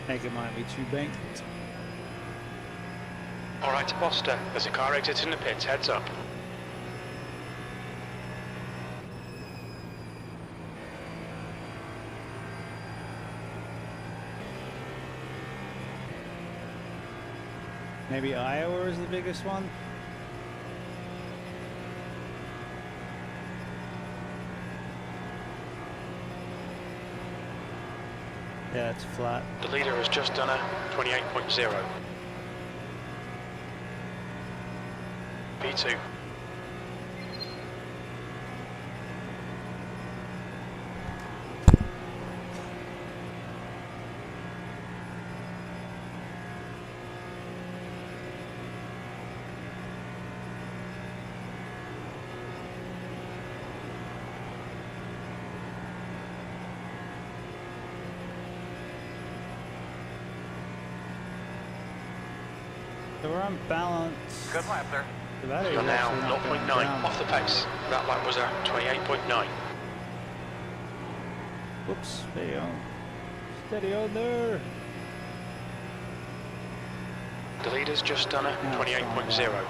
think it might be too banked. All right, Buster, there's a car exiting the pits, heads up. Maybe Iowa is the biggest one? Yeah, it's flat. The leader has just done a 28.0. P2. So we're on balance. Good lap there. You're now 0.9 off the pace. That lap was a 28.9. Whoops, there you go. Steady on there. The leader's just done a 28.0.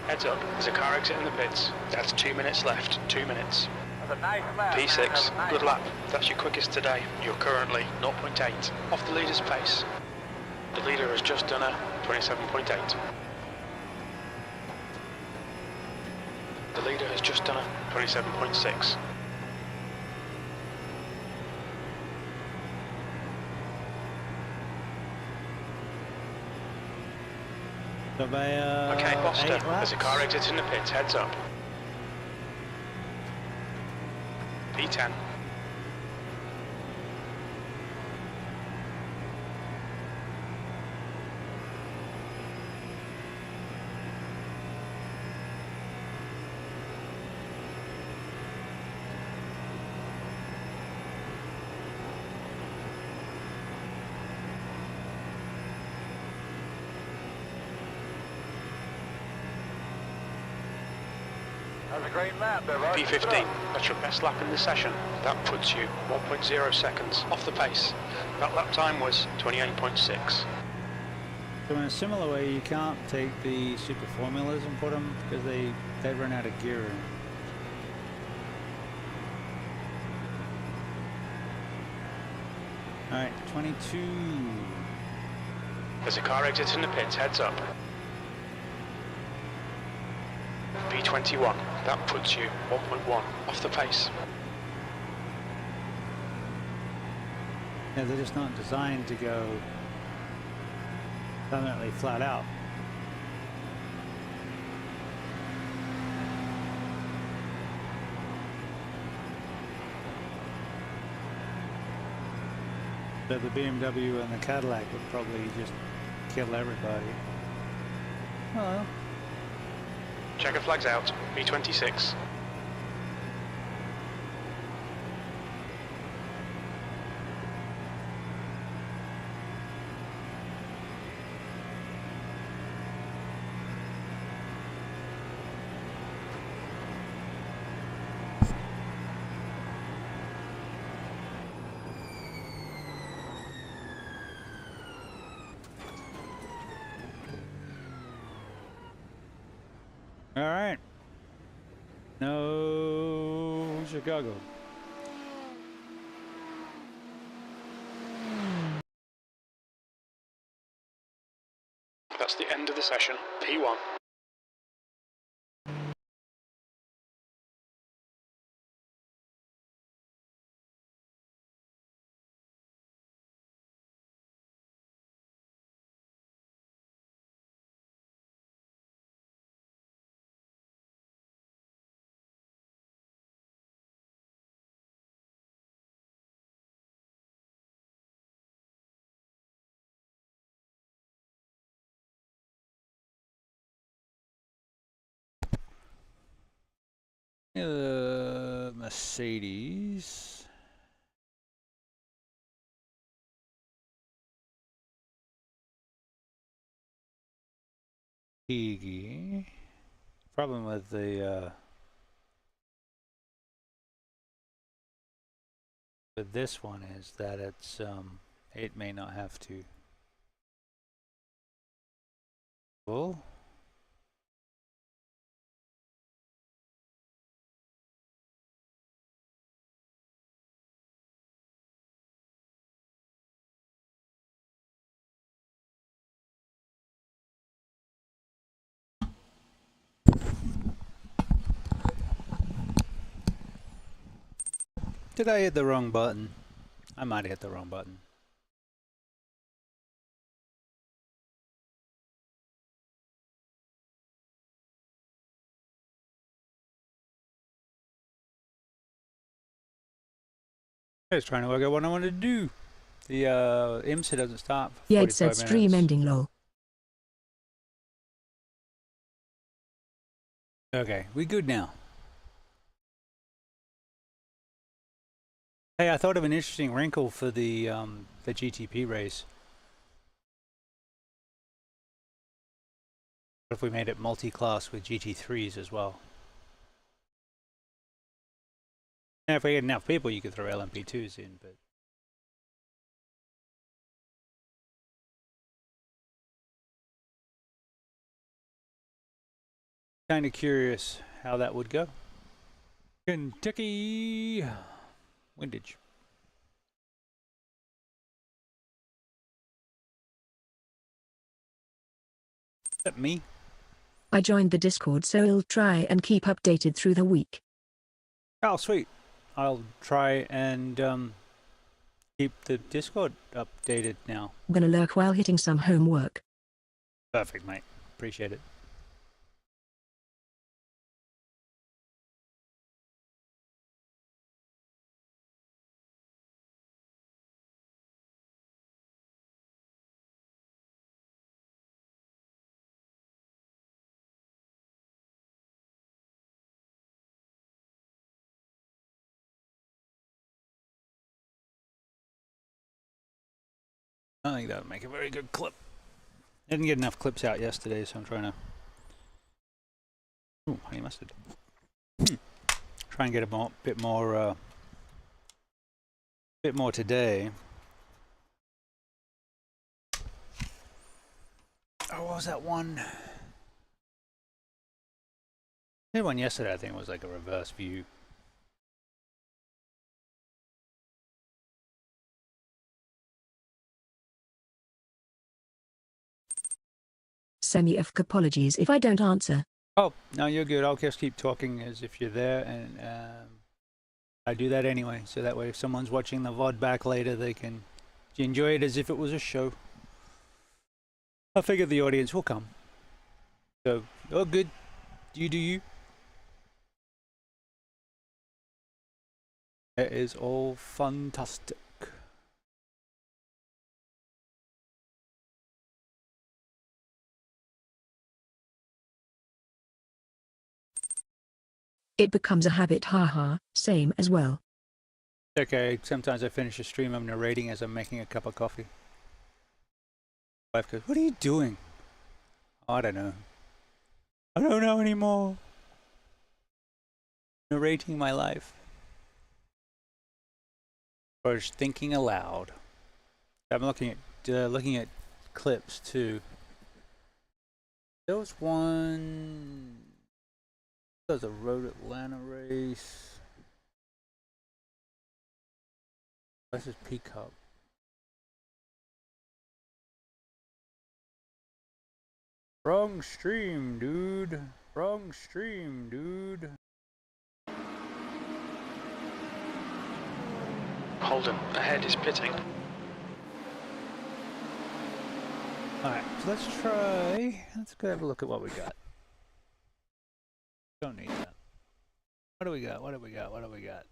Heads up, there's a car exiting the pits. That's 2 minutes left, 2 minutes. Nice lap, P6, nice good lap. That's your quickest today. You're currently 0.8 off the leader's pace. The leader has just done a 27.8. The leader has just done a 27.6. So by, Okay, Buster, there's a car exiting the pits, heads up. P10. That was a great lap there, Roger. P15, that's your best lap in the session. That puts you 1.0 seconds off the pace. That lap time was 28.6. So in a similar way, you can't take the super formulas and put them because they run out of gear. All right, 22. There's a car exiting the pits, heads up. P21, that puts you 1.1 off the pace. Yeah, they're just not designed to go permanently flat out. So the BMW and the Cadillac would probably just kill everybody. Well, Checker flags out, P26. all right. No Chicago. That's the end of the session, P1. Mercedes. Higgy. Problem with the with this one is that it's it may not have to. Well, did I hit the wrong button? I might have hit the wrong button. I was trying to work out what I wanted to do. The IMSA doesn't start for 45 Yates said stream minutes. ending lol. Okay, we good now. Hey, I thought of an interesting wrinkle for the GTP race. What if we made it multi-class with GT3s as well? And if we had enough people, you could throw LMP2s in, but... kind of curious how that would go. Kentucky windage. Is that me? I joined the Discord, so I'll try and keep updated through the week. Oh, sweet. I'll try and keep the Discord updated now. I'm gonna lurk while hitting some homework. Perfect, mate. Appreciate it. I think that would make a very good clip. Didn't get enough clips out yesterday, so I'm trying to... Ooh, honey mustard. Try and get a bit more today. Oh, what was that one? I did one yesterday, I think it was like a reverse view. Semi-F apologies if I don't answer. Oh, no, you're good. I'll just keep talking as if you're there, and I do that anyway, so that way if someone's watching the VOD back later, they can enjoy it as if it was a show. I figure the audience will come. So, oh good. You do you. It is all fantastic. It becomes a habit, haha, same as well. Okay, sometimes I finish a stream, I'm narrating as I'm making a cup of coffee. Wife goes, what are you doing? Oh, I don't know. I don't know anymore. Narrating my life. Or just thinking aloud. I'm looking at clips too. There was one... There's a Road Atlanta race. This is Peacock. Wrong stream, dude. Wrong stream, dude. Holden, ahead is pitting. Alright, so let's go have a look at what we got. Don't need that. What do we got? What do we got? What do we got?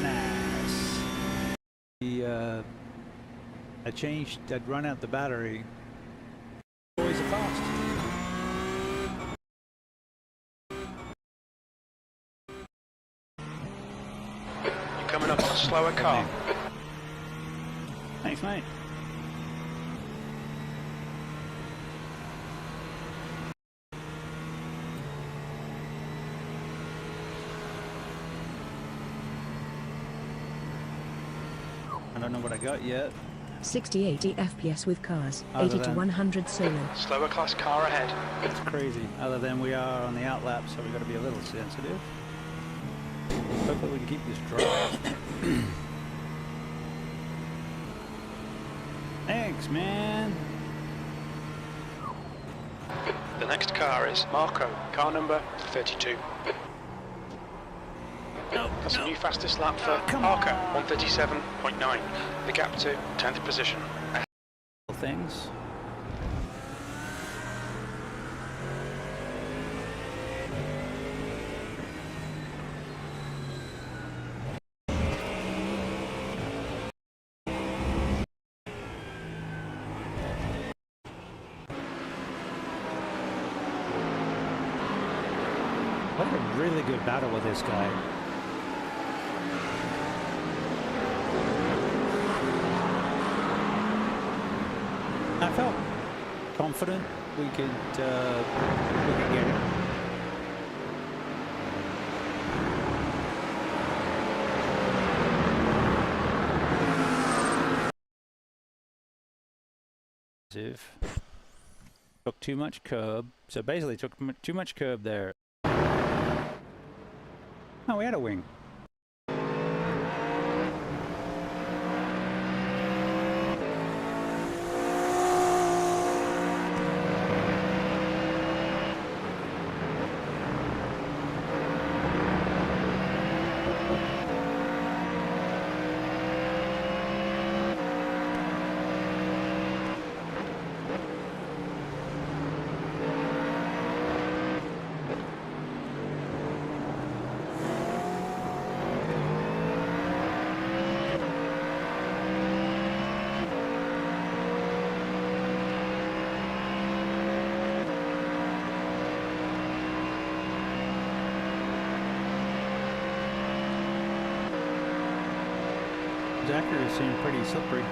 Nice. I'd run out the battery. Boys are fast. You're coming up on a slower car. Thanks, mate. know what I got yet. 60-80 FPS with cars, Other 80 to than- 100 solo. Slower class car ahead. It's crazy. Other than we are on the outlap, so we've got to be a little sensitive. Hopefully we can keep this dry. Thanks, man. The next car is Marco, car number 32. That's a new fastest lap for Marco, 137.9. The gap to 10th position. Things. What a really good battle with this guy. I felt confident we could get it. Took too much curb, so basically took too much curb there. Oh, we had a wing. His accuracy seemed pretty slippery.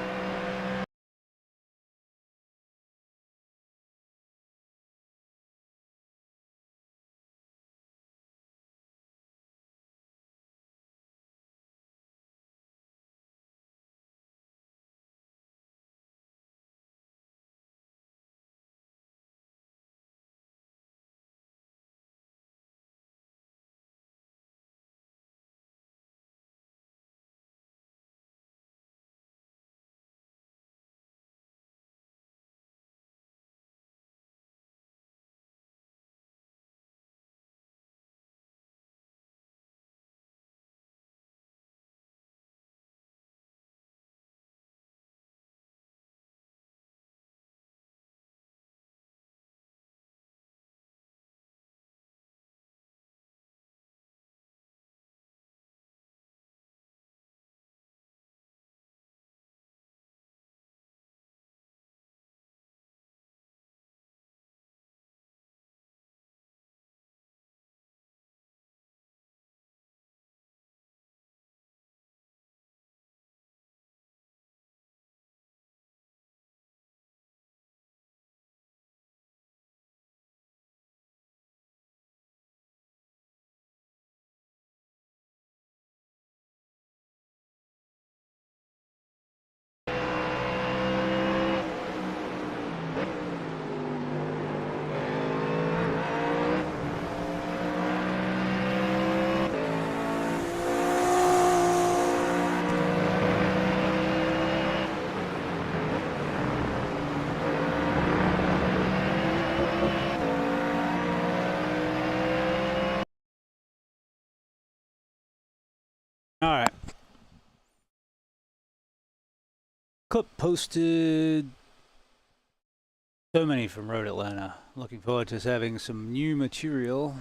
Alright. Clip posted. So many from Road Atlanta. Looking forward to having some new material.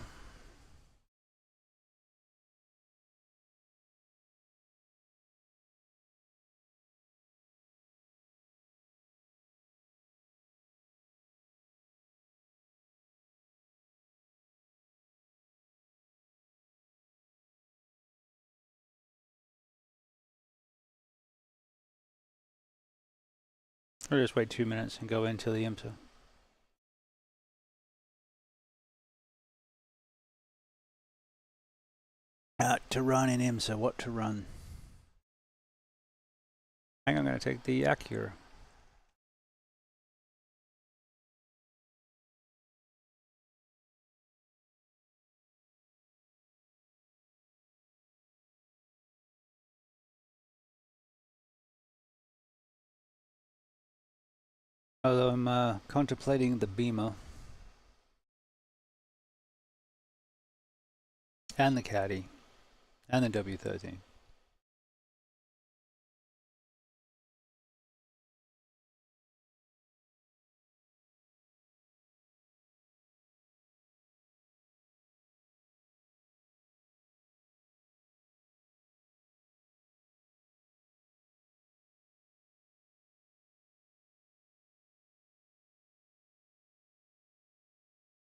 Or just wait 2 minutes and go into the IMSA. Out to run in IMSA, what to run. I think I'm going to take the Acura. Although I'm contemplating the Beamer and the Caddy and the W13.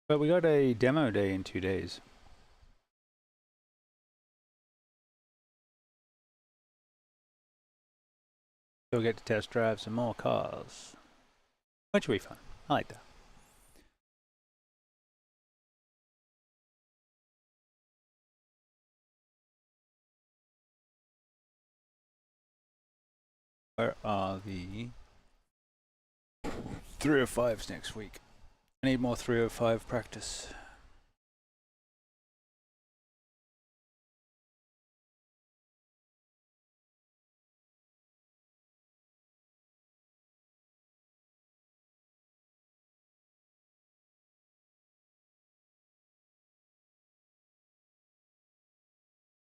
But we got a demo day in 2 days. So we'll get to test drive some more cars. Which will be fun. I like that. Where are the 305s next week? I need more 305 practice.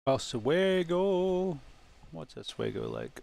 Oswego. What's Oswego like?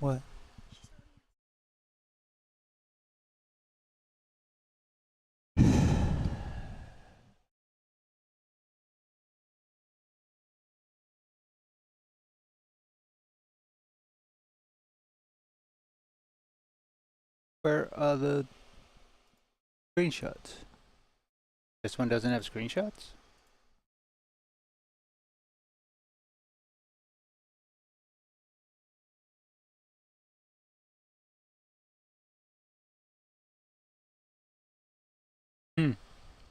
What? Where are the screenshots? This one doesn't have screenshots?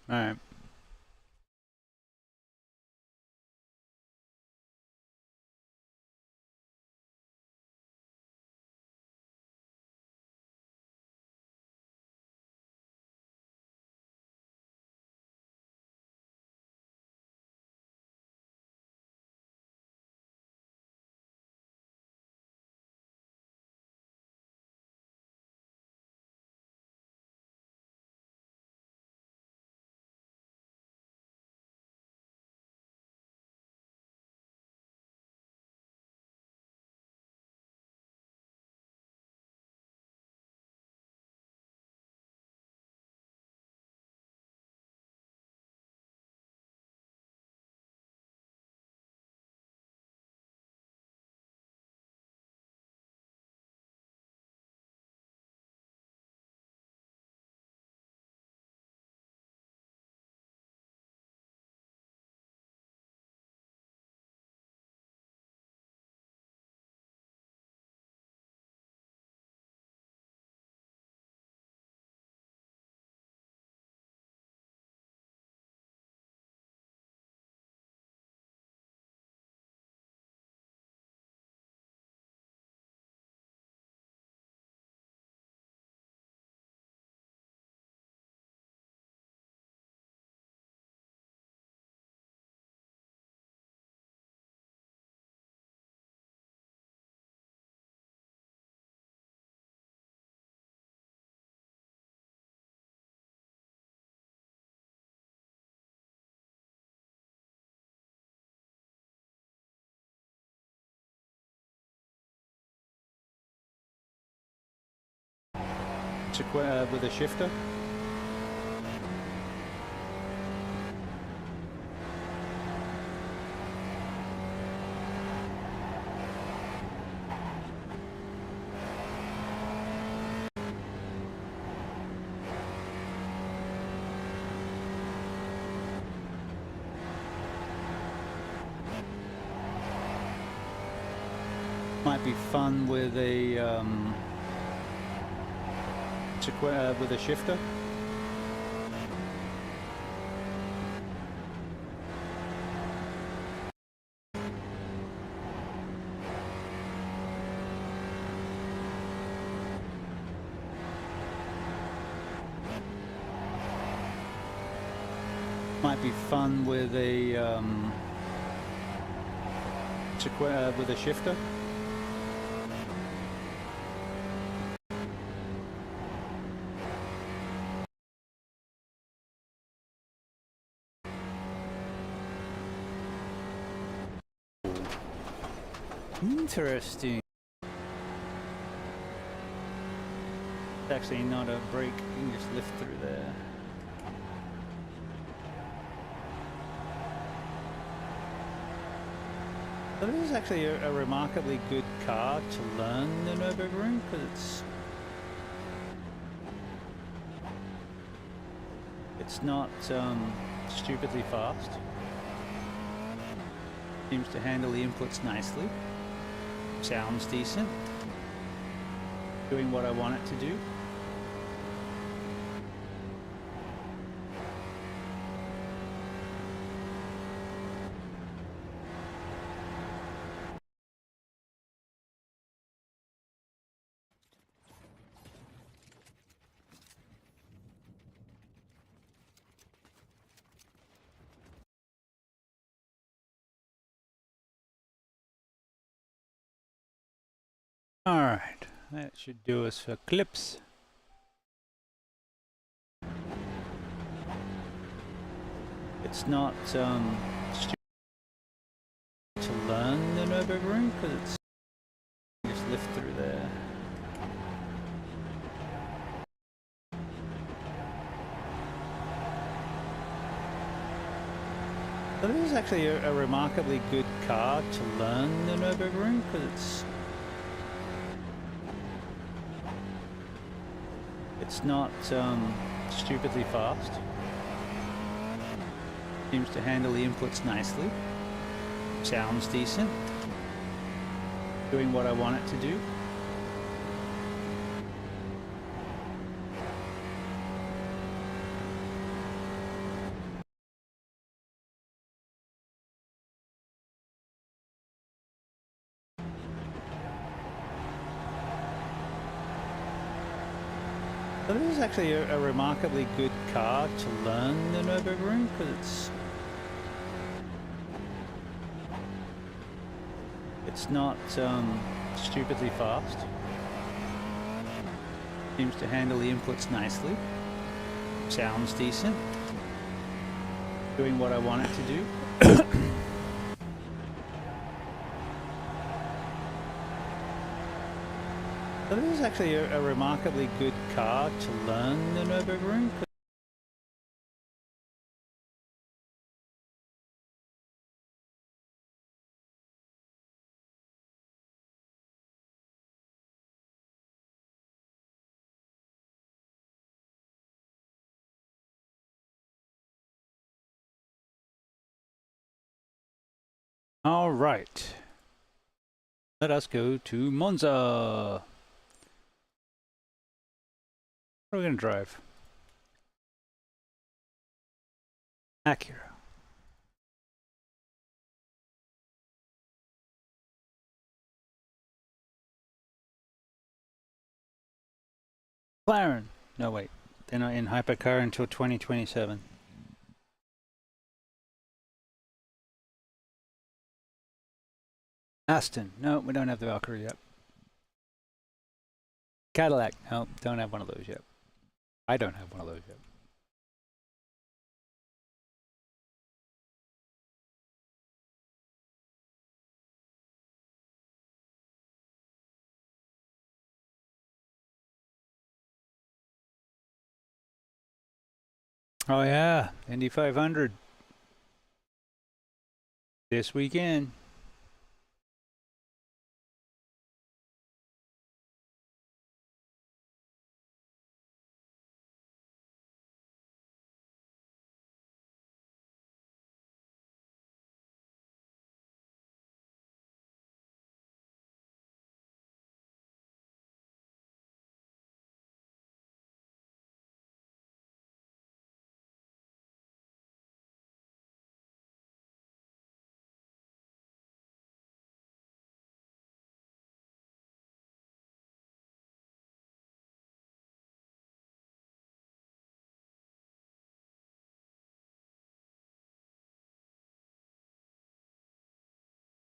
Alright. with a shifter. Might be fun with a shifter. Might be fun with a shifter. Interesting. It's actually not a brake, you can just lift through there. So this is actually a remarkably good car to learn the Nürburgring because it's not stupidly fast. Seems to handle the inputs nicely. Sounds decent. Doing what I want it to do. Alright, that should do us for clips. It's not stupid to learn the Nürburgring because it's just lift through there. So this is actually a remarkably good car to learn the Nürburgring because it's not stupidly fast. Seems to handle the inputs nicely. Sounds decent. Doing what I want it to do. So this is actually a remarkably good car to learn the Nürburgring because it's not stupidly fast. Seems to handle the inputs nicely. Sounds decent. Doing what I want it to do. So this is actually a remarkably good car to learn the Nürburgring. All right. Let us go to Monza. What are we going to drive? Acura. McLaren. No, wait. They're not in hypercar until 2027. Aston. No, we don't have the Valkyrie yet. Cadillac. No, don't have one of those yet. I don't have one of those yet. Oh yeah, Indy 500 this weekend.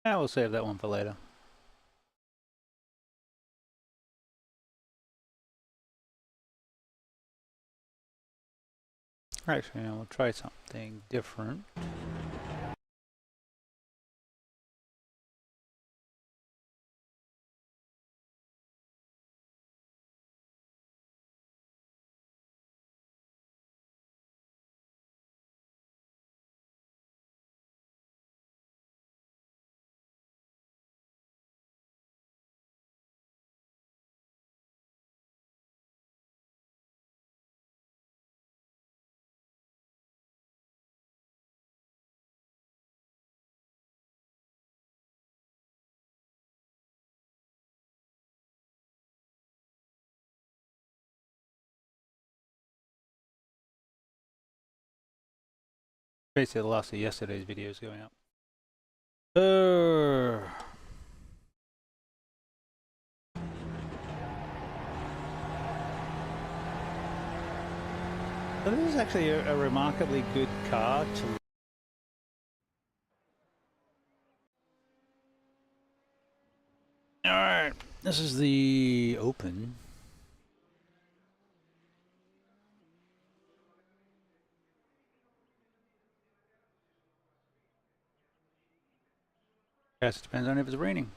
Yeah, we'll save that one for later. Actually, we'll try something different. Basically, the loss of yesterday's video is going up. So this is actually a remarkably good car to. All right, this is the Open. Guess it depends on if it's raining.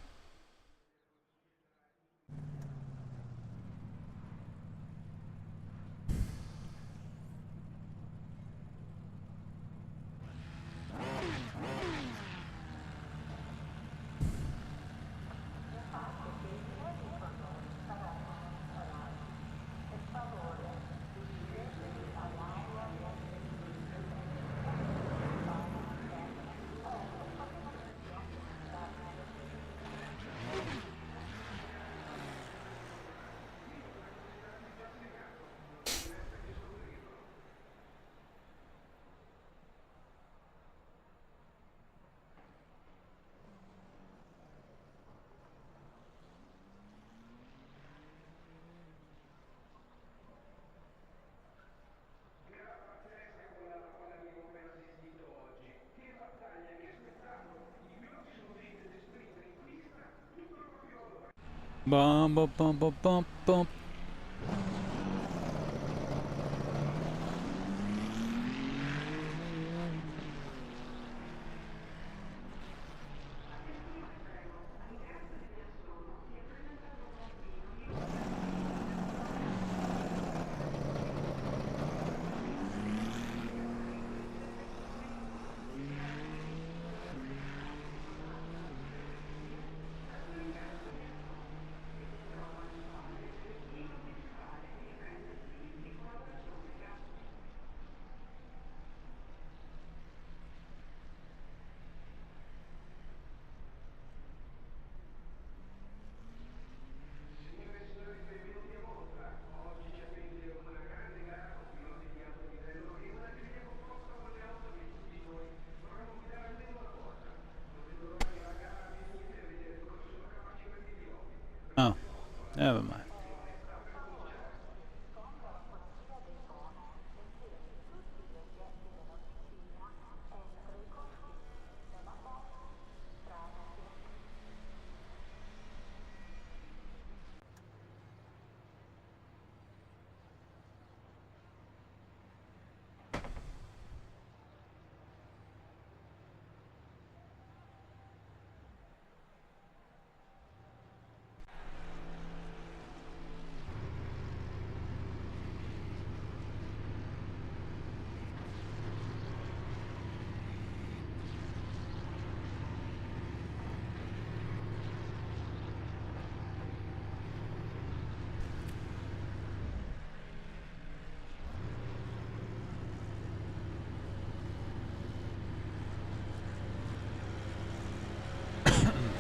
Bum bum bum bum bum bum. Oh, never mind.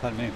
Pardon me.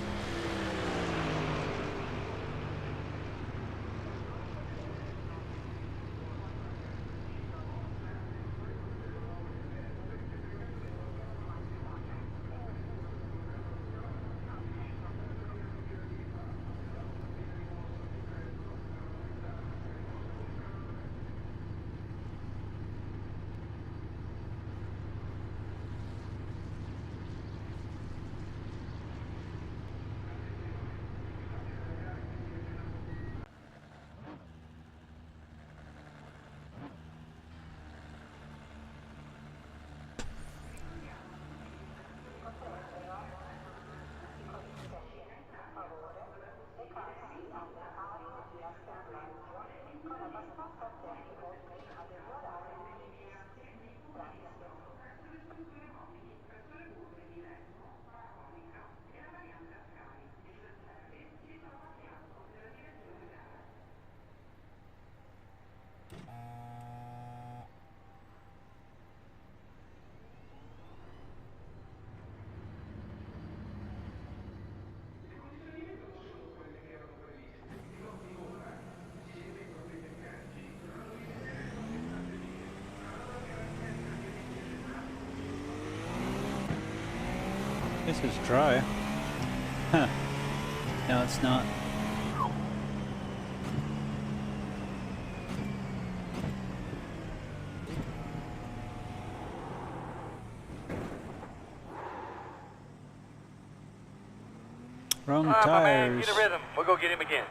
This is dry. Huh. No, it's not. Wrong All right, my man, tires. get a rhythm. We'll go get him again.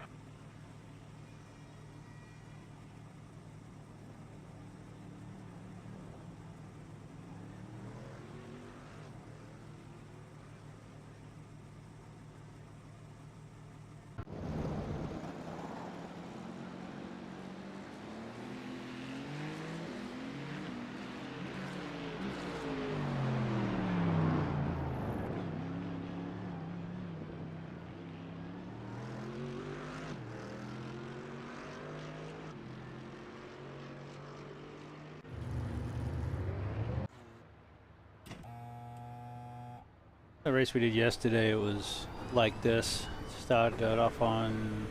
The race we did yesterday, it was like this. Started off on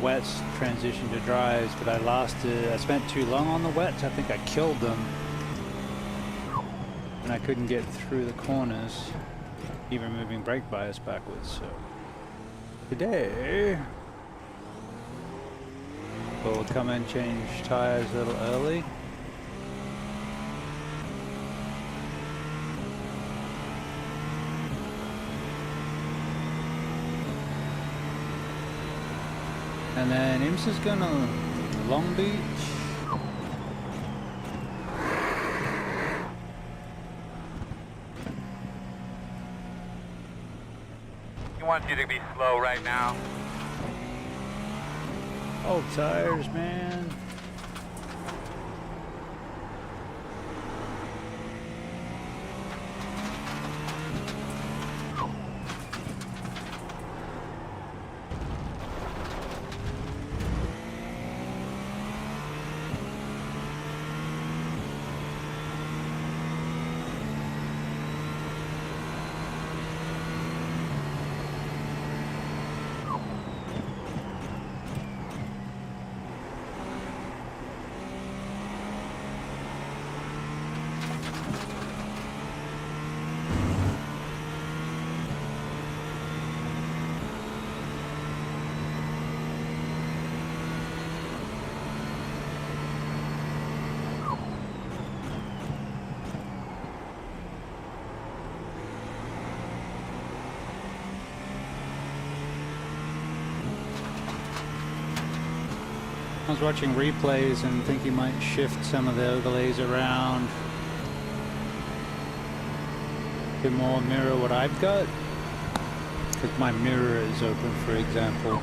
wets, transition to dries, but I spent too long on the wets. I think I killed them, and I couldn't get through the corners, even moving brake bias backwards. So today we'll come and change tires a little early. And then Imps is gonna Long Beach. He wants you to be slow right now. Old tires, man. I was watching replays and think he might shift some of the overlays around to more mirror what I've got, because my mirror is open, for example.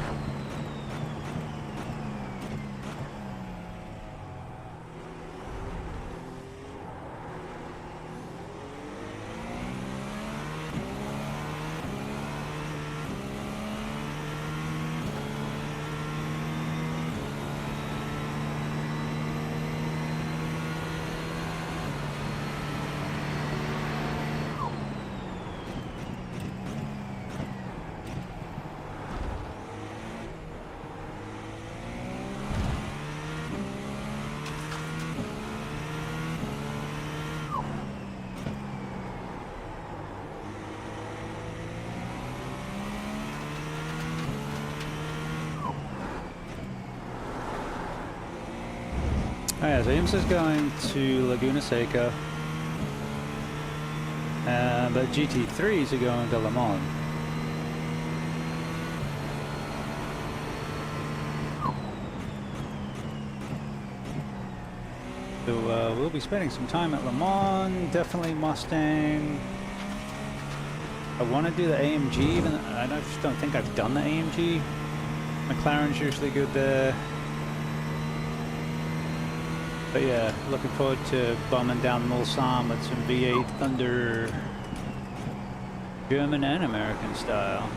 Oh yeah, so IMSA's going to Laguna Seca, but GT3s are going to Le Mans. So we'll be spending some time at Le Mans, definitely Mustang. I want to do the AMG, even I just don't think I've done the AMG. McLaren's usually good there. But yeah, looking forward to bombing down Mulsanne with some V8 Thunder, German and American style.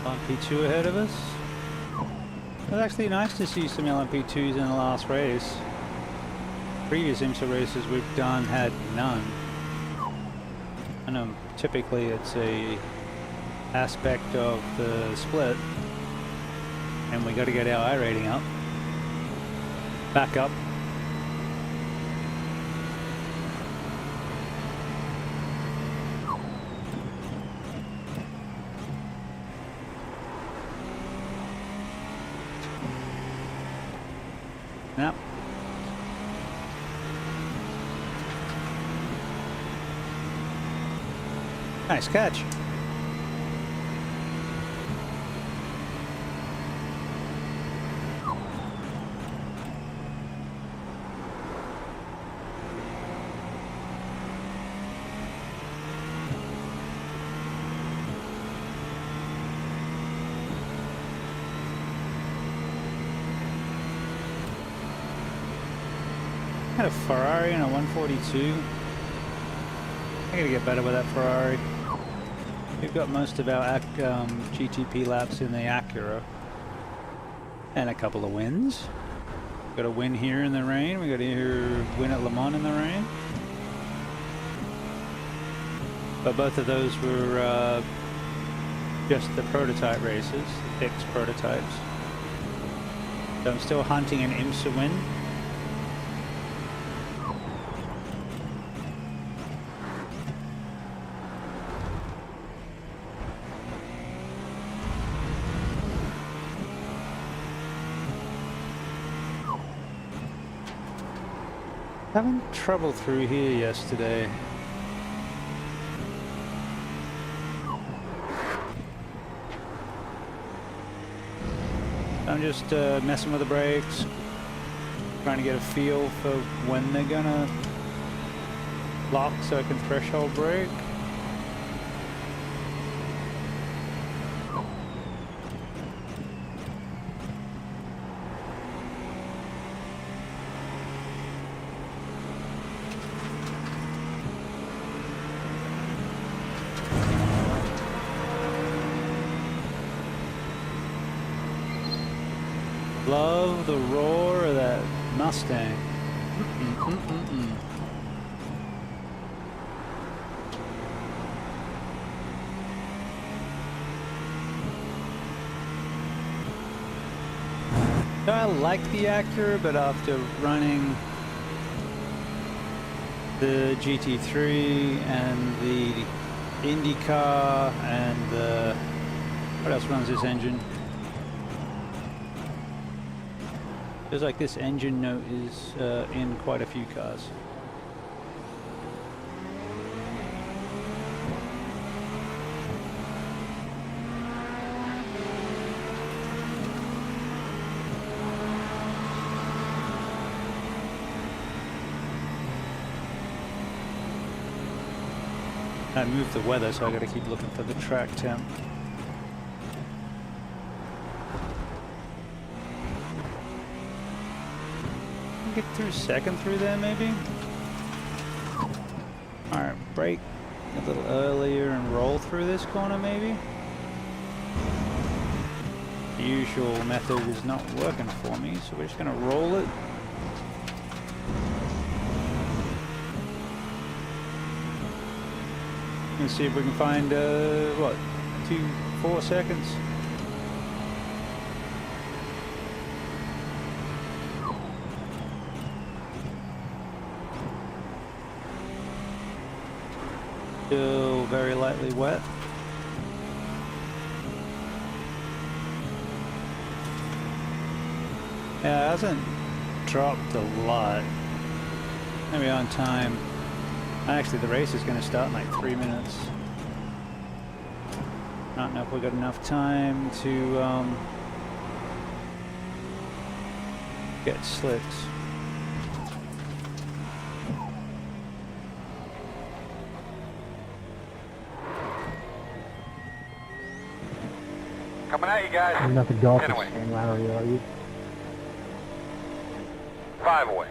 LMP2 ahead of us. It was actually nice to see some LMP2s in the last race. Previous IMSA races we've done had none. I know typically it's a aspect of the split, and we got to get our I rating up, back up. Yep. Nice catch. Had a Ferrari and a 142. I gotta get better with that Ferrari. We've got most of our GTP laps in the Acura. And a couple of wins. Got a win here in the rain. We got a win at Le Mans in the rain. But both of those were just the prototype races, the fixed prototypes. So I'm still hunting an IMSA win. Having trouble through here yesterday. I'm just messing with the brakes, trying to get a feel for when they're gonna lock so I can threshold brake. Love the roar of that Mustang. I like the Acura, but after running the GT3 and the IndyCar and the... what else runs this engine? Feels like this engine note is in quite a few cars. I moved the weather, so I gotta keep looking for the track temp. Get through second through there, maybe? Alright, brake a little earlier and roll through this corner, maybe? The usual method is not working for me, so we're just gonna roll it. Let's see if we can find, what, 4 seconds? Still very lightly wet. Yeah, it hasn't dropped a lot. Maybe on time. Actually, the race is going to start in like 3 minutes. I don't know if we got enough time to get slicks. Coming at you guys. You're not the golf 10 away. stand Lowry, are you? 5 away.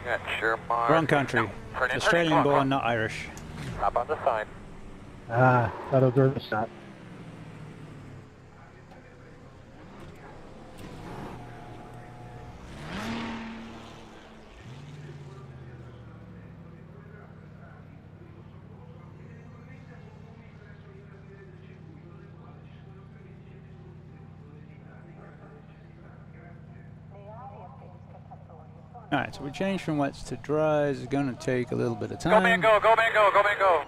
Got your mark. Wrong country. Turn in, Australian turn in. born, not Irish. Hop on the side. Ah, thought it was worth a shot. Alright, so we changed from wets to dries. It's going to take a little bit of Go man, time. go, go man, go, go man, go.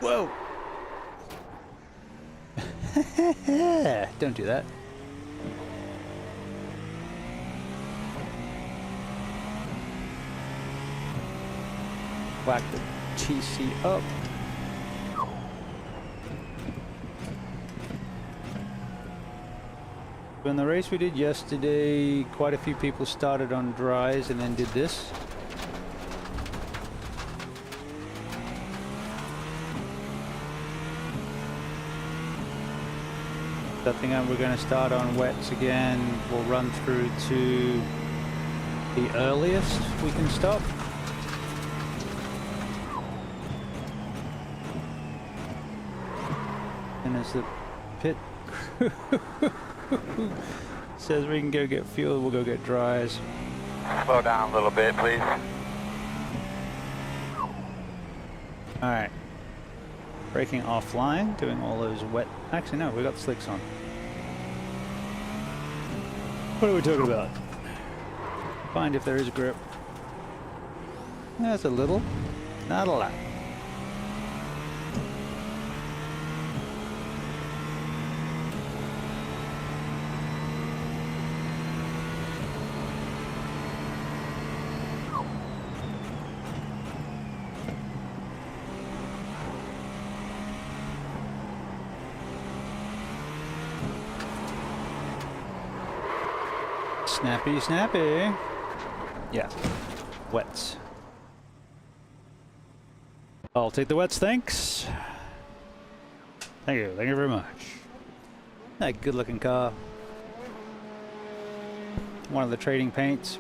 Whoa! Don't do that. Whack the TC up. In the race we did yesterday, quite a few people started on dries and then did this. I think we're going to start on wets again. We'll run through to the earliest we can stop. And as the pit says we can go get fuel, we'll go get dries. Slow down a little bit, please. Alright. Braking offline, doing all those wet... Actually, no, we got slicks on. What are we talking about? Find if there is grip. There's a little, not a lot. Snappy, snappy. Yeah, wets. I'll take the wets, thanks. Thank you very much. That good looking car. One of the trading paints.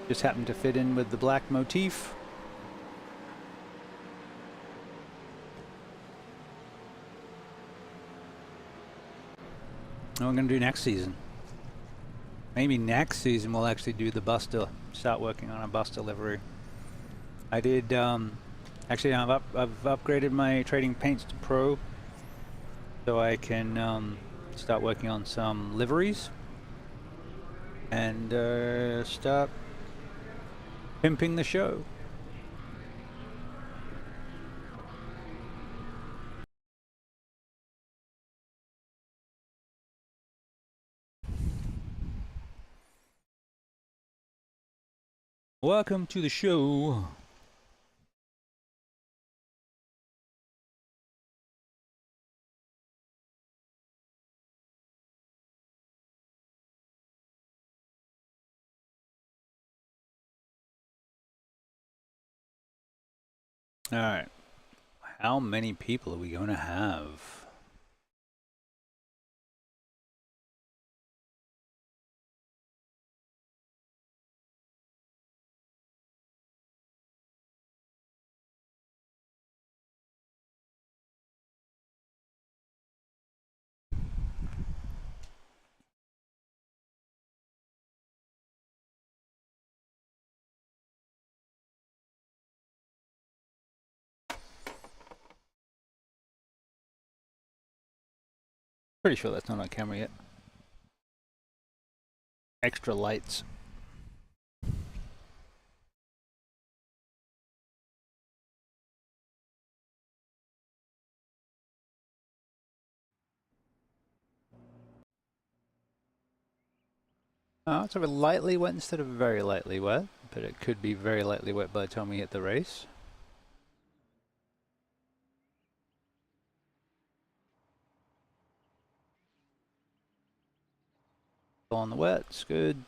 Just happened to fit in with the black motif. What we're gonna do next season. Maybe next season we'll actually do the Busta, start working on a Busta livery. I did, actually I've upgraded my trading paints to Pro, so I can start working on some liveries and start pimping the show. Welcome to the show. All right. How many people are we going to have? Pretty sure that's not on camera yet. Extra lights. Oh, it's a lightly wet instead of very lightly wet, but it could be very lightly wet by the time we hit the race. All on the wets, good.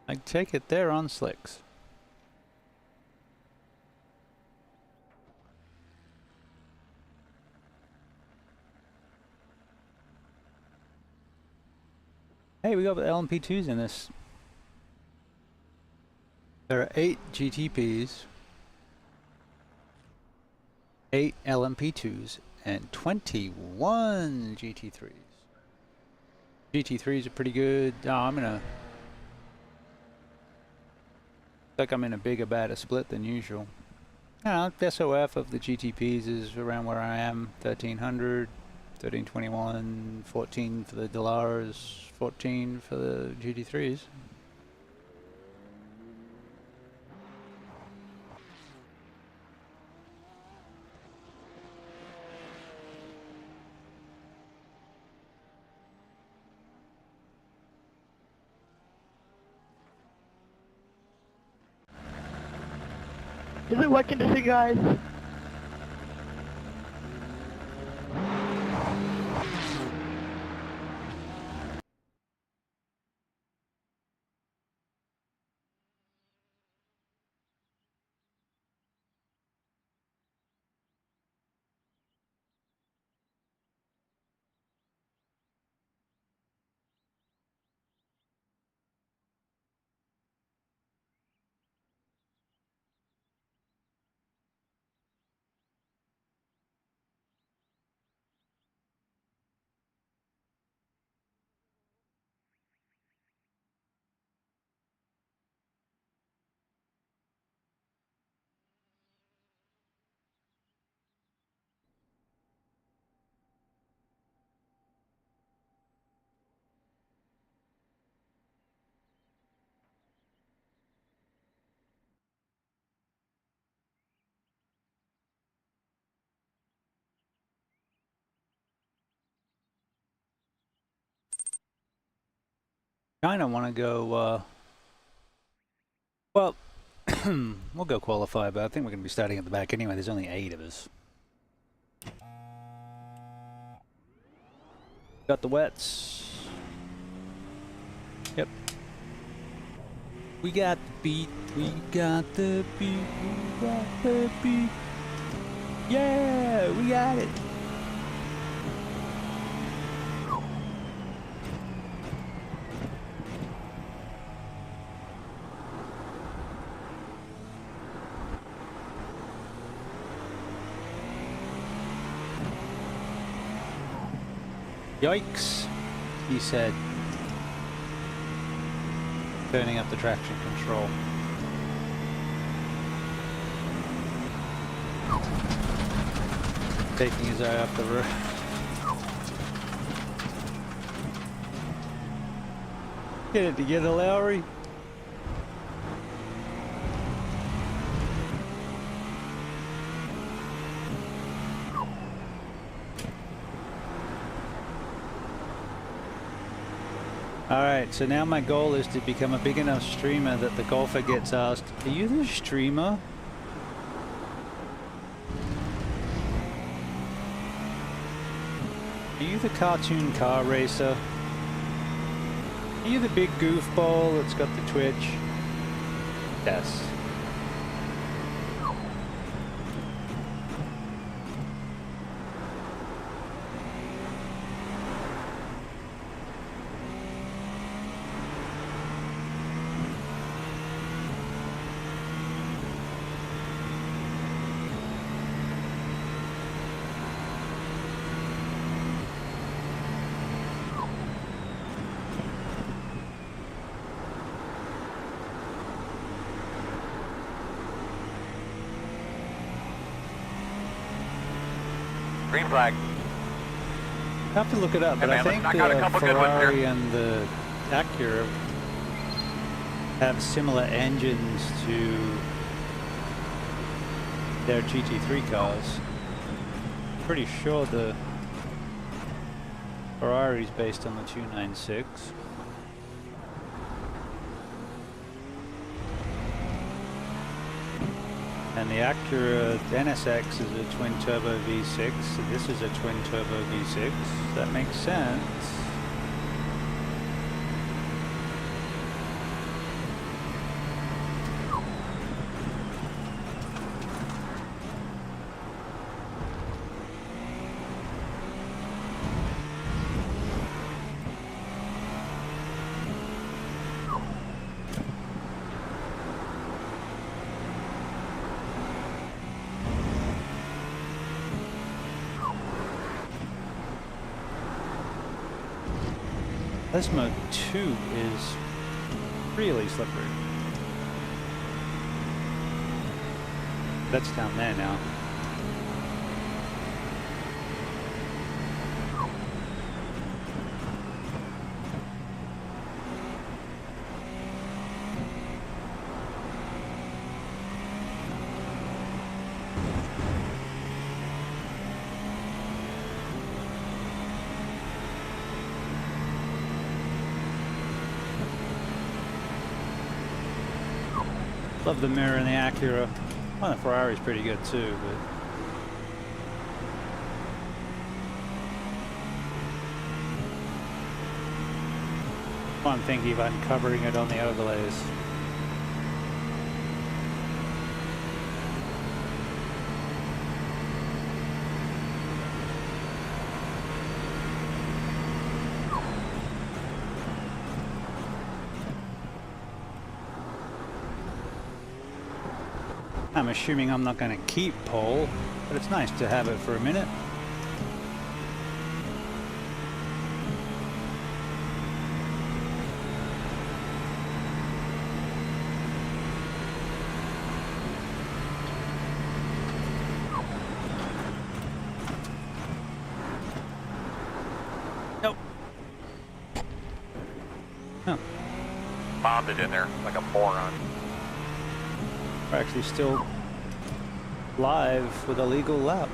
I take it they're on slicks. Hey, we got the LMP2s in this. There are 8 GTPs, 8 LMP2s, and 21 GT3s. GT3s are pretty good. Oh, I'm in a bigger, badder split than usual. SOF of the GTPs is around where I am, 1300, 1321, 14 for the Delaras, 14 for the GT3s. Is it wet condition, guys? Kinda wanna go, well, we'll go qualify, but I think we're gonna be starting at the back anyway. There's only 8 of us. Got the wets. Yep. We got the beat, we got the beat, we got the beat. Yeah, we got it. Yikes, he said, turning up the traction control. Taking his eye off the roof. Get it together, Lowry. Alright, so now my goal is to become a big enough streamer that the golfer gets asked, "Are you the streamer?" Are you the cartoon car racer? Are you the big goofball that's got the twitch? Yes. Green flag. I have to look it up, but Hey, I man, think let's knock out a the couple good ones here. Ferrari and the Acura have similar engines to their GT3 cars. Pretty sure the Ferrari's based on the 296. And the Acura NSX is a twin turbo V6, so this is a twin turbo V6. That makes sense. This mode 2 is really slippery. That's down there now. Love the mirror in the Acura. Well, the Ferrari's pretty good too, but I'm thinking of uncovering it on the overlays. I'm assuming I'm not going to keep pole, but it's nice to have it for a minute. Nope. Huh. Bombed it in there like a moron. We're actually still live with a legal lap.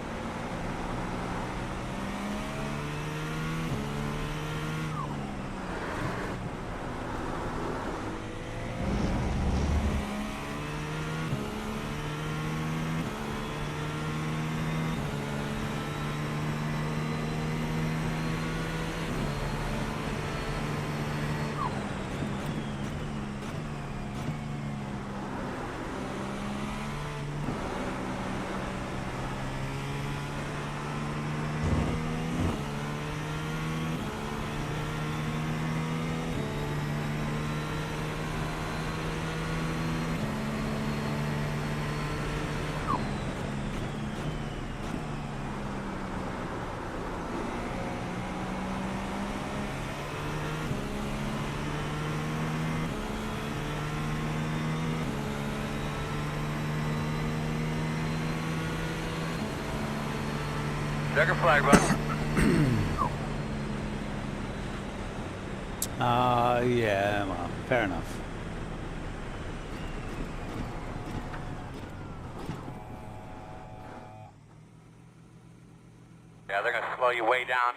Checker flag, bud. Yeah, well, fair enough. Yeah, they're gonna slow you way down.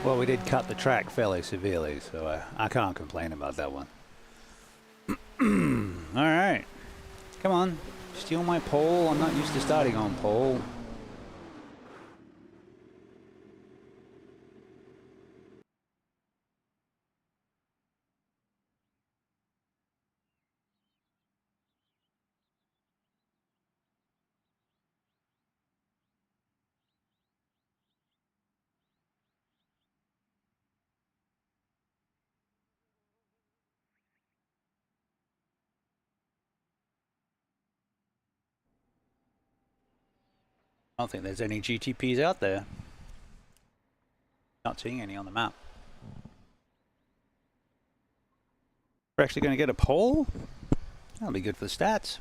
Well, we did cut the track fairly severely, so I can't complain about that one. All right, come on, steal my pole? I'm not used to starting on pole. I don't think there's any GTPs out there. Not seeing any on the map. We're actually going to get a pole? That'll be good for the stats.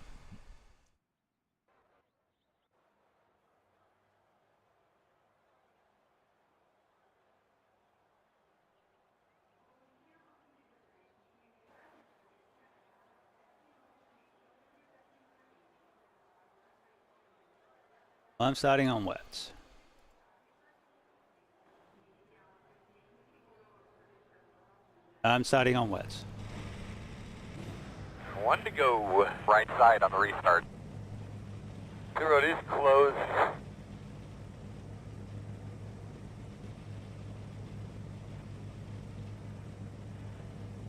I'm starting on wets. I'm starting on wets. 1 to go. Right side on the restart. The road is closed.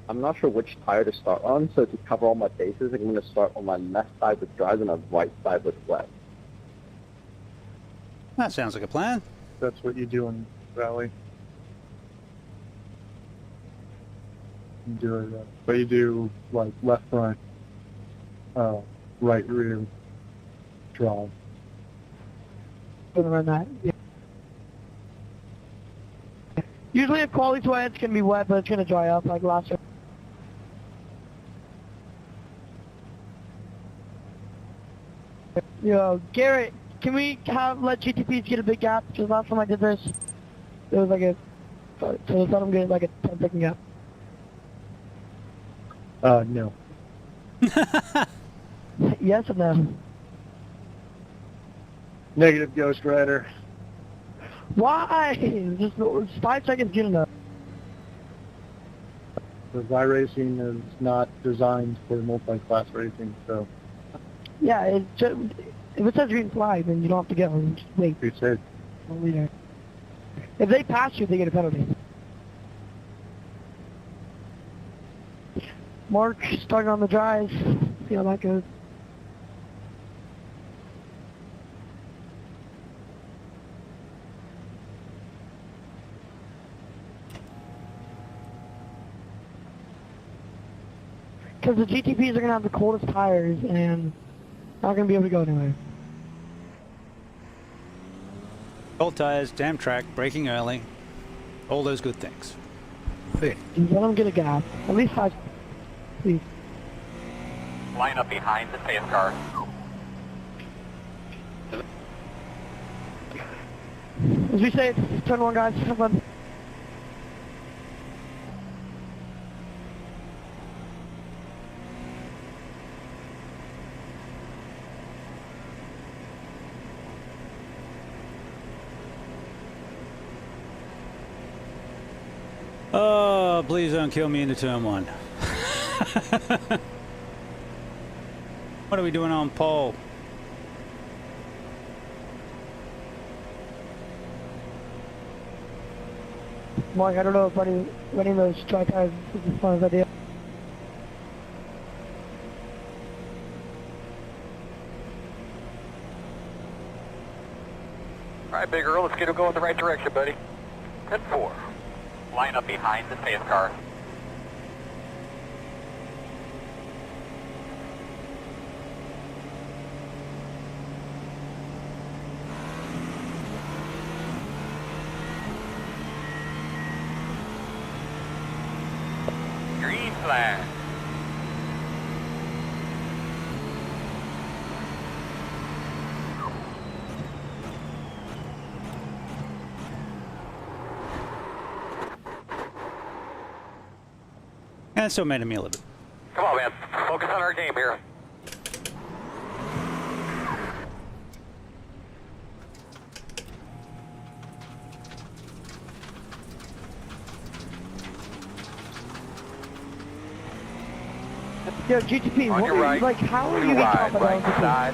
I'm not sure which tire to start on, so to cover all my bases, I'm going to start on my left side with dries and on right side with wet. That sounds like a plan. That's what you do in Valley. You do it, but you do like left front, right rear, drive. Gonna run that. Yeah. Usually if quality's wet, it's gonna be wet, but it's gonna dry up like last year. Yo, Garrett, can we let GTPs get a big gap? Because last time I did this, it was like so let's let them get like a 10-second gap. No. Yes or no? Negative, Ghost Rider. Why? Just 5 seconds good enough. Because iRacing is not designed for multi-class racing, so Yeah, it's just, if it says green flag, then you don't have to go. Just wait. you said. Leader. If they pass you, they get a penalty. Mark, starting on the drive. See how that goes. Because the GTPs are going to have the coldest tires and not going to be able to go anywhere. Cold tires, damn track, braking early. All those good things. Okay. Just let them get a gap. At least 5. Please. Line up behind the safe car. As we say, it's turn 1, guys. Have fun. Oh, please don't kill me into turn 1. What are we doing on pole? Mark, I don't know if running those dry tires is as fun as I did. Alright, Big Earl, let's get her going the right direction, buddy. 10-4. Line up behind the safe car. Green flag. And it still made me a little bit. Come on, man. Focus on our game here. Yo, GTP, On what your are you, right, like, how are clear you wide, top of right those? side.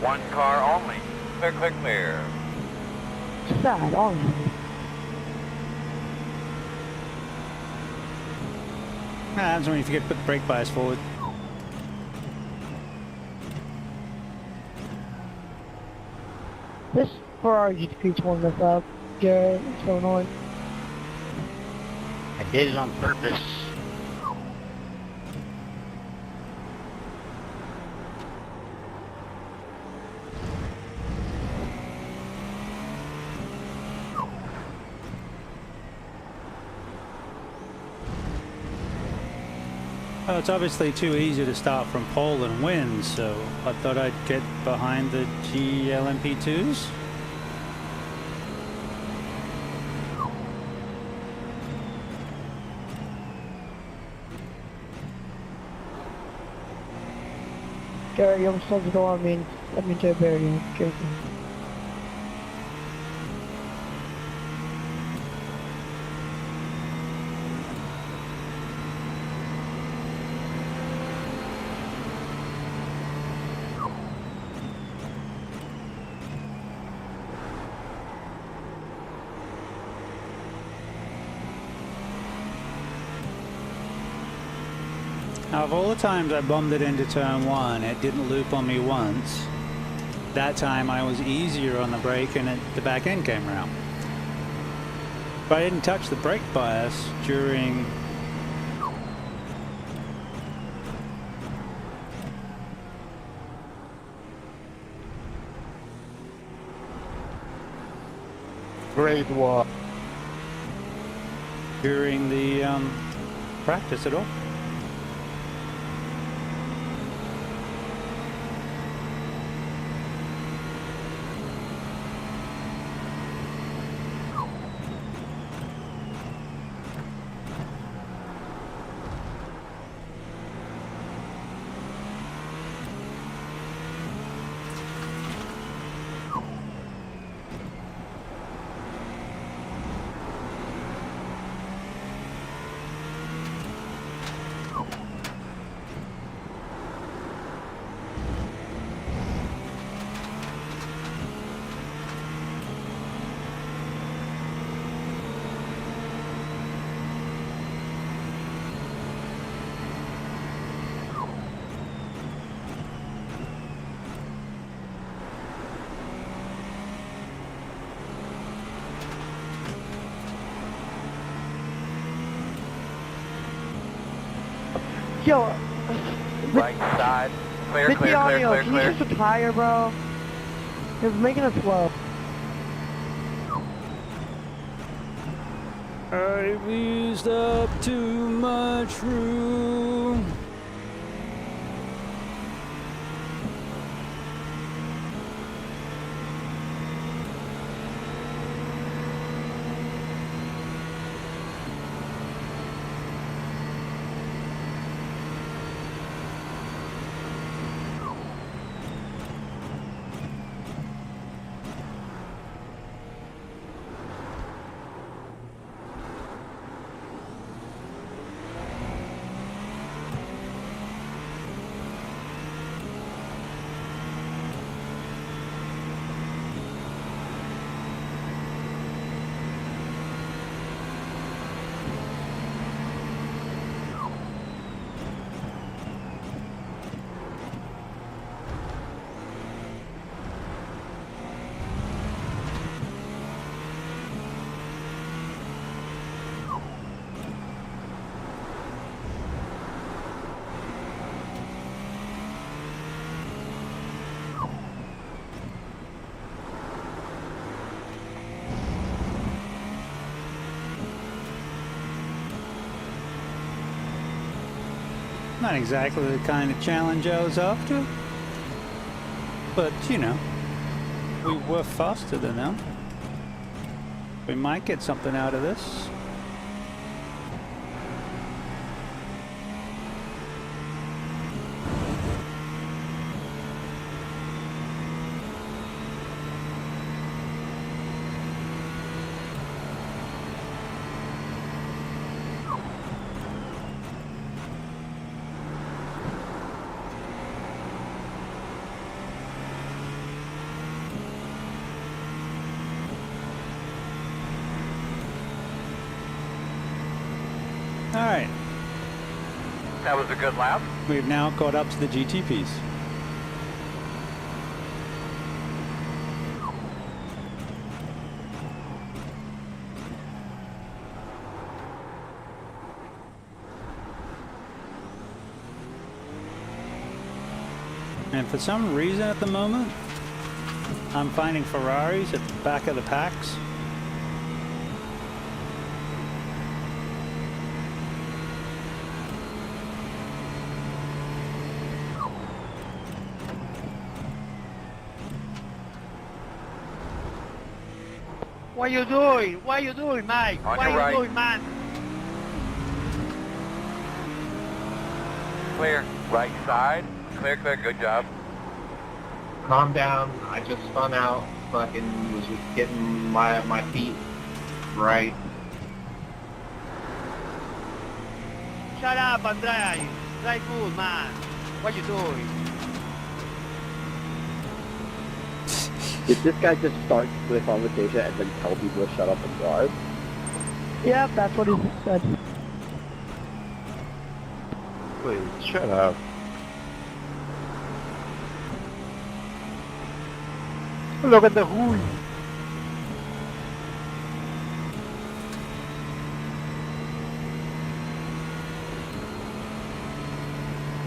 One car only. Clear, clear, clear. Sad, honestly. That's when you forget to put the brake bias forward. This Ferrari GTP torn this up, Garrett. It's so annoying. I did it on purpose. Oh, it's obviously too easy to start from pole and win, so I thought I'd get behind the GLMP2s. Garrett, you almost supposed to go on me. Let me to a barrier. Careful. Now, of all the times I bombed it into turn one, it didn't loop on me once. That time I was easier on the brake and the back end came around. But I didn't touch the brake bias during Grade one. during the practice at all. Yo, Right side. Clear, Vicky clear, clear, Audio, clear, can clear. you just retire, bro? It's making us slow. I've used up too much room. Not exactly the kind of challenge I was after, but you know, we were faster than them. We might get something out of this. All right, That was a good lap. we've now caught up to the GTPs. And for some reason at the moment, I'm finding Ferraris at the back of the packs. What you doing? What you doing, Mike? On What your you right. doing, man? Clear. Right side. Clear, clear. Good job. Calm down. I just spun out. Fucking was just getting my feet right. Shut up and drive. Drive good, man. What you doing? Did this guy just start the conversation and then tell people to shut up and drive? Yeah, that's what he said. Please, shut up. Look at the wheel.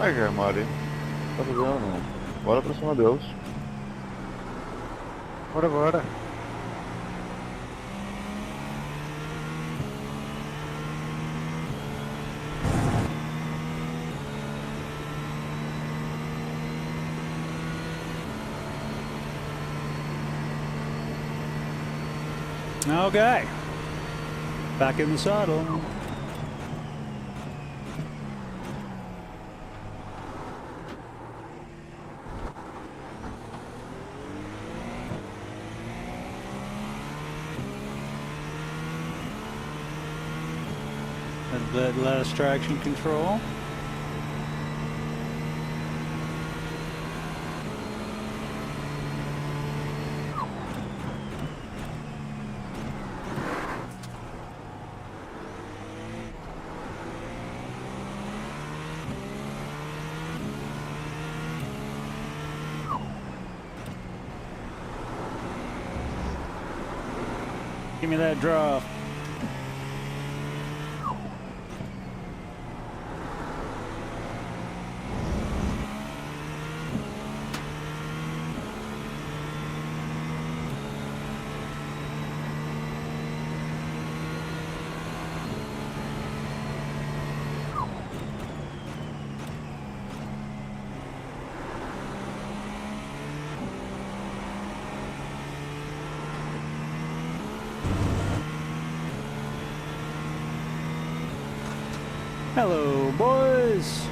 Ai, Mari. Tá fazendo não. Bora pra cima deles. Bora, bora. Okay, back in the saddle. A bit less traction control. Give me that draft. Hello, boys.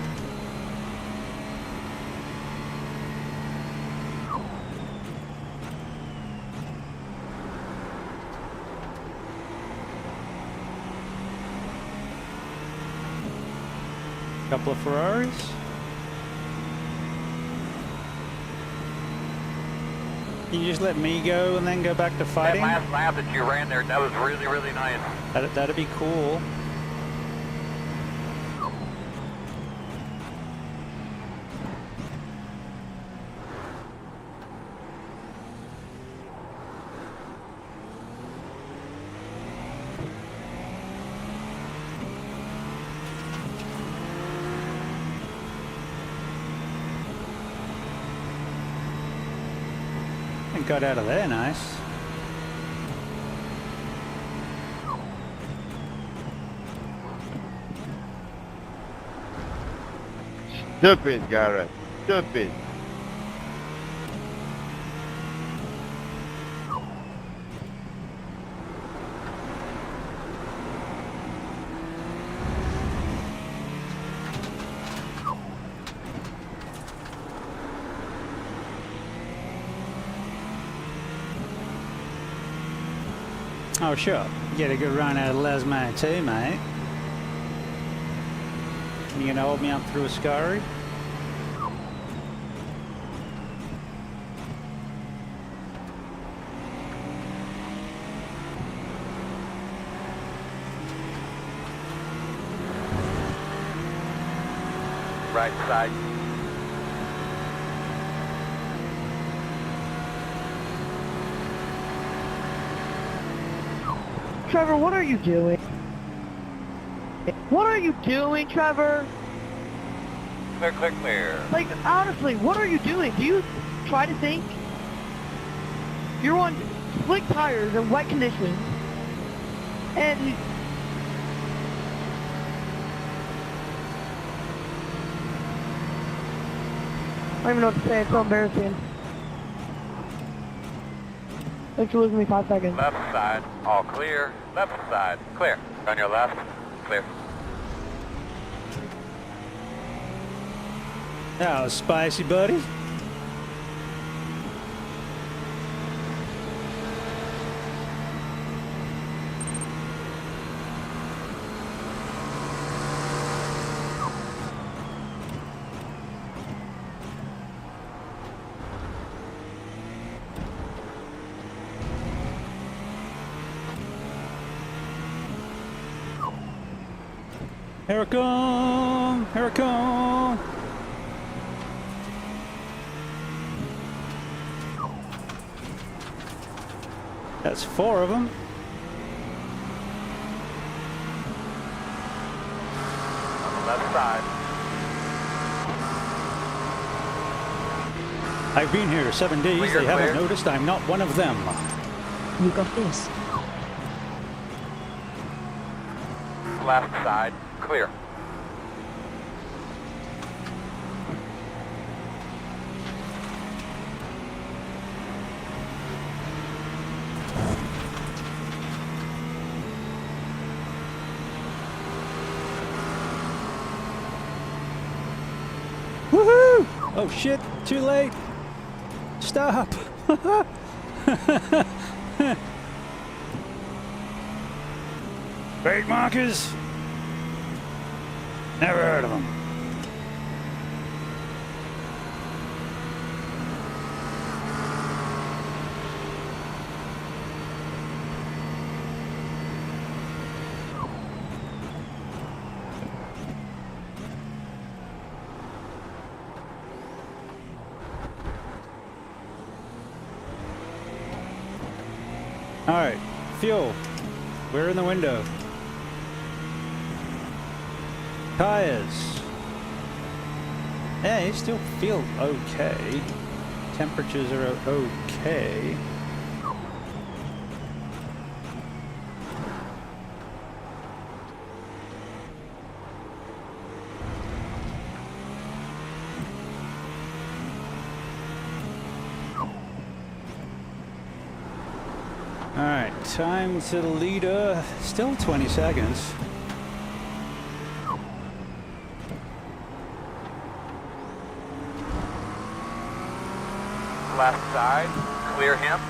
Couple of Ferraris. Can you just let me go and then go back to That fighting? last lap that you ran there, that was really, really nice. That'd be cool. And got out of there nice. Stupid, Garrett. Stupid. Oh sure, get a good run out of Lesmo too, mate. You gonna hold me up through a scurry? right side. Trevor, what are you doing? What are you doing, Trevor? Clear, clear, clear. Like, honestly, what are you doing? Do you try to think? You're on slick tires in wet conditions, and I don't even know what to say. It's so embarrassing. Thanks for losing me 5 seconds. Left side, all clear. Left side, clear. On your left, clear. That was spicy, buddy. Here I come! Here I come! That's 4 of them. On the left side. I've been here 7 days. Clear, They haven't clear. noticed I'm not one of them. You got this. Left side, clear. Woohoo! Oh shit, too late. Stop. Brake markers. Never heard of them. All right, fuel. We're in the window. Tires. Yeah, you still feel okay. Temperatures are okay. All right, time to the leader. Still 20 seconds. Left side, clear him.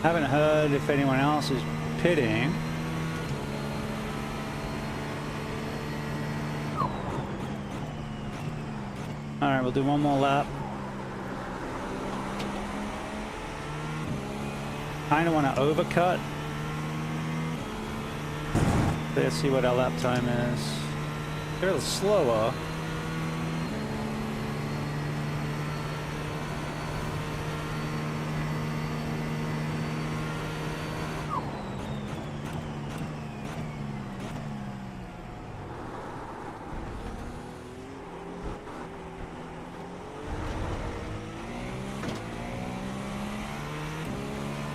Haven't heard if anyone else is pitting. All right, we'll do one more lap. Kind of want to overcut. Let's see what our lap time is. A little slower.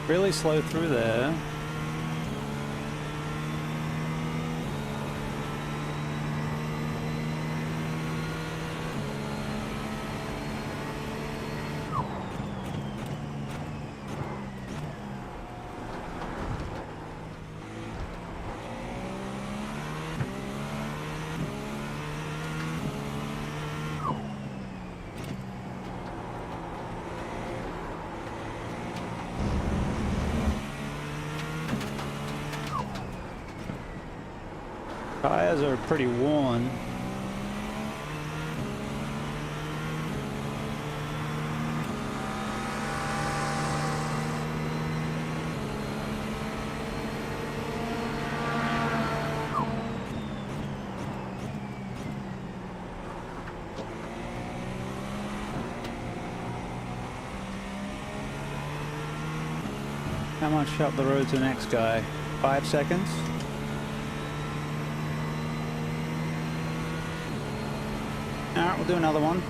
Really slow through there. tires are pretty worn. How much up the road to the next guy? 5 seconds? Alright, we'll do another one.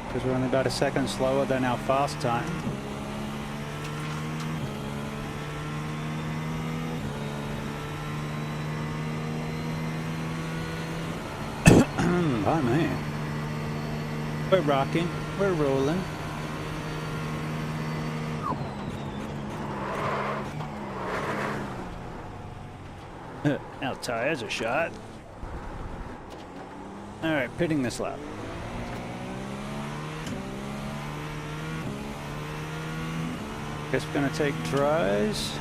Because we're only about a second slower than our fast time. Oh man. We're rocking, we're rolling. Our tires are shot. Alright, pitting this lap. Guess we're gonna take tries.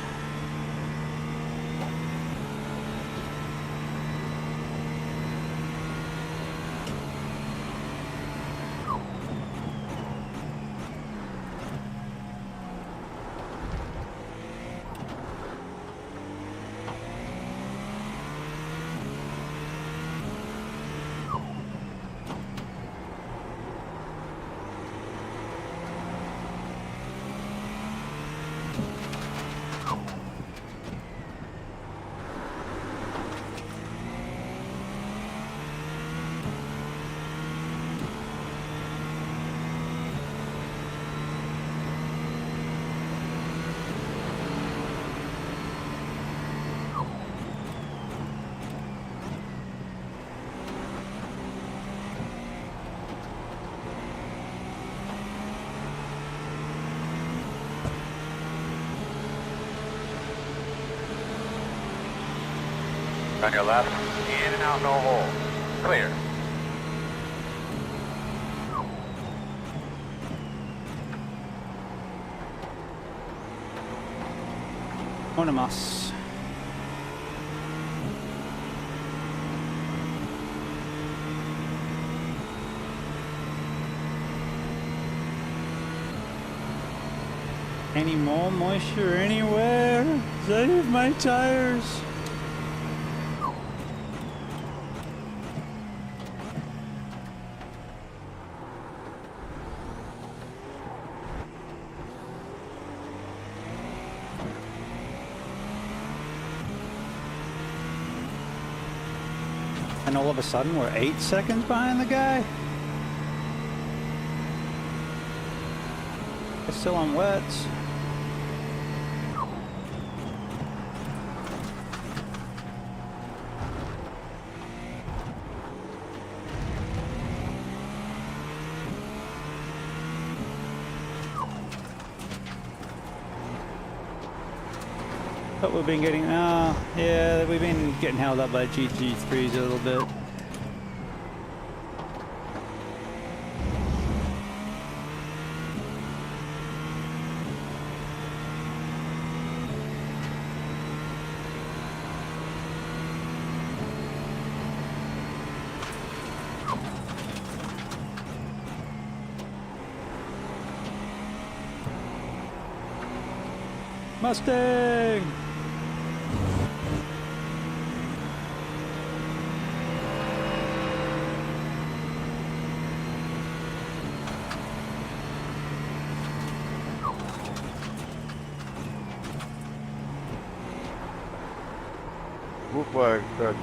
On your left, in and out, no hole. Clear. One of us. Any more moisture anywhere? Save my tires. And all of a sudden we're 8 seconds behind the guy? We're still on wets. But we've been getting, yeah, we've been getting held up by GT3s a little bit. Mustang! Blue flag, gotcha.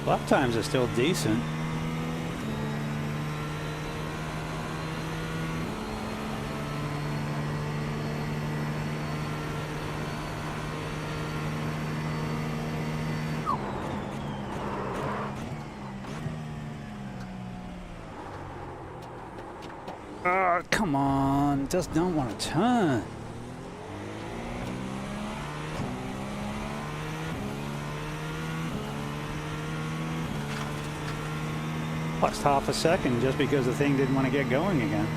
Lap times are still decent. Oh, come on. Just don't want to turn. Lost half a second just because the thing didn't want to get going again.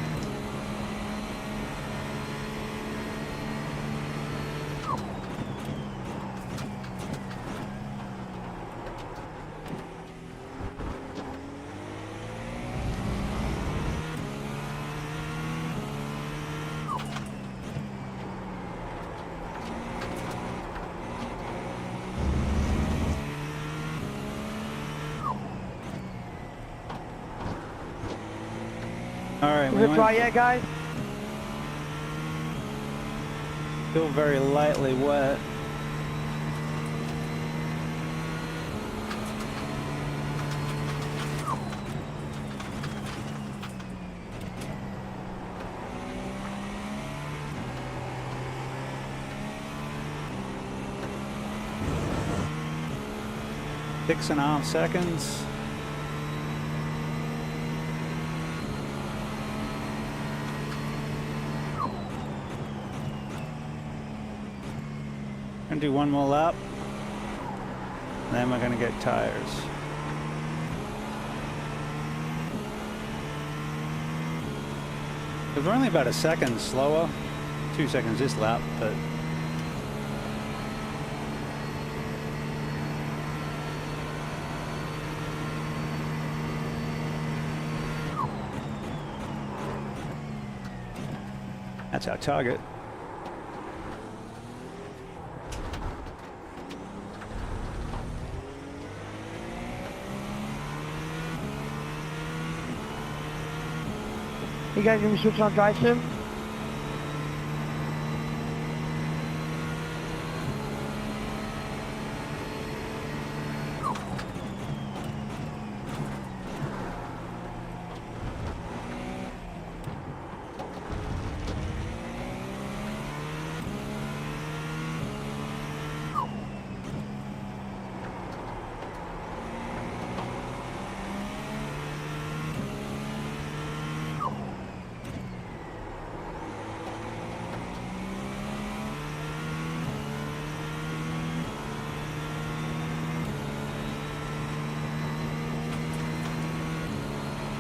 Alright, Is it dry yet, guys? Still very lightly wet. Six and a half seconds. Gonna do one more lap, and then we're gonna get tires. We're only about a second slower, 2 seconds this lap, but that's our target. You guys gonna be switching on dry soon?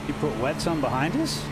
You put wets on behind us?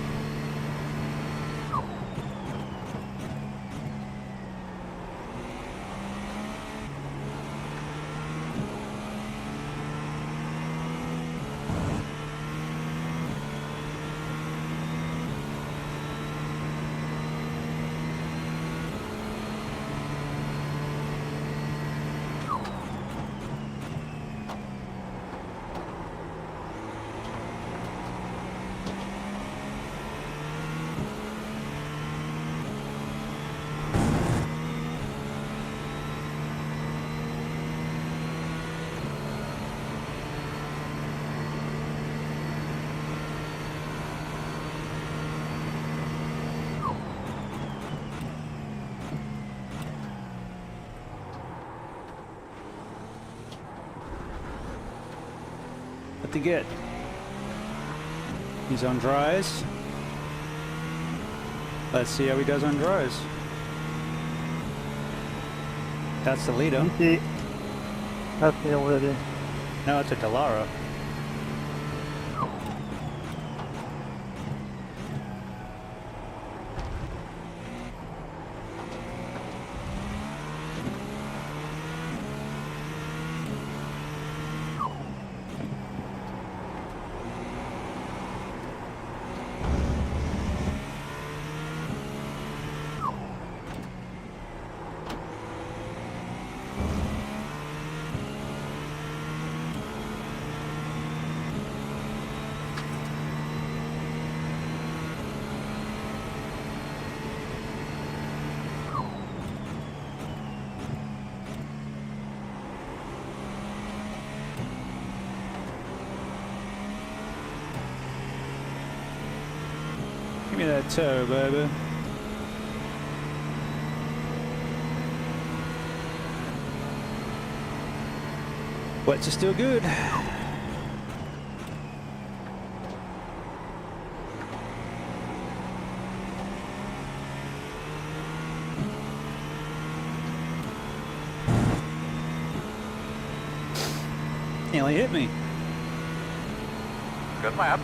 What to get? He's on dries. Let's see how he does on dries. That's the leader. See, that's me already. No, it's a Dallara. Give me that toe, baby. Wets are still good. Nearly hit me. Good lap.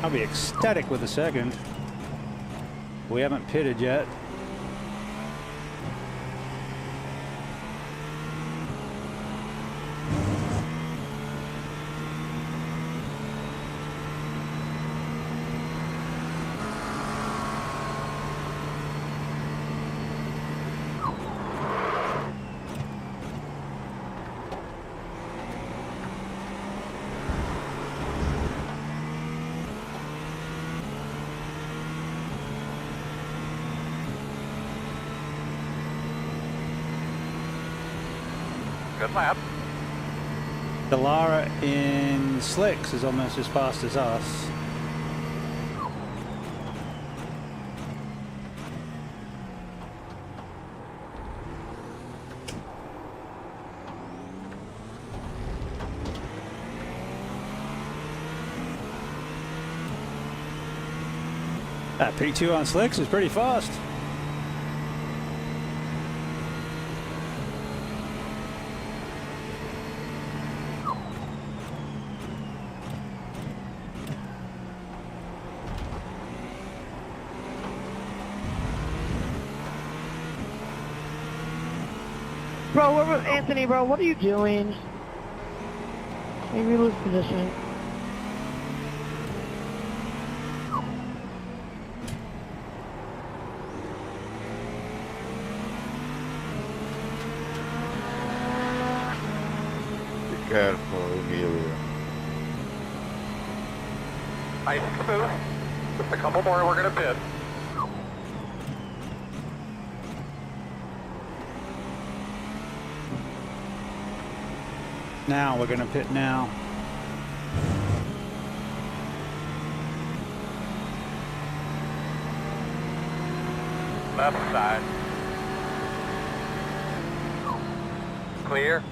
I'll be ecstatic with a second. We haven't pitted yet. Good lap. Delara in slicks is almost as fast as us. That P2 on slicks is pretty fast. Bro, Anthony, bro, what are you doing? Maybe we lose position. Be careful, Emilia. Nice and smooth. Just a couple more, we're gonna pit. Now we're gonna pit now. Left side. Clear.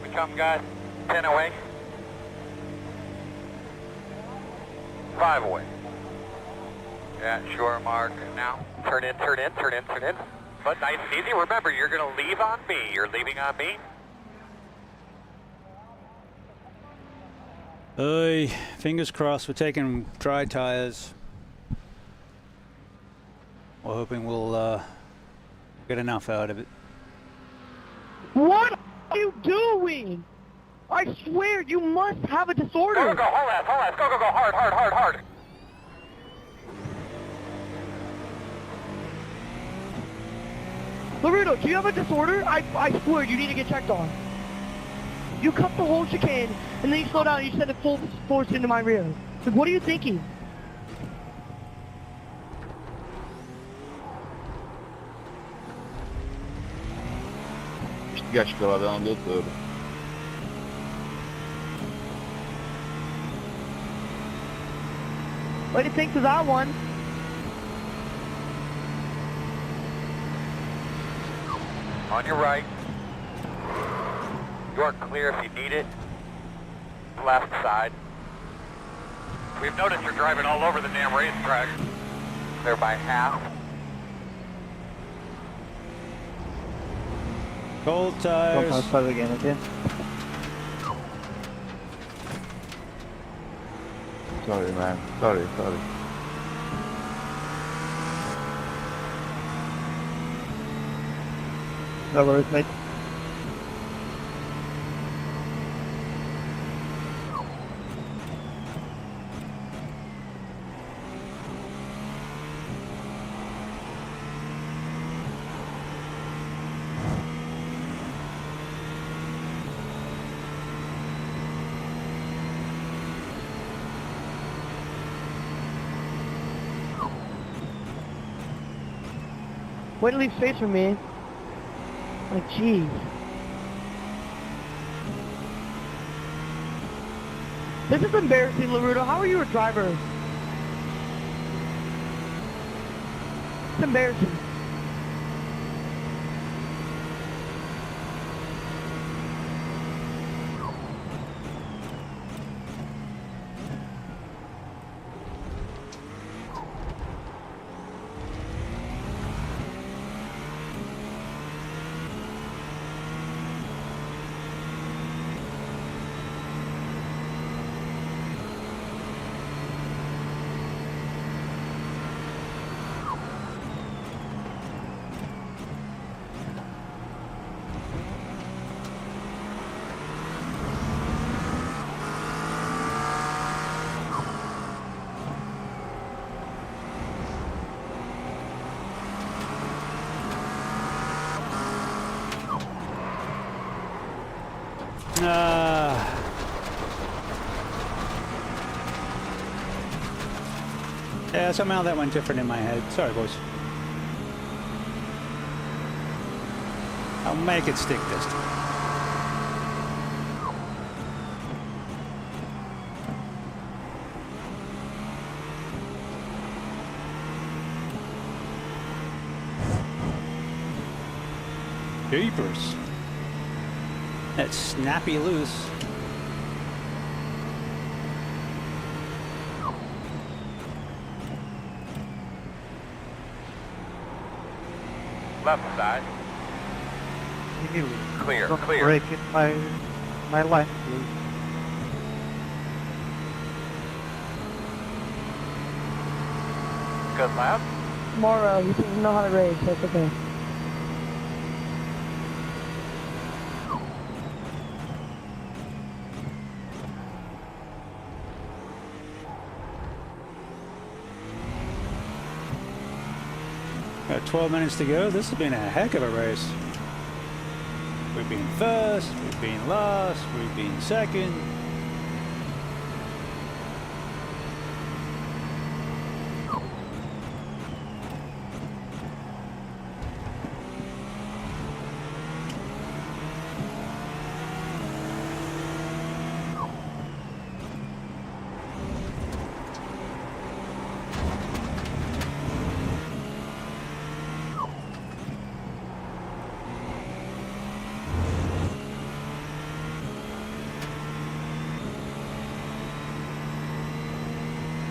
We come, guys. 10 away. 5 away. Yeah, sure, Mark. Now, turn in. But nice and easy. Remember, you're going to leave on me. You're leaving on me. Oy, fingers crossed. We're taking dry tires. We're hoping we'll get enough out of it. What are you doing? I swear, you must have a disorder. Go, whole ass. Go, hard. Laredo, do you have a disorder? I swear, you need to get checked on. You cut the whole chicane, and then you slow down and you send it full force into my rear. Like, what are you thinking? Gash pela não deu tudo. What do you think of that one? On your right. You are clear if you need it. Left side. We've noticed you're driving all over the damn racetrack. They're by half. Cold tires. again, okay? Sorry, man. Sorry. No worries, mate. Way to leave space for me. Like, jeez. This is embarrassing, Larudo. How are you a driver? It's embarrassing. Yeah, somehow that went different in my head. Sorry, boys. I'll make it stick this time. Jeepers. That's snappy loose. Left side. Clear, clear. Breaking my line, please. Good lap. Tomorrow, he doesn't know how to race. That's okay. Got 12 minutes to go. This has been a heck of a race. We've been first, we've been last, we've been second.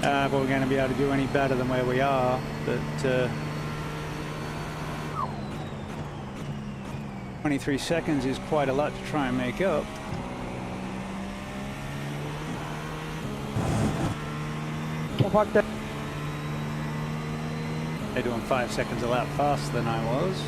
If we're going to be able to do any better than where we are, but 23 seconds is quite a lot to try and make up. Can't park that. They're doing 5 seconds a lap faster than I was.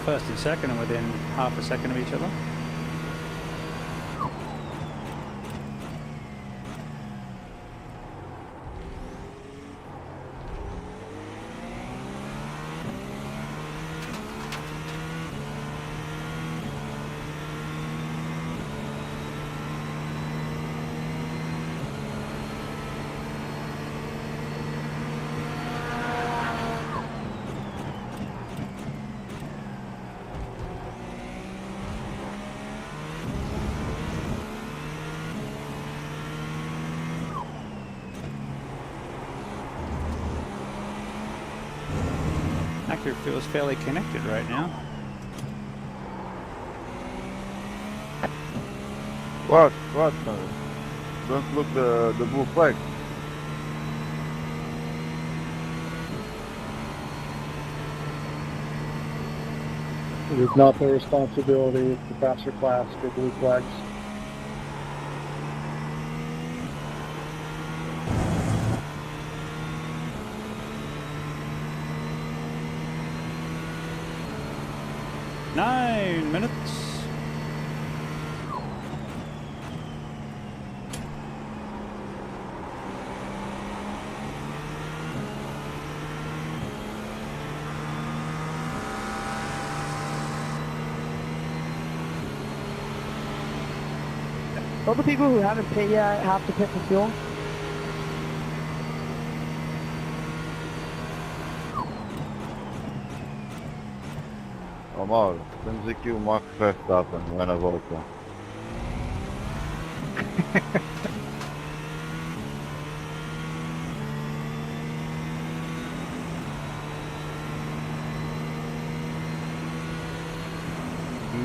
First and second are within half a second of each other. it feels fairly connected right now. What? Don't look the blue flag. It is not their responsibility. It's the faster class for blue flags. Nine minutes. All the people who haven't pit yet have to pit for fuel. Amor, temos aqui o Max Verstappen, não é na volta.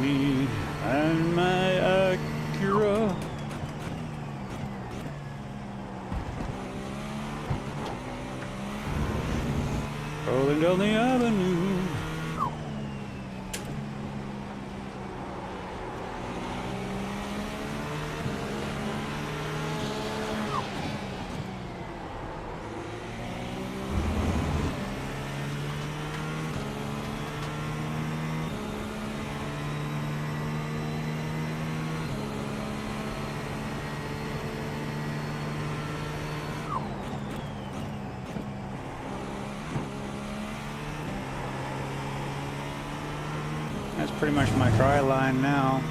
Me and my Acura. Rolling down the avenue. That's pretty much my try line now.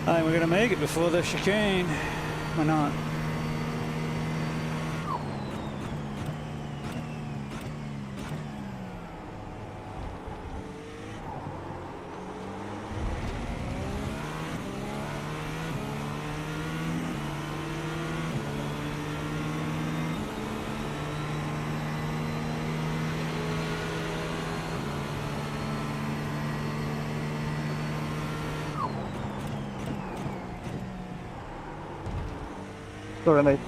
I think we're gonna make it before the chicane. Why not? Sorry, mate.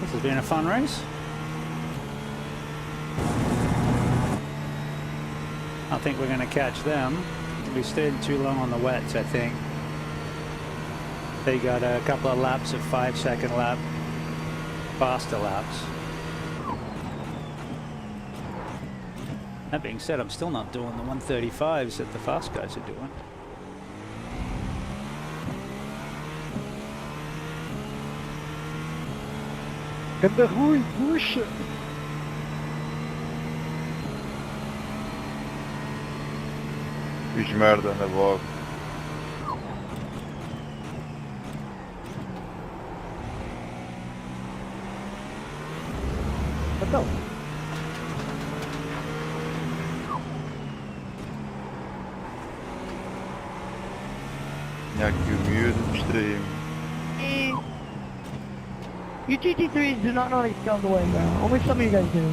This has been a fun race. I think we're going to catch them. We stayed too long on the wets, I think. They got a couple of laps of 5-second lap, faster laps. That being said, I'm still not doing the 135s that the fast guys are doing. Cadê Rui? Puxa! Fiz merda na box. Então. Tinha aqui o miúdo, distraí-me. You GT3s do not know how to get out of the way, bro. Only some of you guys do.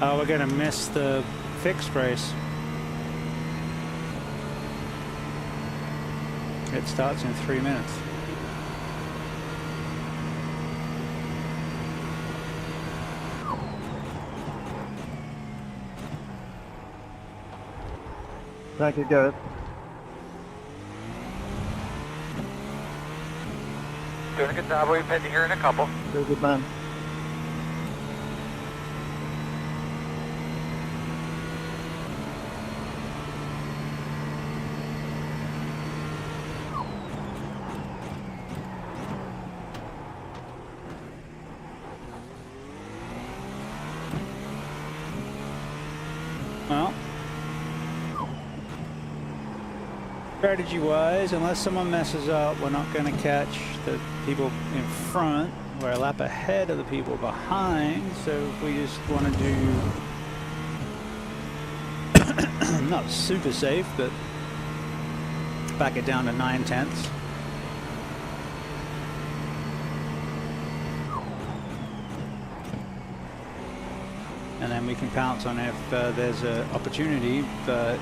Oh, we're gonna miss the fixed race. It starts in 3 minutes. Thank you, Gareth. Doing a good job. We've been here in a couple. You're a good man. Well, strategy-wise, unless someone messes up, we're not going to catch the people in front. We're a lap ahead of the people behind, so if we just want to do not super safe, but back it down to 9/10. And then we can pounce on if there's an opportunity, but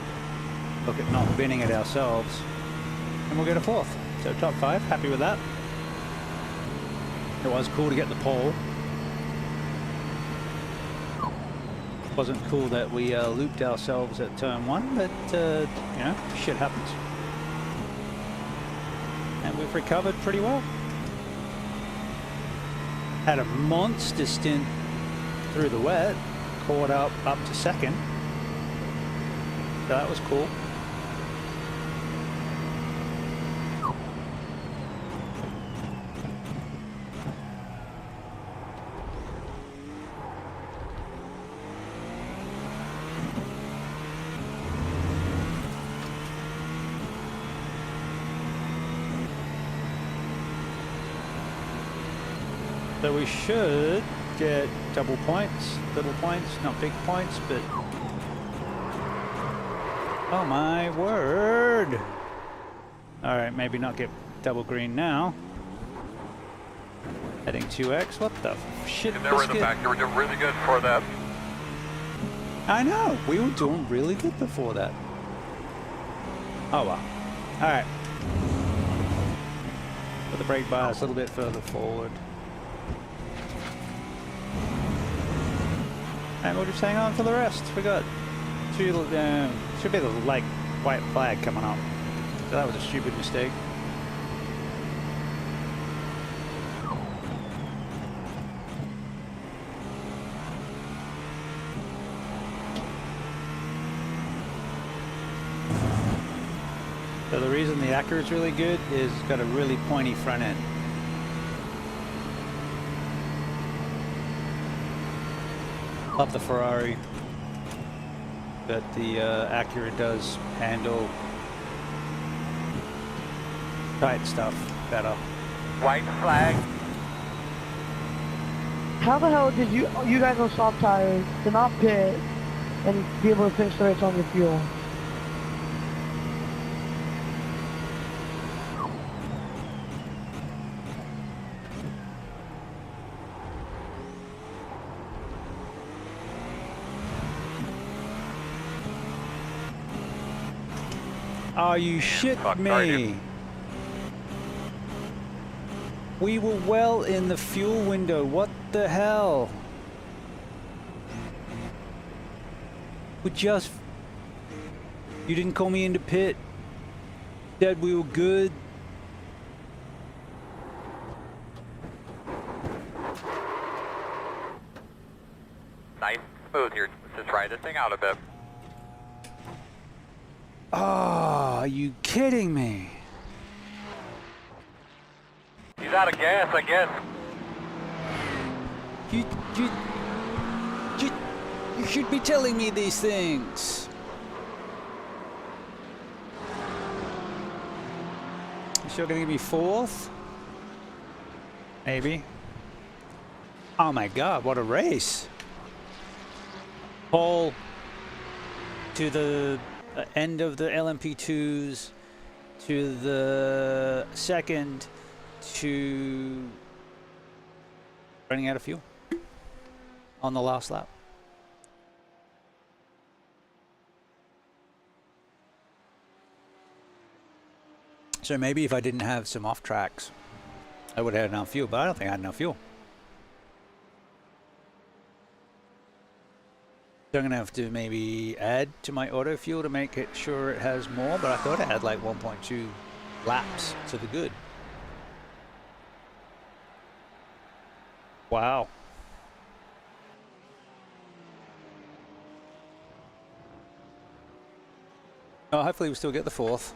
look at not winning it ourselves. And we'll get a 4th. So top 5, happy with that. It was cool to get the pole. Wasn't cool that we looped ourselves at turn 1, but you know, shit happens. And we've recovered pretty well. Had a monster stint through the wet. Caught up to 2nd. So that was cool. So we should get double points, little points, not big points, but oh my word. All right, maybe not get double green now. Heading 2x, what the shit? And they were in the back. You were doing really good for that. I know, we were doing really good before that. Oh well. All right. Put the brake bars a little bit further forward. And we'll just hang on for the rest. We got two, should be the like white flag coming up. So that was a stupid mistake. So the reason the Acura is really good is it's got a really pointy front end. Love the Ferrari, but the Acura does handle tight stuff better. White flag. How the hell did you guys on soft tires to not pit and be able to finish the race on your fuel? Are you shit me? We were well in the fuel window. What the hell? We just... You didn't call me into pit. Said we were good. Nice, smooth here. Let's just try this thing out a bit. Oh, are you kidding me? He's out of gas, I guess. You should be telling me these things. You still gonna give me 4th? Maybe. Oh my God, what a race. Pole to the end of the LMP2s, to the second, to running out of fuel on the last lap. So maybe if I didn't have some off tracks, I would have had enough fuel, but I don't think I had enough fuel. So I'm gonna have to maybe add to my auto fuel to make it sure it has more, but I thought it had like 1.2 laps to the good. Wow. Oh, hopefully we still get the 4th.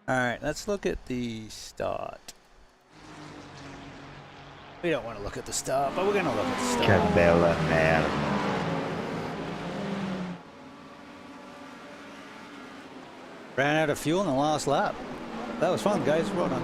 Alright, let's look at the start. We don't want to look at the start, but we're going to look at the start. Che bella merda. Ran out of fuel in the last lap. That was fun, guys. Well done.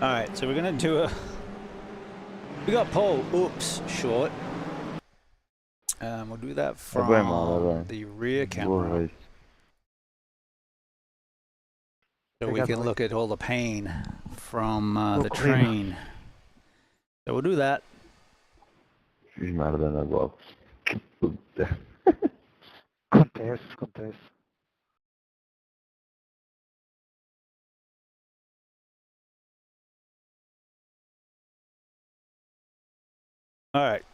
Alright, so we're gonna do a... We got pole, oops, short. We'll do that from the rear camera. So we can look at all the pain from the train. So we'll do that. Fiz merda na box. Que puta. Acontece. Alright.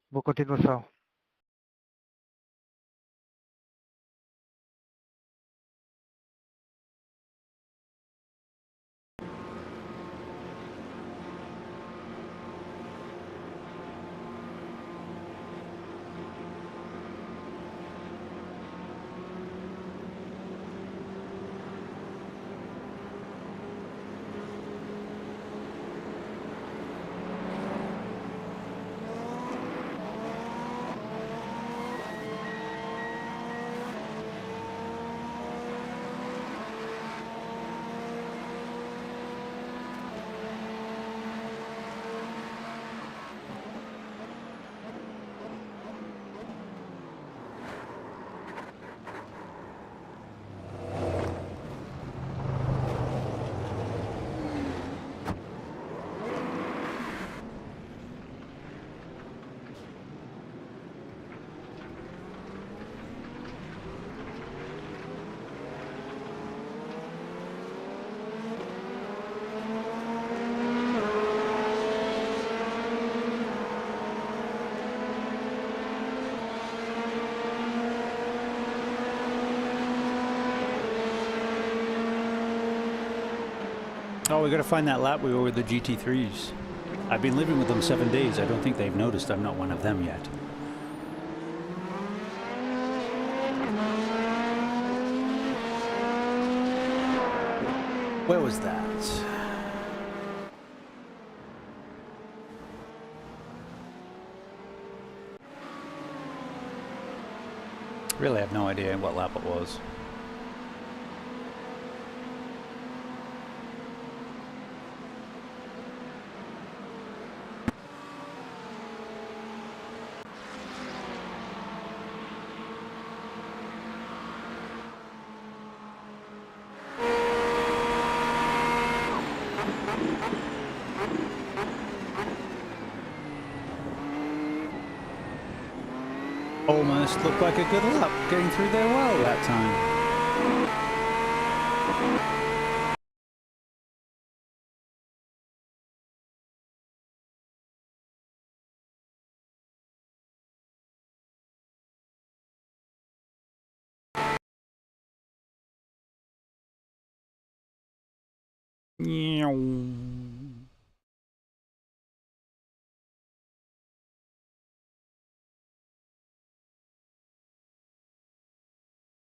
Boa continuação. Oh, we gotta find that lap we were with the GT3s. I've been living with them 7 days. I don't think they've noticed I'm not one of them yet. Where was that? Really have no idea what lap it was. Almost looked like a good lap, getting through there well that time.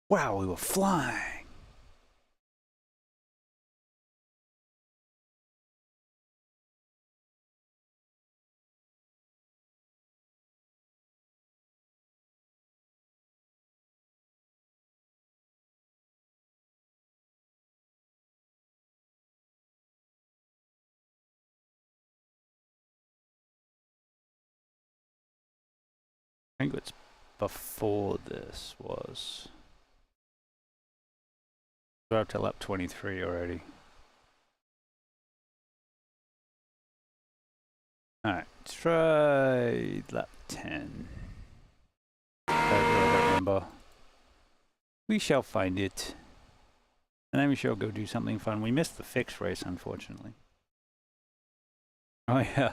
Wow, we were flying. I think it's before this was. We're up to lap 23 already. Alright, let's try lap 10. I don't remember. We shall find it. And then we shall go do something fun. We missed the fixed race, unfortunately. Oh yeah.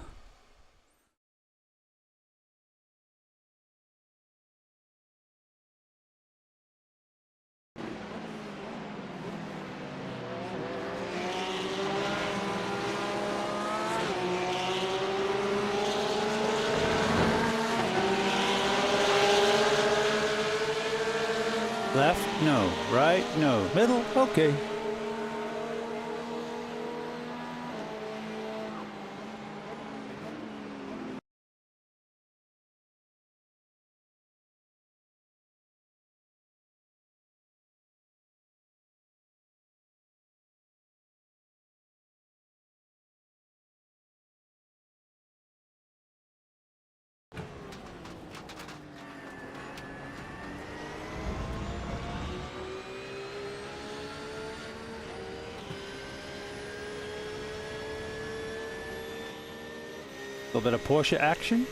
Left? No. Right? No. Middle? Okay. A little bit of Porsche action.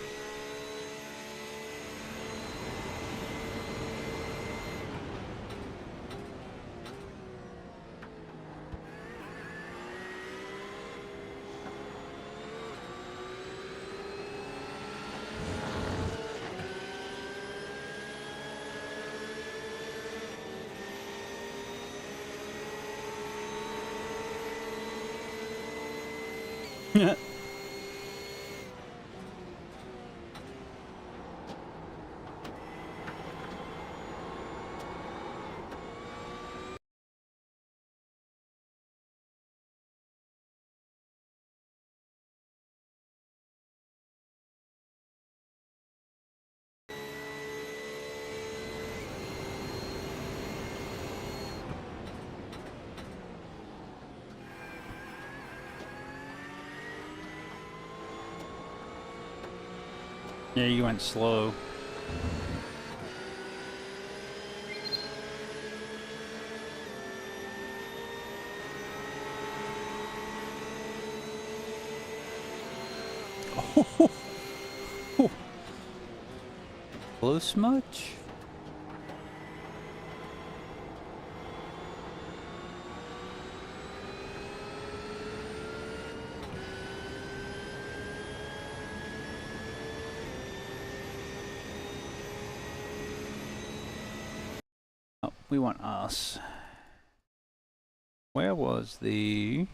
Yeah, you went slow. Close much? Oh, we want us. Where was the...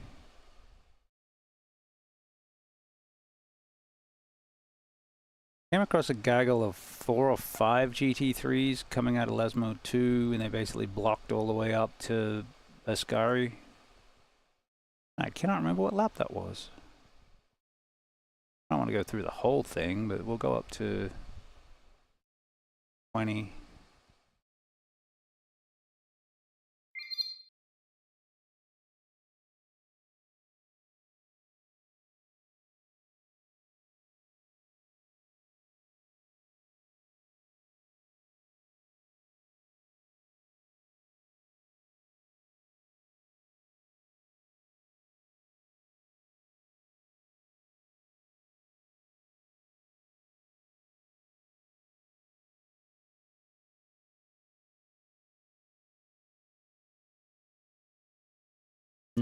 Came across a gaggle of 4 or 5 GT3s coming out of Lesmo 2, and they basically blocked all the way up to Ascari. I cannot remember what lap that was. I don't want to go through the whole thing, but we'll go up to 20.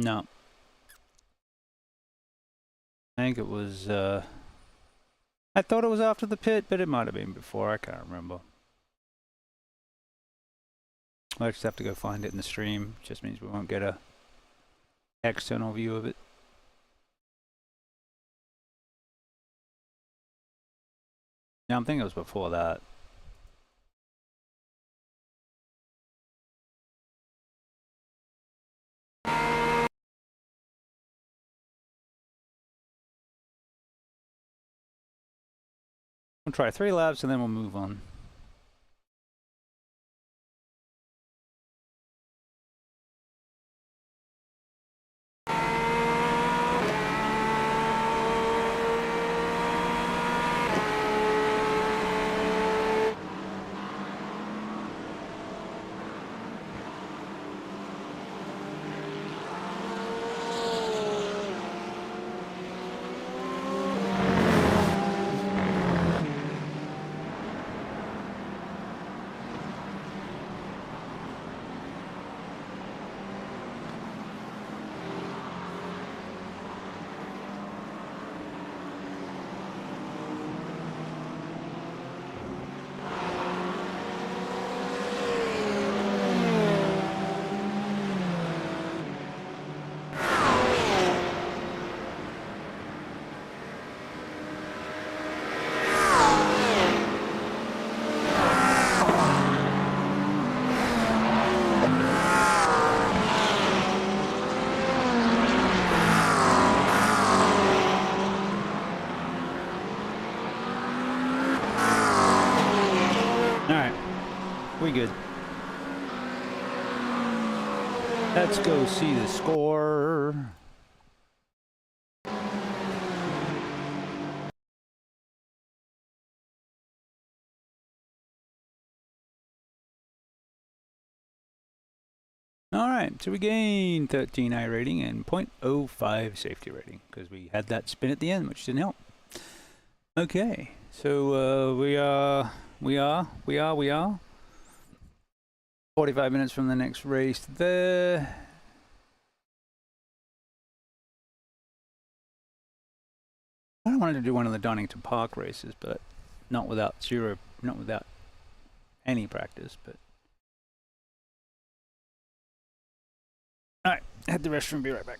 No. I think it was, I thought it was after the pit, but it might have been before. I can't remember. I'll just have to go find it in the stream. Just means we won't get a external view of it. Yeah, I'm thinking it was before that. We'll try 3 laps and then we'll move on. Alright, we good. Let's go see the score. Alright, so we gained 13 iRating and 0.05 safety rating, because we had that spin at the end, which didn't help. Okay, so we are 45 minutes from the next race there. I wanted to do one of the Donington Park races, but not without any practice, but alright, head to the restroom, be right back.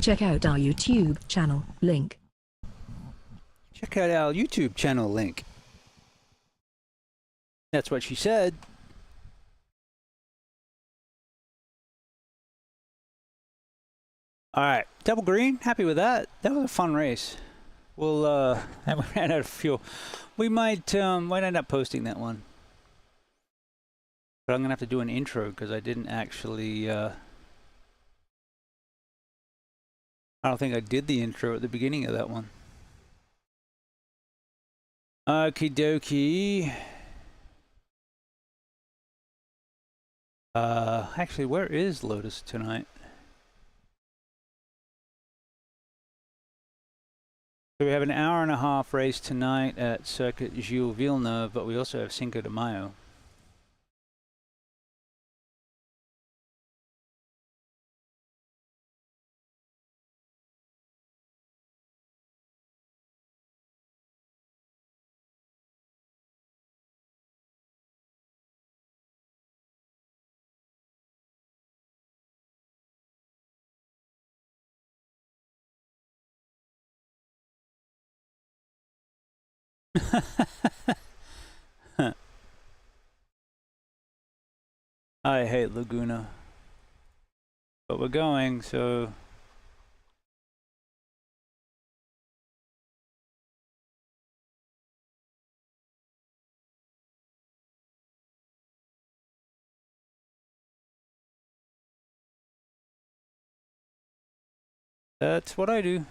Check out our YouTube channel, link. Check out our YouTube channel link. That's what she said. All right, double green. Happy with that. That was a fun race. We'll and we ran out of fuel. We might end up posting that one, but I'm gonna have to do an intro because I didn't actually. I don't think I did the intro at the beginning of that one. Okie dokie. Actually, where is Lotus tonight? So we have an hour and a half race tonight at Circuit Gilles Villeneuve, but we also have Cinco de Mayo. I hate Laguna, but we're going, so that's what I do.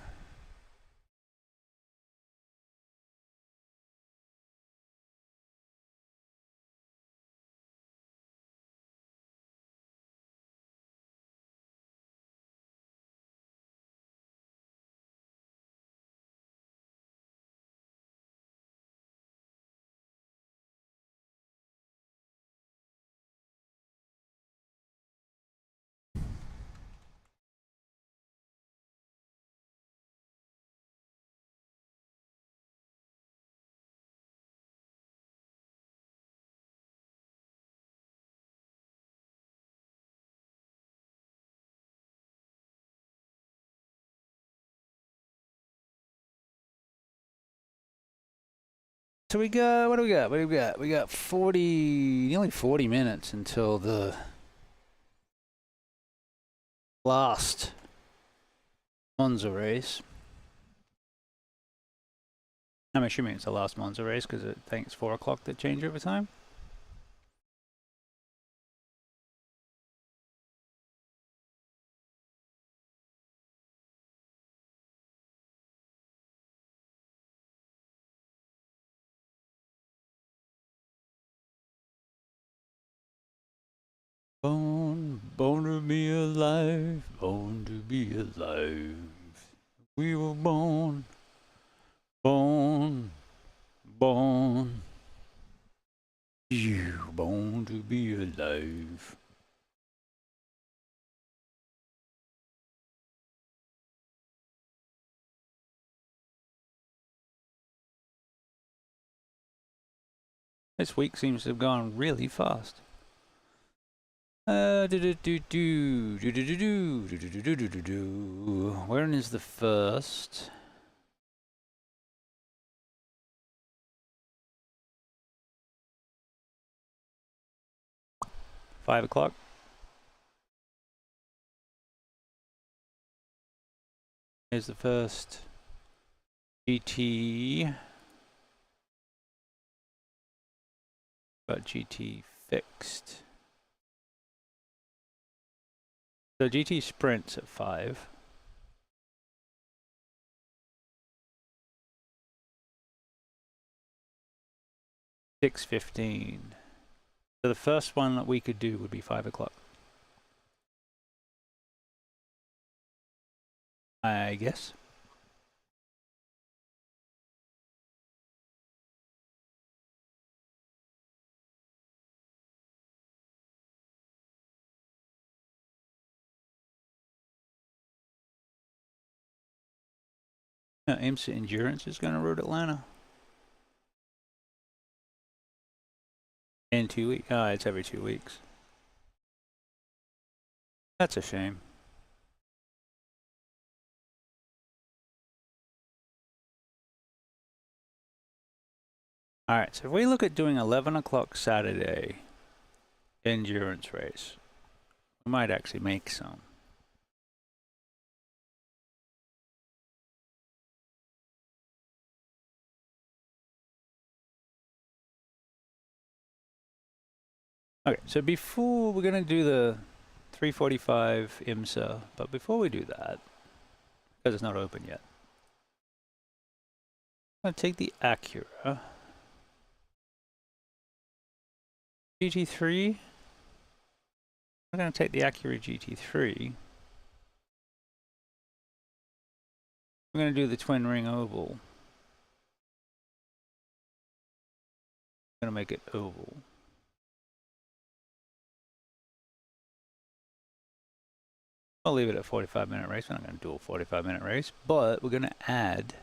So we got, what do we got? What do we got? We got 40, nearly 40 minutes until the last Monza race. I'm assuming it's the last Monza race because I think it's 4 o'clock that change over time. Born to be alive, born to be alive. We were born, born, you born to be alive. This week seems to have gone really fast. When is the first? $5 o'clock. Here's the first GT. Got GT fixed. So GT sprints at 5. $6:15. So the first one that we could do would be 5 o'clock. I guess. No, IMSA Endurance is going to route Atlanta. In 2 weeks. Oh, it's every 2 weeks. That's a shame. Alright, so if we look at doing 11 o'clock Saturday endurance race, we might actually make some. Okay, so before we're going to do the 345 IMSA, but before we do that, because it's not open yet, I'm going to take the Acura GT3. I'm going to take the Acura GT3. I'm going to do the twin ring oval. I'm going to make it oval. I'll leave it at 45-minute race. We're not going to do a 45-minute race, but we're going to add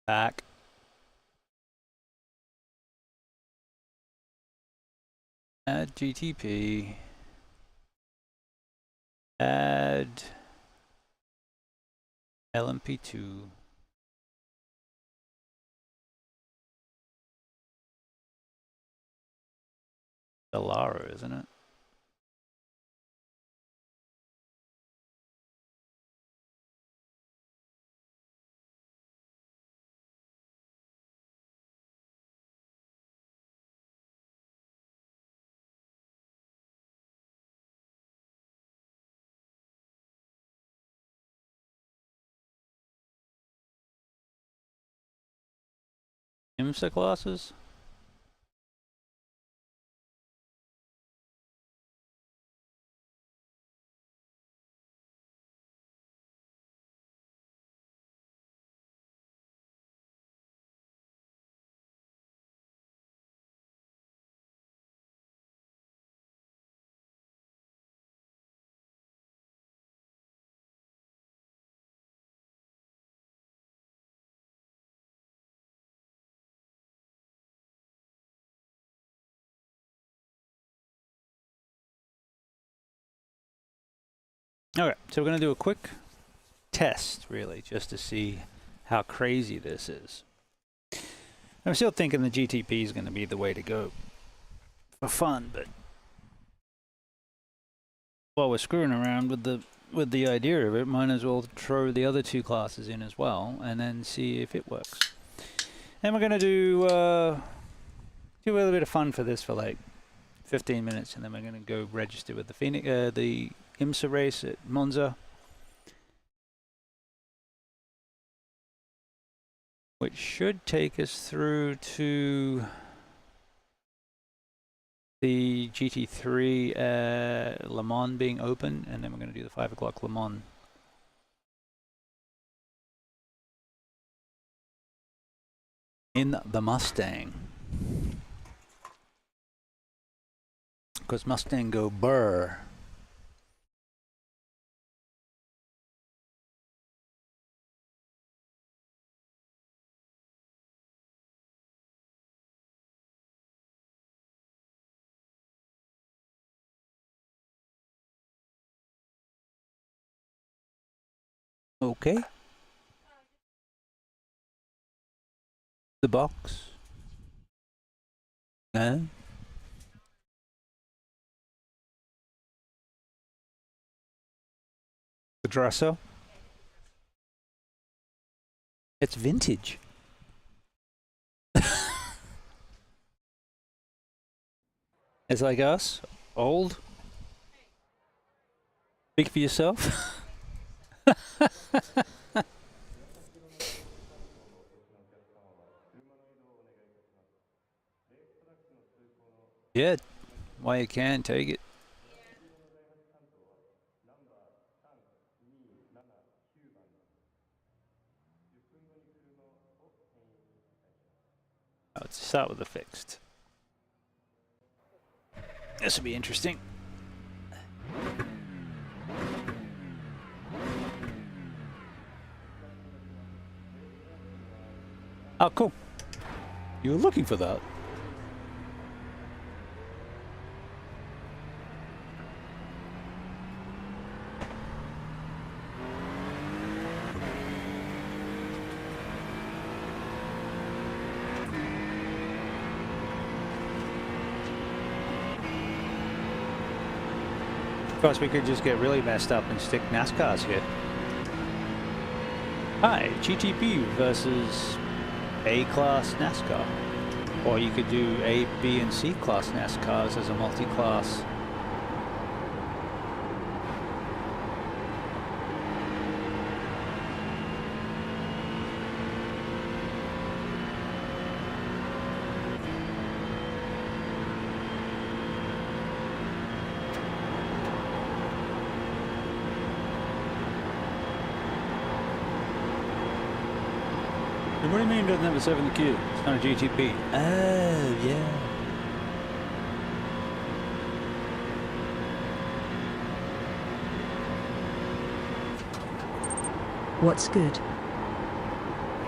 back. Add GTP. Add LMP2. Delara, isn't it? IMSA classes? Alright, so we're going to do a quick test, really, just to see how crazy this is. I'm still thinking the GTP is going to be the way to go for fun, but while we're screwing around with the idea of it, might as well throw the other two classes in as well, and then see if it works. And we're going to do a little bit of fun for this for like 15 minutes, and then we're going to go register with the IMSA race at Monza, which should take us through to the GT3 Le Mans being open, and then we're going to do the 5 o'clock Le Mans. In the Mustang. Because Mustang go burr. Okay. The box. No. The dresser. It's vintage. It's like us, old. Speak for yourself. Yeah, why you can take it. Let's start with the fixed. This will be interesting. Oh, cool. You were looking for that. Of course, we could just get really messed up and stick NASCARs here. Hi, GTP versus A-Class NASCAR. Or you could do A, B, and C-Class NASCARs as a multi-class. What do you mean it doesn't have a 7th cube? It's not a GTP. Oh, yeah. What's good?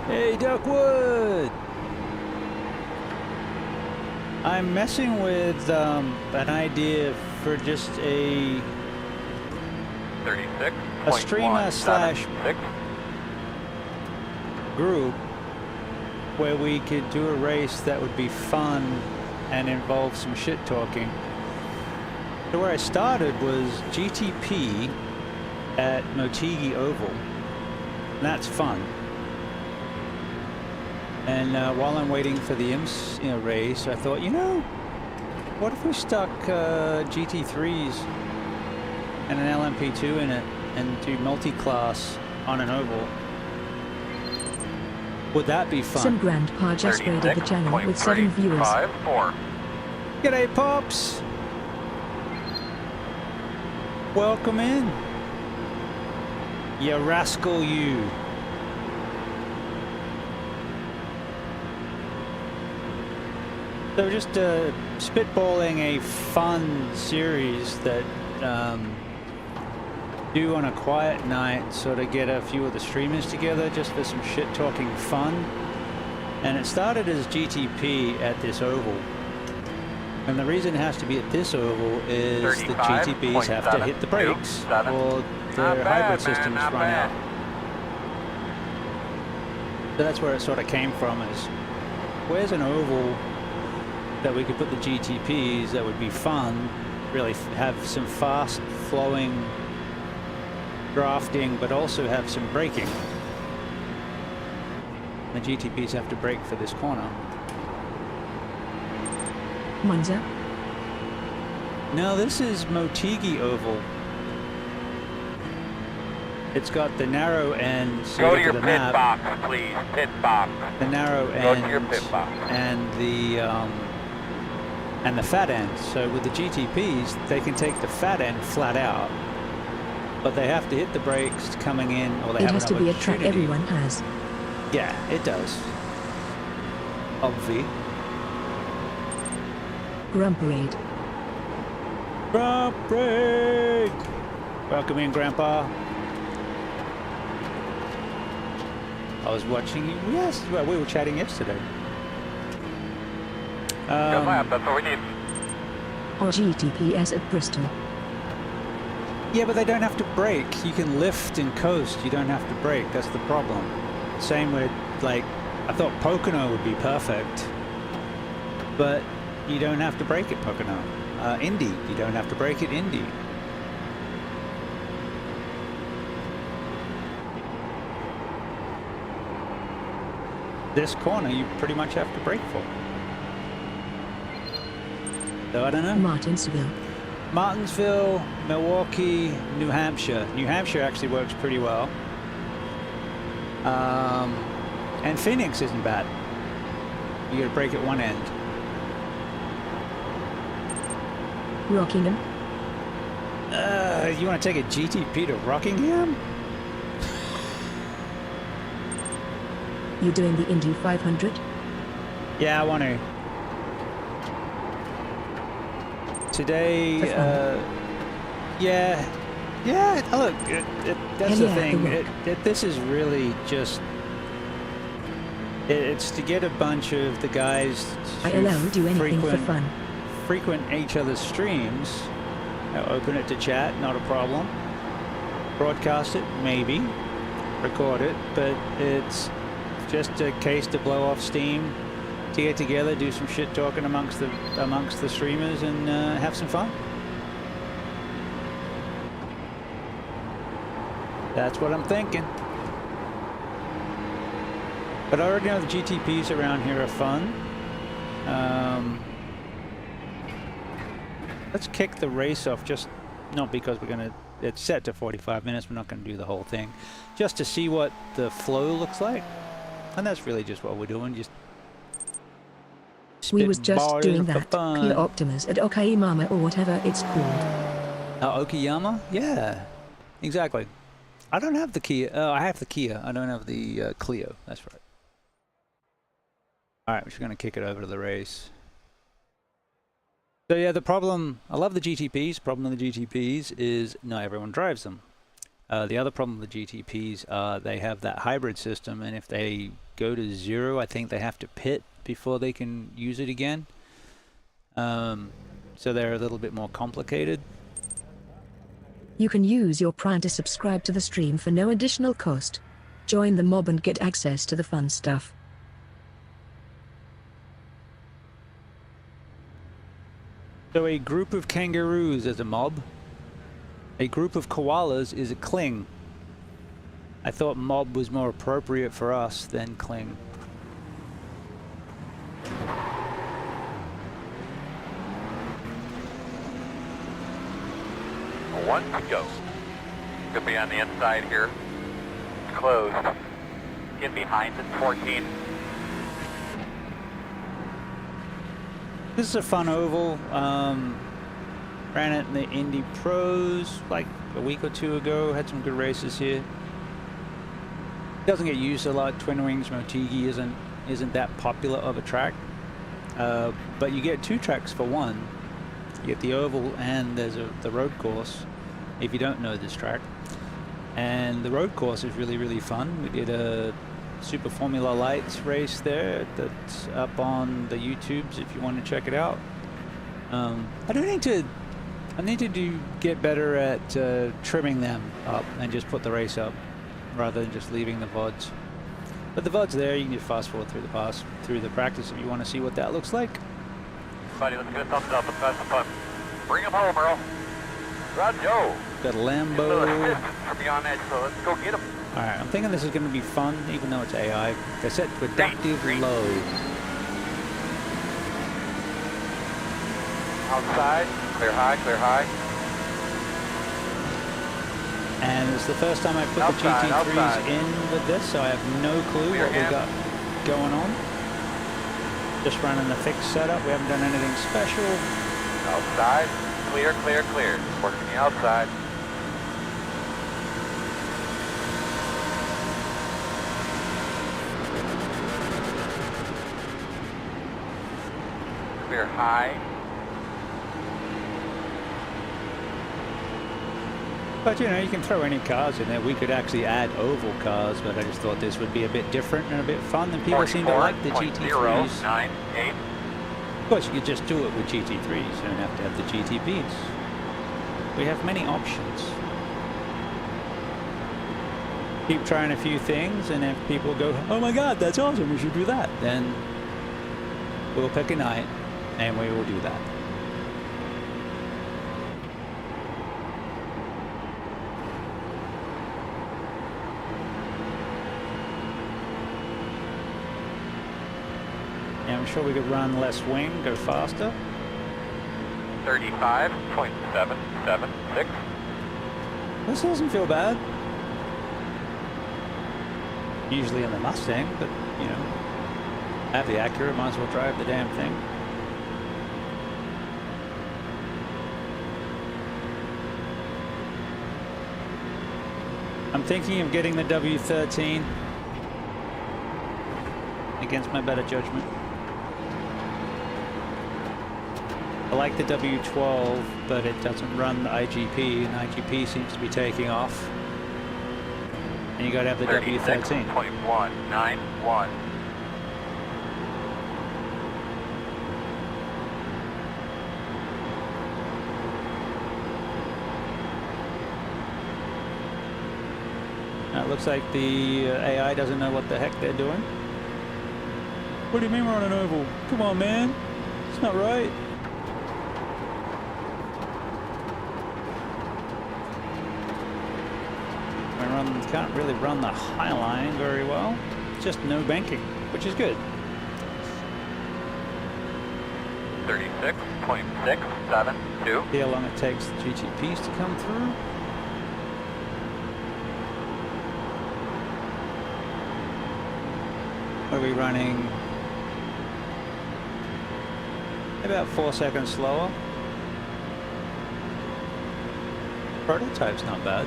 Hey, Duckwood! I'm messing with an idea for just a 36. streamer slash group where we could do a race that would be fun and involve some shit talking. So where I started was GTP at Motegi Oval. And that's fun. And while I'm waiting for the IMS race, I thought, what if we stuck GT3s and an LMP2 in it and do multi-class on an oval? Would that be fun? Some grandpa just raided the channel with 7 viewers. 5-4. G'day, Pops! Welcome in. You rascal, you. So just spitballing a fun series that do on a quiet night, sort of get a few of the streamers together just for some shit talking fun. And it started as GTP at this oval. And the reason it has to be at this oval is the GTPs have to hit the brakes or their hybrid systems run out. So that's where it sort of came from, is where's an oval that we could put the GTPs that would be fun, really have some fast flowing drafting, but also have some braking. The GTPs have to brake for this corner. Monza? No, this is Motegi Oval. It's got the narrow end. So Go to your the pit map, box, please. Pit box. the narrow Go end to your pit box. and the fat end. So with the GTPs, they can take the fat end flat out, but they have to hit the brakes coming in, or they It have has an to be a track opportunity. everyone has. Yeah, it does. Obvi. Grump raid. Grump break! Welcome in, Grandpa. I was watching you. Yes, well, we were chatting yesterday. Good lap, that's what we need. Or GTPS at Bristol. Yeah, but they don't have to brake. You can lift and coast. You don't have to brake. That's the problem. Same with, like, I thought Pocono would be perfect, but you don't have to brake at Pocono. Indy, you don't have to brake at Indy. this corner you pretty much have to brake for. So I don't know. Martinsville. Martinsville, Milwaukee, New Hampshire. New Hampshire actually works pretty well. And Phoenix isn't bad. You gotta brake at one end. Rockingham. You want to take a GTP to Rockingham? You doing the Indy 500? Yeah, I want to. Today, yeah. Look, that's the thing. This is really just. It's to get a bunch of the guys I allow do anything for fun. Frequent each other's streams. Open it to chat, not a problem. Broadcast it, maybe. Record it, but it's just a case to blow off steam, to get together, do some shit talking amongst the streamers, and have some fun. That's what I'm thinking. But I already know the GTPs around here are fun. Let's kick the race off, just not because we're gonna. It's set to 45 minutes. We're not gonna do the whole thing, just to see what the flow looks like, and that's really just what we're doing. Just we was just doing that. Clear Optimus at Okayama or whatever it's called. Okayama? Yeah, exactly. I don't have the Kia. Oh, I have the Kia. I don't have the Clio. That's right. All right, we're just gonna kick it over to the race. So yeah, the problem, I love the GTPs, the problem with the GTPs is not everyone drives them. The other problem with the GTPs, they have that hybrid system, and if they go to 0, I think they have to pit before they can use it again. So they're a little bit more complicated. You can use your Prime to subscribe to the stream for no additional cost. Join the mob and get access to the fun stuff. So a group of kangaroos is a mob. A group of koalas is a cling. I thought mob was more appropriate for us than cling. One to go. Could be on the inside here. Closed. Get behind at 14. This is a fun oval. Ran it in the Indy Pros like a week or two ago. Had some good races here. Doesn't get used a lot. Twin Wings Motegi isn't that popular of a track, but you get 2 tracks for one. You get the oval and there's the road course. If you don't know this track, and the road course is really fun. We did a Super Formula Lights race there that's up on the YouTubes if you want to check it out. I need to get better at trimming them up and just put the race up rather than just leaving the VODs. But the VOD's there, you can just fast forward through the practice if you want to see what that looks like. Buddy, let's get a thumbs up. Let's have some fun. Bring him home, Earl. Roger. Got a Lambo. For me on edge, so let's go get him. Alright, I'm thinking this is going to be fun, even though it's AI. They're set to adaptive load. Outside, clear high, clear high. And it's the first time I put Outside, the GT3s outside. in with this, so I have no clue Clear what we hand. got going on. Just running the fixed setup, we haven't done anything special. Outside, clear, clear, clear. Working the outside. Clear high. But you know, you can throw any cars in there. We could actually add oval cars, but I just thought this would be a bit different and a bit fun, and people seem to like the GT3s. 0.098. Of course, you could just do it with GT3s. You don't have to have the GTPs. We have many options. Keep trying a few things, and if people go, oh my god, that's awesome, we should do that, then we'll pick a night and we will do that. Yeah, I'm sure we could run less wing, go faster. 35.776. This doesn't feel bad. Usually in the Mustang, but you know, I have the Acura, might as well drive the damn thing. I'm thinking of getting the W13 against my better judgment. I like the W12, but it doesn't run the IGP, and IGP seems to be taking off. And you gotta have the W13. 36.191. Now it looks like the AI doesn't know what the heck they're doing. What do you mean we're on an oval? Come on, man. It's not right. Can't really run the high line very well. Just no banking, which is good. 36.672. See how long it takes the GTPs to come through. What are we running? About 4 seconds slower. Prototype's not bad.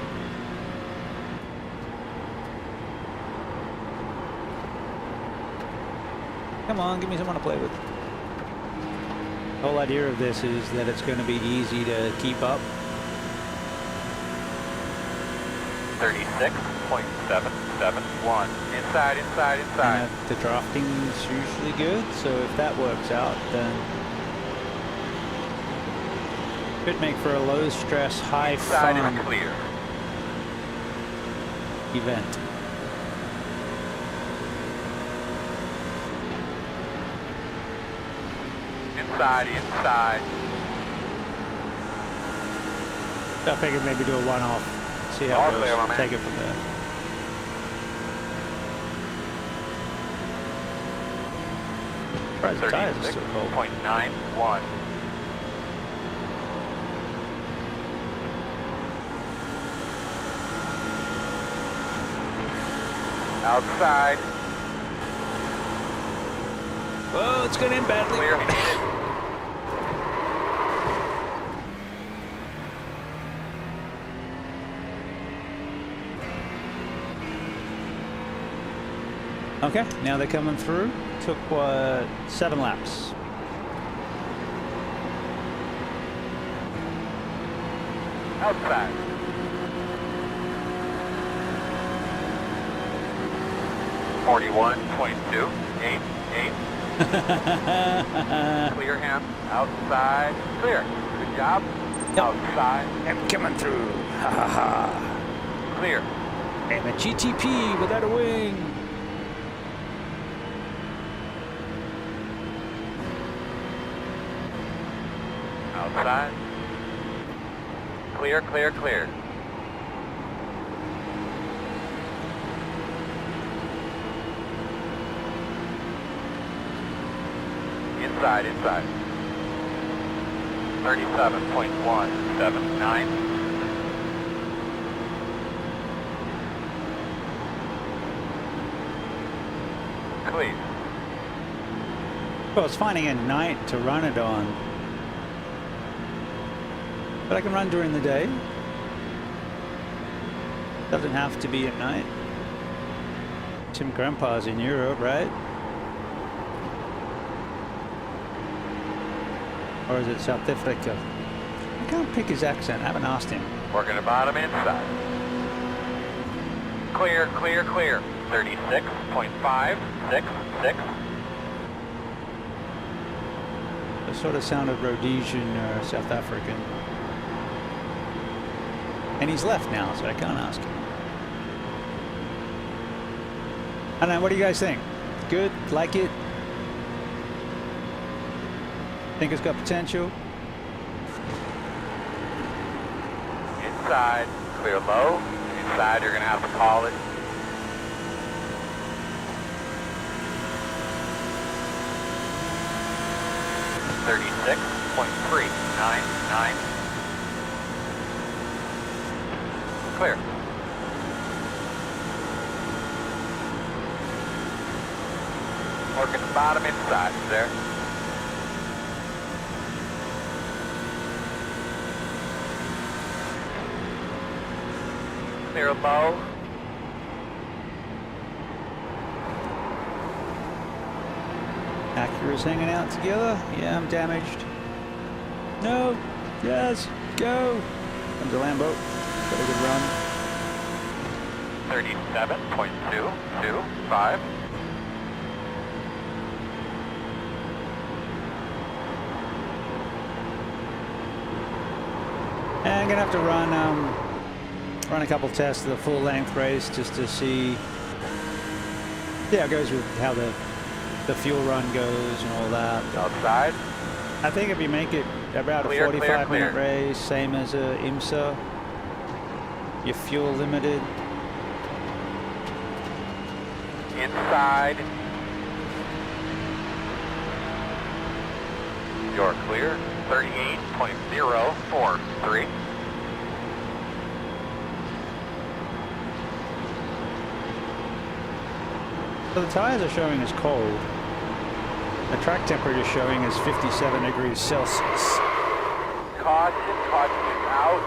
Come on, give me someone to play with. The whole idea of this is that it's going to be easy to keep up. 36.771. Inside, inside, inside. And the drafting's usually good, so if that works out, then could make for a low stress, high Inside fun is clear. event. Inside, inside. I figured maybe do a one-off, see how All it clear, my goes, man. take it from there. Surprised the tires are still cold. 36.91. Outside. Whoa, it's going in badly. Clear. Okay, now they're coming through. Took, 7 laps. Outside. .288. Clear him. Outside. Clear. Good job. Yep. Outside. I'm coming through. Ha ha ha. Clear. And a GTP without a wing. Outside. Clear, clear, clear. Inside, inside. 37.179. Clear. Well, it's finding a night to run it on. But I can run during the day. Doesn't have to be at night. Some grandpa's in Europe, right? Or is it South Africa? I can't pick his accent. I haven't asked him. Working the bottom inside. Clear, clear, clear. 36.566. It sort of sounded Rhodesian or South African. And he's left now, so I can't ask him. I don't know, what do you guys think? Good? Like it? Think it's got potential? Inside, clear low. Inside, you're going to have to call it. 36.399. Clear. Working the bottom inside there. Clear low. Acura's hanging out together. Yeah, I'm damaged. No. Yes. Go. Comes a Lambo. Got a good run. 37.225. And I'm gonna have to run a couple tests of the full length race just to see how it goes with how the fuel run goes and all that. Outside. I think if you make it about Clear, a 45-minute clear. race, same as a IMSA, you're fuel limited. Inside. You're clear. 38.043. So the tires are showing as cold. The track temperature showing as 57 degrees Celsius. Caution out.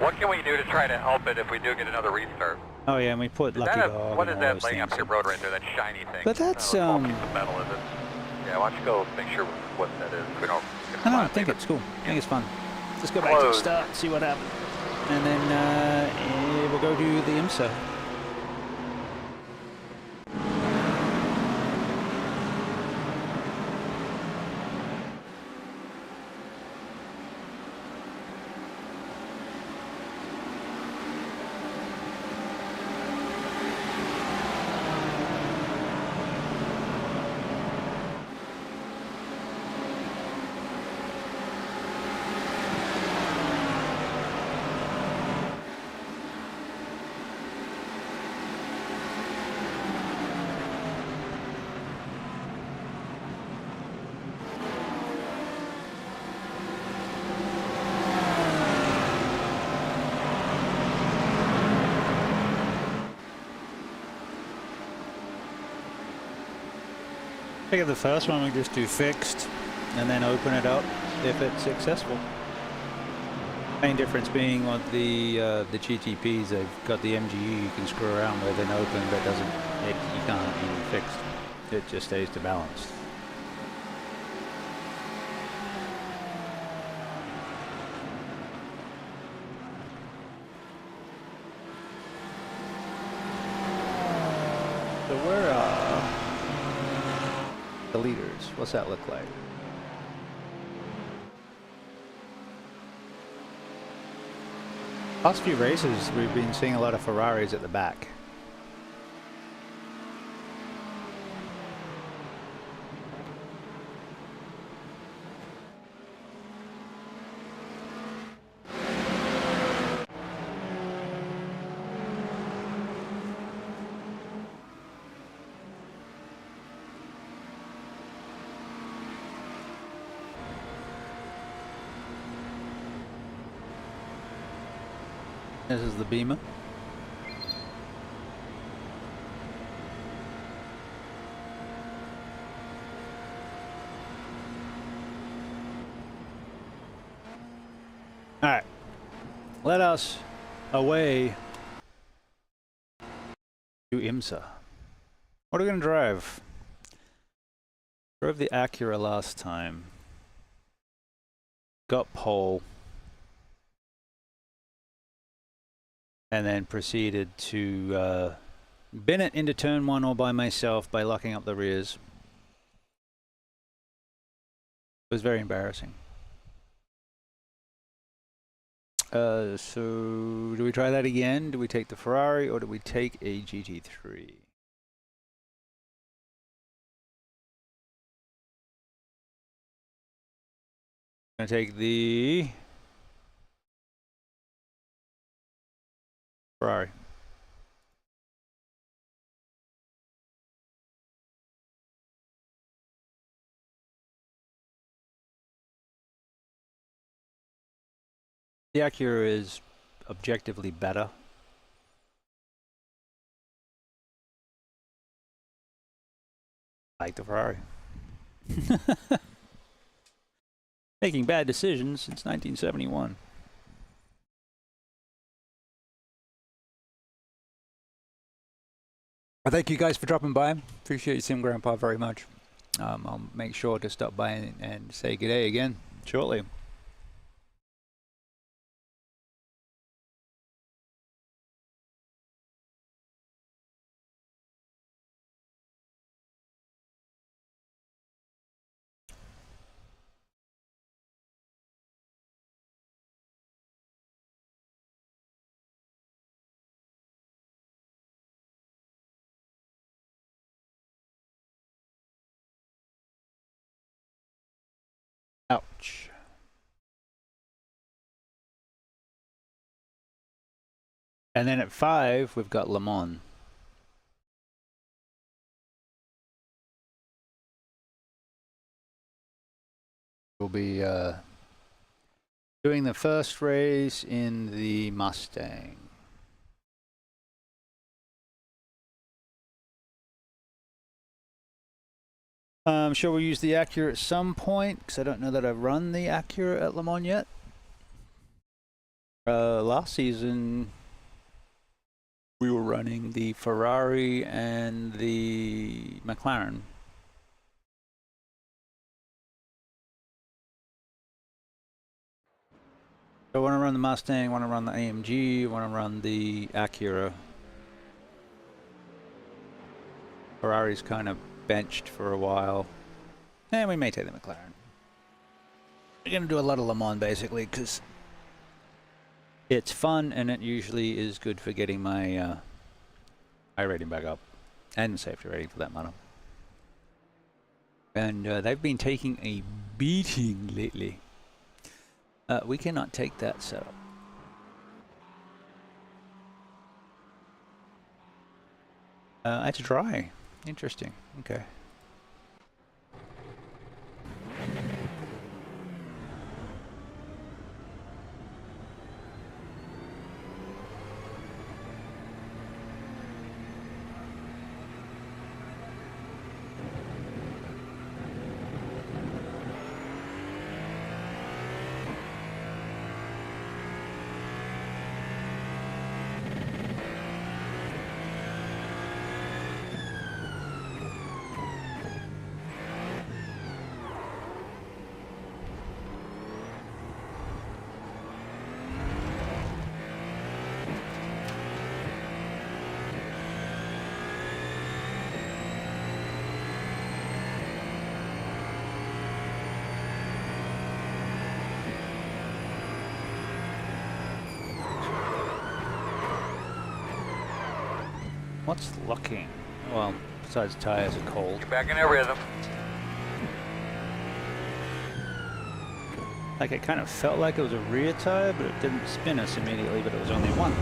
What can we do to try to help it if we do get another restart? Oh yeah, and we put Lucky Dog. What and is all that those laying up things. your road right there, that shiny thing? But that's Piece of metal, is it? Yeah, why don't you go make sure what that is? We don't. I don't know, I think it's cool. I think it's fun. Let's go back to the Closed. start, see what happens. And then we'll go to the IMSA. I figure the first one we just do fixed and then open it up if it's successful. Main difference being on the GTPs, they've got the MGU you can screw around with and open, but you can't even fixed. It just stays to balanced. So where are the leaders? What's that look like? Last few races, we've been seeing a lot of Ferraris at the back. This is the Beamer. All right, let us away to IMSA. What are we going to drive? Drove the Acura last time. Got pole. And then proceeded to bin it into turn one all by myself by locking up the rears. It was very embarrassing. So do we try that again? Do we take the Ferrari or do we take a GT3? I'm gonna take the Ferrari. The Acura is objectively better. Like the Ferrari. Making bad decisions since 1971. Thank you guys for dropping by. Appreciate you, Sim Grandpa, very much. I'll make sure to stop by and say good day again shortly. Ouch. And then at 5, we've got Le Mans. We'll be doing the first race in the Mustang. I'm sure we'll use the Acura at some point, because I don't know that I've run the Acura at Le Mans yet. Last season, we were running the Ferrari and the McLaren. So I want to run the Mustang, want to run the AMG, want to run the Acura. Ferrari's kind of benched for a while. And we may take the McLaren. We're going to do a lot of Le Mans basically, because it's fun and it usually is good for getting my iRating back up. And safety rating for that matter. And they've been taking a beating lately. We cannot take that setup. It's dry. Interesting. Okay. What's locking? Well, besides tires are cold. You're back in that rhythm. Like it kind of felt like it was a rear tire, but it didn't spin us immediately, but it was only one.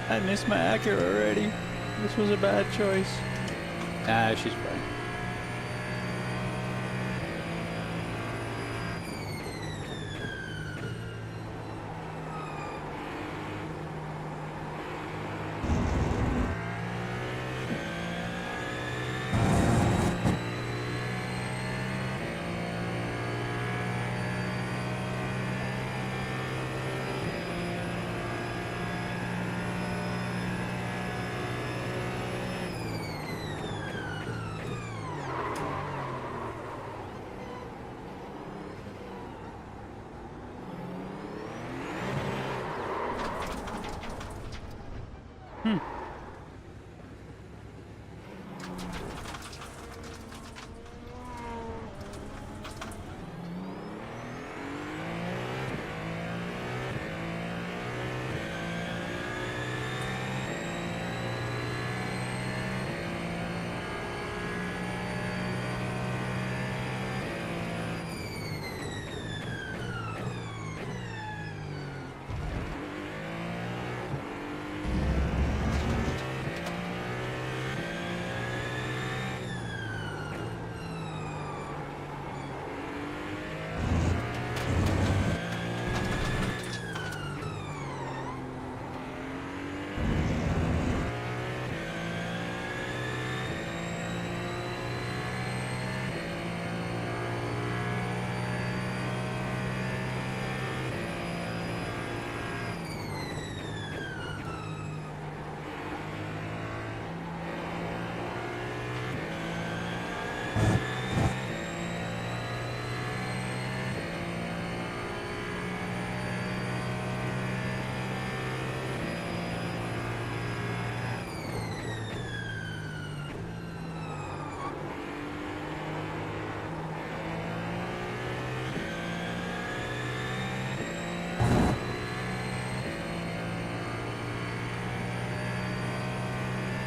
I missed my Acura already. This was a bad choice. Ah, she's fine.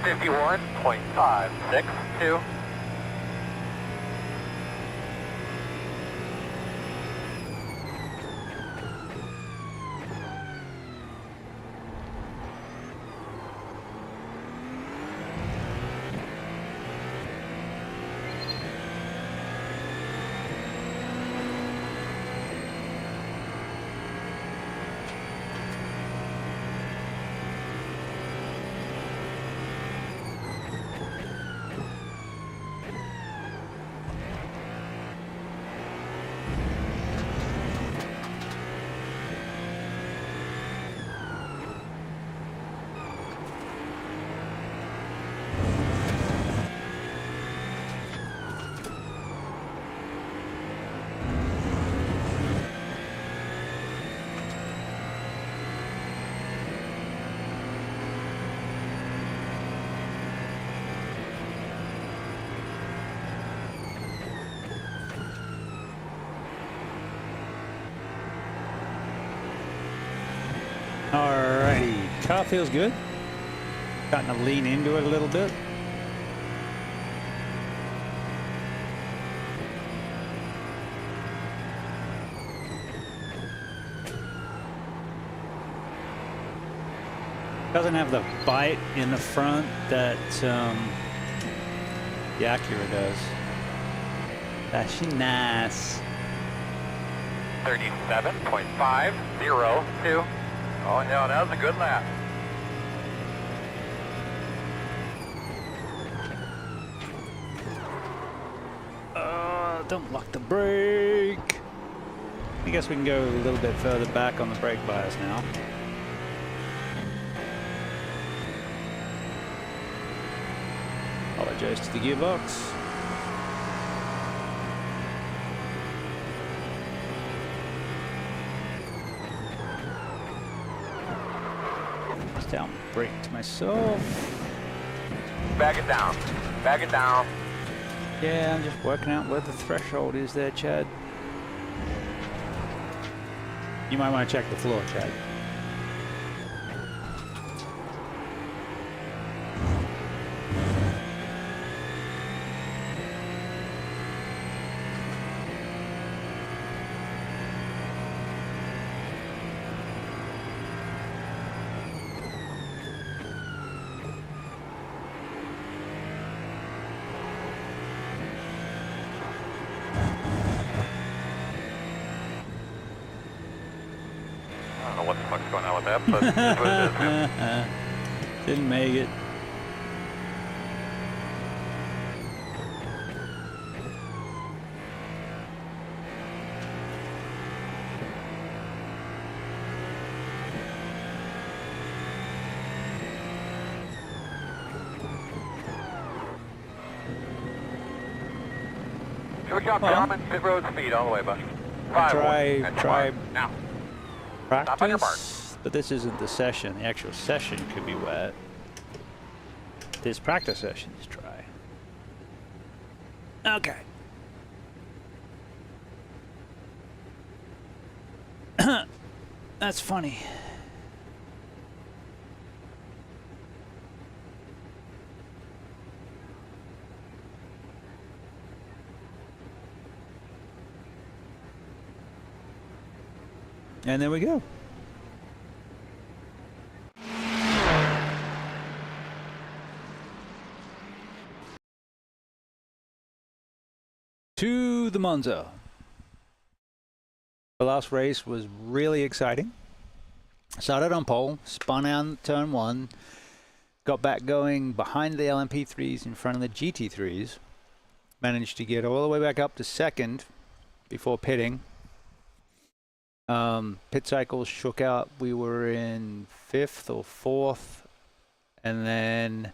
51.562. Alrighty, car feels good. Starting to lean into it a little bit. Doesn't have the bite in the front that the Acura does. That's nice. 37.502. Oh, no, that was a good lap. Don't lock the brake. I guess we can go a little bit further back on the brake bias now. Apologize to the gearbox. Down brake to myself. Back it down. Back it down. Yeah, I'm just working out where the threshold is there, Chad. You might want to check the floor, Chad. What the fuck's going on with that, but it's what it is, man. Didn't make it. Good job, gentlemen. Pit road speed all the way, bud. Try now. practice, on your mark. but this isn't the session. The actual session could be wet. This practice session is dry. Okay. That's funny. And there we go. To the Monza. The last race was really exciting. Started on pole, spun out turn one, got back going behind the LMP3s in front of the GT3s, managed to get all the way back up to second before pitting. Pit cycles shook out. We were in 5th or 4th, and then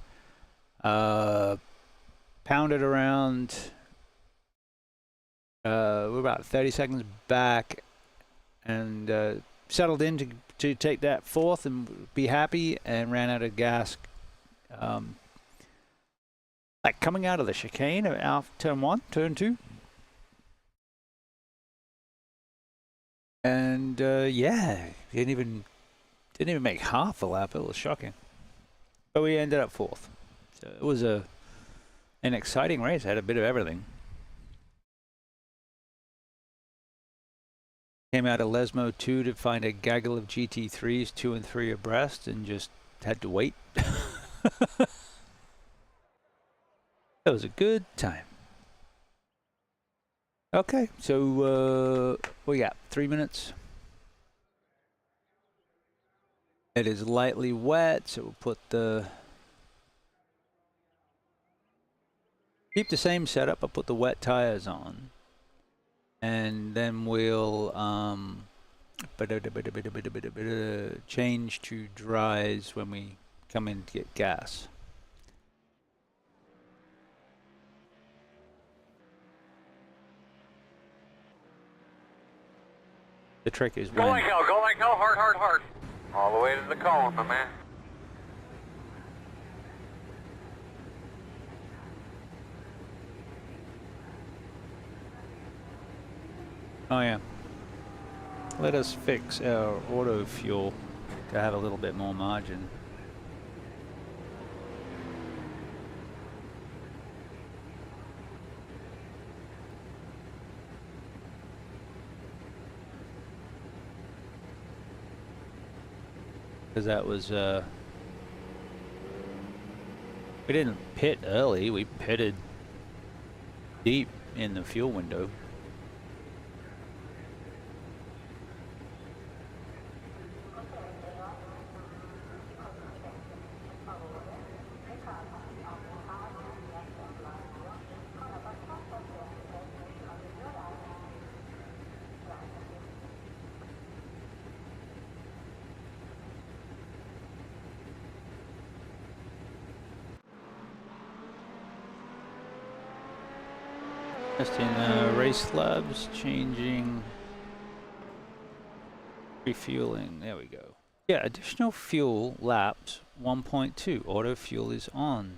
pounded around. We're about 30 seconds back, and settled in to take that 4th and be happy, and ran out of gas. Like coming out of the chicane of turn 1, turn 2. And yeah, didn't even make half a lap. It was shocking. But we ended up 4th. So it was an exciting race. Had a bit of everything. Came out of Lesmo 2 to find a gaggle of GT3s, 2 and 3 abreast, and just had to wait. That was a good time. Okay, so we got 3 minutes. It is lightly wet, so we'll put keep the same setup. I'll put the wet tires on, and then we'll change to dries when we come in to get gas. The trick is Go like hell, hard, hard, hard. All the way to the cone, my man. Oh yeah. Let us fix our auto fuel to have a little bit more margin. Because that was we didn't pit early, we pitted deep in the fuel window. Testing race labs, changing, refueling, there we go. Yeah, additional fuel laps 1.2, auto fuel is on.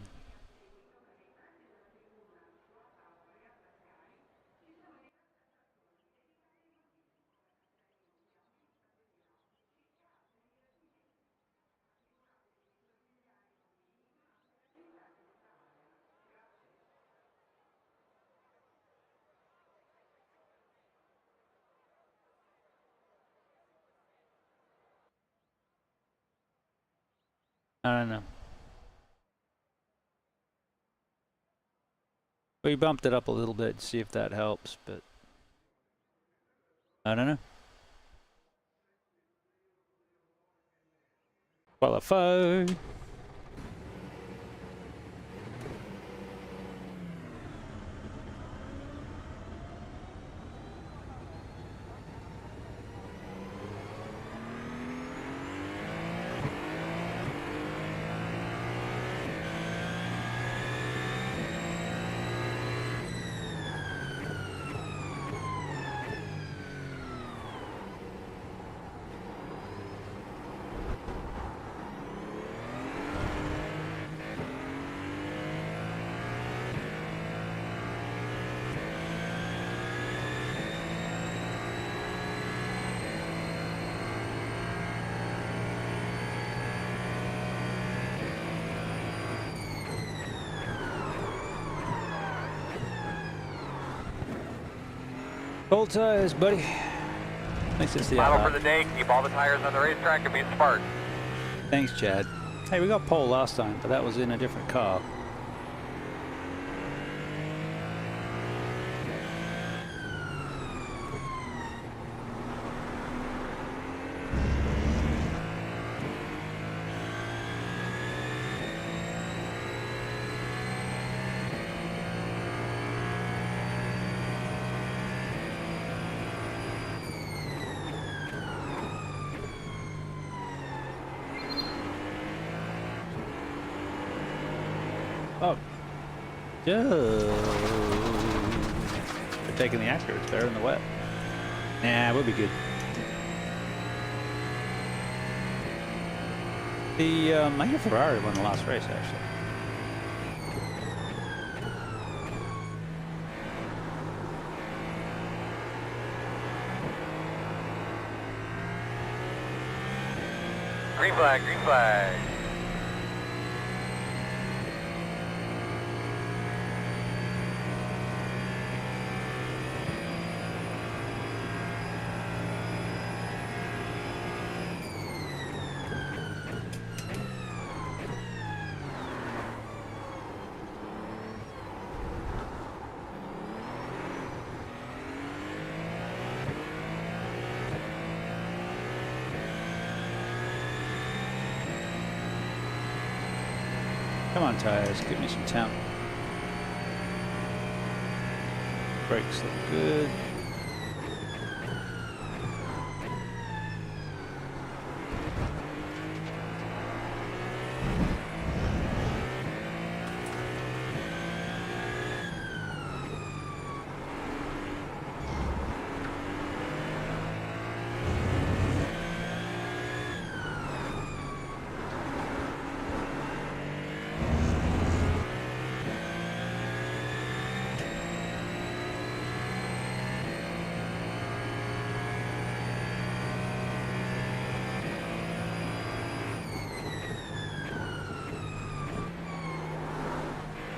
I don't know. We bumped it up a little bit to see if that helps, but I don't know. Qualify. Cold tires, buddy. Thanks, it's the Final for the day. Keep all the tires on the racetrack and be smart. Thanks, Chad. Hey, we got pole last time, but that was in a different car. Oh. They're taking the accurates there in the wet. Nah, we'll be good. I think Ferrari won the last race, actually. Green flag, green flag. Come on, tires, give me some temp. Brakes look good.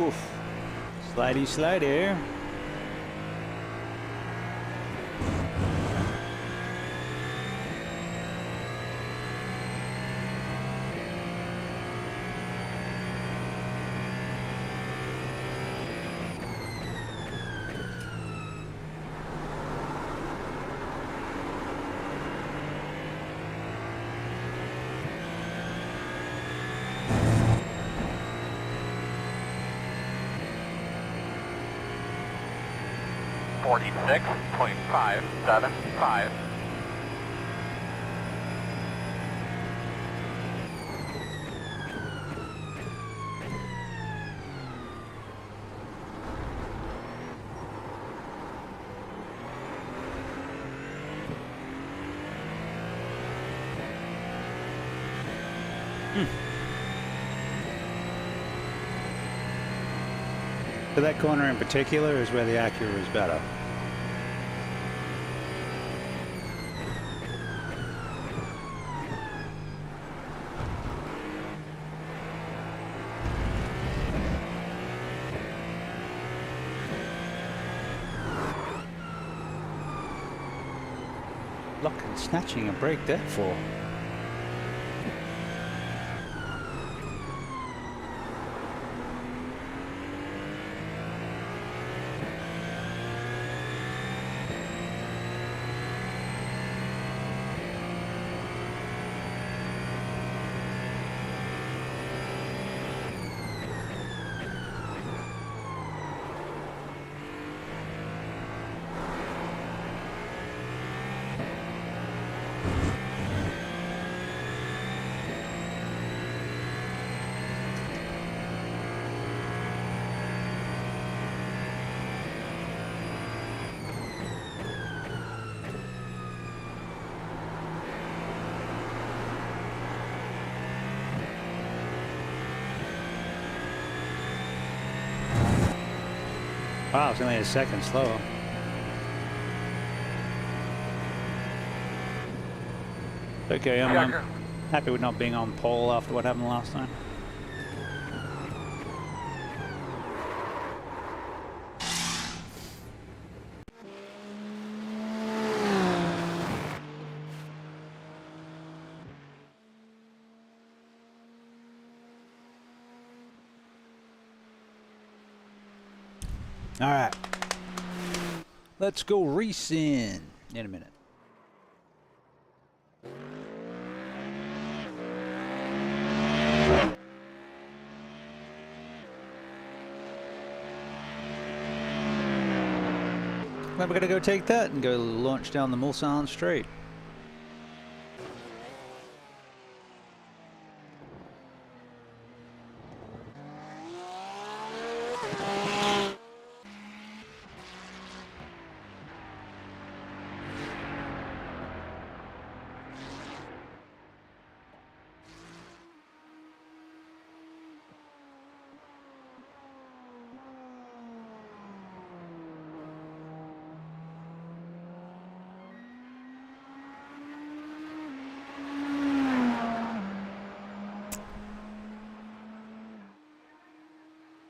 Oof. Slidey, slidey. .575. So that corner in particular is where the Acura is better. Lock and snatching a brake there for. Wow, it's only a second slower. Okay, I'm happy with not being on pole after what happened last time. All right, let's go racing in a minute. Then we're gonna go take that and go launch down the Mulsanne Strait.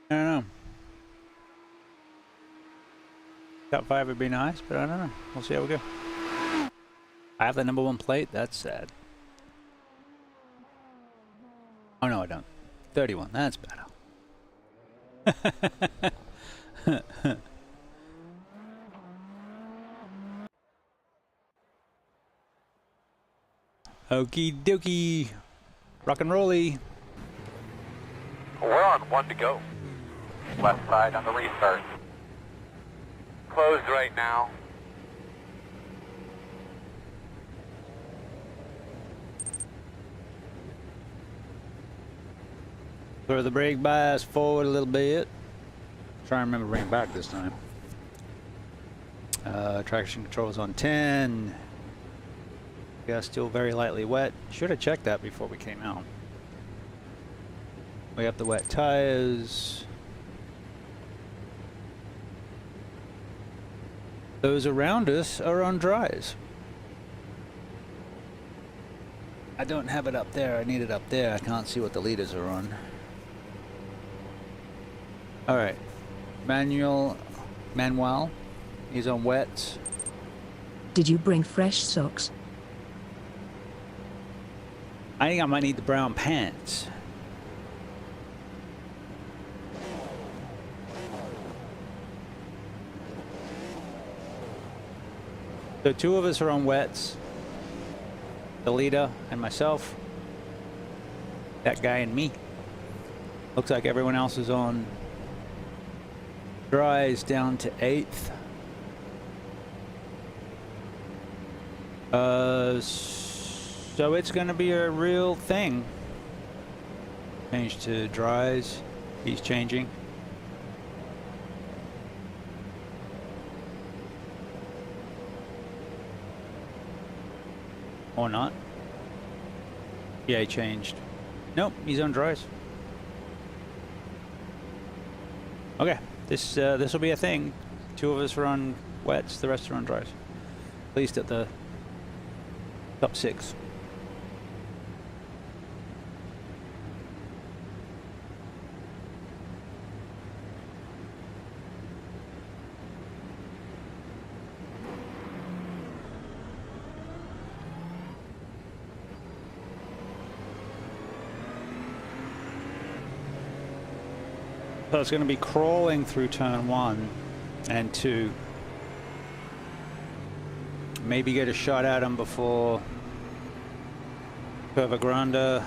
I don't know. Top 5 would be nice, but I don't know. We'll see how we go. I have the #1 plate. That's sad. Oh no, I don't. 31. That's better. Okie dokie. Rock and rolly. We're on mark, 1 to go. Left side on the restart. Closed right now. Throw the brake bias forward a little bit. Try and remember to bring it back this time. Traction controls on 10. Yeah, still very lightly wet. Should have checked that before we came out. We have the wet tires. Those around us are on dries. I don't have it up there. I need it up there. I can't see what the leaders are on. All right. Manuel is on wet. Did you bring fresh socks? I think I might need the brown pants. So 2 of us are on wets. The leader and myself. That guy and me. Looks like everyone else is on dries down to 8th. So it's going to be a real thing. Change to dries. He's changing. Or not. Yeah, he changed. Nope, he's on dries. Okay, this will be a thing. 2 of us are on wets, the rest are on dries. At least at the top 6. So it's going to be crawling through turn 1 and 2. Maybe get a shot at him before Curva Grande.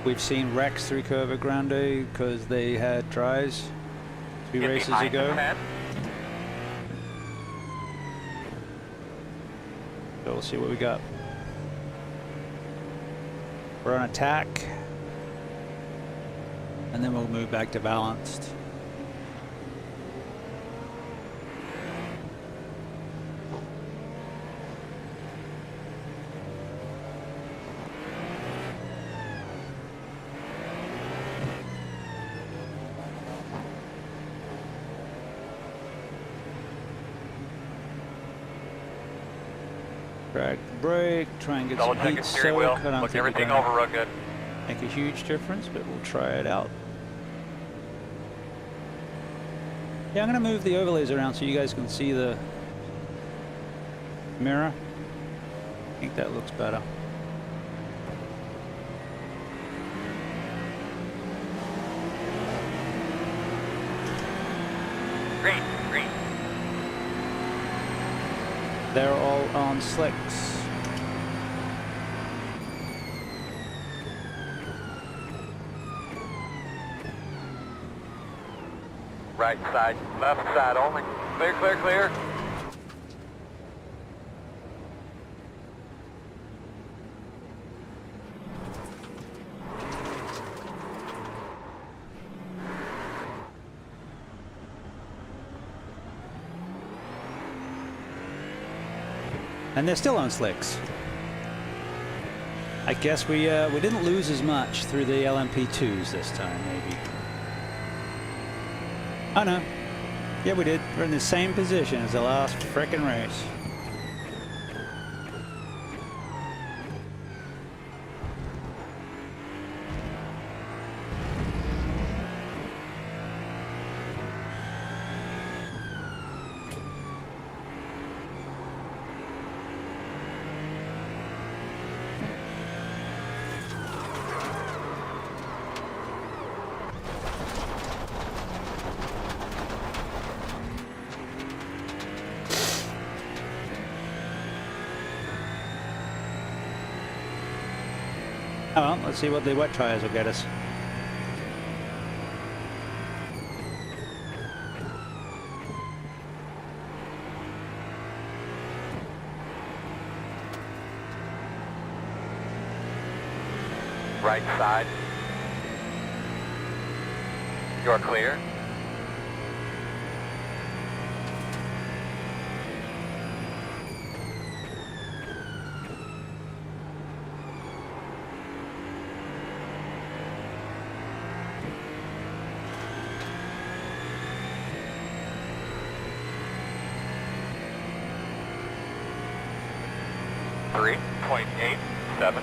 We've seen wrecks through Curva Grande because they had dries 2 races ago. So we'll see what we got. We're on attack. And then we'll move back to balanced. Drag the brake, try and get some heat soak. I don't think everything over real good. Make a huge difference, but we'll try it out. Yeah, I'm going to move the overlays around so you guys can see the mirror. I think that looks better. Green, green. They're all on slicks. Right side, left side only. Clear, clear, clear. And they're still on slicks. I guess we didn't lose as much through the LMP2s this time, maybe. Oh no. Yeah, we did. We're in the same position as the last frickin' race. Oh well, let's see what the wet tires will get us. Right side. You're clear. Three point 8.7.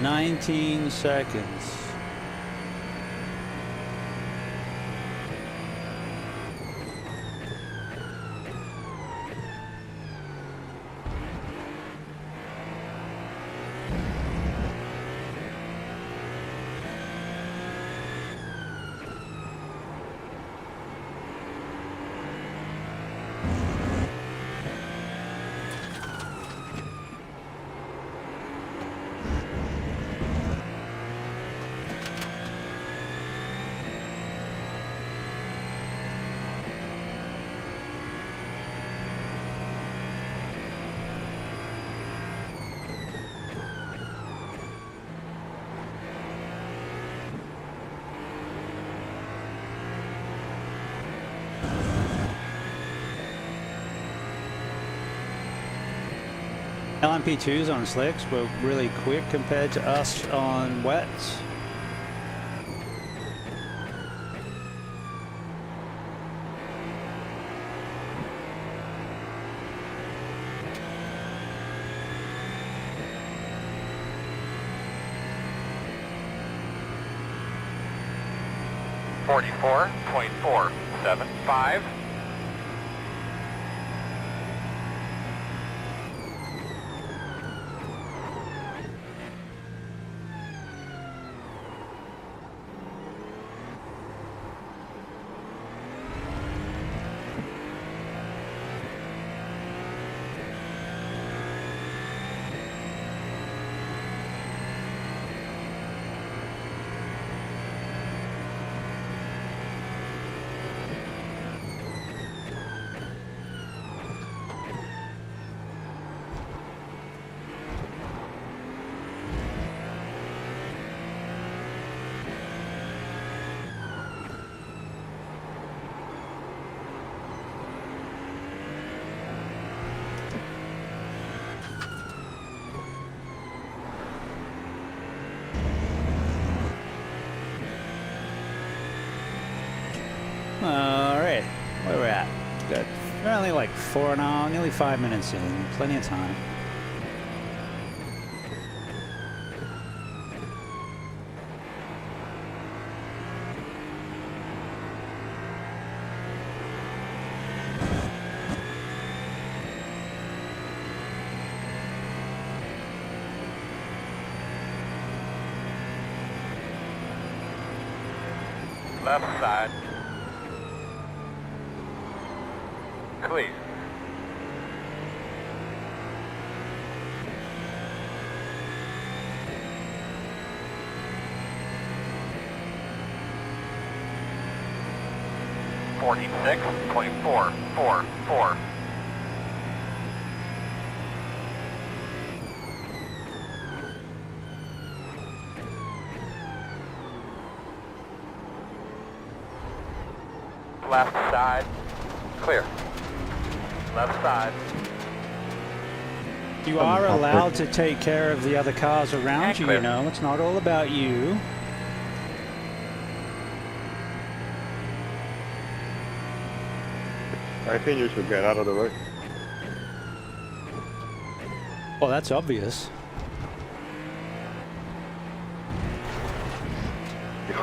$19 seconds. LMP2s on slicks were really quick compared to us on wets. .475. Alright, where we're at? Good. We're only like 4.5, nearly 5 minutes in. Plenty of time. Left side. Clear. .444. Left side. Clear. Left side. You are allowed to take care of the other cars around you, Clear. you know. It's not all about you. I think you should get out of the way. Well, that's obvious.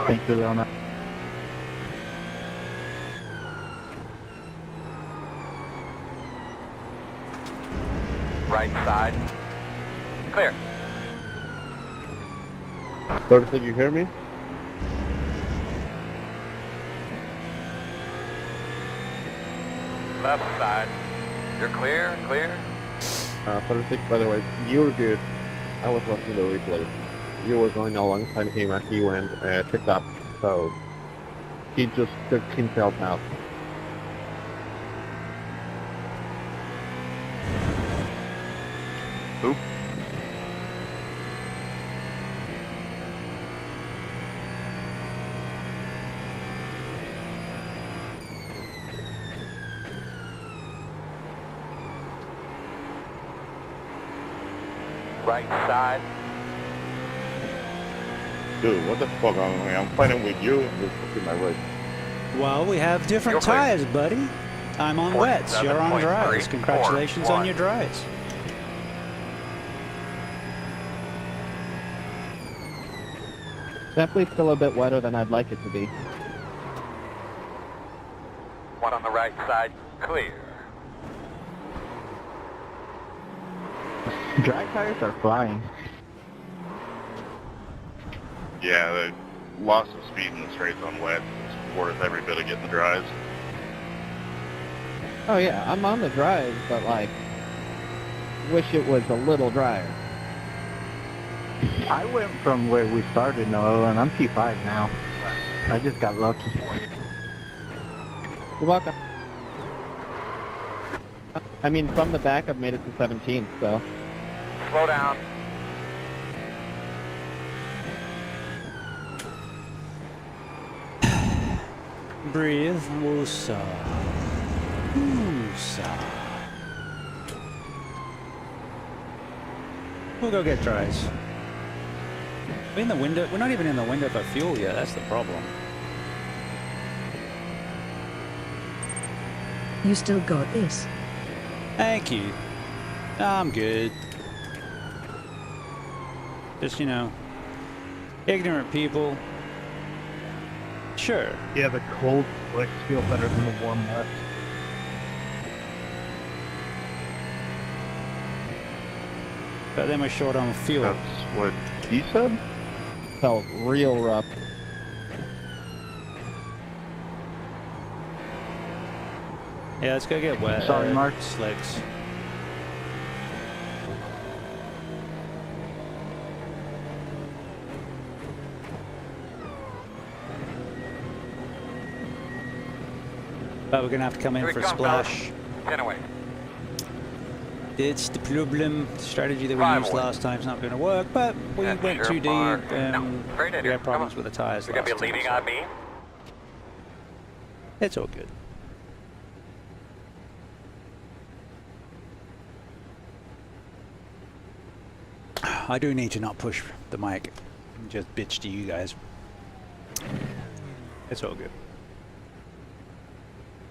Thank you, Leona. Right side. Clear. Don't think you hear me? Left side. You're clear, clear. 46, by the way, you were good. I was watching the replay. You were going alongside him and he went picked up, so he just took himself out. Oop. Right side. Dude, what the fuck? I'm fighting with you and you're fucking my right. Well, we have different You're clear. tires, buddy. I'm on wets. You're on dries. 47.3, Congratulations 4, on your dries. Definitely still a bit wetter than I'd like it to be. One on the right side, clear. Dry tires are flying. Yeah, the loss of speed in the straights on wet is worth every bit of getting the dries. Oh yeah, I'm on the dries, but like, wish it was a little drier. I went from where we started, Noah, and I'm P5 now. I just got lucky. You're welcome. I mean, from the back, I've made it to 17th, so. Slow down. Breathe. Woosah. Woosah. We'll go get dries. We're in the window. We're not even in the window for fuel yet. That's the problem. You still got this. Thank you. I'm good. Just, you know, ignorant people. Sure. Yeah, the cold slicks feel better than the warm wet. But then we're short on fuel. That's what he said? Felt real rough. Yeah, let's go get wet. Sorry, Mark. Slicks. But we're gonna have to come in Here for we come, splash. 10 away. It's the problem. The strategy that we 5 used away. last time's not going to work, but we And went sure too deep. mark. No, straight in We here. had problems Come with the tires You're going last to be time, leaning so on me. it's all good. I do need to not push the mic and just bitch to you guys. It's all good.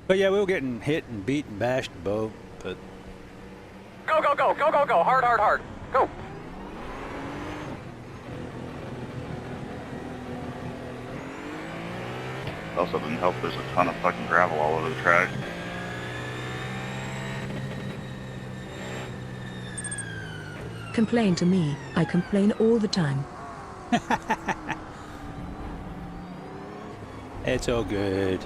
But yeah, we were getting hit and beat and bashed and both, but Go, go, go, go, go, go. Hard, hard, hard. Go. Also didn't help there's a ton of fucking gravel all over the track. Complain to me. I complain all the time. it's all good.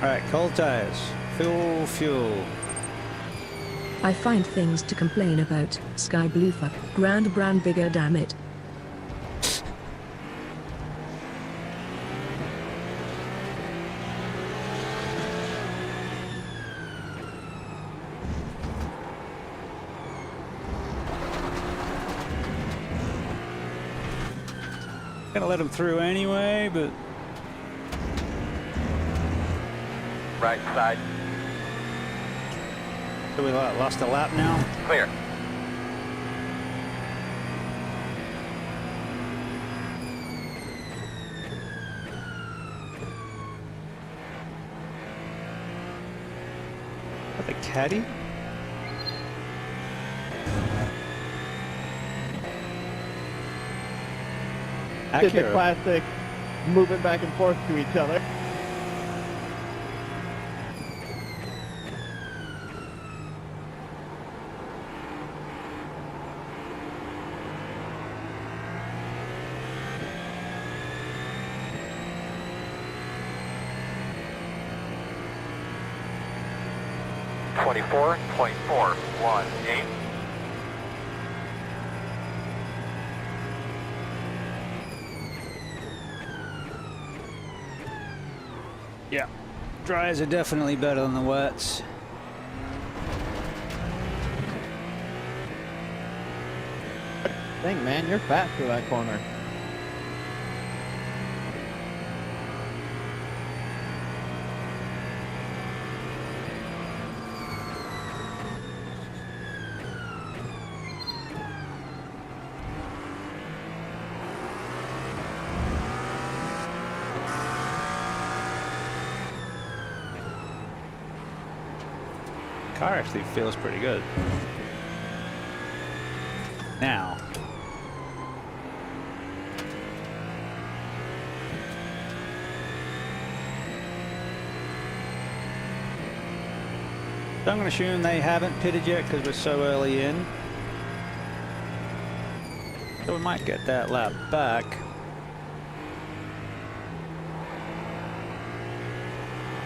Alright, cold tires. Fuel, fuel. I find things to complain about. Sky blue fuck. Grand brand bigger, damn it. Gonna let him through anyway, but Right side. so we lost a lap now. Clear. Got the caddy. Did the Acura. classic moving back and forth to each other. 24.418. Yeah, dries are definitely better than the wets. Dang, man, you're fast for that corner. Car actually feels pretty good. Now. So I'm going to assume they haven't pitted yet because we're so early in. So we might get that lap back.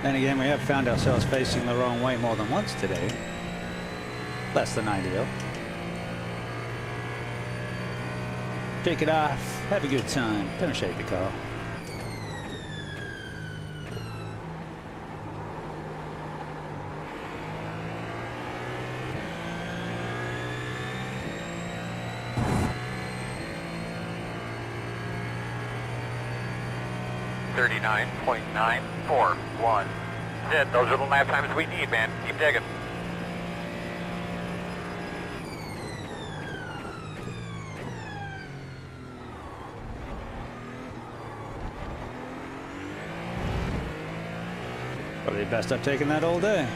Then again, we have found ourselves facing the wrong way more than once today. Less than ideal. Shake it off. Have a good time. Don't shake the car. .941. That's it. Those are the lap times we need, man. Keep digging. Probably best I've taken that all day.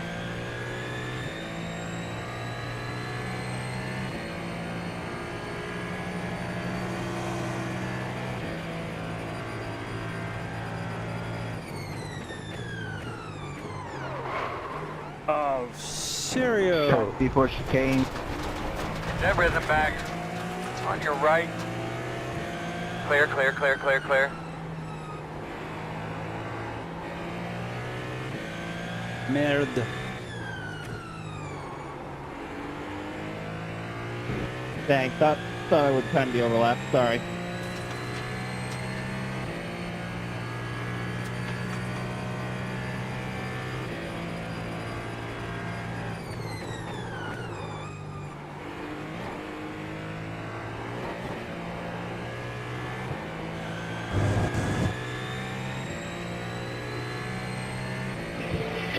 Oh, Serio. Before chicane. Dead rhythm back. On your right. Clear, clear, clear, clear, clear. Merde. Dang, thought I would time the overlap. Sorry.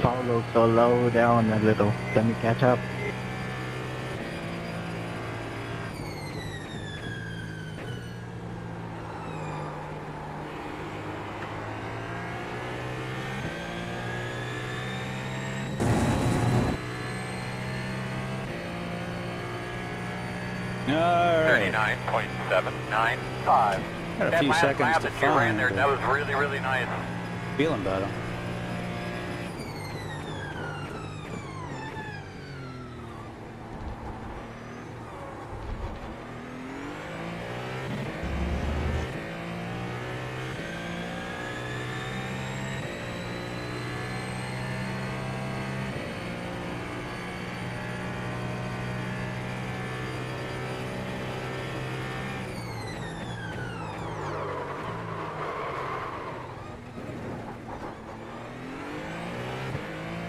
Follow so low down a little. Let me catch up. Alright. 39.795. Got a few seconds to that you ran find. there, that was really, really nice. Feeling better.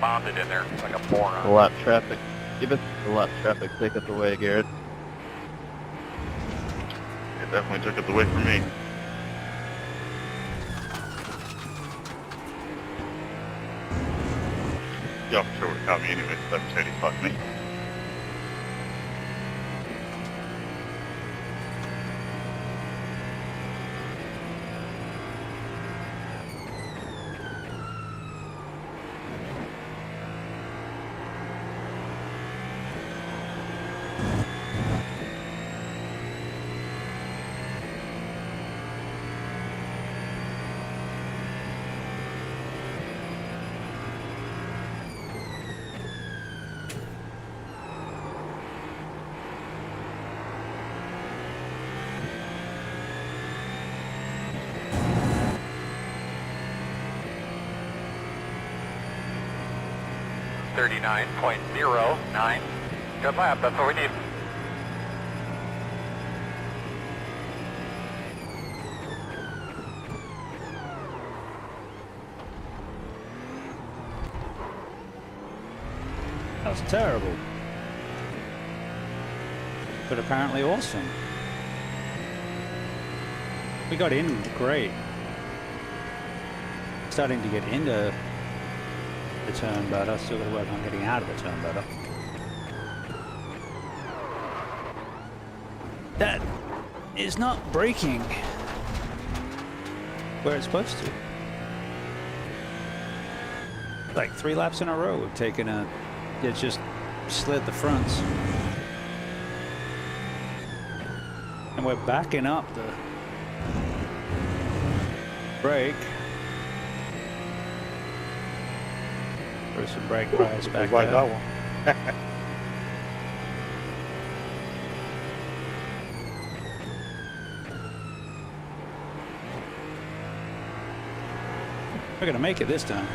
Bombed it in there like a moron. A lot of traffic. Give us a lot of traffic. Take us away, Garrett. It definitely took it away from me. The officer would have caught me anyway, so that said he fucked me. 39.09. Good lap, that's what we need. That was terrible. But apparently awesome. We got in great. Starting to get into the turn better. Still got to work on getting out of the turn better. That is not braking where it's supposed to. Like 3 laps in a row we've taken a... It's just slid the fronts. And we're backing up the brake. Throw some brake price back Like there. that one. We're gonna make it this time.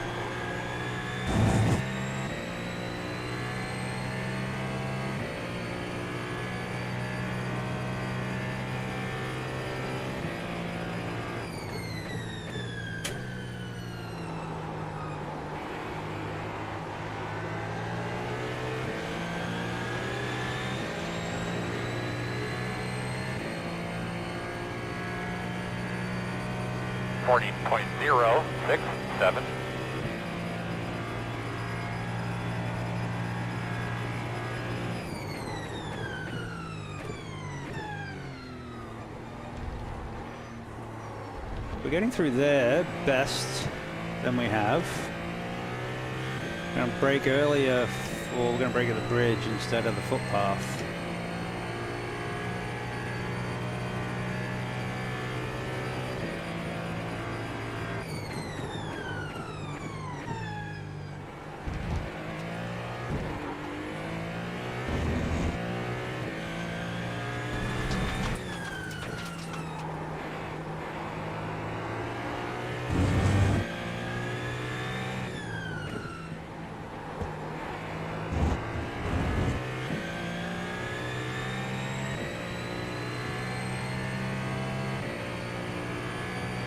.067. We're getting through there best than we have. We're gonna brake earlier, or we're gonna brake at the bridge instead of the footpath.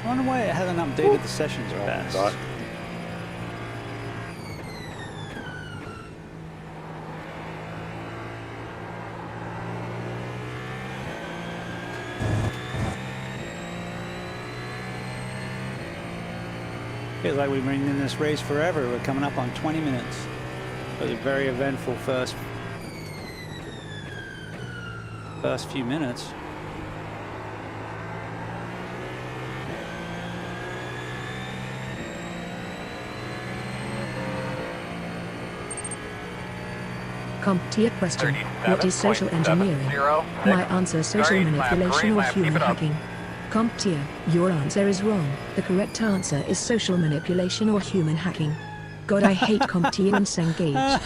I wonder why it hasn't updated the sessions best. God. Feels like we've been in this race forever. We're coming up on 20 minutes. It was a very eventful first few minutes. CompTIA question. What is social engineering? My answer: social manipulation or human hacking. CompTIA, your answer is wrong. The correct answer is social manipulation or human hacking. God, I hate CompTIA and Cengage.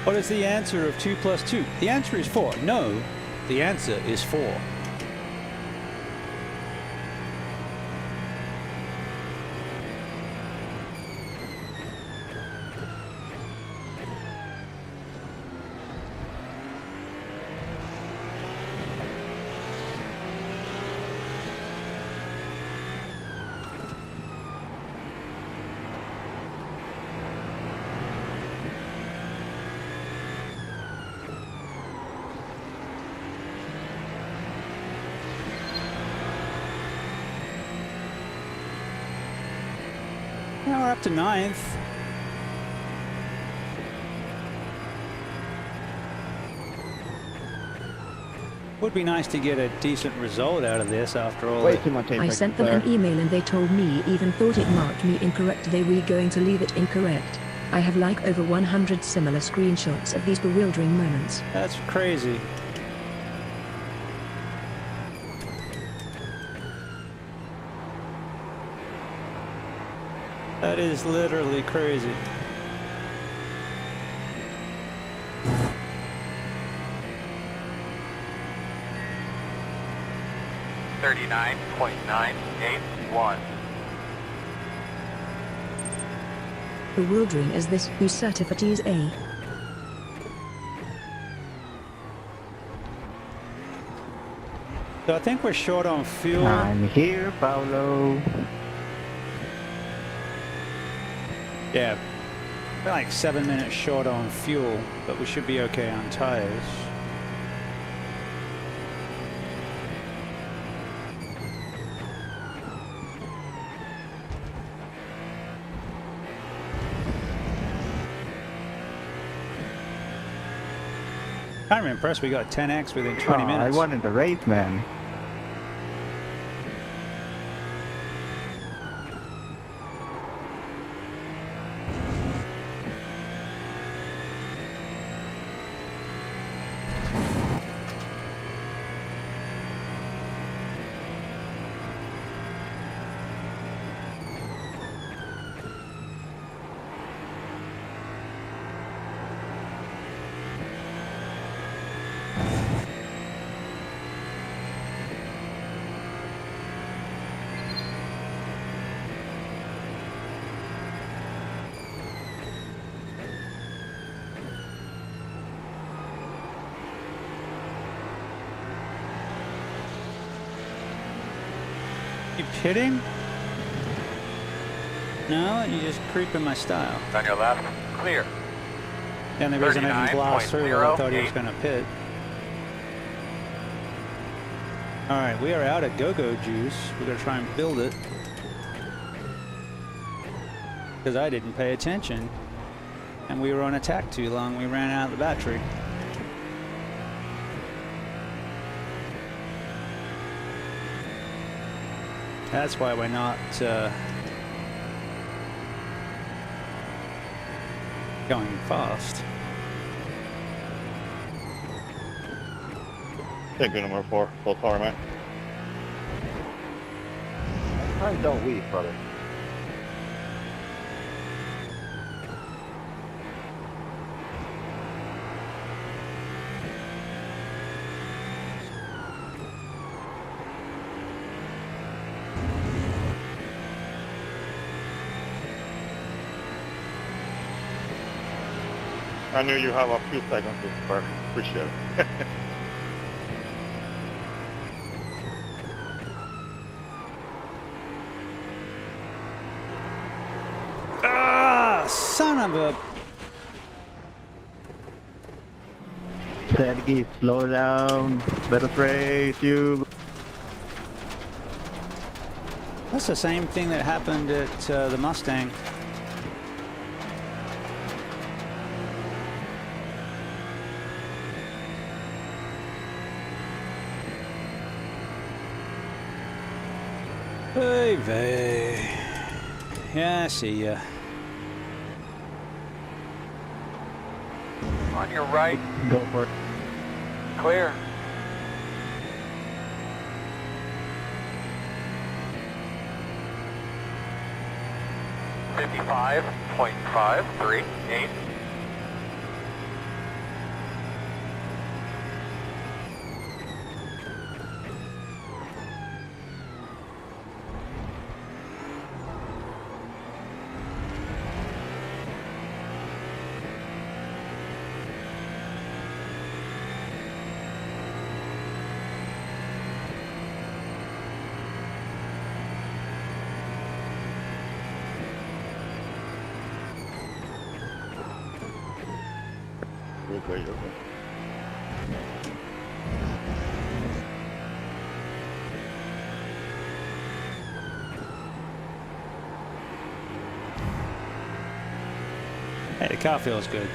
What is the answer of 2 plus 2? The answer is 4. No, the answer is 4. Now we're up to 9th. Would be nice to get a decent result out of this after all. Way too much I sent them an email and they told me, even thought it marked me incorrect. They were going to leave it incorrect. I have like over 100 similar screenshots of these bewildering moments. That's crazy. That is literally crazy. 39.981. Bewildering is this, whose certificate is A. So I think we're short on fuel. I'm here, Paulo. Yeah, we're like 7 minutes short on fuel, but we should be okay on tires. I'm impressed we got 10x within 20 minutes. I wanted the race, man. You pitting? No, you just creeping my style. On your left, clear. The only reason I didn't blast through was I thought he was 39.08. going to pit. Alright, we are out of go-go juice. We're going to try and build it. Because I didn't pay attention. And we were on attack too long. We ran out of the battery. That's why we're not going fast. Take good number 4, full power, mate. Why don't we, brother? I knew you have a few seconds to spare. Appreciate it. Ah, son of a... Sergey, slow down. Let us race you. That's the same thing that happened at the Mustang. Hey, vey. Yeah, I see ya. On your right, Go for it. clear. .538. Okay, okay. Hey, the car feels good.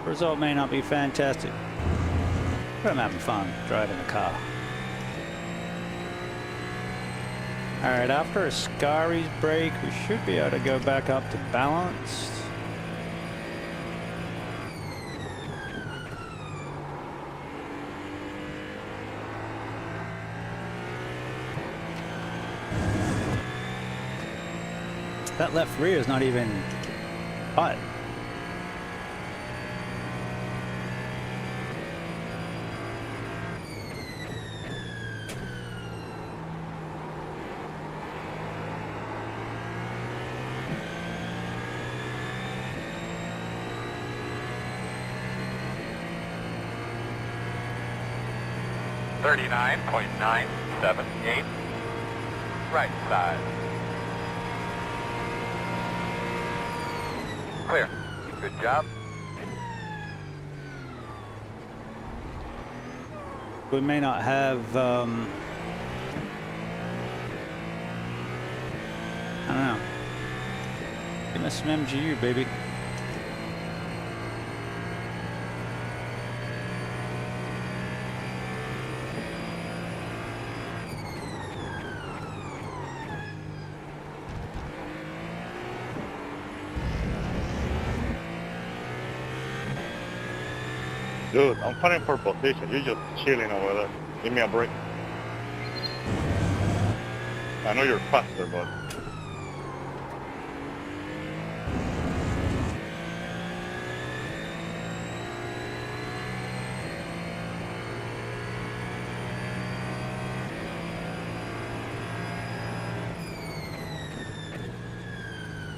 Result may not be fantastic, but I'm having fun driving the car. Alright, after a Scari's break, we should be able to go back up to balanced. That left rear is not even hot. 39.978. Right side. Clear. Good job. We may not have, I don't know. Give us some MGU, baby. Dude, I'm fighting for position. You're just chilling over there. Give me a break. I know you're faster, but...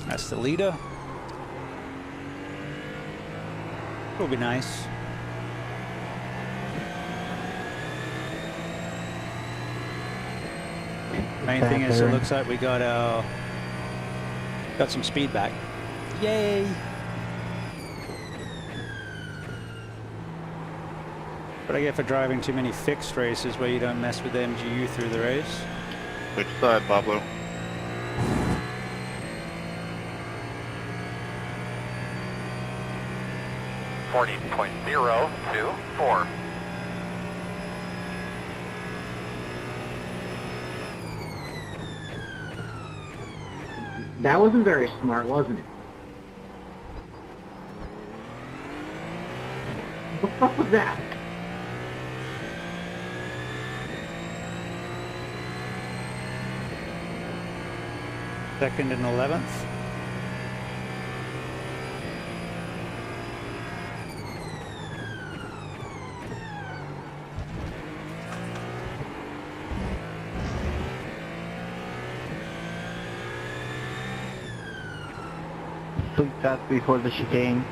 That's the leader. It'll be nice. Main thing is, it looks like we got some speed back. Yay! What I get for driving too many fixed races where you don't mess with the MGU through the race. Which side, Pablo? .024. That wasn't very smart, wasn't it? What the fuck was that? Second and 11th. Sweet pass before the chicane.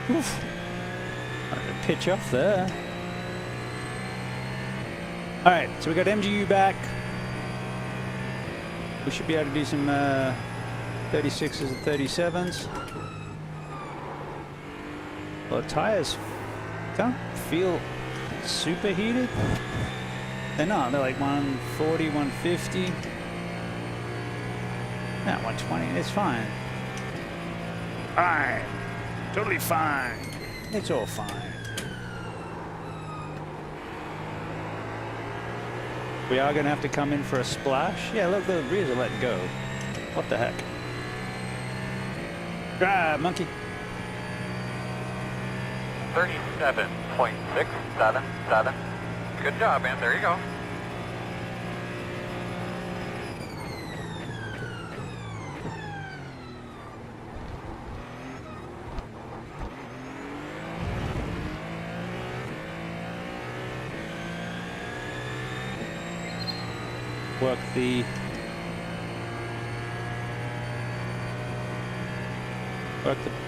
Oof. I had to pitch off there. Alright, so we got MGU back. We should be able to do some 36s and 37s. Well, the tires don't feel super heated. They're not, they're like 140, 150. Not 120, it's fine. Fine. Totally fine. It's all fine. We are going to have to come in for a splash. Yeah, look, the rears are letting go. What the heck? Drive, monkey. 37.677. Good job, man. There you go. Work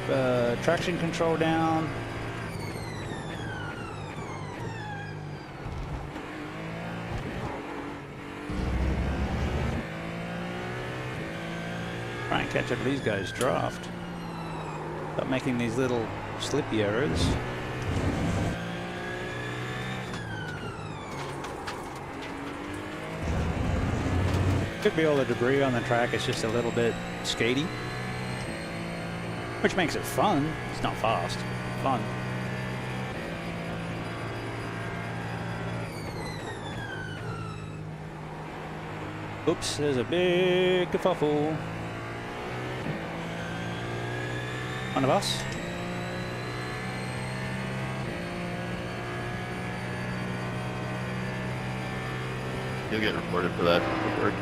the traction control down. Try and catch up to these guys' draft. Stop making these little slippy errors. Could be all the debris on the track, it's just a little bit skatey. Which makes it fun. It's not fast. Fun. Oops, there's a big kerfuffle. One of us. You'll get reported for that. Work.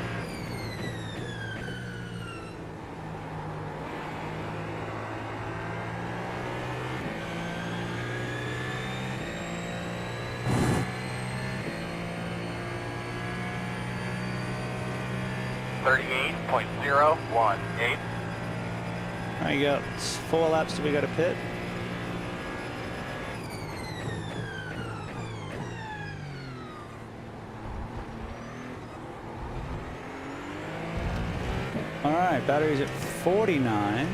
We got 4 laps till we got to pit. All right, battery's at 49.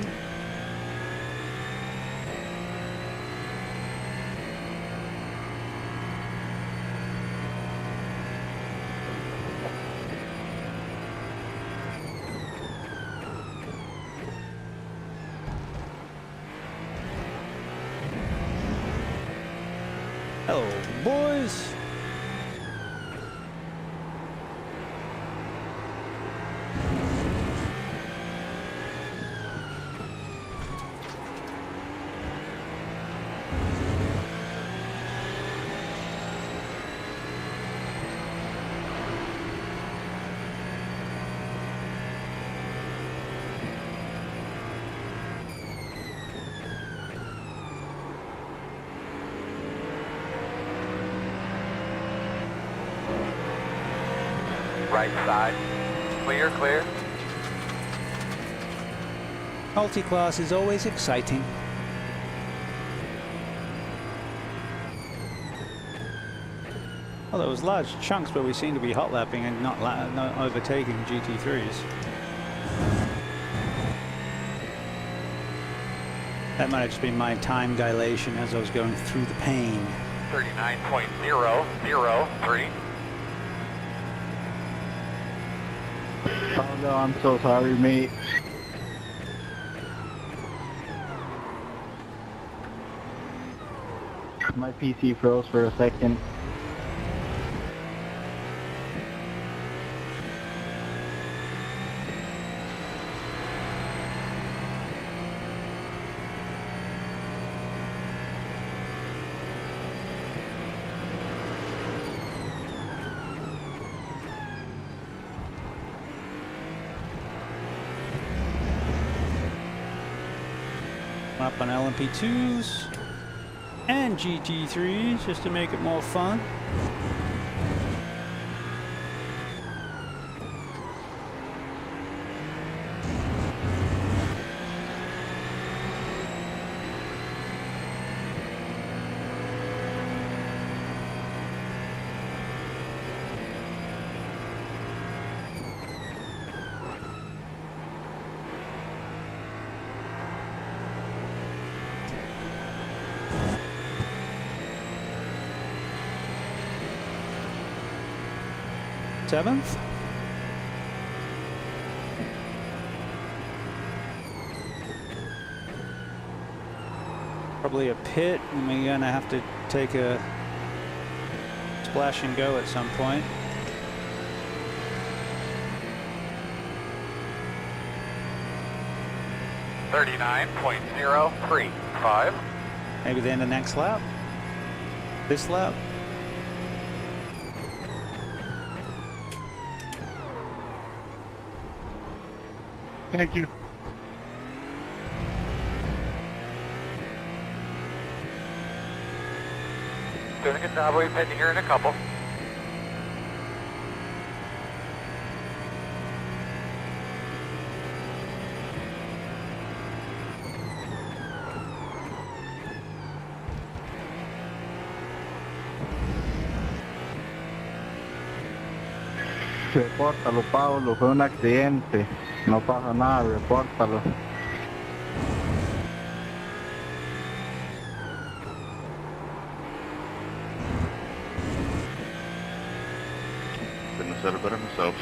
Hello, boys. Right side. Clear, clear. Multi-class is always exciting. Well, there was large chunks where we seem to be hot lapping and not overtaking GT3s. That might have just been my time dilation as I was going through the pain. 39.003. Paulo, I'm so sorry, mate. My PC froze for a second. Up on LMP2s and GT3s just to make it more fun. Seventh. Probably a pit, and we're gonna have to take a splash and go at some point. .035. Maybe then the next lap. This lap. Thank you. Doing a good job. We'll be pitting here in a couple. Repórtalo, Paulo, fue un accidente. No pasa nada, repórtalo. Couldn't have said it better myself.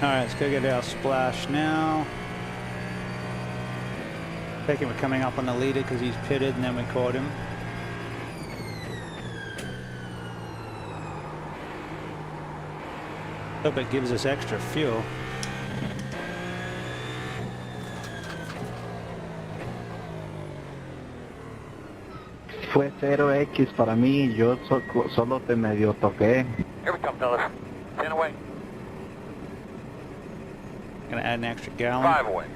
Alright, let's go get our splash now. Thinking we're coming up on the leader because he's pitted and then we caught him. Hope it gives us extra fuel. Fue 0X para mí, yo solo te medio toqué. Here we come, fellas. 10 away. Gonna add an extra gallon. 5 away.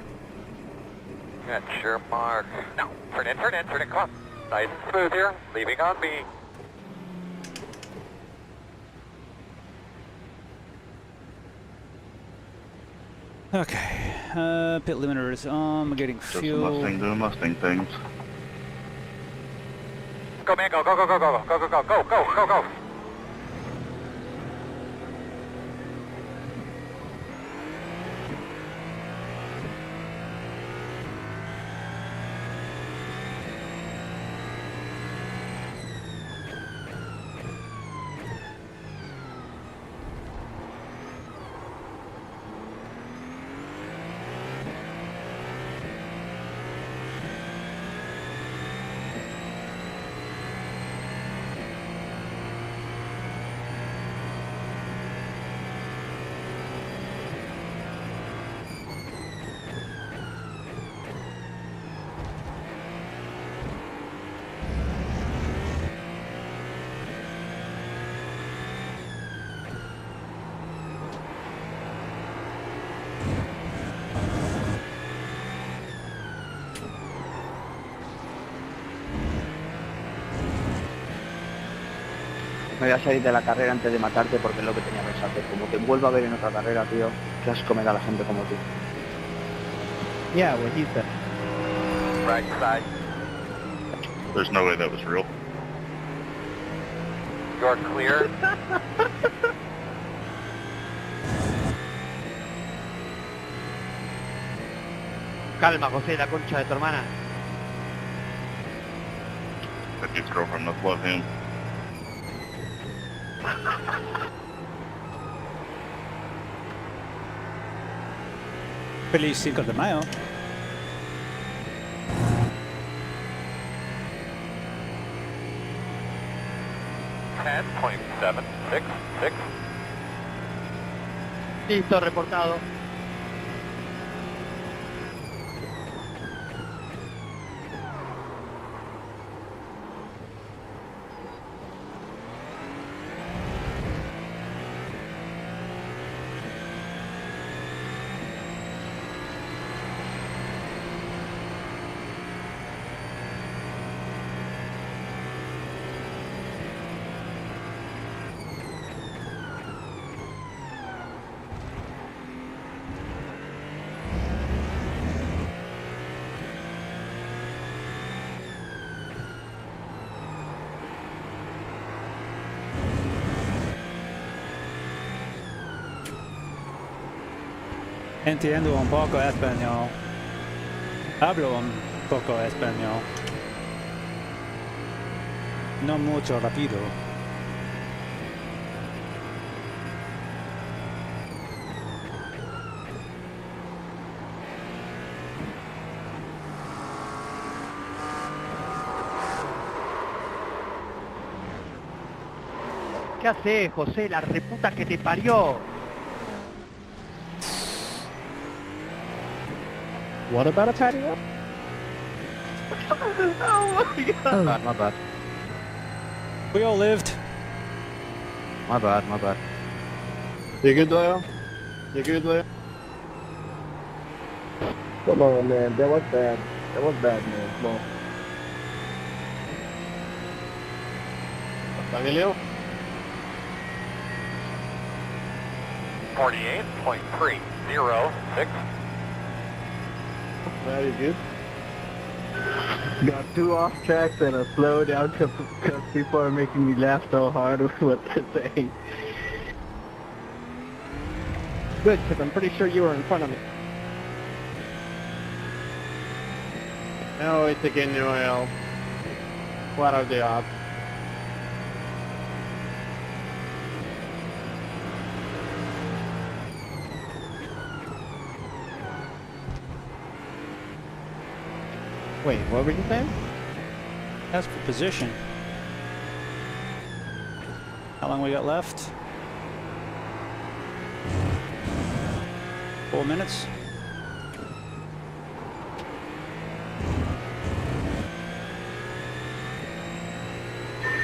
Got your mark. Now, turn in, come on. Nice and smooth here, leaving on me. Okay, pit limiter is on, we're getting Just the fuel. Mustang doing Mustang things. Go, man, go, go, go, go, go, go, go, go, go, go, go, go. Me voy a salir de la carrera antes de matarte porque es lo que tenía pensado. Como te vuelva a ver en otra carrera, tío, qué asco me da la gente como tú. Yeah, what he said. Right side. There's no way that was real. You're clear. Calma, José, la concha de tu hermana. That dude's girlfriend must love him. Feliz 5 de Mayo. .766. Listo, reportado. Entiendo un poco español. Hablo un poco español. No mucho rápido. ¿Qué haces, José? La reputa que te parió. What about a patio? Oh my god. Oh, my bad. We all lived. My bad, my bad. You good, Doyle? You good, Doyle? Come on, man. That was bad. That was bad, man. Come on. Emilio? 48.306. Very good. Got 2 off tracks and a slow down because people are making me laugh so hard with what they're saying. Good, because I'm pretty sure you were in front of me. No, it's again new oil. What are the odds? Wait, what were you saying? That's for position. How long we got left? 4 minutes.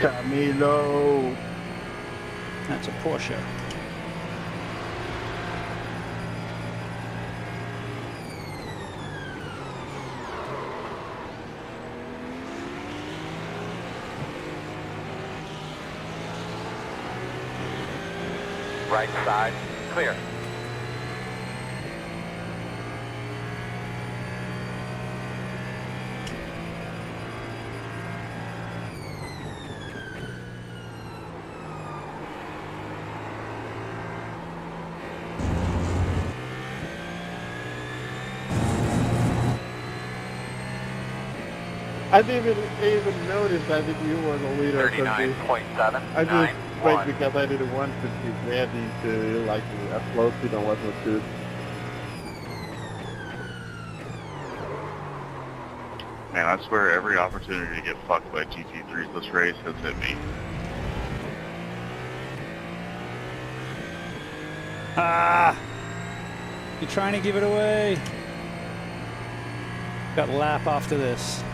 Camilo. That's a Porsche. Right side, clear. I didn't even notice that you were the leader. 39.7. I just wait because I didn't want to be ready to like a slow speed on 1.2. Man, I swear every opportunity to get fucked by GT3s this race has hit me. Ah! You're trying to give it away. Got a lap after this.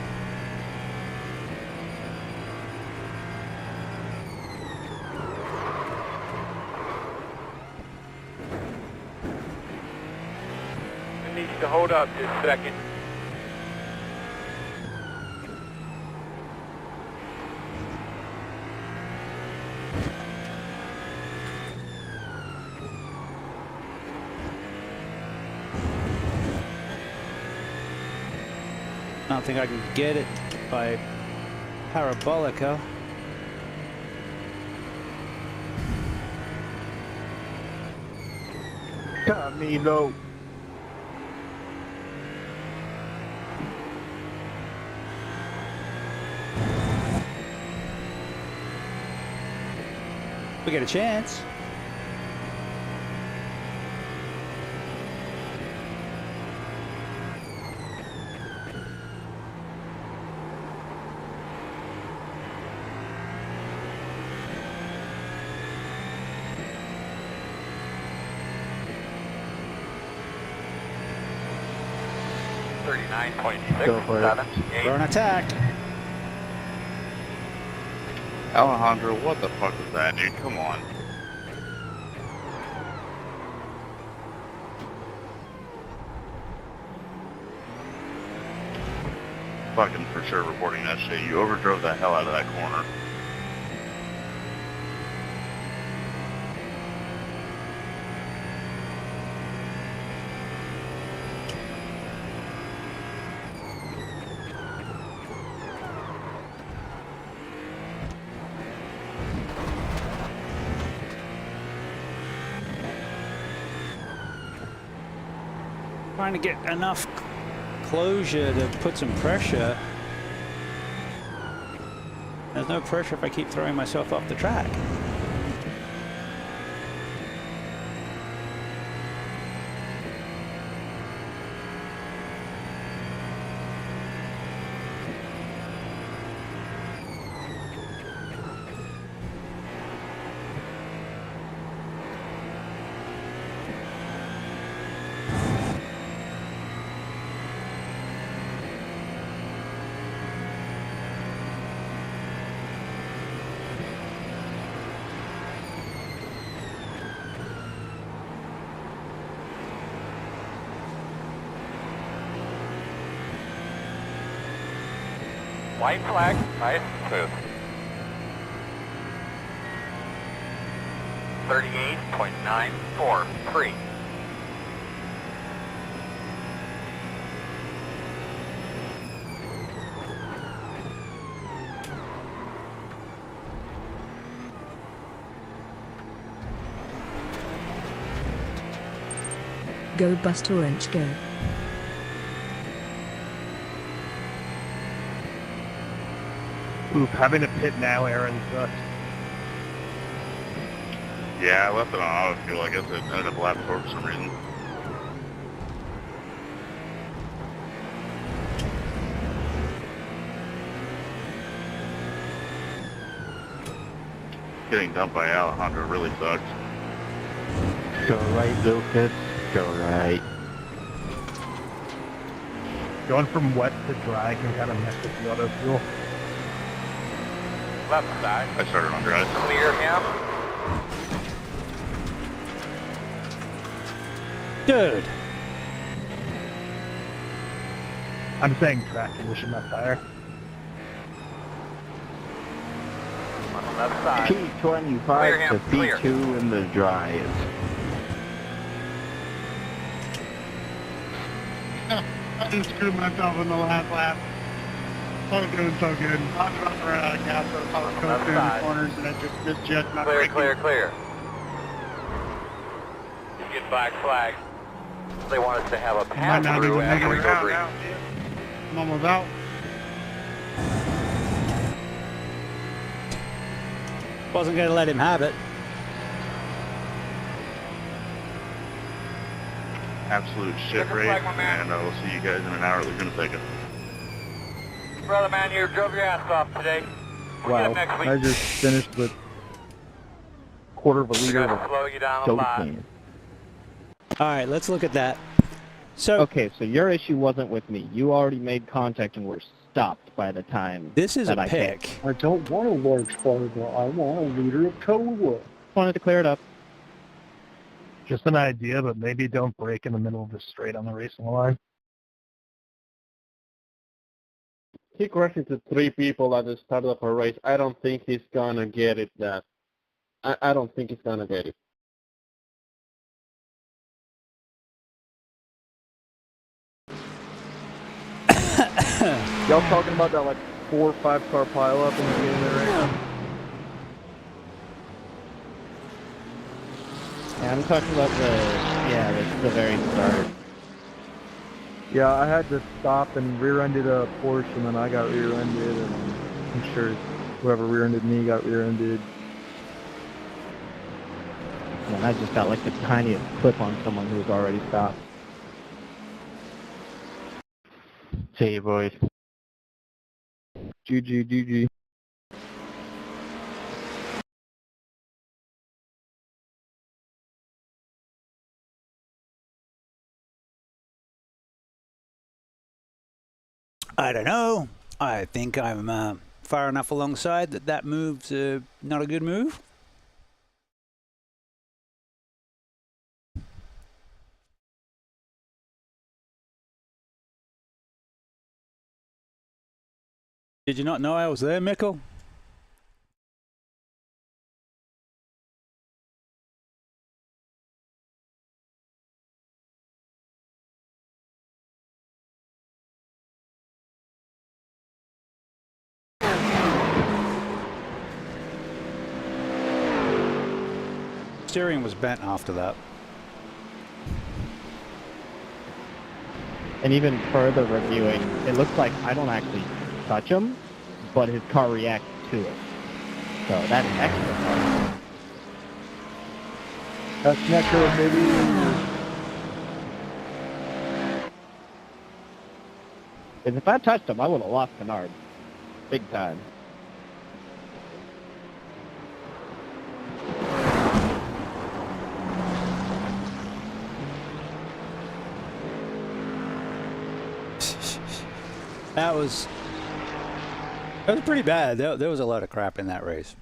It needs to hold up just a second. I don't think I can get it by Parabolica. Camilo. We get a chance. Go for it. We're on attack. Alejandro, what the fuck is that, dude? Come on. Fucking for sure reporting that shit. You overdrove the hell out of that corner. Trying to get enough closure to put some pressure. There's no pressure if I keep throwing myself off the track. White flag, nice, smooth. 38.943. Go BustaWrench, go. Oof, having a pit now, Aaron, sucks. Yeah, I left it on auto fuel. I guess it ended up lap 4 for some reason. Getting dumped by Alejandro really sucks. Go right, Lucas. Go right. Going from wet to dry can kind of mess with the auto fuel. Left side. I started on dry. Clear him. Dude. I'm saying track condition, not tire. Left side. P25 to Clear. P2 in the drive. I just screwed myself in the last lap. I was doing so good. I was running around out of gas, so I was going through the corners and I just misjudged my braking. Clear. You get black flag. They want us to have a Might not pass-through even make it after we go around green. now. I'm almost out. Wasn't going to let him have it. Absolute shit Checkered race, flag, my man. and we'll see you guys in an hour at Laguna Seca. Brother man, you drove your ass off today. We'll Wow, get next week. I just finished with quarter of a We're liter gonna of slow you down a soda lot. can. All right, let's look at that. So Okay, so your issue wasn't with me. You already made contact and were stopped by the time this is that a I hit. pick. I don't want a large fireball. I want a liter of cola. Wanted to clear it up. Just an idea, but maybe don't break in the middle of the straight on the racing line. He crashed into 3 people at the start of a race. I don't think he's gonna get it. I don't think he's gonna get it. Y'all talking about that like 4 or 5 car pile up in the beginning of the race? Yeah, I'm talking about this is the very start. Yeah, I had to stop and rear-ended a Porsche, and then I got rear-ended, and I'm sure whoever rear-ended me got rear-ended. And I just got like the tiniest clip on someone who was already stopped. See you, boys. GG. I don't know. I think I'm far enough alongside that move's not a good move. Did you not know I was there, Mikkel? Steering was bent after that. And even further reviewing, it looks like I don't actually touch him, but his car reacts to it. So that's extra fun. That's Necro, baby. Because if I touched him, I would have lost Canard. Big time. That was pretty bad. There was a lot of crap in that race.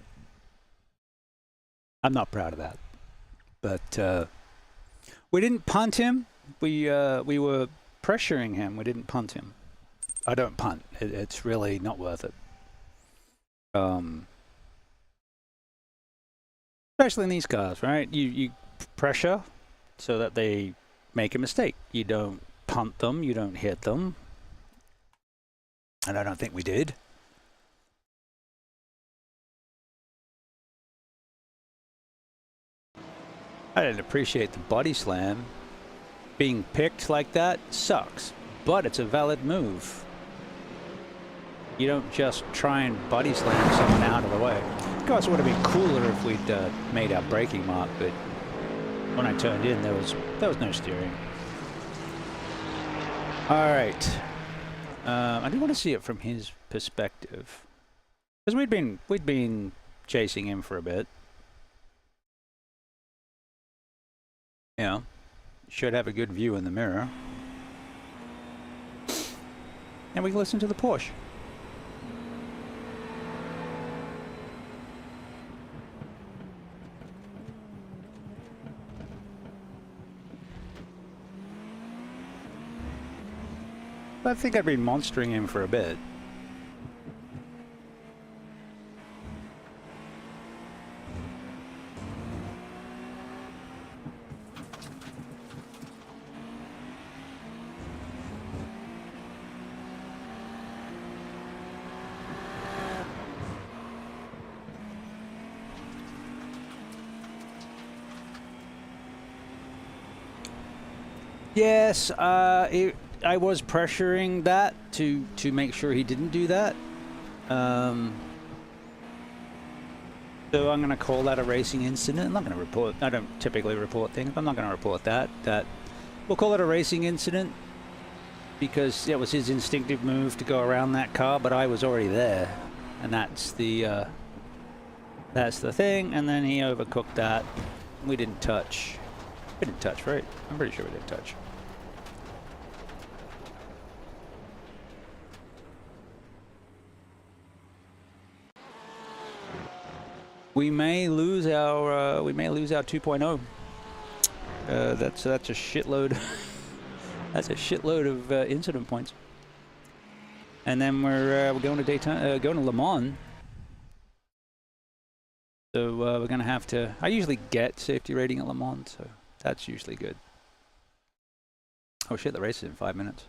I'm not proud of that. But we didn't punt him. We were pressuring him. We didn't punt him. I don't punt. It's really not worth it. Especially in these cars, right? You pressure so that they make a mistake. You don't punt them. You don't hit them. And I don't think we did. I didn't appreciate the body slam. Being picked like that sucks, but it's a valid move. You don't just try and body slam someone out of the way. Of course, it would have been cooler if we'd made our braking mark, but when I turned in, there was no steering. All right. I do want to see it from his perspective, because we'd been chasing him for a bit. You know, should have a good view in the mirror, and we can listen to the Porsche. I think I've been monstering him for a bit. Yes, I was pressuring that to make sure he didn't do that. So I'm going to call that a racing incident. I'm not going to report. I don't typically report things. I'm not going to report that. We'll call it a racing incident because it was his instinctive move to go around that car, but I was already there, and that's the thing. And then he overcooked that. We didn't touch. We didn't touch, right? I'm pretty sure we didn't touch. We may lose our 2.0. That's a shitload. That's a shitload of incident points. And then we're going to Daytona, going to Le Mans. So we're gonna have to. I usually get safety rating at Le Mans, so that's usually good. Oh shit! The race is in 5 minutes.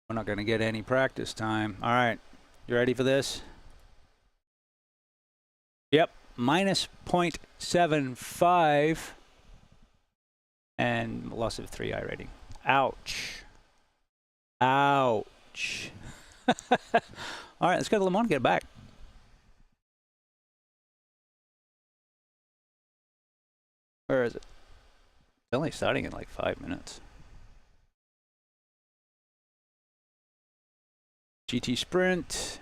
We're not gonna get any practice time. All right, you ready for this? Yep, minus 0.75 and loss of 3 iRating. Ouch. Ouch. All right, let's go to Le Mans and get it back. Where is it? It's only starting in like 5 minutes. GT Sprint.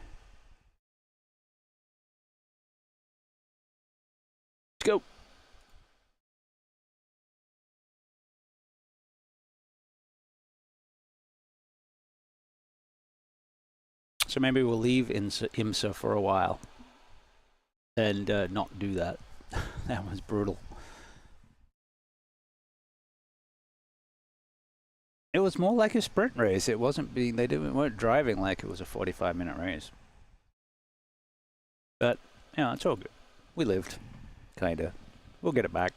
Let's go. So maybe we'll leave IMSA for a while and not do that. That was brutal. It was more like a sprint race. It wasn't being. Weren't driving like it was a 45-minute race. But yeah, it's all good. We lived. Kinda. We'll get it back.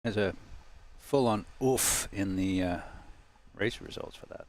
There's a full-on oof in the race results for that.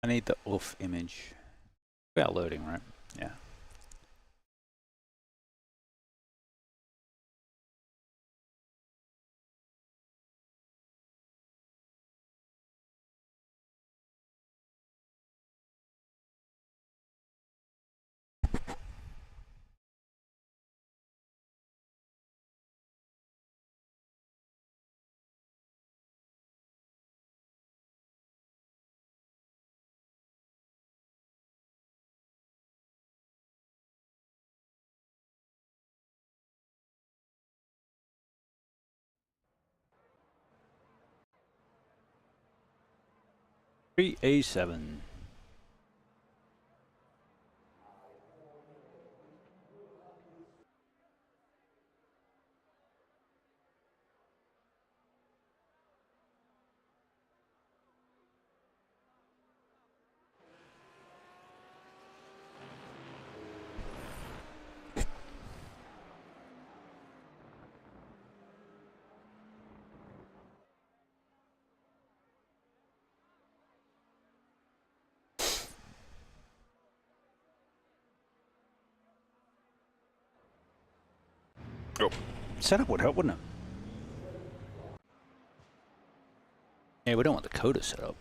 I need the oof image. We are loading, right? Yeah. A7. Oh. Setup would help, wouldn't it? Yeah, we don't want the coda set up.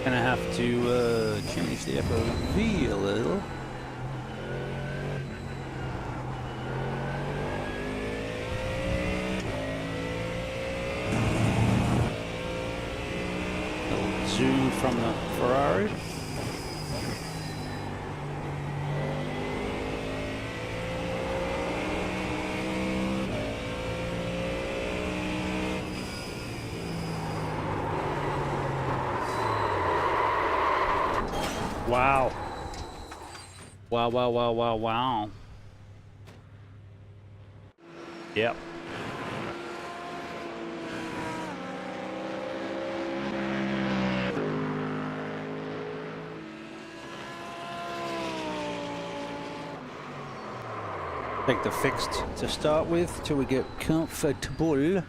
Gonna have to change the FOV a little. Little zoom from the Ferrari. Wow. Wow, wow, wow, wow, wow. Yep. Take the fixed to start with till we get comfortable.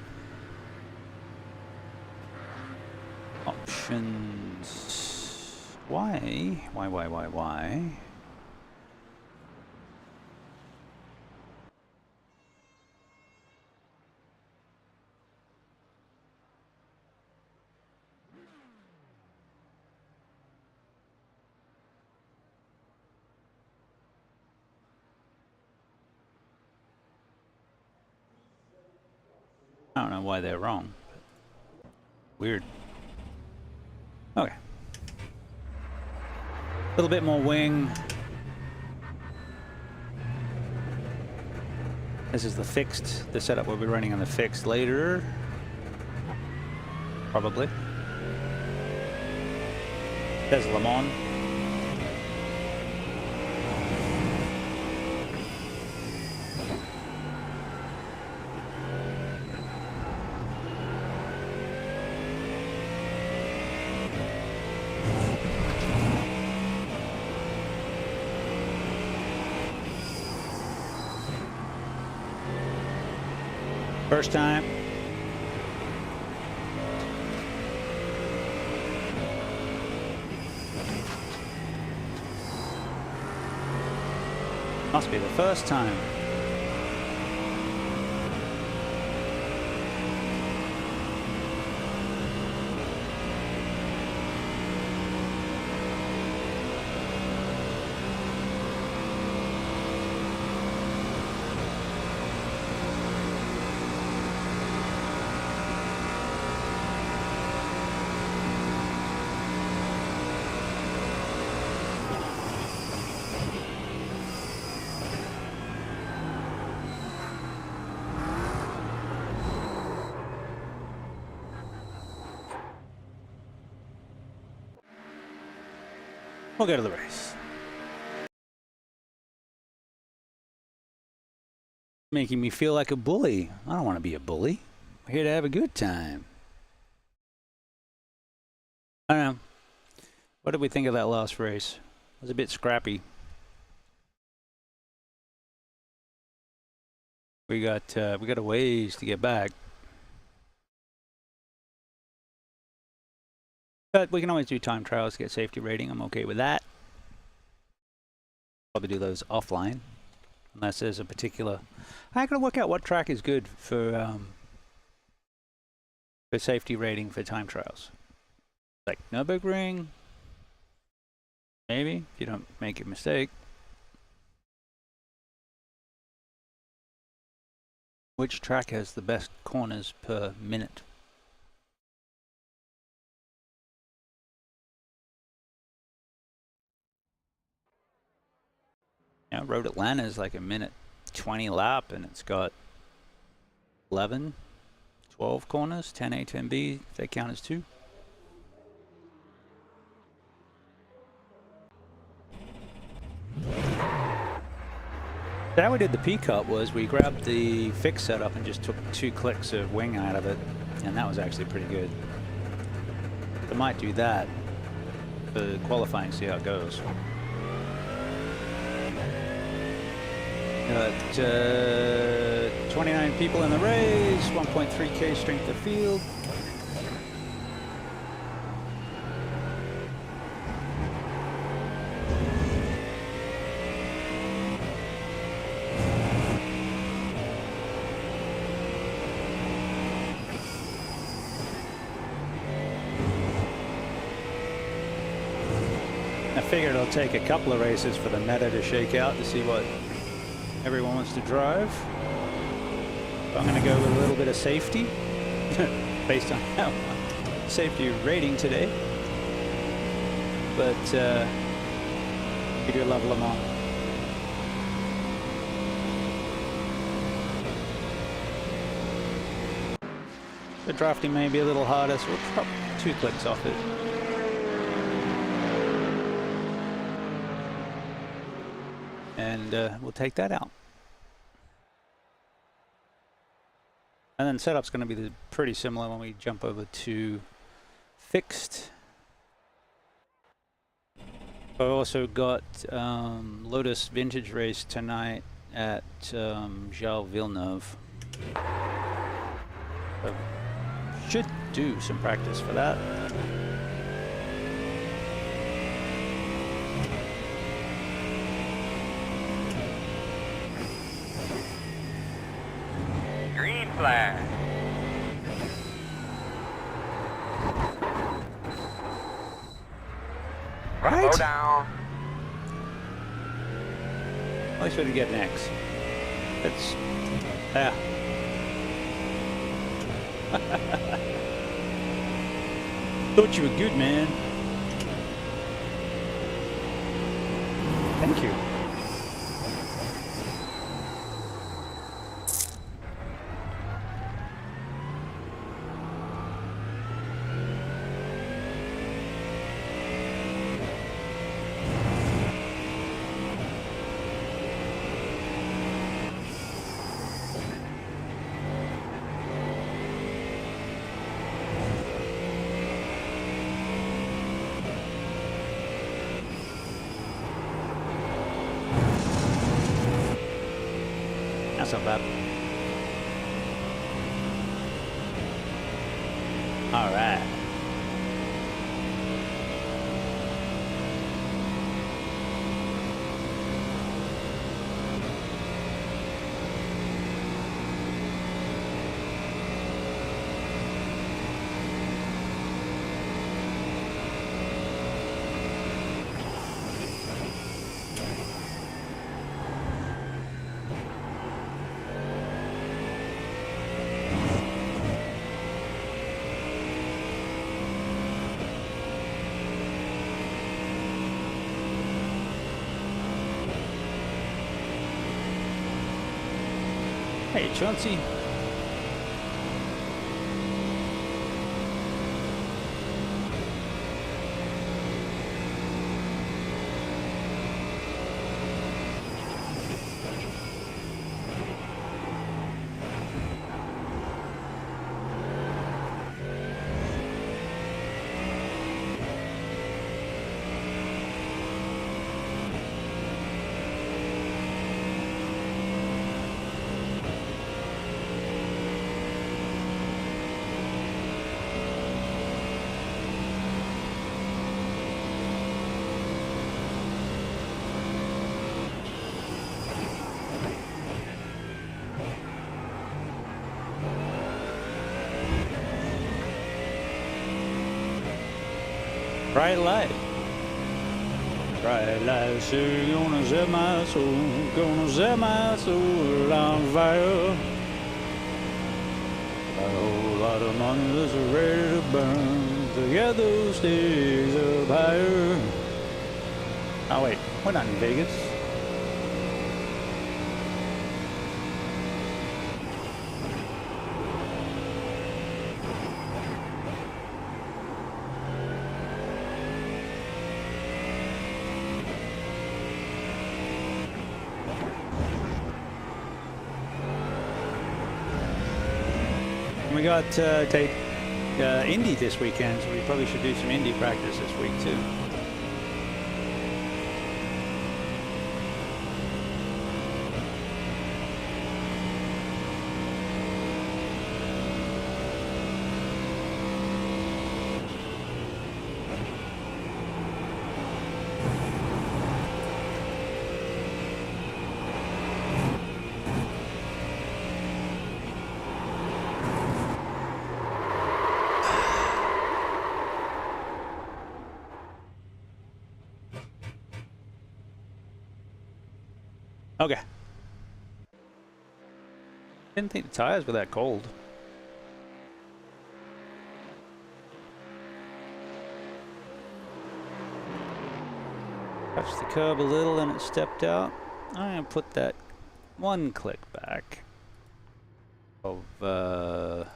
Options. Why? Why? I don't know why they're wrong. Weird. Okay. A little bit more wing. This is the fixed. The setup we'll be running on the fixed later. Probably. There's Le Mans. First time. Must be the first time. We'll go to the race. Making me feel like a bully. I don't want to be a bully. I'm here to have a good time. I don't know. What did we think of that last race? It was a bit scrappy. We got a ways to get back. But we can always do time trials to get safety rating. I'm okay with that. Probably do those offline. Unless there's a particular... I gotta work out what track is good for safety rating for time trials. Like Nürburgring. Maybe, if you don't make a mistake. Which track has the best corners per minute? Yeah, Road Atlanta is like a minute 20 lap, and it's got 11, 12 corners, 10A, 10B, if they count as two. How we did the P-Cup was we grabbed the fix setup and just took 2 clicks of wing out of it, and that was actually pretty good. I might do that for qualifying, see how it goes. Got 29 people in the race, 1.3K strength of field. figured it'll take a couple of races for the meta to shake out to see what everyone wants to drive. So I'm going to go with a little bit of safety based on how safety rating today. But we do level them on. The drafting may be a little harder, so we'll drop 2 clicks off it. And we'll take that out. And then setup's going to be pretty similar when we jump over to fixed. I've also got Lotus Vintage Race tonight at Gilles Villeneuve. So should do some practice for that. Green flag. Right? Slow down. Nice way to get next. That's yeah. Thought you were good, man. Thank you. That's not bad. All right. Hey, Chauncey. Bright light. Bright light, say gonna set my soul, gonna set my soul on fire. Got a whole lot of money that's ready to burn to get those stakes up higher. Oh wait, we're not in Vegas. We got take Indy this weekend, so we probably should do some Indy practice this week too. Okay. Didn't think the tires were that cold. Touched the curb a little and it stepped out. I'm gonna put that one click back of the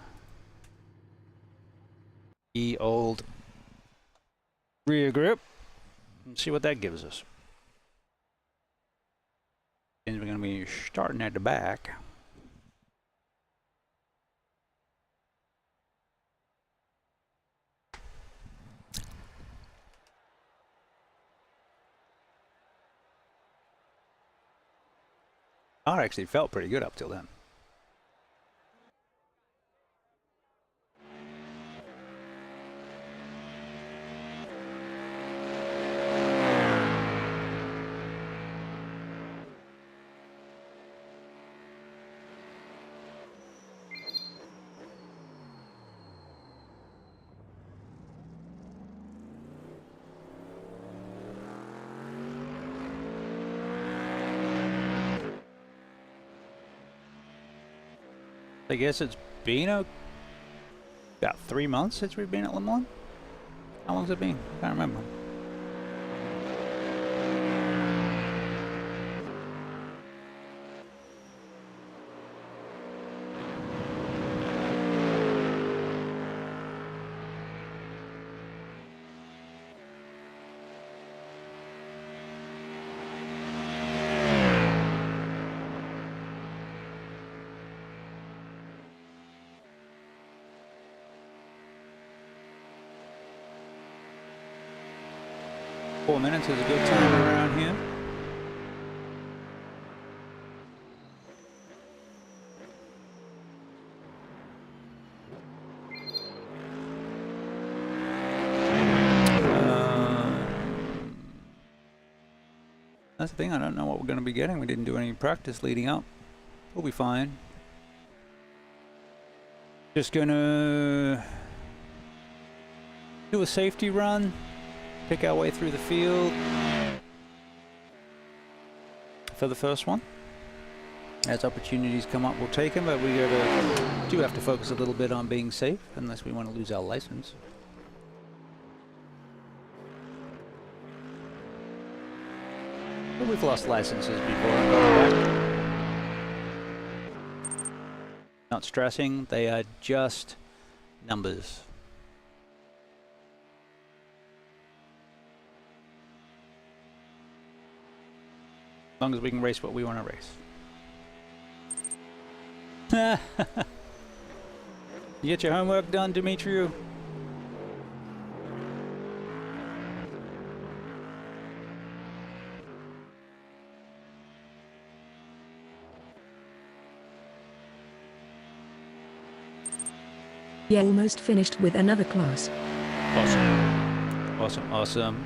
old rear grip and see what that gives us. And we're gonna be starting at the back. Car actually felt pretty good up till then. I guess it's been about 3 months since we've been at Le Mans. How long's it been? I can't remember. Four minutes is a good time around here. That's the thing, I don't know what we're going to be getting. We didn't do any practice leading up. We'll be fine. Just going to do a safety run. Pick our way through the field for the first one. As opportunities come up, we'll take them, but we do have to focus a little bit on being safe, unless we want to lose our license. But we've lost licenses before. Not stressing, they are just numbers. As long as we can race what we want to race. You get your homework done, Demetriou? Yeah, almost finished with another class. Awesome. Awesome, awesome.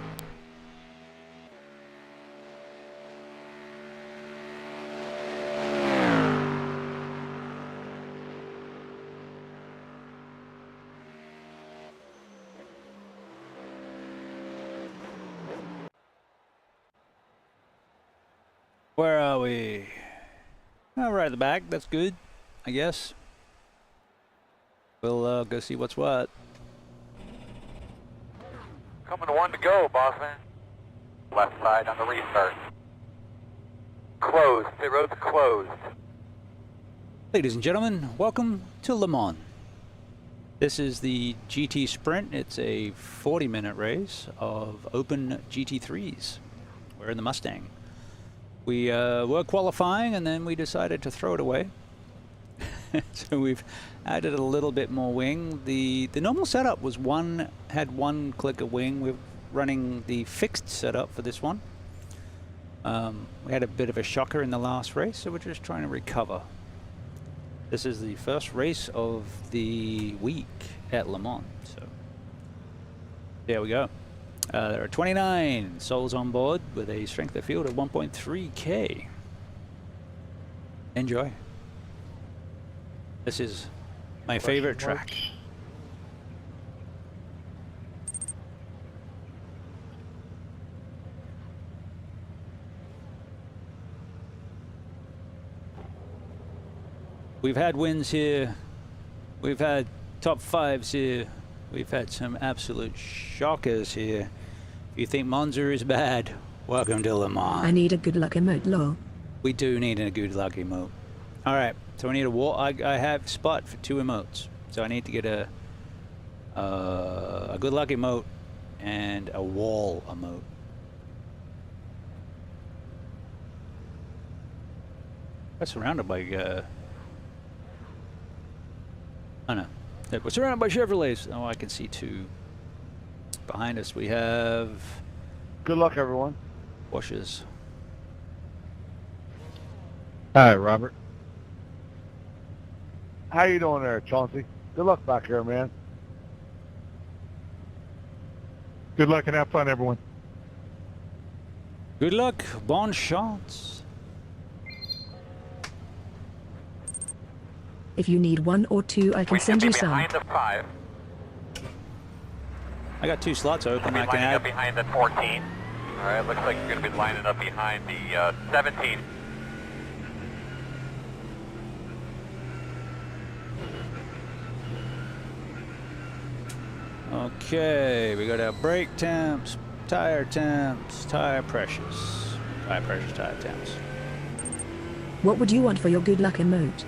Where are we? Oh, right at the back. That's good, I guess. We'll go see what's what. Coming to one to go, boss man. Left side on the restart. Closed. The road's closed. Ladies and gentlemen, welcome to Le Mans. This is the GT Sprint. It's a 40-minute race of open GT3s. We're in the Mustang. We were qualifying and then we decided to throw it away. So we've added a little bit more wing. The normal setup was had one click of wing. We're running the fixed setup for this one. We had a bit of a shocker in the last race, so we're just trying to recover. This is the first race of the week at Le Mans. So there we go. There are 29 souls on board with a strength of field of 1.3K. Enjoy. This is my favorite track. We've had wins here. We've had top 5s here. We've had some absolute shockers here. If you think Monza is bad, welcome to Le Mans. I need a good luck emote, lol. We do need a good luck emote. All right, so I need a wall. I have spot for 2 emotes, so I need to get a good luck emote and a wall emote. We're surrounded by oh no, we're surrounded by Chevrolets. Oh, I can see 2 behind us. We have Good luck, everyone. Porsches. Hi, Robert. How you doing there, Chauncey? Good luck back here, man. Good luck and have fun, everyone. Good luck, bon chance. If you need 1 or 2, I can send you some. Behind the 5. I got 2 slots open. I can lining up add. behind the 14. All right, looks like you're going to be lining up behind the 17. Okay, we got our brake temps, tire temps, tire pressures, tire temps. What would you want for your good luck emote?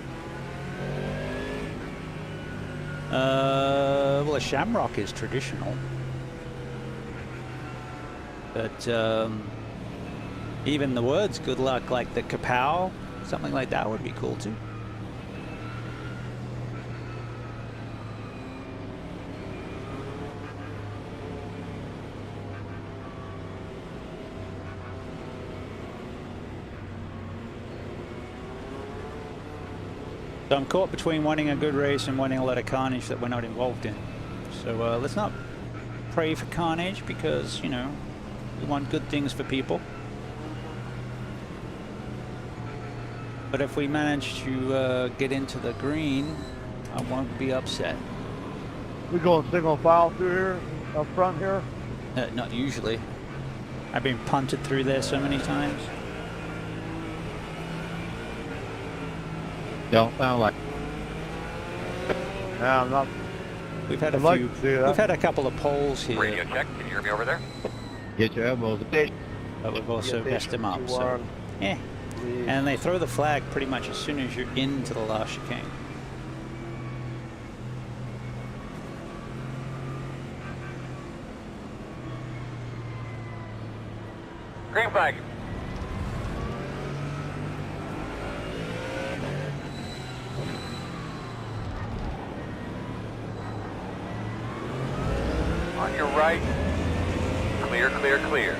Well, a shamrock is traditional, but even the words "good luck," like the kapow, something like that would be cool too. So I'm caught between wanting a good race and wanting a lot of carnage that we're not involved in. So let's not pray for carnage, because, you know, we want good things for people. But if we manage to get into the green, I won't be upset. We going single file through here, up front here? Not usually. I've been punted through there so many times. Don't sound like. No, I'm not. We've had a I'd few. like to see that. We've had a couple of poles here, Radio check. Can you hear me over there? Get your elbows. but we've also messed them up. So, yeah. And they throw the flag pretty much as soon as you're into the last chicane. Green flag. On your right. Clear, clear, clear.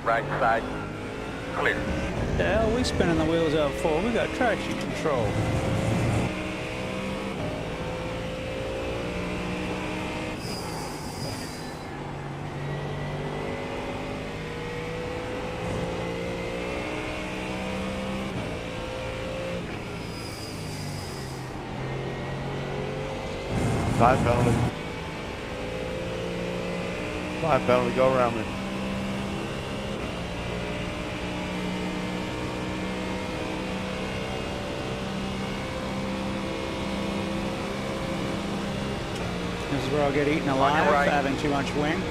Right side, clear. The hell we spinning the wheels out for? We got traction control. Five penalty. 5 penalty, go around me. This is where I'll get eaten alive right. for having too much wing.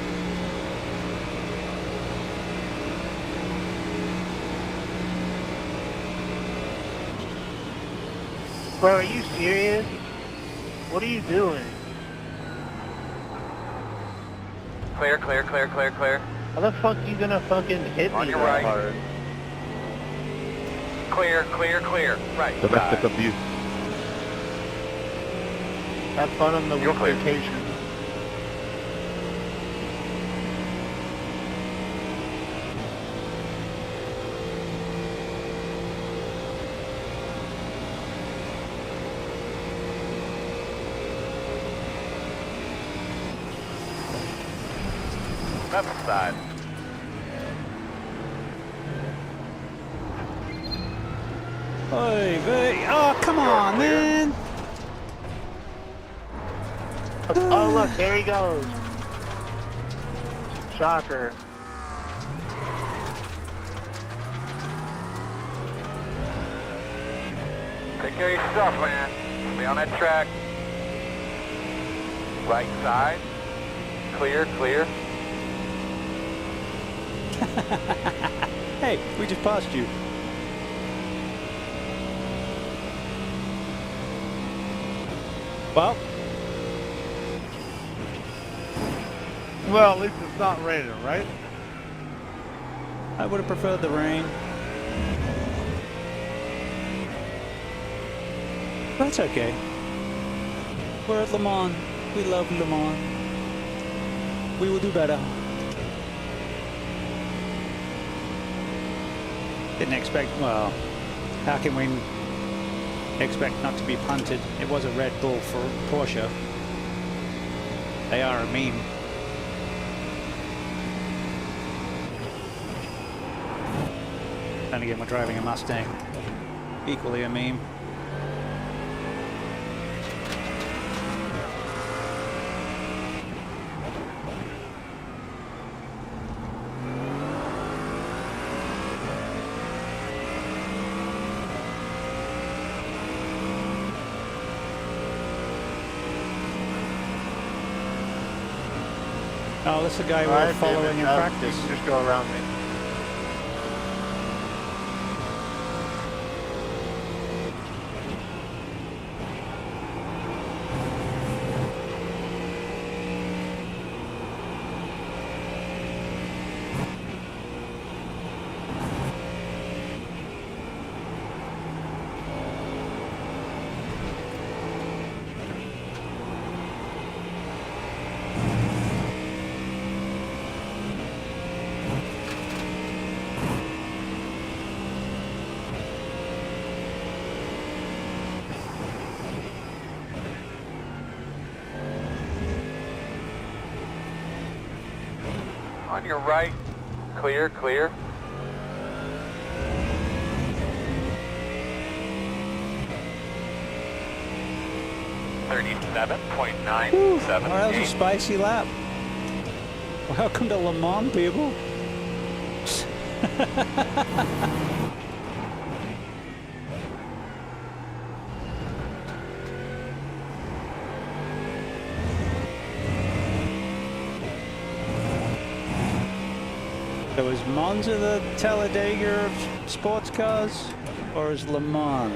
Bro, are you serious? What are you doing? Clear, clear, clear, clear, clear. How the fuck you gonna fucking hit On me your that right. hard? Clear, clear, clear. Right Domestic side. abuse. Have fun on the You're clear. vacation. Left side. Oy vey. Oh, come on, man. Oh, look, there he goes. Shocker. Take care of your stuff, man. Stay on that track. Right side. Clear, clear. Hey, we just passed you. Well, Well, at least it's not raining, right? I would have preferred the rain. That's okay. We're at Le Mans. We love Le Mans. We will do better. Didn't expect, well, how can we expect not to be punted? It was a Red Bull for Porsche. They are a meme. Then again, we're driving a Mustang. Equally a meme. Oh, that's the guy we're following in practice. You can just go around me. On your right. Clear, clear. Whew, well, that was a spicy lap. Welcome to Le Mans, people. So is Monza the Talladega of sports cars, or is Le Mans?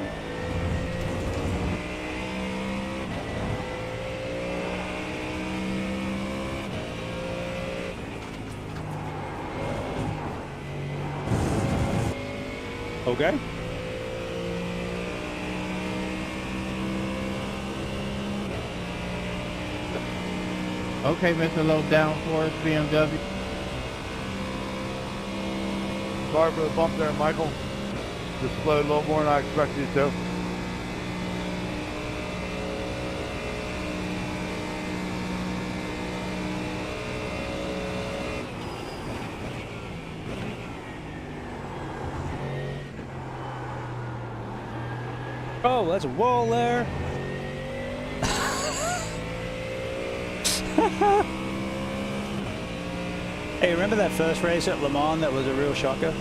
Okay. Okay, Mr. Low Downforce, BMW. Sorry for the bump there, Michael. Just slowed a little more than I expected you to. Oh, there's a wall there. Hey, remember that first race at Le Mans that was a real shocker?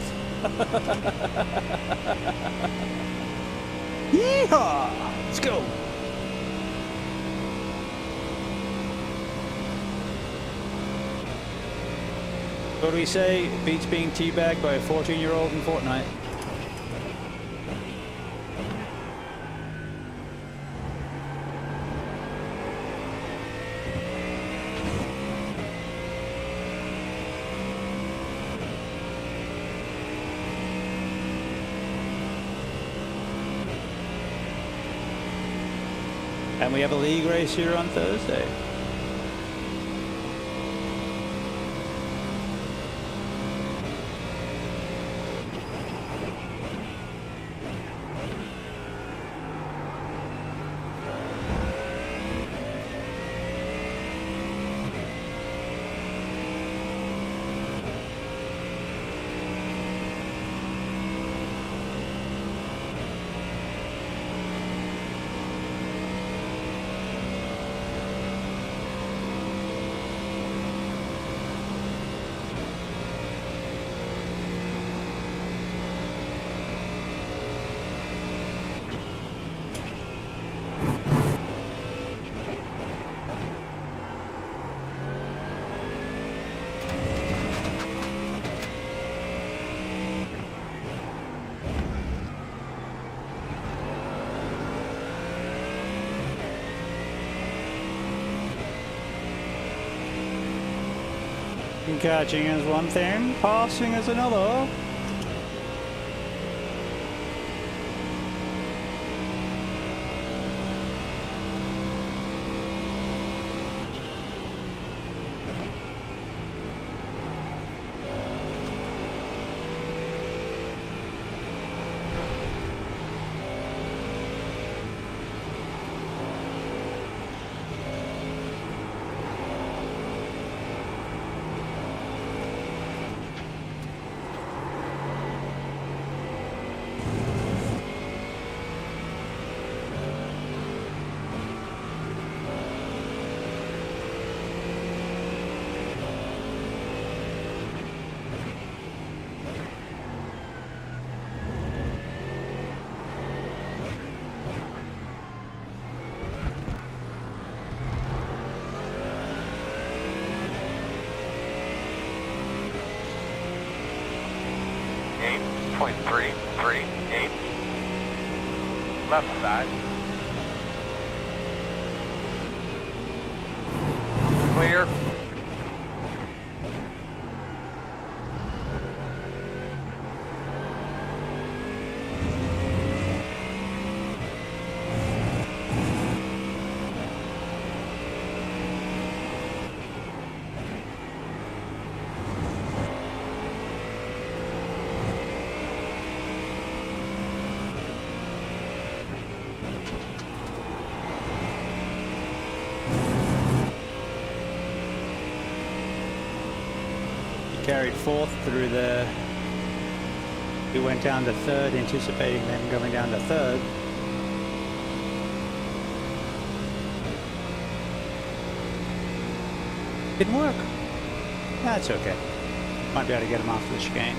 Yeehaw! Let's go! What do we say? It beats being teabagged by a 14-year-old in Fortnite. And we have a league race here on Thursday. Catching is one thing, passing is another. .338. Left side. Clear. Carried fourth through the... We went down to third, anticipating them going down to third. Didn't work. That's okay. Might be able to get them after the chicane.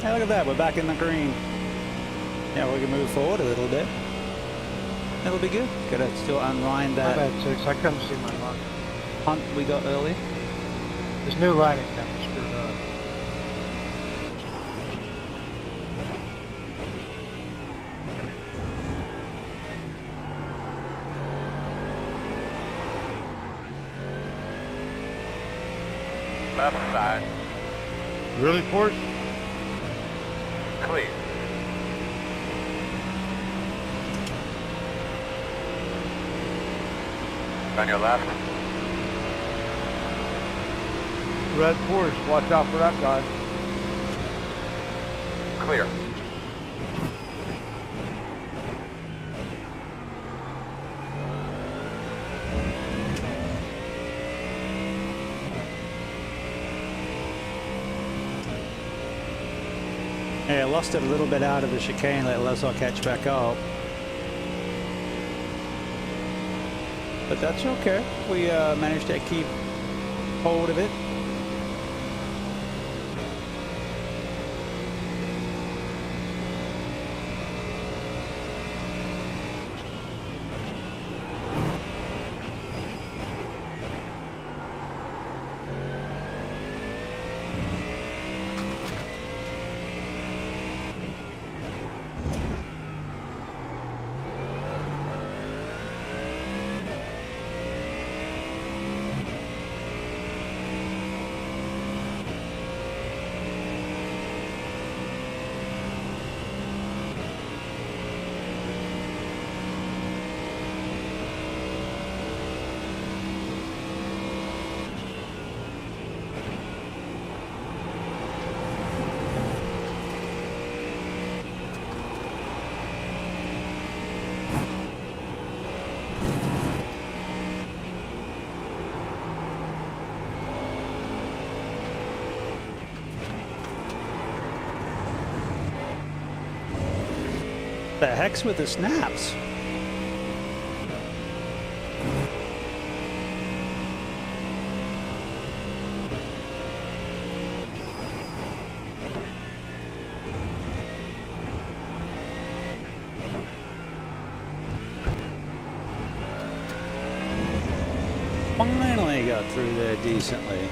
Hey, look at that, we're back in the green. Yeah, we can move forward a little bit. That'll be good. Gotta still unwind that. My bad, Six. I couldn't see my mark. Hunt we got early. This new lighting got me screwed up. Left side. Really, Porsche? Clear. On your left. Red Porsche, watch out for that guy. Clear. Yeah, lost it a little bit out of the chicane, let Lesar catch back up. But that's okay. We managed to keep hold of it. The heck's with the snaps? finally got through there decently.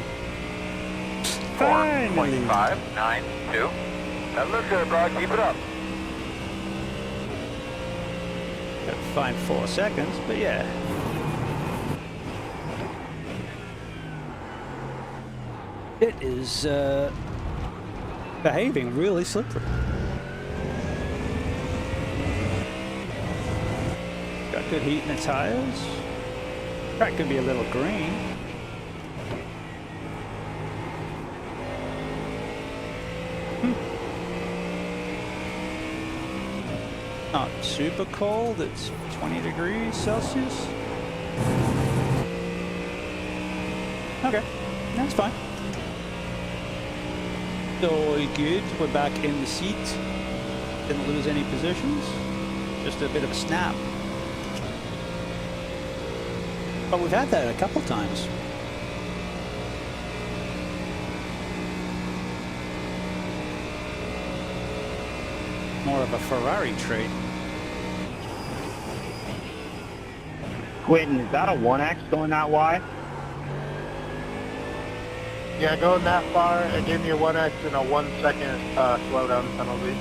Finally. 4.592. That looks good, bro. Keep it up. Got to find 4 seconds, but yeah. It is behaving really slippery. Got good heat in the tires. Track could be a little green. Not super cold, it's 20 degrees Celsius. Okay, that's fine. So good, we're back in the seat. Didn't lose any positions. Just a bit of a snap. But we've had that a couple times. More of a Ferrari trait. Quentin, is that a 1X going that wide? Yeah, going that far, it gave me a 1X and a 1 second slowdown penalty.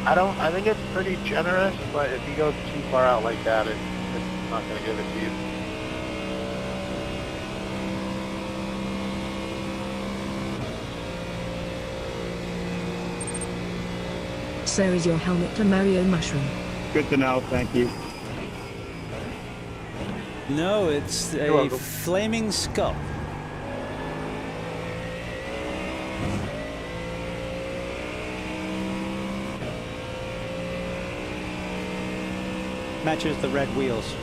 I think it's pretty generous, but if you go too far out like that, it's not going to give it to you. So is your helmet a Mario mushroom? Good to know, thank you. No, it's You're a welcome. flaming skull. Matches the red wheels.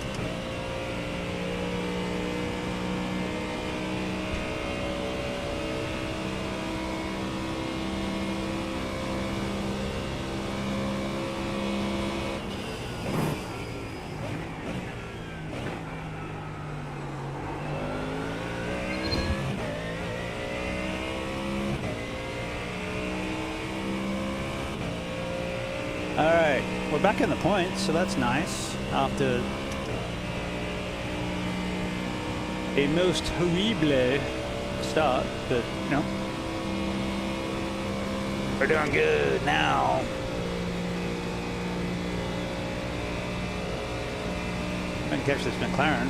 Alright, we're back in the points, so that's nice. After a most horrible start, but you know, we're doing good now. I'm gonna catch this McLaren.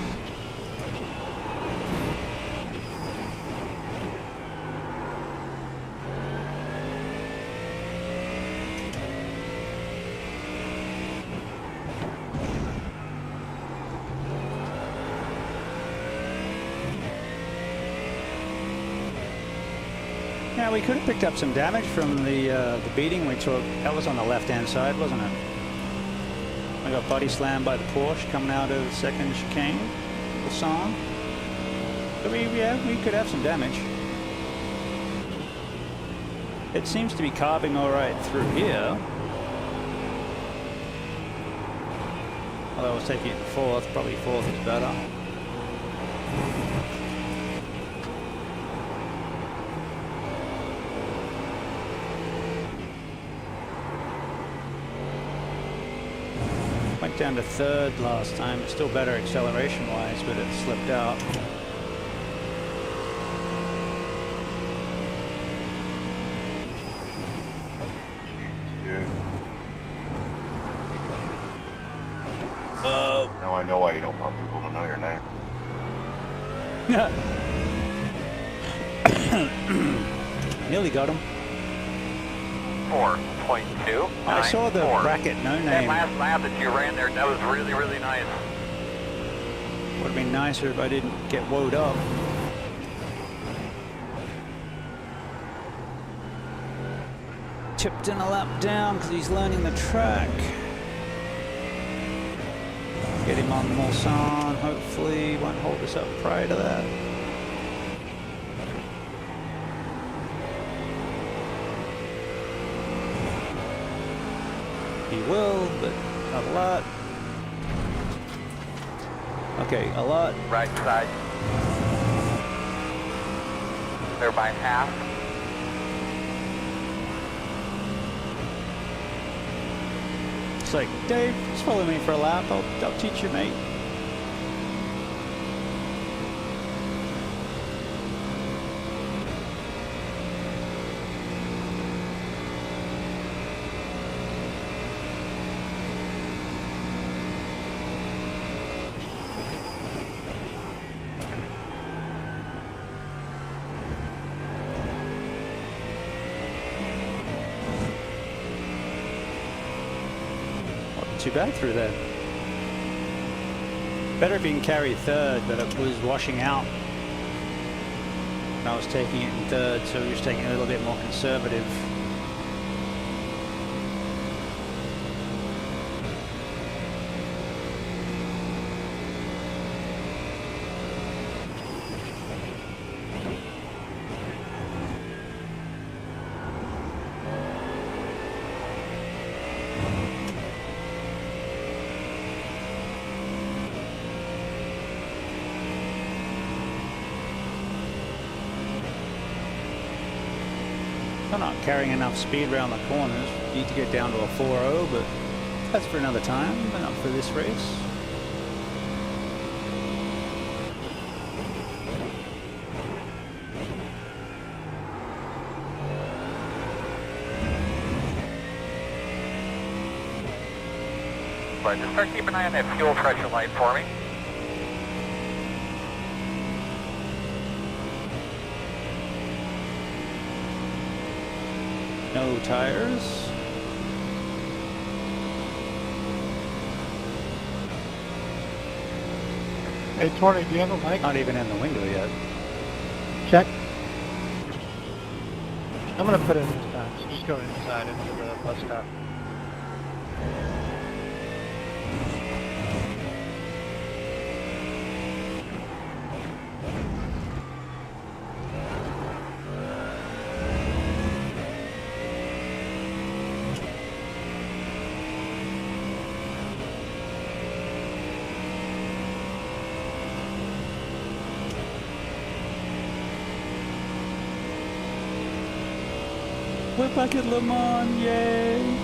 Yeah, we could have picked up some damage from the beating we took. That was on the left-hand side, wasn't it? I got body slammed by the Porsche coming out of the second chicane, the song. So we could have some damage. It seems to be carving all right through here. Although I was taking it fourth, probably fourth is better. Went down to third last time. It's still better acceleration-wise, but it slipped out. Oh. Now I know why you don't want people to know your name. Nearly got him. 4.2. I saw the bracket no That name. last lap that you ran there, that was really, really nice. Would have been nicer if I didn't get woed up. Tipped in a lap down because he's learning the track. Get him on Mulsanne, hopefully won't hold us up prior to that. He will, but not a lot. Okay, a lot. Right side. They're by half. It's like, Dave, just follow me for a lap. I'll teach you, mate. too bad through there. Better if you can carry third, but it was washing out. And I was taking it in third, so we was taking it a little bit more conservative. I'm not carrying enough speed around the corners. Need to get down to a 4.0, but that's for another time, but not for this race. Right, just start keeping an eye on that fuel pressure light for me. No tires. Hey, Tony, do you have a mic? Not even in the window yet. Check. I'm going to put it in this time, so just go inside into the bus stop. We're back at Le Mans, yay!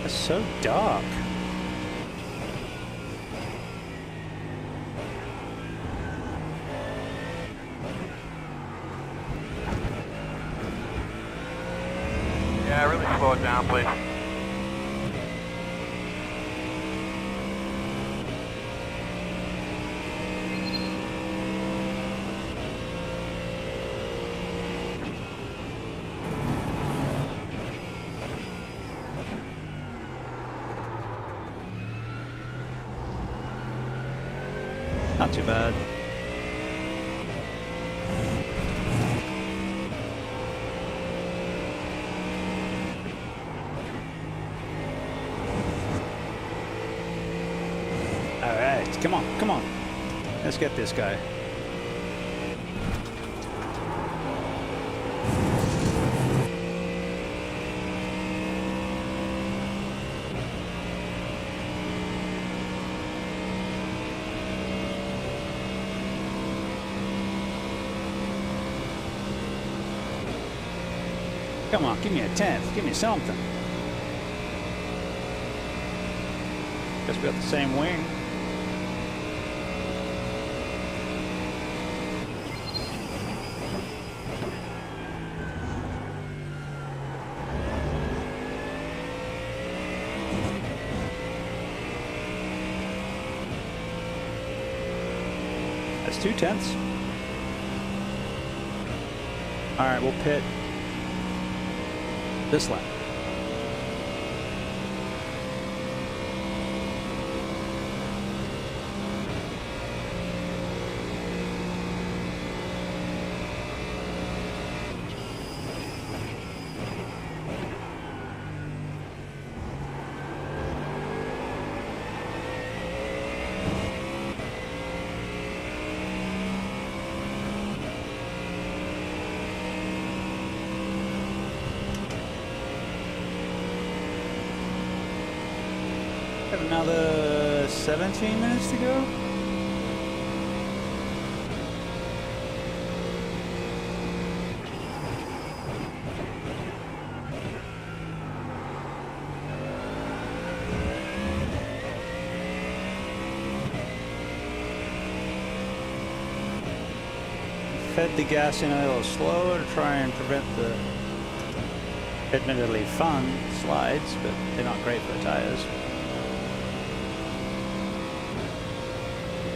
It's so dark. Yeah, really slow it down, please. Not too bad. All right, come on, come on. Let's get this guy. Come on, give me a 10th. Give me something. Guess we got the same wing. That's 2 tenths. All right, we'll pit this lap. Have another 17 minutes to go. fed the gas in a little slower to try and prevent the admittedly fun slides, but they're not great for the tires.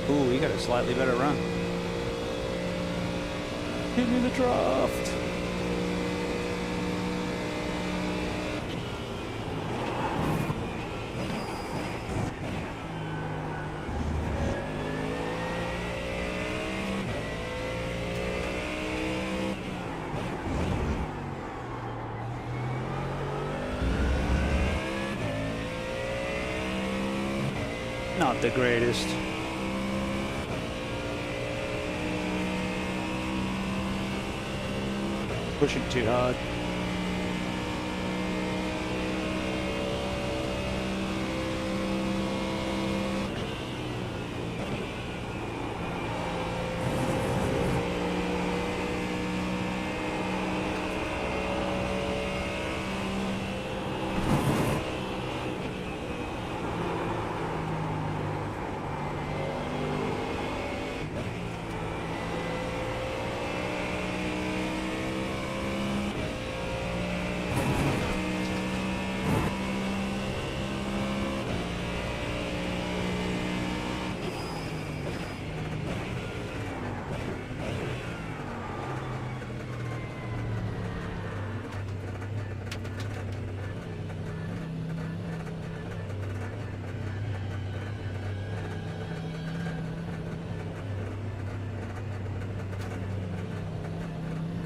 Ooh, we got a slightly better run. Give me the draft. Not the greatest. Pushing too hard.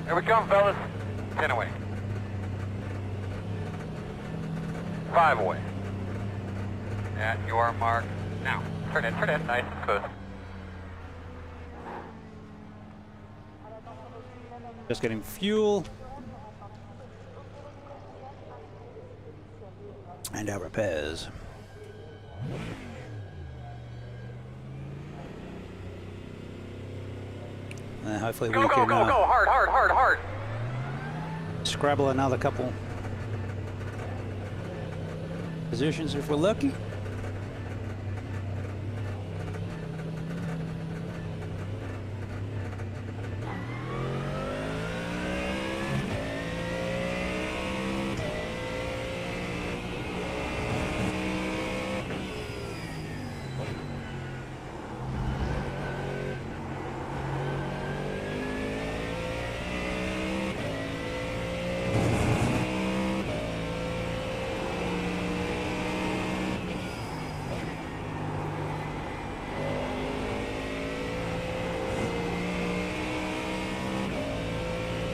Here we come, fellas. 10 away. 5 away. At your mark. Now. Turn in, nice and smooth. Just getting fuel. And our repairs. Hopefully we can go, hard. scrabble another couple positions if we're lucky.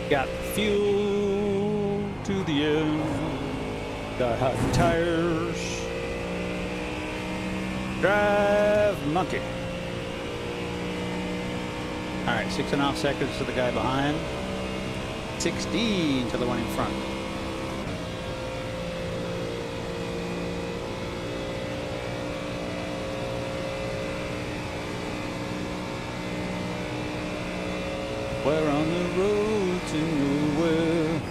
Got fuel to the end. Got hot tires. Drive monkey. All right, 6.5 seconds to the guy behind. 16 to the one in front. We're on the road to nowhere.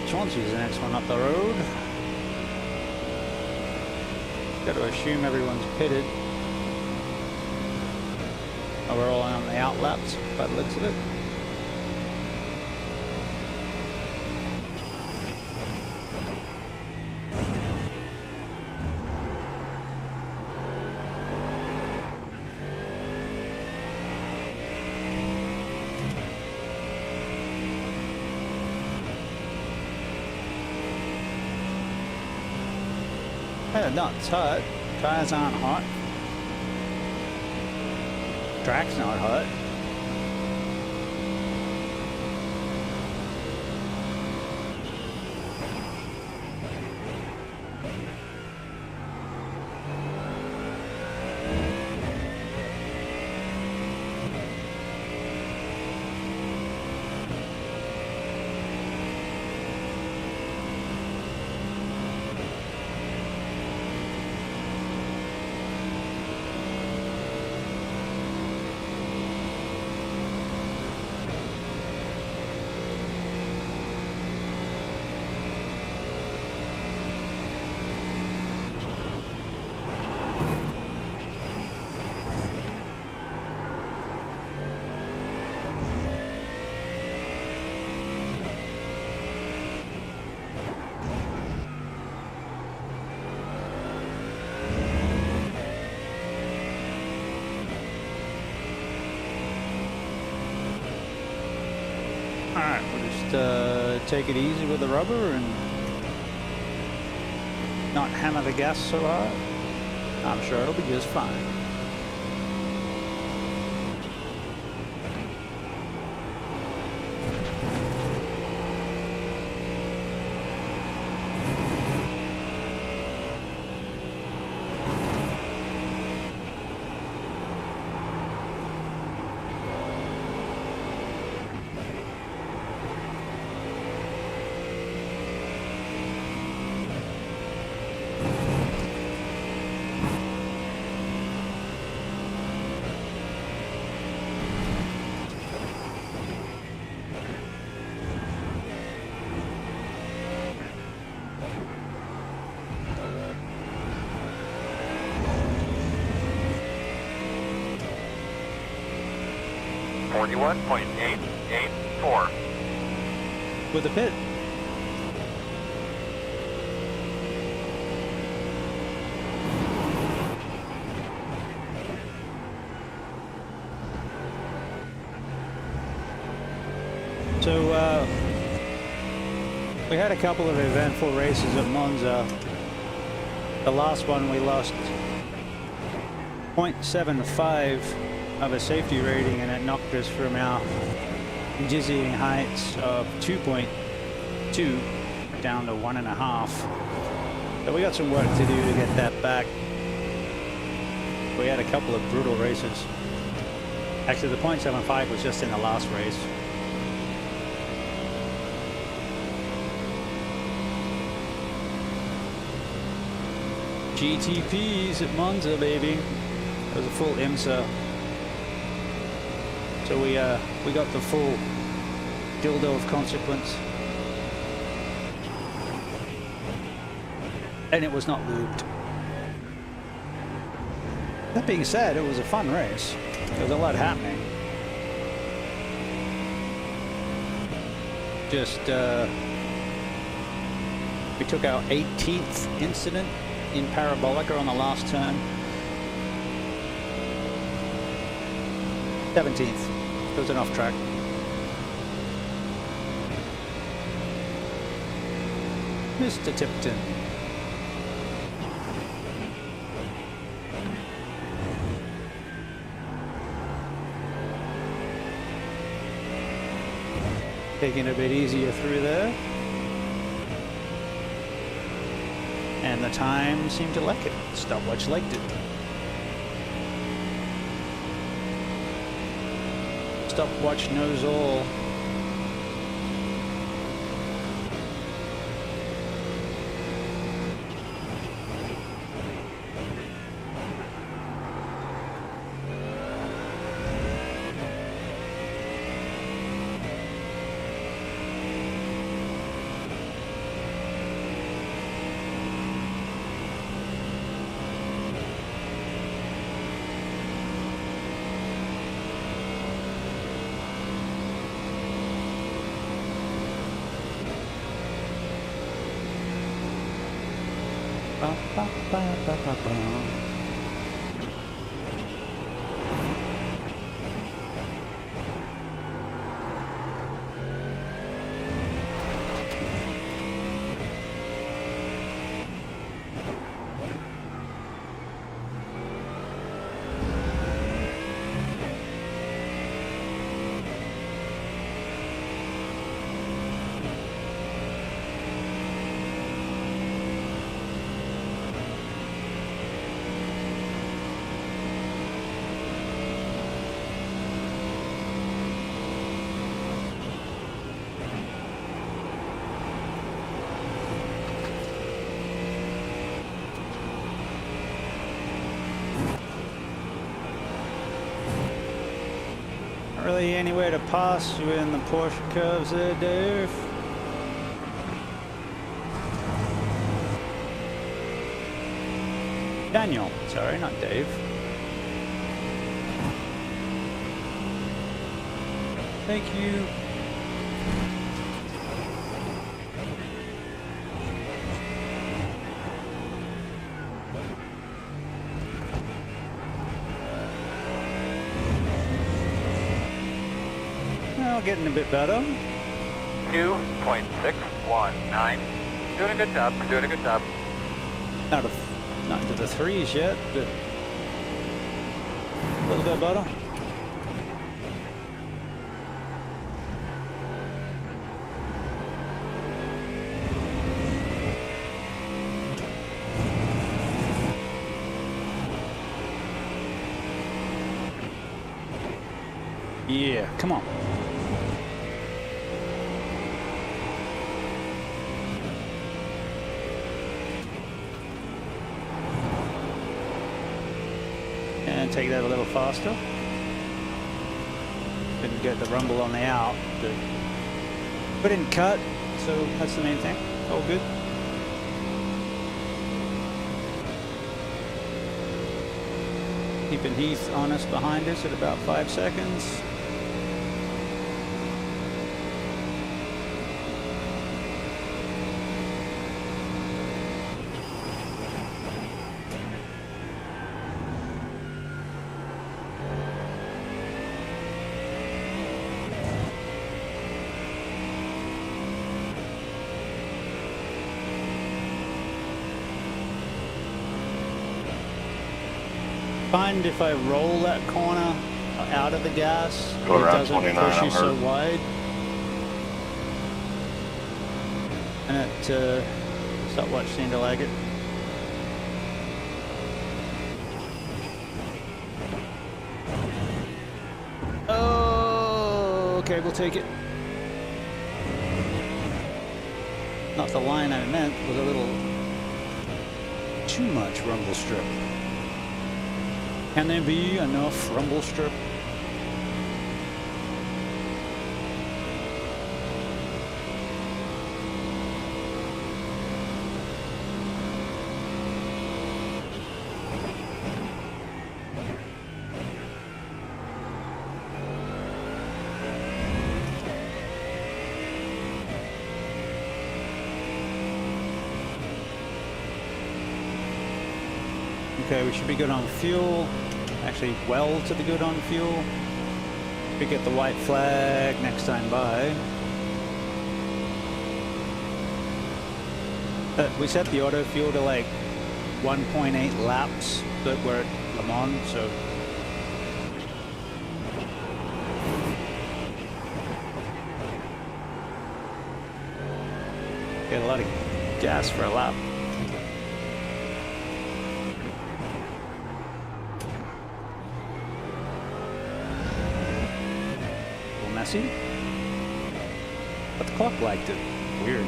Chauncey's the next one up the road. Got to assume everyone's pitted. Oh, we're all on the outlaps by the looks of it. Not hot. Tires aren't hot. Track's not hot. Alright, we'll just take it easy with the rubber and not hammer the gas so hard. I'm sure it'll be just fine. .884 with a pit. So we had a couple of eventful races at Monza. The last one we lost 0.75 of a safety rating, and it knocked us from our dizzying heights of 2.2 down to 1.5. So we got some work to do to get that back. We had a couple of brutal races. Actually, the 0.75 was just in the last race. GTPs at Monza, baby. It was a full IMSA. So we got the full dildo of consequence. And it was not lubed. That being said, it was a fun race. There was a lot happening. Just, we took our 18th incident in Parabolica on the last turn. 17th. It was an off track. Mr. Tipton. Taking a bit easier through there. And the time seemed to like it. Stopwatch liked it. Stopwatch knows all. Really anywhere to pass you in the Porsche curves there, Dave? Daniel, sorry, not Dave. Thank you. Well, getting a bit better. 22.619. Doing a good job. Doing a good job. Not into the threes yet, but a little bit better. Yeah, come on. And take that a little faster. Didn't get the rumble on the out, but didn't cut, so that's the main thing. All good. Keeping Heath honest behind us at about 5 seconds. Find if I roll that corner out of the gas, Go it around doesn't 29, push you I'm so hurt. wide. And it stopwatch seemed to like it. Oh, okay, we'll take it. Not the line I meant, was a little too much rumble strip. Can there be enough rumble strip? Okay, we should be good on fuel. Actually, well to the good on fuel. We get the white flag next time by. We set the auto fuel to like 1.8 laps, but we're at Le Mans, so get a lot of gas for a lap. Messy, but the clock liked it. Weird.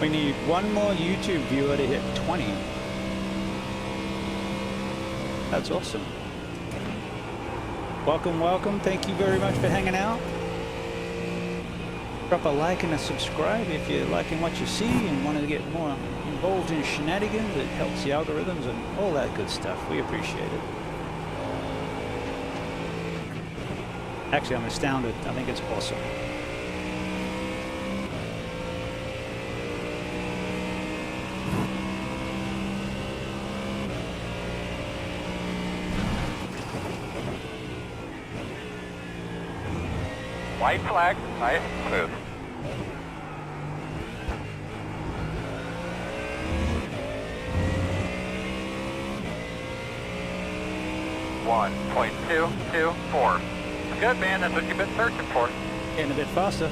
We need one more YouTube viewer to hit 20. That's awesome. Welcome, welcome. Thank you very much for hanging out. Drop a like and a subscribe if you're liking what you see and want to get more involved in shenanigans. It helps the algorithms and all that good stuff. We appreciate it. Actually, I'm astounded. I think it's awesome. White flag, nice, smooth. .224. Good, man. That's what you've been searching for. Getting a bit faster.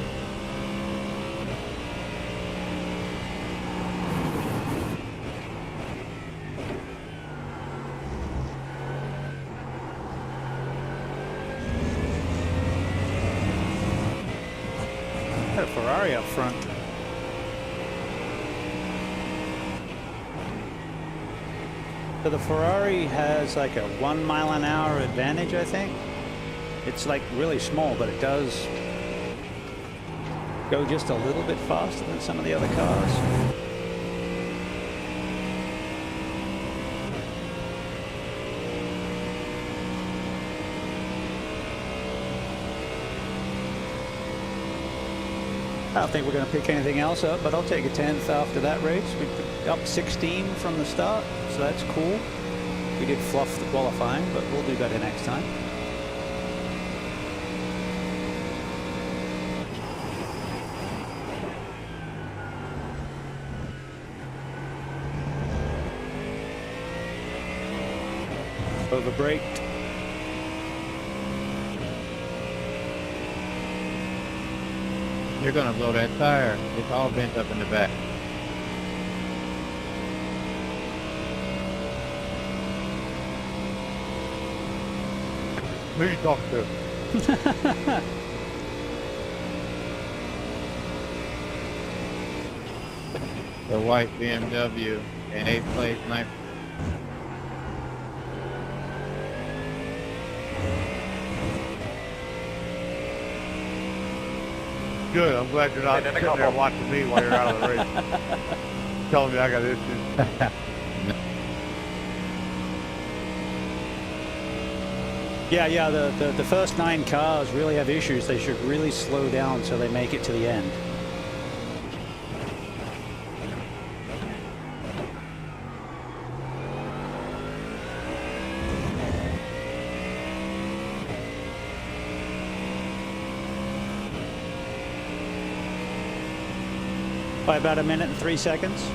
Got a Ferrari up front. So the Ferrari has like a 1 mile an hour advantage, I think. It's like really small, but it does go just a little bit faster than some of the other cars. I don't think we're going to pick anything else up, but I'll take a 10th after that race. We're up 16 from the start, so that's cool. We did fluff the qualifying, but we'll do better next time. Overbraked. You're gonna blow that tire. It's all bent up in the back. Who are you talking to? The white BMW and 8th place sniper. Good. I'm glad you're not sitting there watching me while you're out of the race. Telling me I got issues. Yeah, the first 9 cars really have issues. They should really slow down so they make it to the end. By about 1 minute and 3 seconds.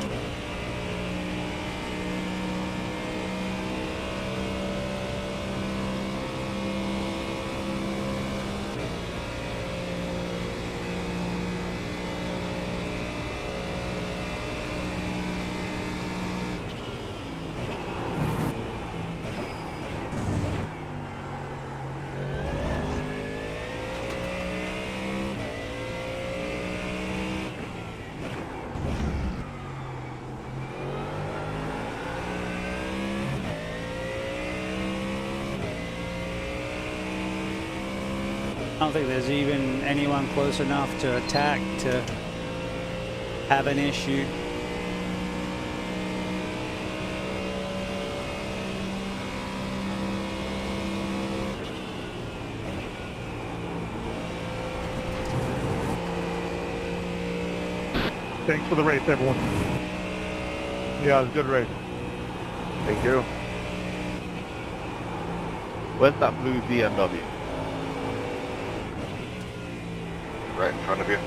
I don't think there's even anyone close enough to attack to have an issue. Thanks for the race, everyone. Yeah, it was a good race. Thank you. Where's that blue BMW? Right in front of you.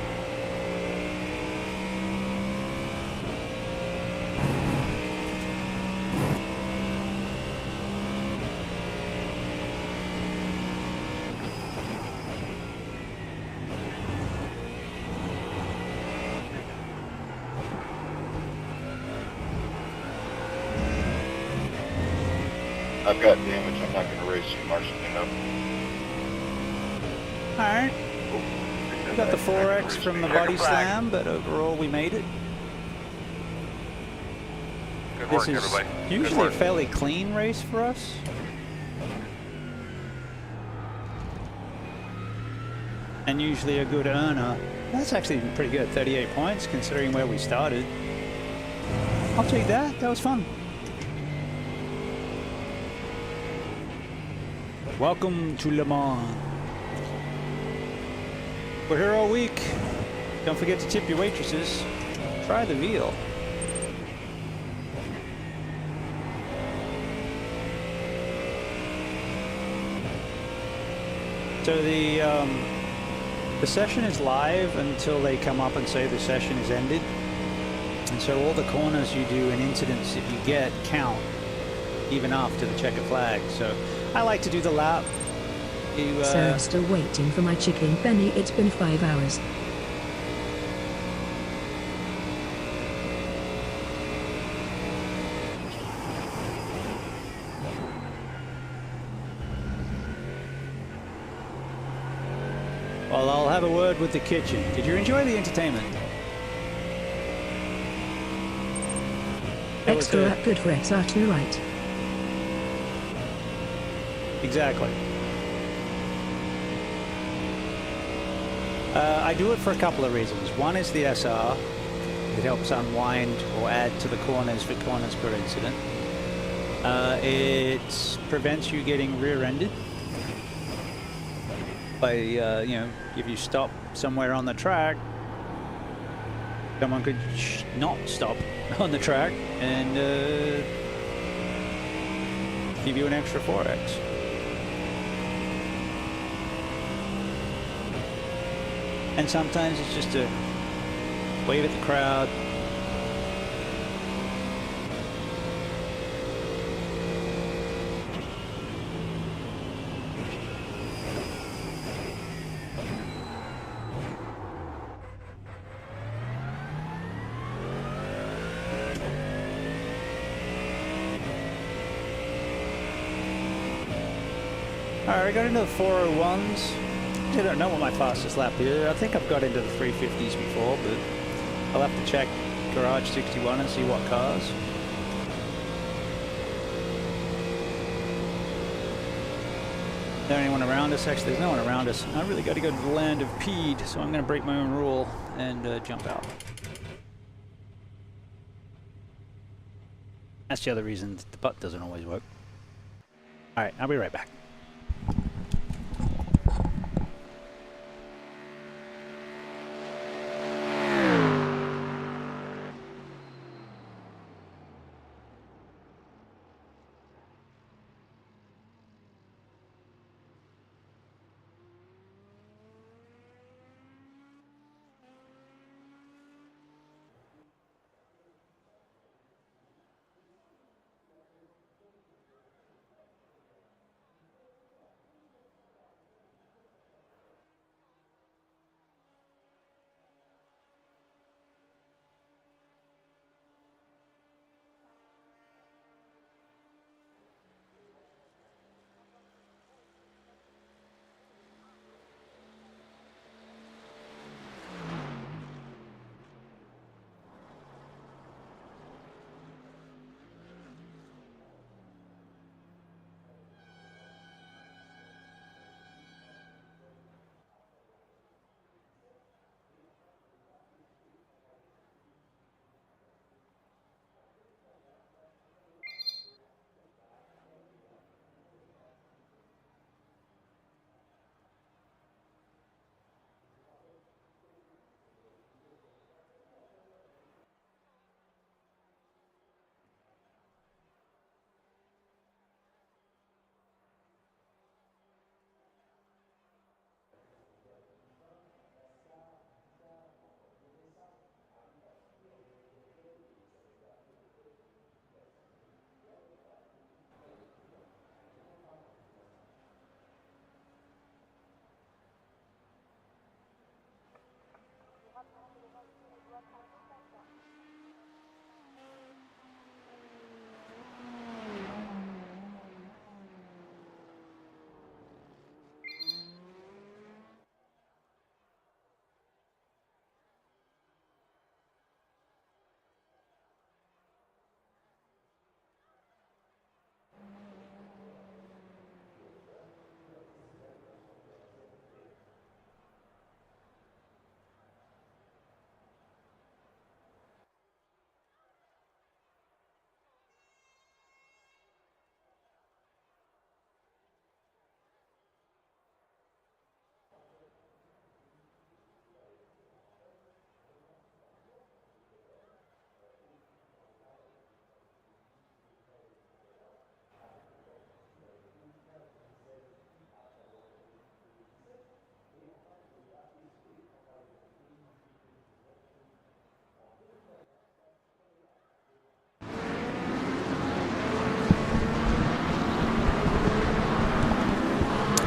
I've got damage. I'm not going to race you, Marshall. Alright. We got the 4X from the body slam, but overall we made it. Good This work, is everybody. usually a fairly clean race for us. And usually a good earner. That's actually pretty good, 38 points considering where we started. I'll take that, that was fun. Welcome to Le Mans. We're here all week. Don't forget to tip your waitresses. Try the veal. So the session is live until they come up and say the session is ended. And so all the corners you do and incidents that you get count even after the checker flag. So I like to do the lap. Sir, still waiting for my chicken Benny. It's been 5 hours. Well, I'll have a word with the kitchen. Did you enjoy the entertainment? Extra good for XR2 right. Exactly. I do it for a couple of reasons. One is the SR. It helps unwind or add to the corners for corners per incident. It prevents you getting rear-ended by, you know, if you stop somewhere on the track, someone could not stop on the track and give you an extra 4x. And sometimes it's just a wave at the crowd. Alright, I got into the 401s. I don't know what my fastest lap is. I think I've got into the 350s before, but I'll have to check Garage 61 and see what cars. Is there anyone around us? Actually, there's no one around us. I really got to go to the land of Pede, so I'm going to break my own rule and jump out. That's the other reason the butt doesn't always work. Alright, I'll be right back.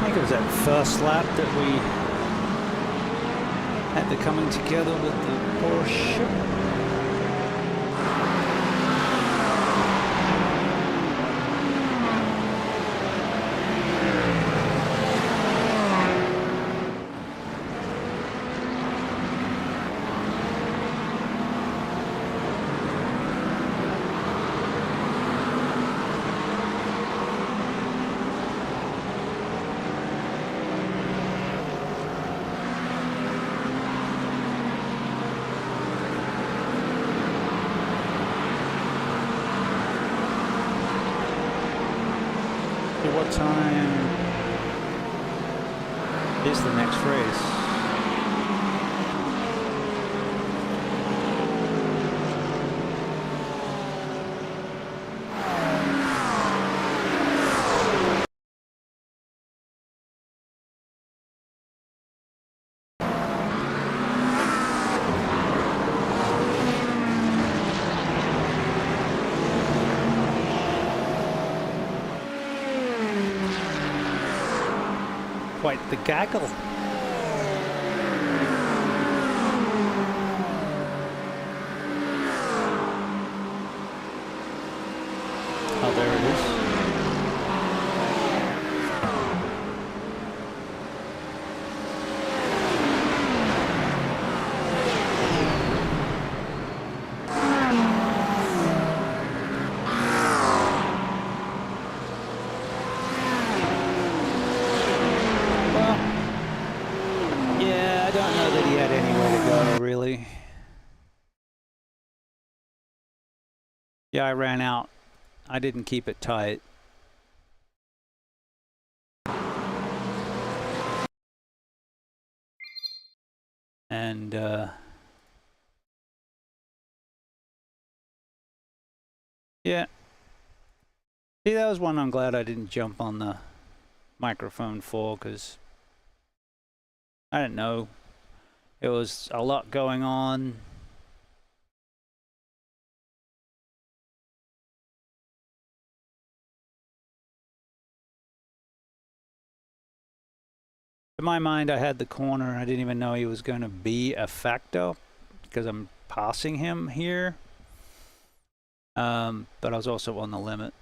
It was that first lap that we had the coming together with the Porsche. What time is the next race? quite the gaggle. Oh, there it is. Really? Yeah, I ran out. I didn't keep it tight. And yeah. See, that was one I'm glad I didn't jump on the microphone for, because I didn't know. It was a lot going on. In my mind, I had the corner. I didn't even know he was going to be a factor because I'm passing him here. But I was also on the limit.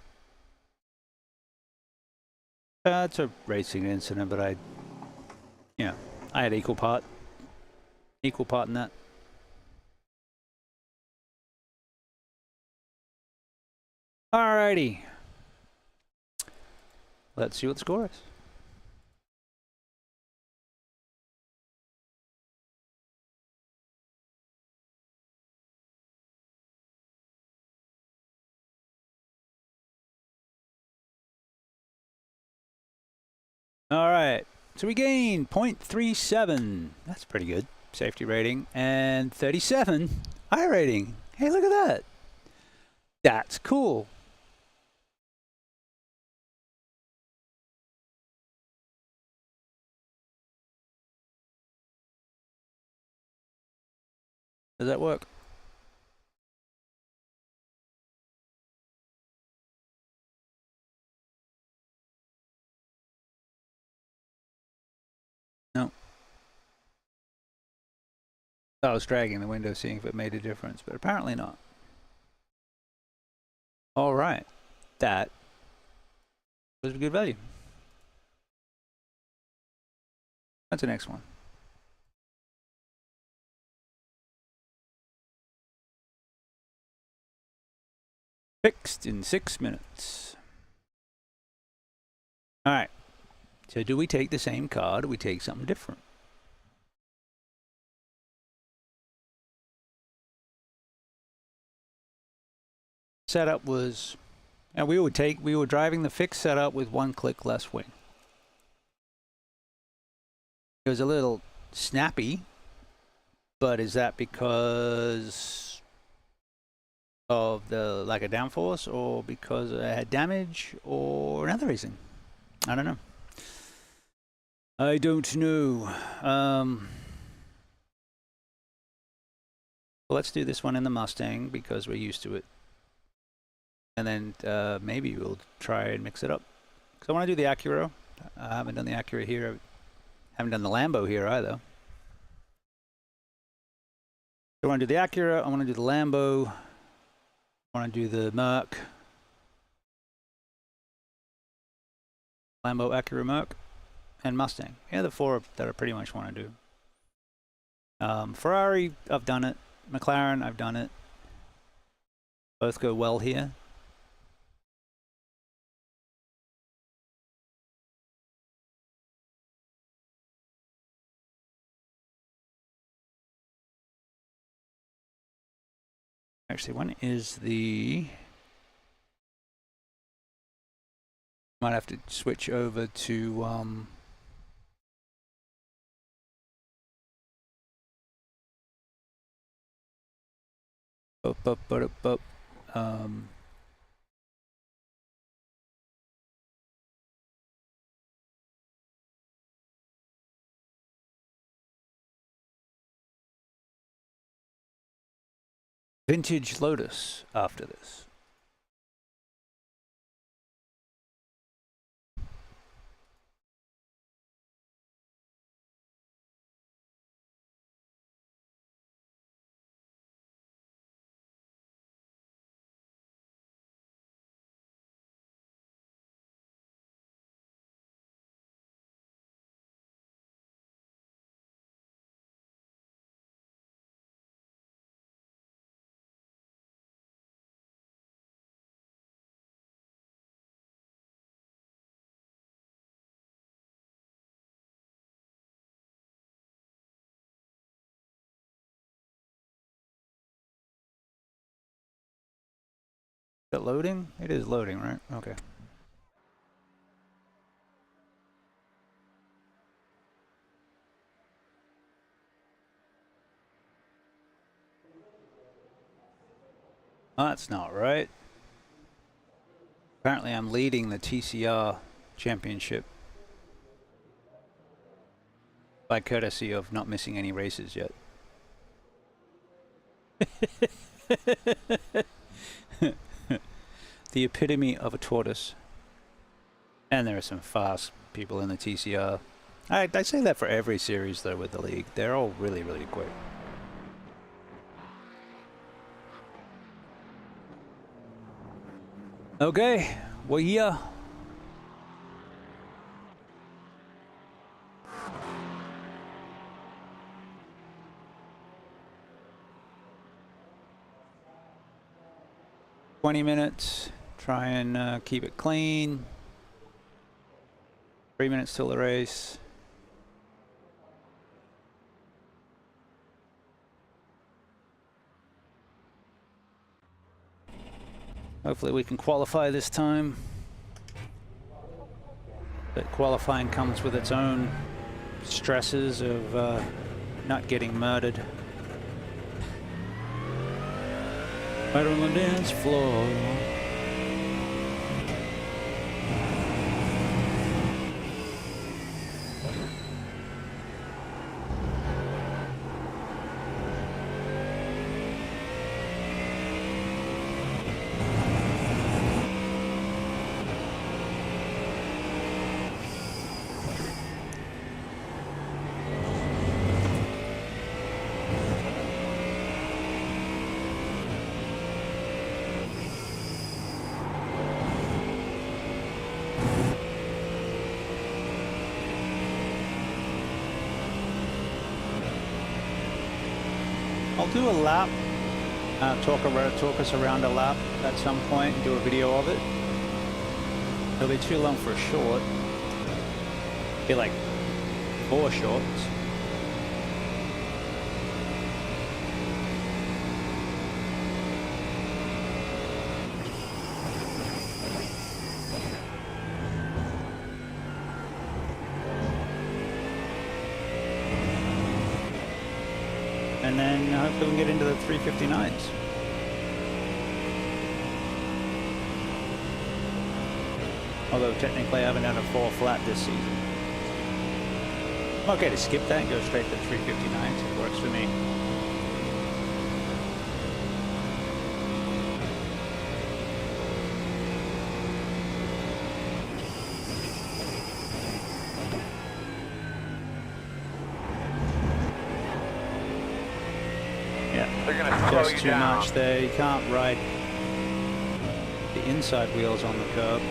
It's a racing incident, but I had equal part in that. Alrighty. Let's see what the score is. Alright. So we gained 0.37. That's pretty good. Safety rating. And 37 iRating. Hey, look at that. That's cool. Does that work? No. I was dragging the window seeing if it made a difference, but apparently not. All right. That was a good value. That's the next one. Fixed in 6 minutes. All right. So do we take the same car? Do we take something different? Setup was, and we were driving the fixed setup with 1 click less wing. It was a little snappy, but is that because of the lack of downforce, or because I had damage, or another reason? I don't know. I don't know. Well, let's do this one in the Mustang because we're used to it. And then maybe we'll try and mix it up. Because I want to do the Acura. I haven't done the Acura here. I haven't done the Lambo here either. I want to do the Acura. I want to do the Lambo. I want to do the Merc. Lambo, Acura, Merc, and Mustang. Yeah, the 4 that I pretty much want to do. Ferrari, I've done it. McLaren, I've done it. Both go well here. Actually, when is the... Might have to switch over to Vintage Lotus after this. it loading? It is loading, right? Okay. That's not right. Apparently I'm leading the TCR championship by courtesy of not missing any races yet. The epitome of a tortoise. And there are some fast people in the TCR. I say that for every series though with the league. They're all really, really quick. Okay, we're here. $20, try and keep it clean. 3 minutes till the race. Hopefully we can qualify this time. But qualifying comes with its own stresses of not getting murdered. Right on the dance floor. I'll do a lap, talk us around a lap at some point and do a video of it. It'll be too long for a short. Be like 4 shorts. And then hopefully we can get into the 359s. Although technically I haven't done a 4 flat this season. I'm okay to skip that and go straight to 359s. It works for me. They're going to slow Just you too down. much there. You can't ride the inside wheels on the curb.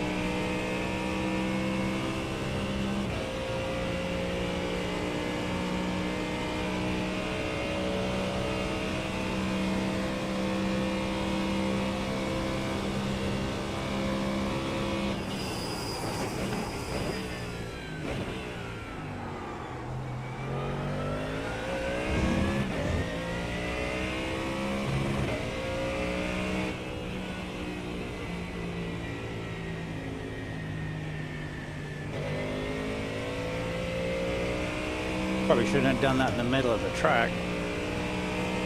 Probably shouldn't have done that in the middle of the track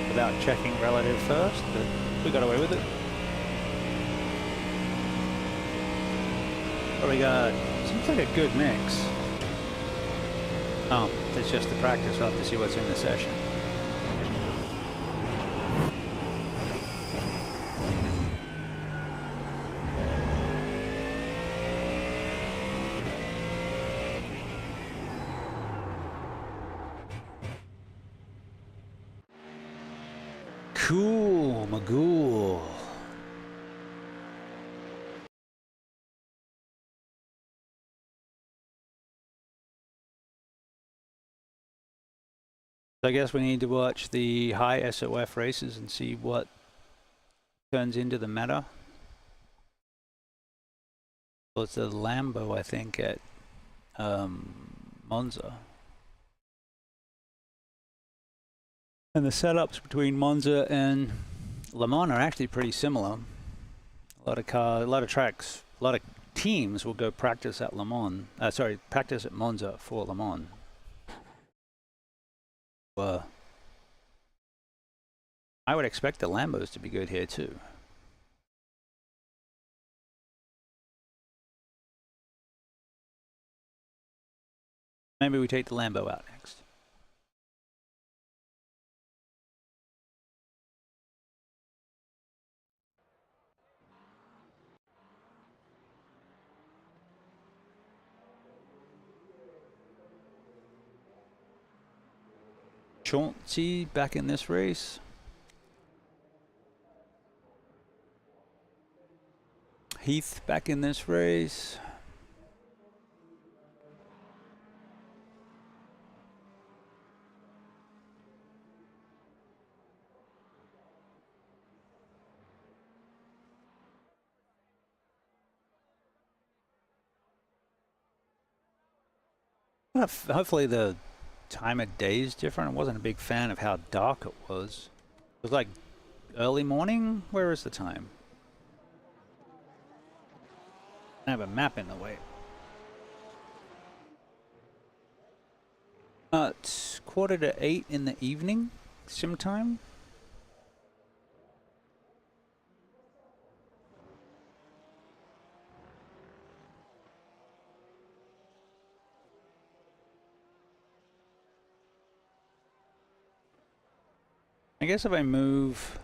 without checking relative first, but we got away with it. What we got? Seems like a good mix. Oh, it's just the practice. We'll have to see what's in the session. Cool, Magoo. I guess we need to watch the high SOF races and see what turns into the meta. Well, it's a Lambo, I think, at Monza. And the setups between Monza and Le Mans are actually pretty similar. A lot of cars, a lot of tracks, a lot of teams will go practice at Le Mans. Practice at Monza for Le Mans. I would expect the Lambos to be good here too. Maybe we take the Lambo out next. Chauncey back in this race. Heath back in this race. Hopefully the time of day is different. I wasn't a big fan of how dark it was. It was like early morning. Where is the time? I have a map in the way. It's 7:45 in the evening, sim time. I guess if I move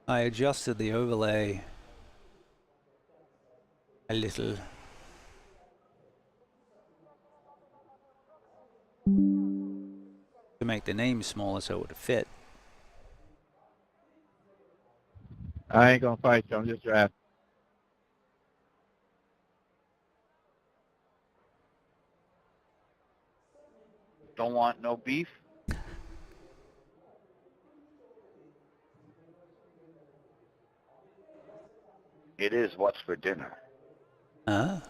I adjusted the overlay a little. To make the name smaller so it would fit. I ain't gonna fight you. I'm just driving. Don't want no beef? It is what's for dinner. All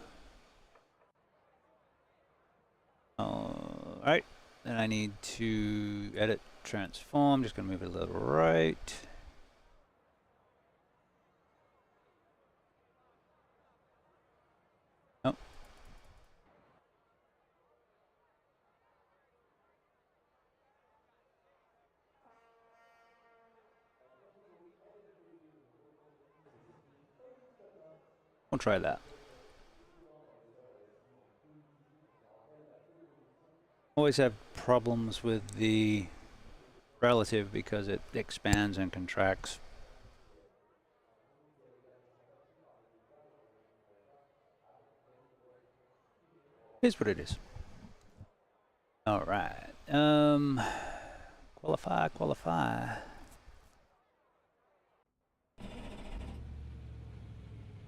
right. Then I need to edit transform. Just gonna move it a little right. Oh. We'll try that. Always have problems with the relative because it expands and contracts. Here's what it is. All right. Qualify.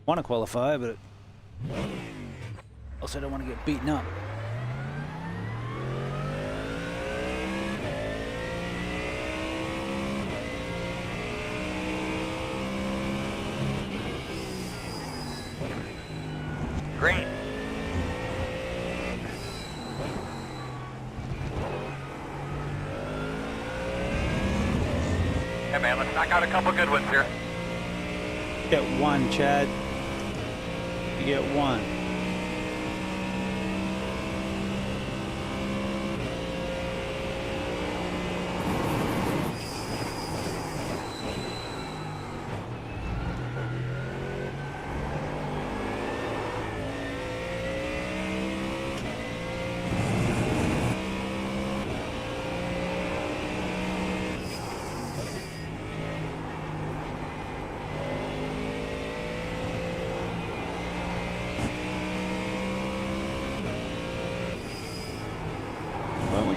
Want to qualify, but also don't want to get beaten up. Green. Hey man, let's knock out a couple good ones here. Get one, Chad. You get one.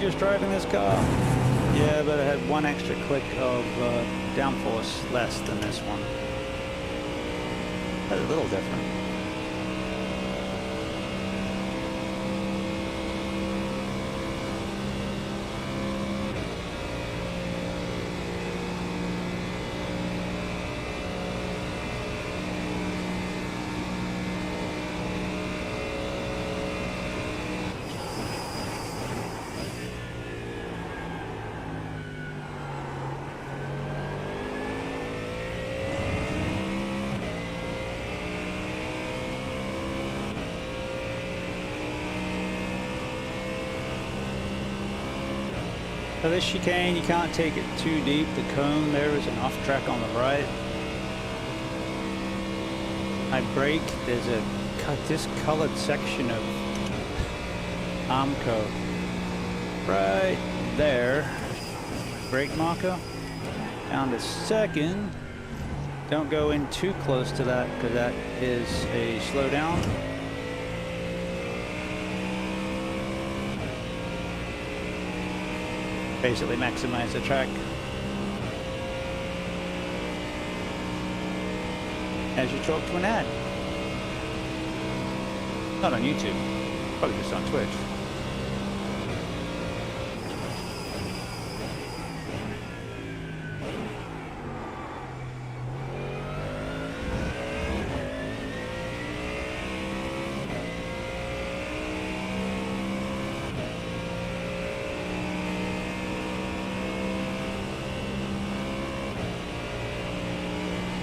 Just driving this car. Yeah, but it had one extra click of downforce less than this one. That's a little different. So this chicane, you can't take it too deep. The cone there is an off track on the right. I brake, there's a discolored section of Armco right there. Brake marker. Down to second. Don't go in too close to that because that is a slowdown. Basically maximize the track. As you talk to an ad. Not on YouTube, probably just on Twitch.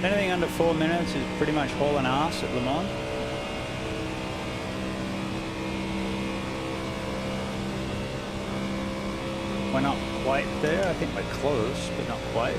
Anything under 4 minutes is pretty much hauling ass at Le Mans. We're not quite there. I think we're close, but not quite.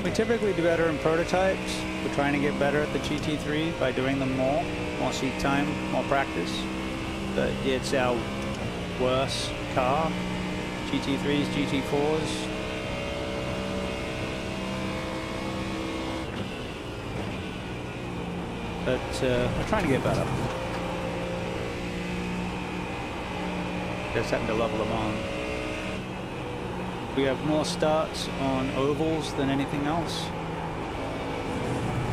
We typically do better in prototypes. We're trying to get better at the GT3 by doing them more seat time, more practice. But it's our worst car. GT3s, GT4s. But we're trying to get better. Just having to level them on. We have more starts on ovals than anything else.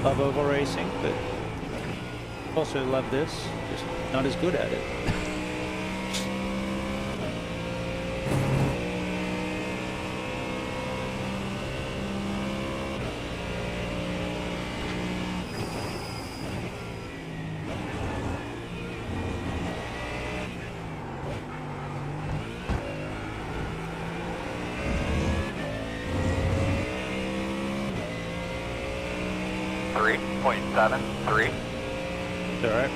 Love oval racing, but also love this, just not as good at it. .73. It's alright.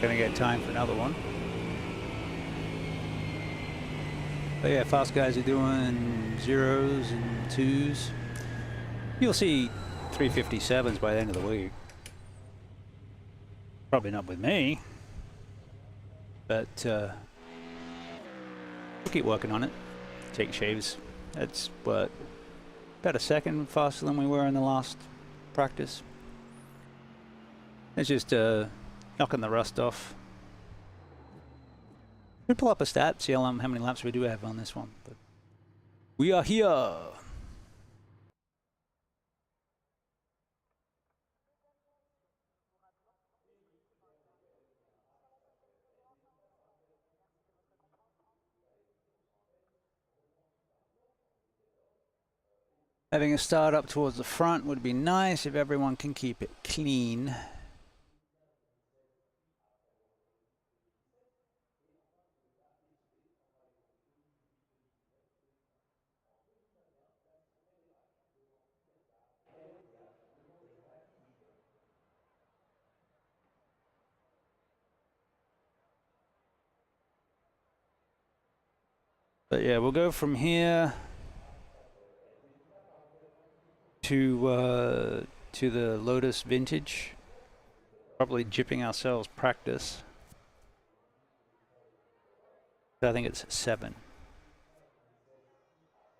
Gonna get time for another one. But yeah, fast guys are doing 0s and 2s. You'll see 357s by the end of the week. Probably not with me. But we'll keep working on it. Take shaves. That's what, about a second faster than we were in the last practice. It's just knocking the rust off. We'll pull up a stat, see how many laps we do have on this one. But we are here. Having a start up towards the front would be nice if everyone can keep it clean. But yeah, we'll go from here to the Lotus Vintage. Probably jipping ourselves practice. I think it's 7.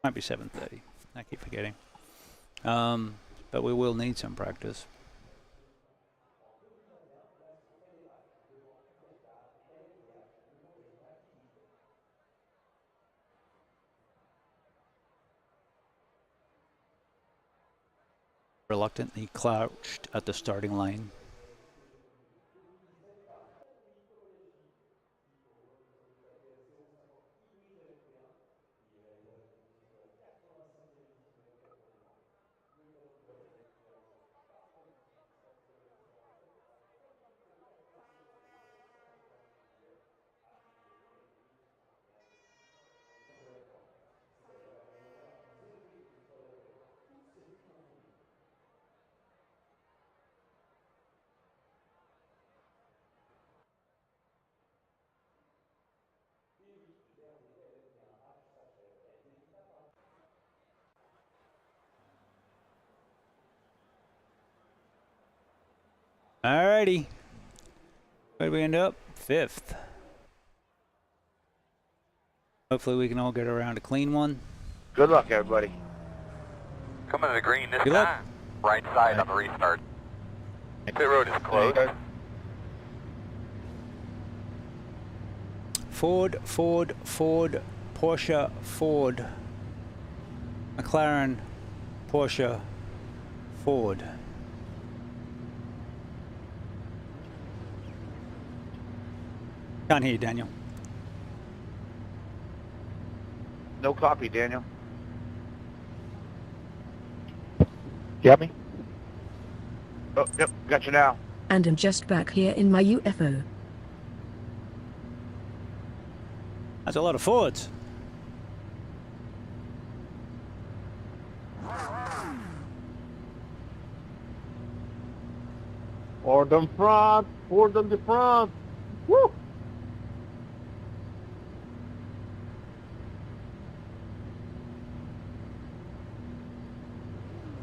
Might be 7:30. I keep forgetting. But we will need some practice. Reluctantly crouched at the starting line. Alrighty. Where did we end up? 5th. Hopefully we can all get around a clean one. Good luck, everybody. Coming to the green this Good luck. time. Right side on the restart. Pit road is closed. Ford, Ford, Ford, Porsche, Ford. McLaren, Porsche, Ford. Can't hear you, Daniel. No copy, Daniel. You got me? Oh, yep, got you now. And I'm just back here in my UFO. That's a lot of Fords. Ford on front, Ford on the front. Woo!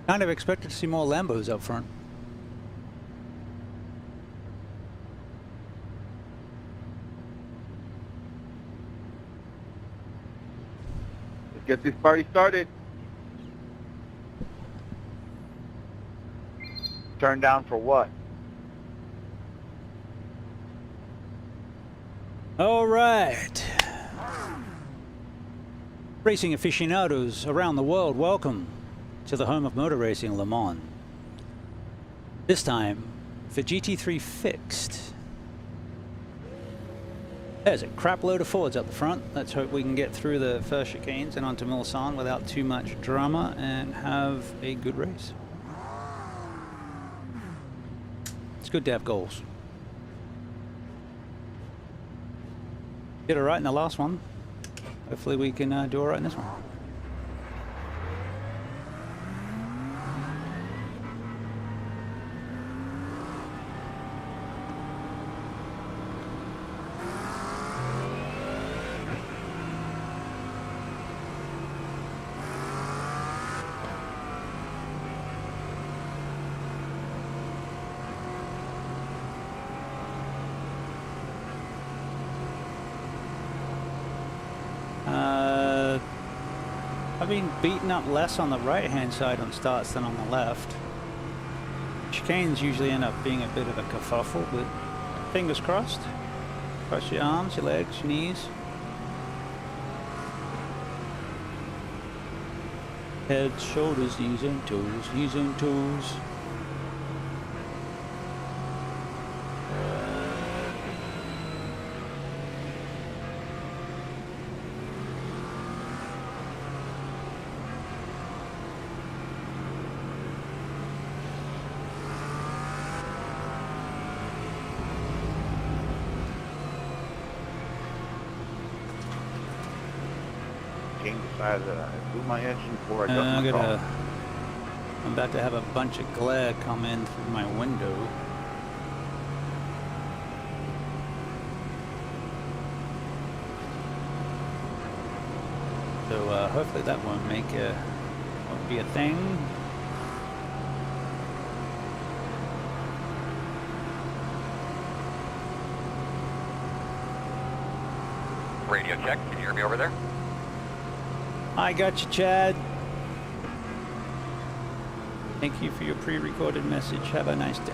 Kind of expected to see more Lambos up front. Let's get this party started. Turn down for what? All right. Racing aficionados around the world, welcome to the home of motor racing, Le Mans. This time for GT3 Fixed. There's a crap load of Fords up the front. Let's hope we can get through the first chicanes and onto Mulsanne without too much drama and have a good race. It's good to have goals. Did all right in the last one. Hopefully we can do all right in this one. I've been beaten up less on the right-hand side on starts than on the left. Chicanes usually end up being a bit of a kerfuffle, but fingers crossed. Cross your arms, your legs, your knees. Head, shoulders, knees and toes, knees and toes. Decided that I blew my engine before I got my car. I'm about to have a bunch of glare come in through my window. So hopefully that won't be a thing. Radio check. Can you hear me over there? I got you, Chad. Thank you for your pre-recorded message. Have a nice day.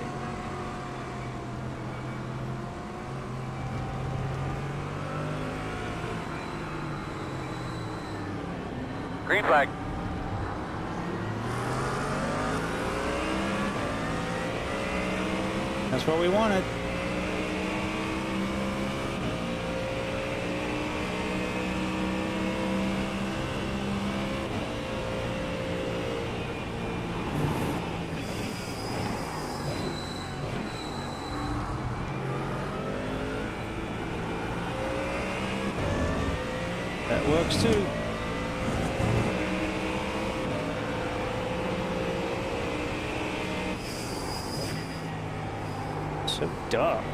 Green flag. That's what we wanted. That works too. So dark.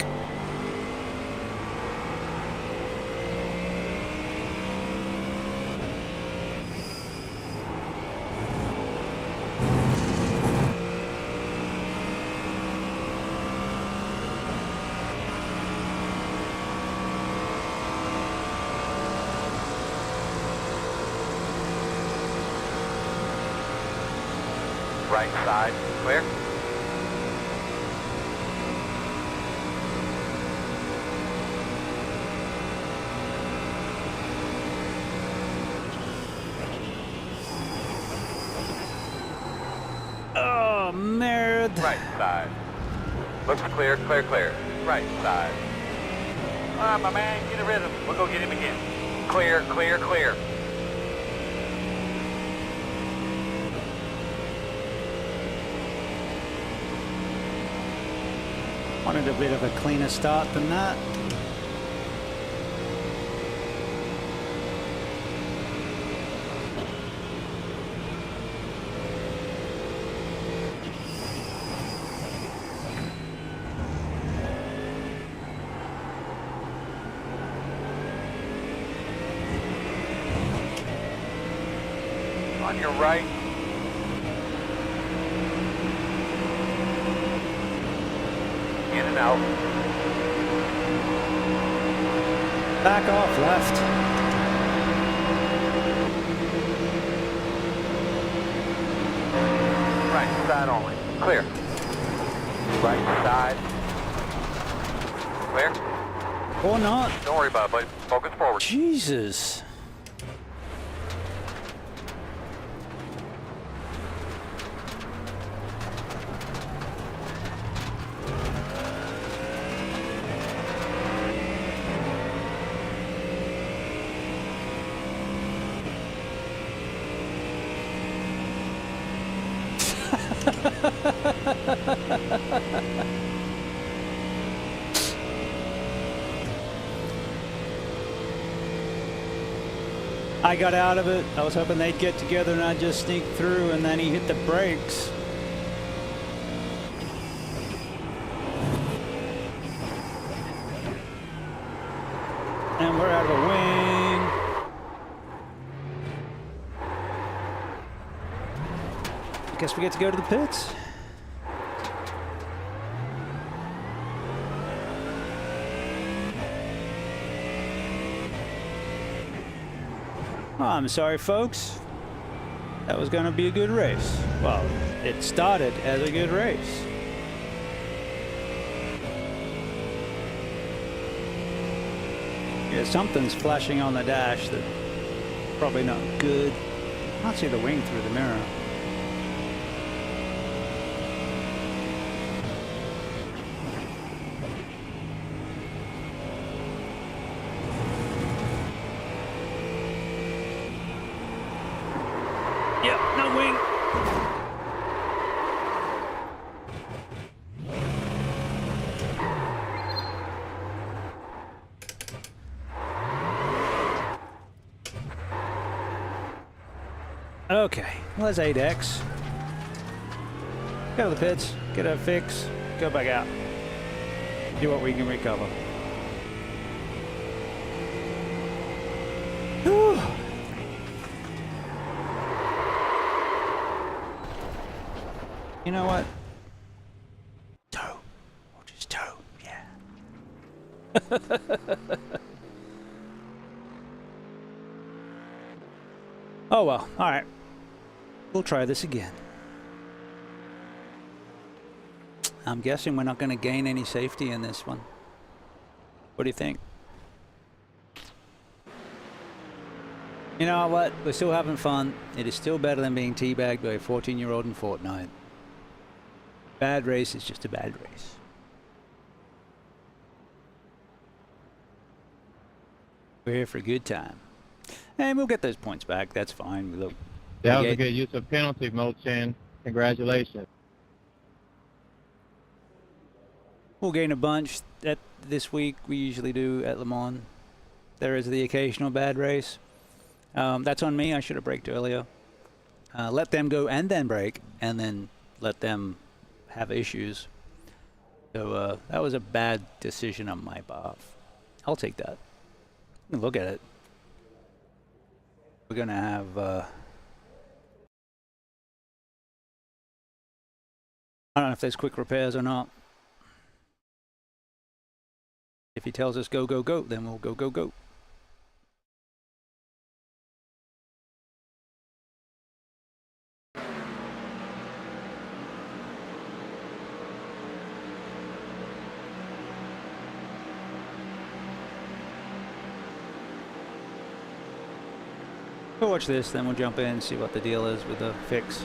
Right side, clear. Oh, merde. Right side. Looks clear, clear, clear. Right side. Ah, my man, get a rhythm. We'll go get him again. Clear, clear, clear. Wanted a bit of a cleaner start than that. On your right. In and out. Back off left. Right side only. Clear. Right side. Clear. Or not. Don't worry about it, buddy. Focus forward. Jesus. I got out of it. I was hoping they'd get together and I'd just sneak through, and then he hit the brakes. And we're out of a wing. I guess we get to go to the pits. Oh, I'm sorry, folks. That was going to be a good race. Well, it started as a good race. Yeah, something's flashing on the dash that's probably not good. I can't see the wing through the mirror. Yep, no wing. Okay, well, there's 8X. Go to the pits, get a fix, go back out. Do what we can recover. Whew. You know what? Tow. We'll just tow, yeah. Oh well, alright. We'll try this again. I'm guessing we're not going to gain any safety in this one. What do you think? You know what? We're still having fun. It is still better than being teabagged by a 14-year-old in Fortnite. Bad race is just a bad race. We're here for a good time. And we'll get those points back. That's fine. Look, that was a good use of penalty, Mo-Chan. Congratulations. We'll gain a bunch this week. We usually do at Le Mans. There is the occasional bad race. That's on me. I should have braked earlier. Let them go and then brake, and then let them have issues. So that was a bad decision on my behalf. I'll take that. Look at it. We're gonna have I don't know if there's quick repairs or not. If he tells us go, go, go, then we'll go, go, go. We'll watch this, then we'll jump in and see what the deal is with the fix.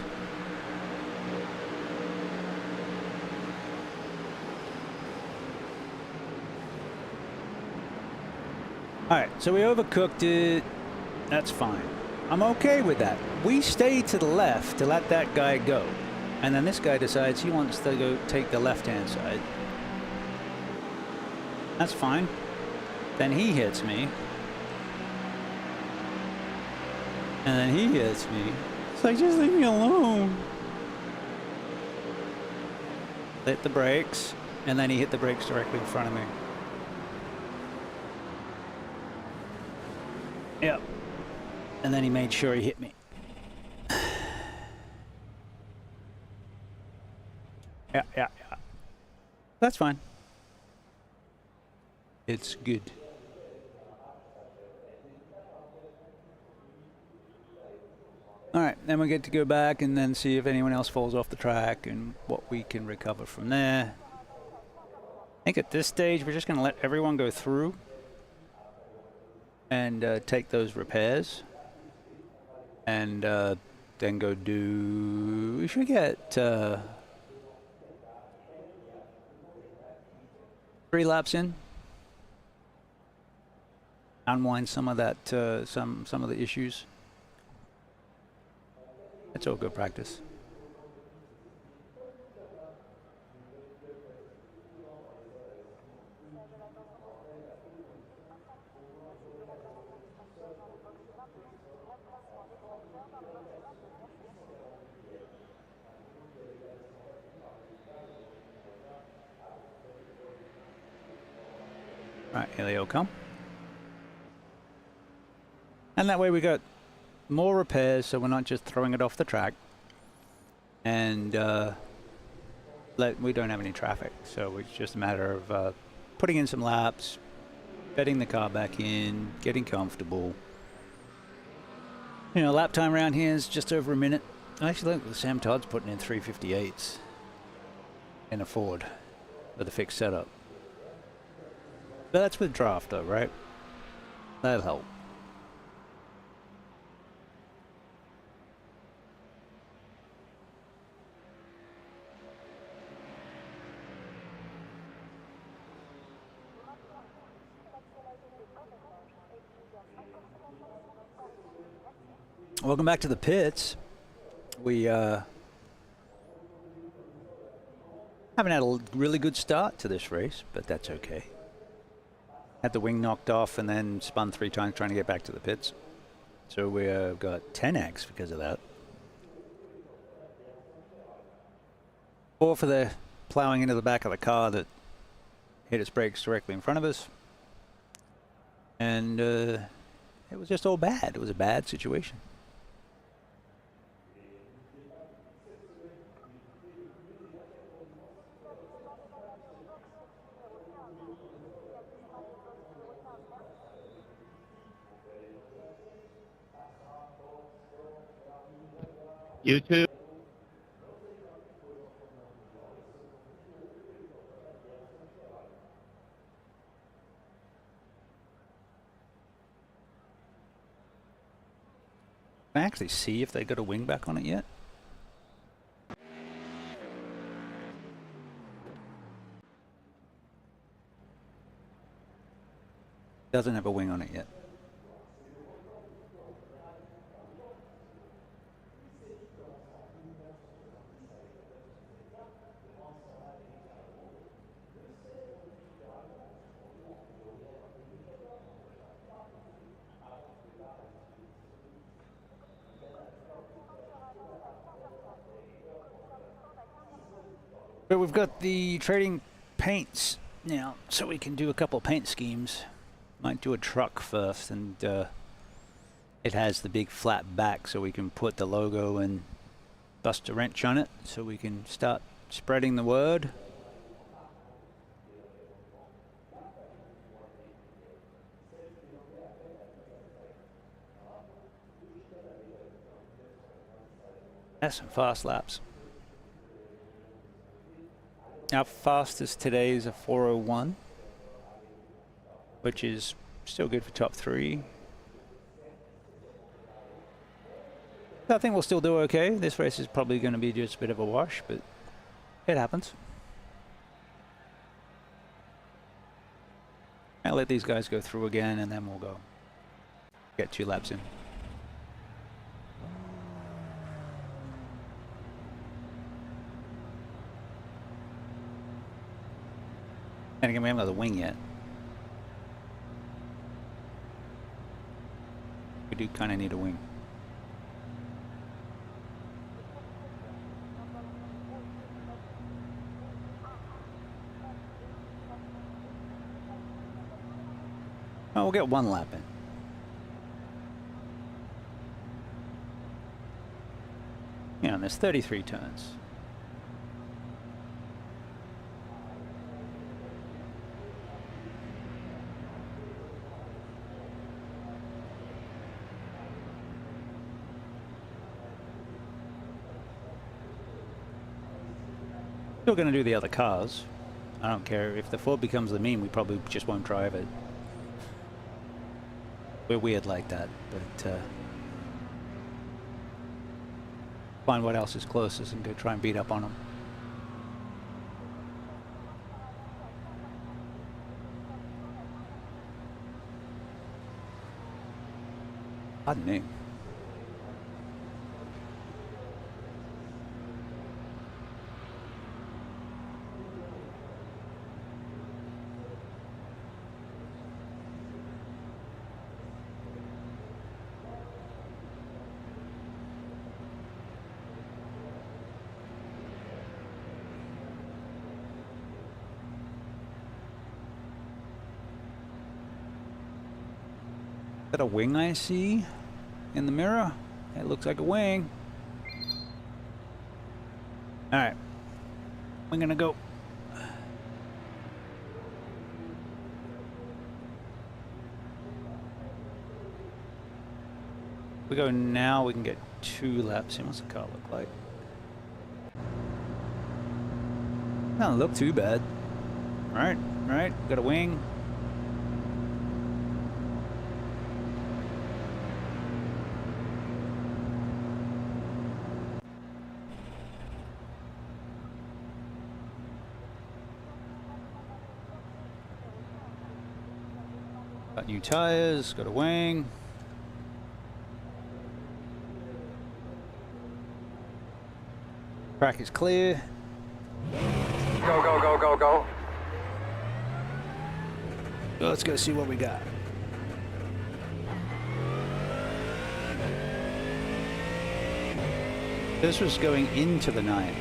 Alright, so we overcooked it. That's fine. I'm okay with that. We stay to the left to let that guy go. And then this guy decides he wants to go take the left-hand side. That's fine. Then he hits me. And then he hits me. It's like, just leave me alone. Hit the brakes. And then he hit the brakes directly in front of me. Yep. And then he made sure he hit me. Yeah. That's fine. It's good. Alright, then we get to go back and then see if anyone else falls off the track and what we can recover from there. I think at this stage we're just going to let everyone go through and take those repairs. And then go do... We should get 3 laps in. Unwind some of that, some of the issues. It's all good practice. Right, here they all come. And that way we got more repairs, so we're not just throwing it off the track. And we don't have any traffic, so it's just a matter of putting in some laps, bedding the car back in, getting comfortable. You know, lap time around here is just over a minute. I actually think Sam Todd's putting in 3:58s in a Ford with a fixed setup. But that's with draft though, right? That'll help. Welcome back to the pits. We haven't had a really good start to this race, but that's okay. Had the wing knocked off and then spun 3 times trying to get back to the pits. So we've got 10x because of that. 4 for the plowing into the back of the car that hit its brakes directly in front of us. And it was just all bad. It was a bad situation. YouTube. Can I actually see if they got a wing back on it yet? Doesn't have a wing on it yet. But we've got the trading paints now, so we can do a couple paint schemes. Might do a truck first, and it has the big flat back, so we can put the logo and BustaWrench on it, so we can start spreading the word. That's some fast laps. Our fastest today is a 4:01, which is still good for top 3. I think we'll still do okay. This race is probably going to be just a bit of a wash, but it happens. I'll let these guys go through again, and then we'll go get 2 laps in. And again, we haven't got the wing yet. We do kind of need a wing. Oh, we'll get 1 lap in. Yeah, and there's 33 turns. Still going to do the other cars. I don't care. If the Ford becomes the meme, we probably just won't drive it. We're weird like that, but find what else is closest and go try and beat up on them. Pardon me. Is that a wing I see in the mirror? It looks like a wing. Alright. We're gonna go. If we go now, we can get 2 laps in. What's the car look like? Doesn't look too bad. Alright, alright, got a wing. Got new tires, got a wing. Track is clear. Go, go, go, go, go. So let's go see what we got. This was going into the night,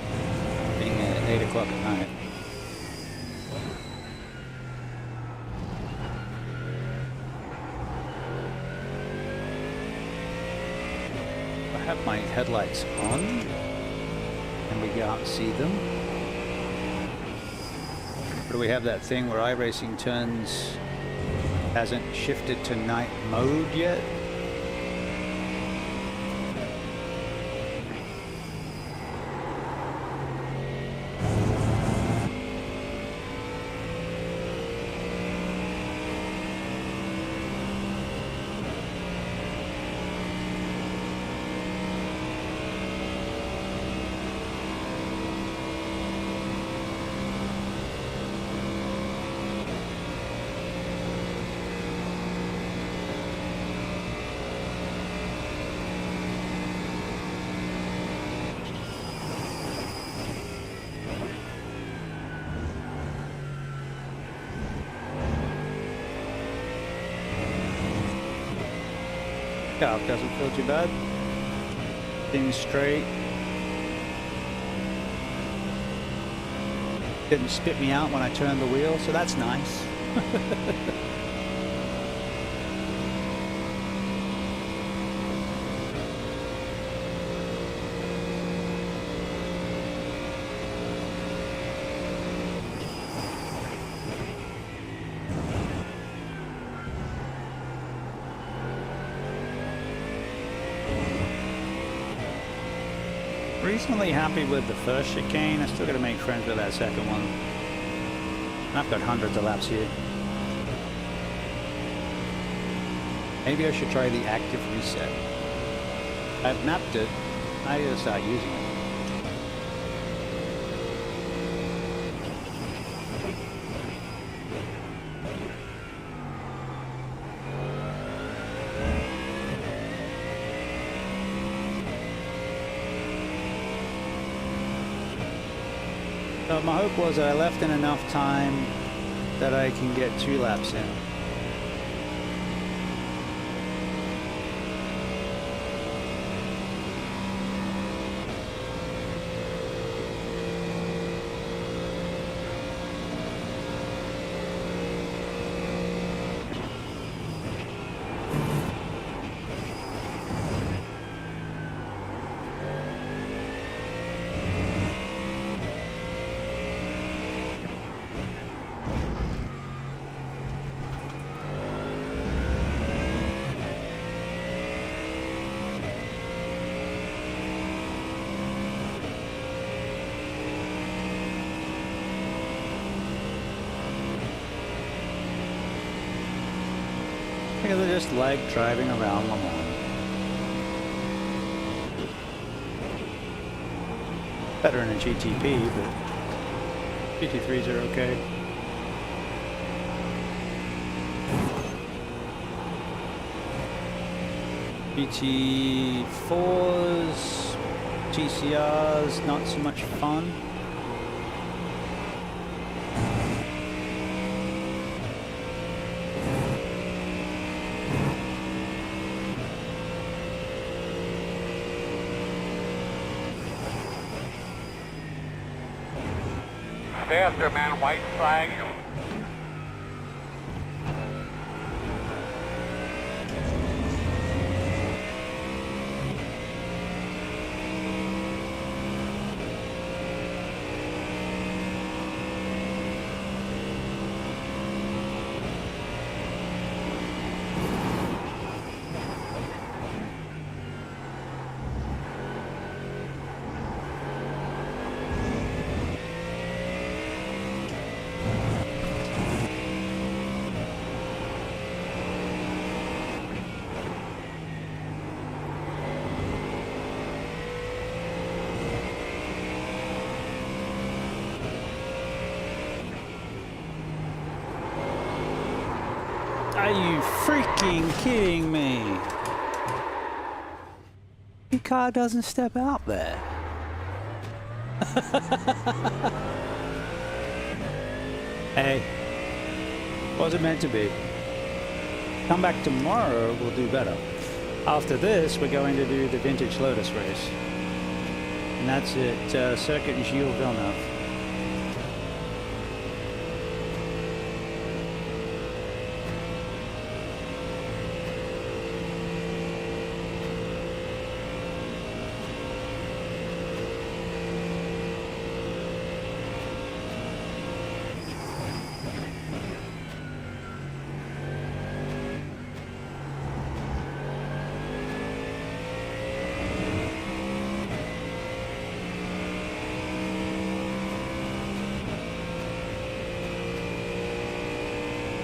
being at 8 o'clock at night. I have my headlights on, and we can't see them. But do we have that thing where iRacing turns hasn't shifted to night mode yet? Car doesn't feel too bad. Things straight. Didn't spit me out when I turned the wheel, so that's nice. Reasonably happy with the first chicane. I still got to make friends with that second one. And I've got hundreds of laps here. Maybe I should try the active reset. I've mapped it. I gotta start using it. So my hope was that I left in enough time that I can get 2 laps in. Because I just like driving around Le Mans. Better in a GTP, but GT3s are okay. GT4s, GCRs, not so much fun. Faster, man, white flag. Are you freaking kidding me? Your car doesn't step out there. Hey, wasn't meant to be. Come back tomorrow, we'll do better. After this, we're going to do the Vintage Lotus race. And that's at Circuit Gilles Villeneuve.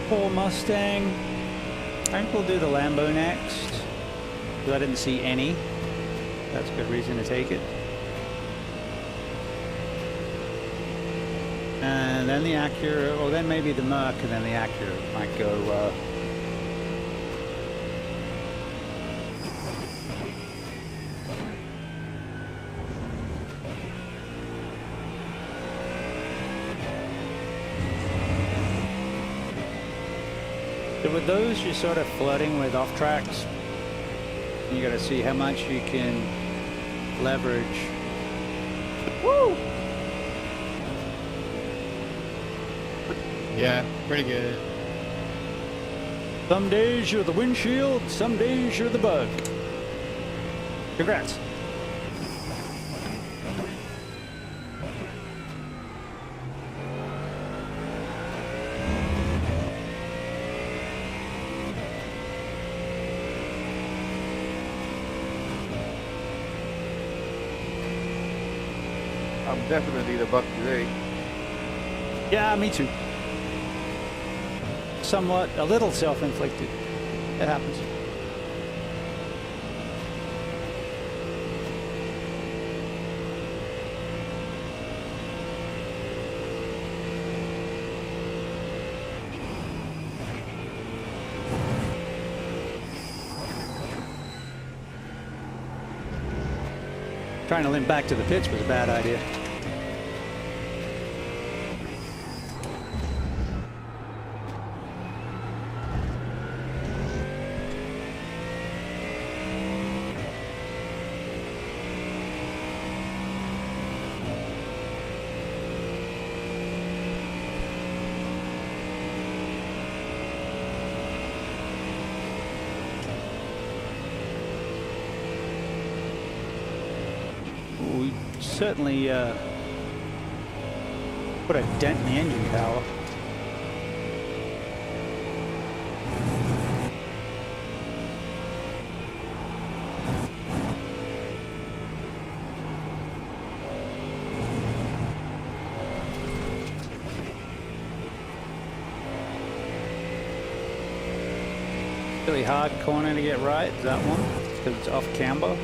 Poor Mustang. I think we'll do the Lambo next. Because I didn't see any. That's a good reason to take it. And then the Acura, or then maybe the Merc, and then the Acura might go. So with those, you're sort of flirting with off tracks. You got to see how much you can leverage. Woo! Yeah, pretty good. Some days you're the windshield, some days you're the bug. Congrats. I'm definitely the buck today. Yeah, me too. Somewhat, a little self-inflicted. It happens. Trying to limp back to the pits was a bad idea. We certainly put a dent in the engine power. Really hard corner to get right, is that one? Because it's off camber.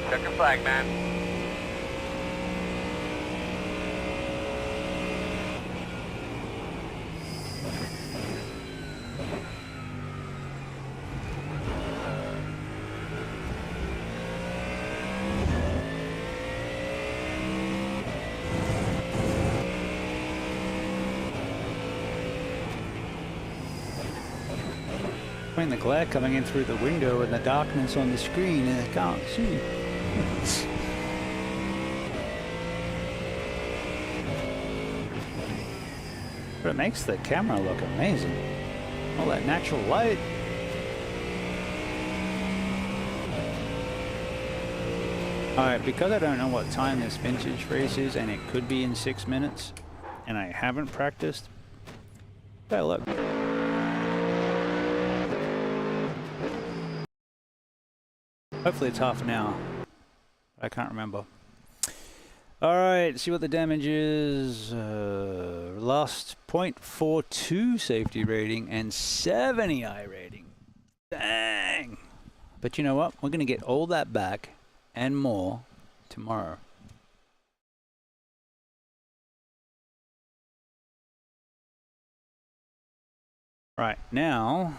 Check your flag, man. Between the glare coming in through the window and the darkness on the screen, I can't see. But it makes the camera look amazing. All that natural light. Alright, because I don't know what time this vintage race is, and it could be in 6 minutes, and I haven't practiced, better look. Hopefully it's half an hour. I can't remember. Alright, see what the damage is. Lost 0.42 safety rating and 70 iRating. Dang! But you know what? We're going to get all that back and more tomorrow. Right, now,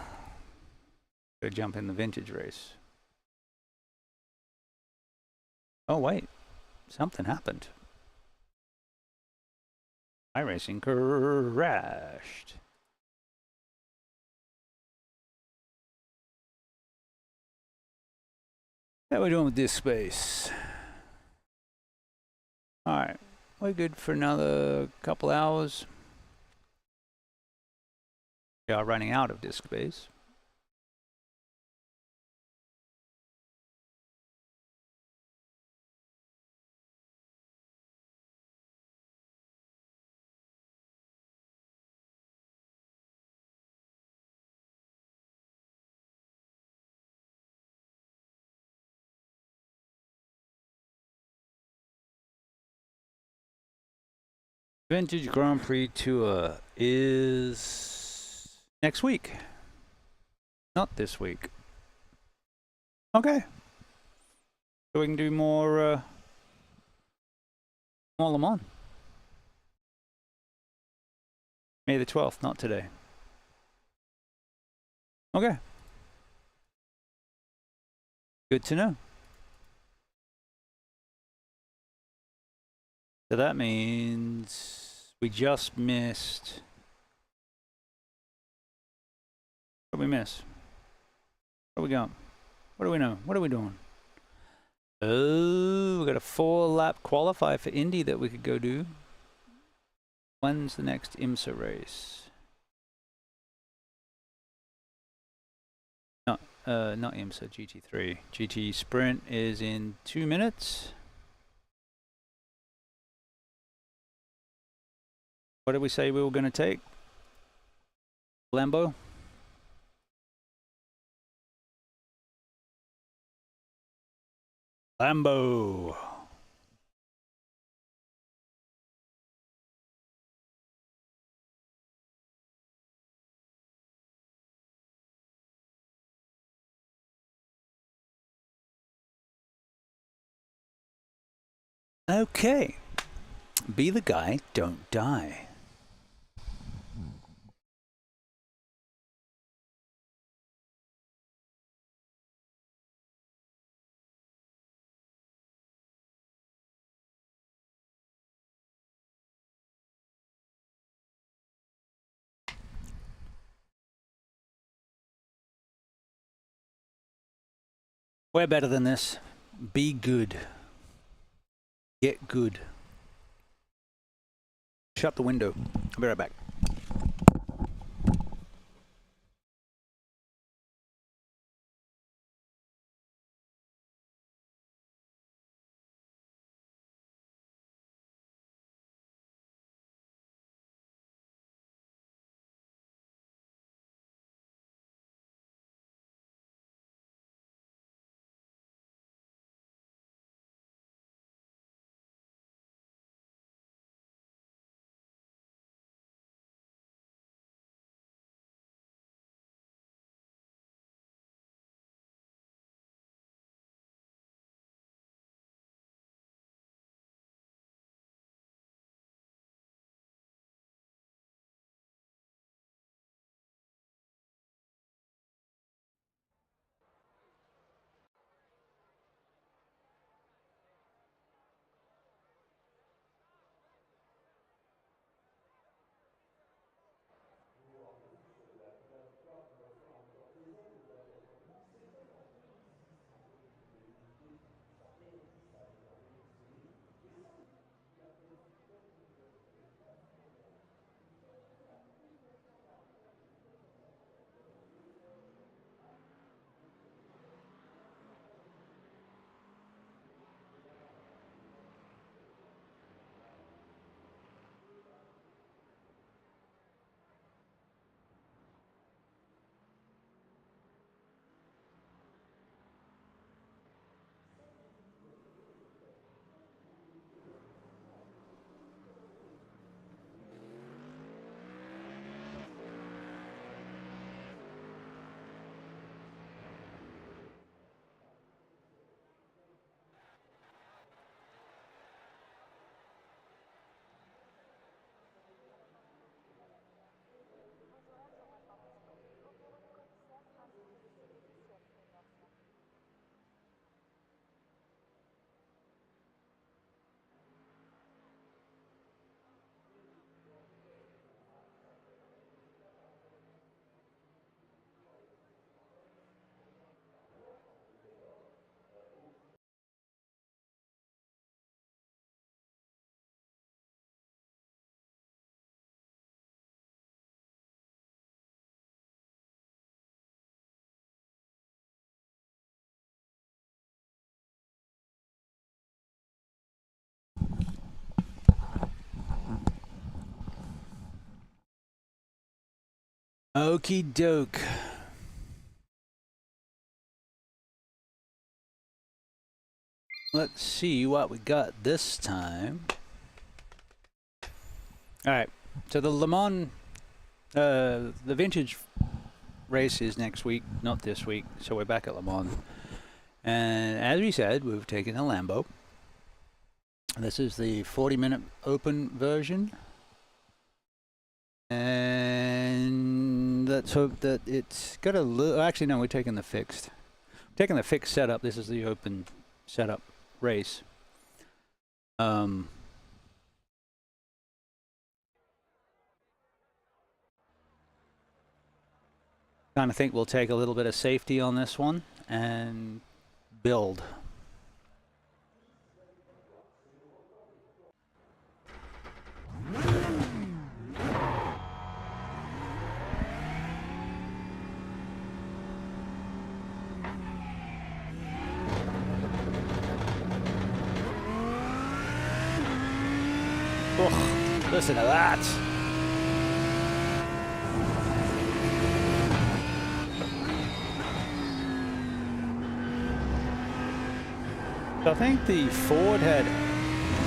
go jump in the vintage race. Oh wait, something happened. iRacing crashed. How we doing with disk space? Alright, we're good for another couple hours. We are running out of disk space. Vintage Grand Prix Tour is next week. Not this week. Okay. So we can do more Le Mans. May the 12th, not today. Okay. Good to know. So that means we just missed. What did we miss? Where are we going? What do we know? What are we doing? Oh, we got a 4-lap qualifier for Indy that we could go do. When's the next IMSA race? No, not IMSA, GT3. GT Sprint is in 2 minutes. What did we say we were going to take? Lambo? Lambo. Okay. Be the guy, don't die. We're better than this. Be good. Get good. Shut the window. I'll be right back. Okie doke. Let's see what we got this time. Alright, so the Le Mans, the vintage race is next week, not this week, so we're back at Le Mans. And as we said, we've taken a Lambo. This is the 40-minute open version. And let's hope that it's got a little... Actually, no, we're taking the fixed. We're taking the fixed setup. This is the open setup race. Kind of think we'll take a little bit of safety on this one and build. Ugh, listen to that. So I think the Ford had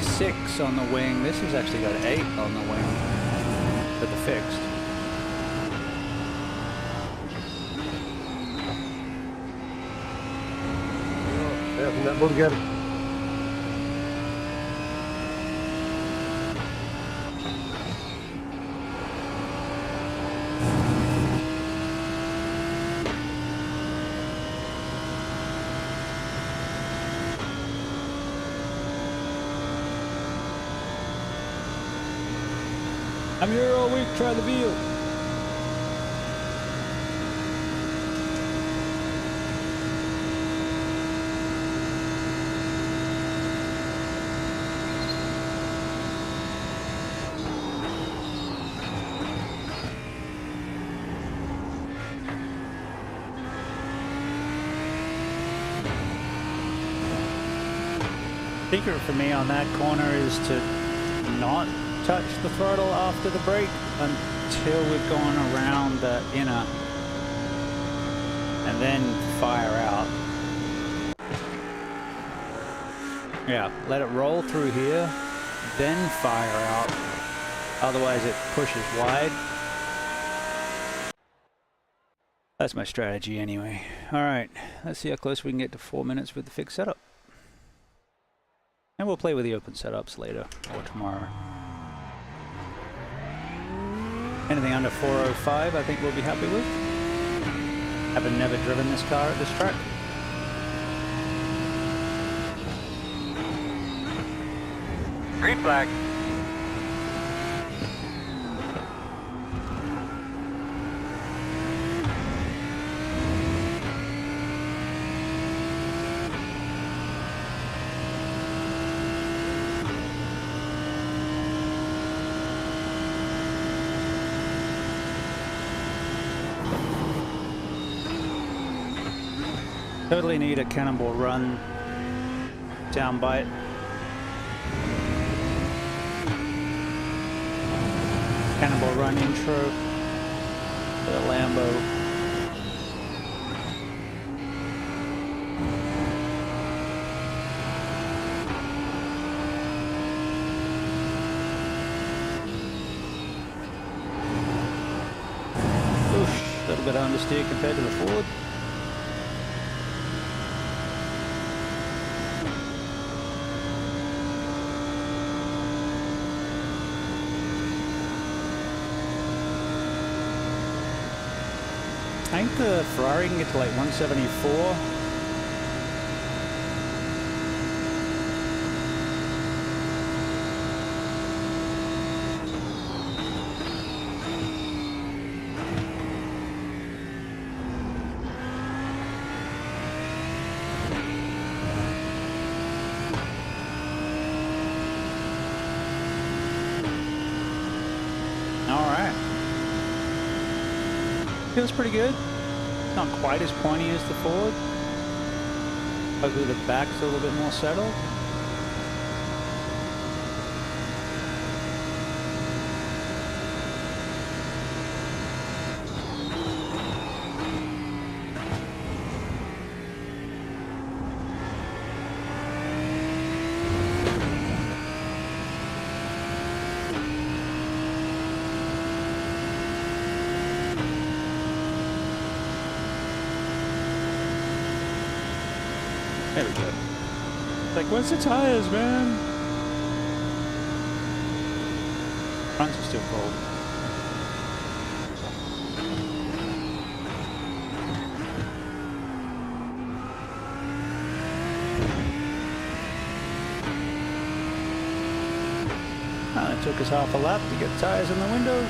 6 on the wing. This has actually got 8 on the wing for the fixed. Yeah, that both together. I'm here all week, try the veal. Secret for me on that corner is to not touch the throttle after the brake until we've gone around the inner and then fire out. Yeah, let it roll through here, then fire out. Otherwise it pushes wide. That's my strategy anyway. Alright, let's see how close we can get to 4 minutes with the fixed setup. And we'll play with the open setups later or tomorrow. Anything under 4:05 I think we'll be happy with. Having never driven this car at this track. Green flag. Totally need a cannonball run down bite. Cannonball run intro for the Lambo. Oof, a little bit understeer compared to the Ford. I think the Ferrari can get to like 174. All right. Feels pretty good. Not quite as pointy as the Ford. Hopefully the back's a little bit more settled. There we go. Like, where's the tires, man? Fronts are still cold. It took us half a lap to get tires in the window.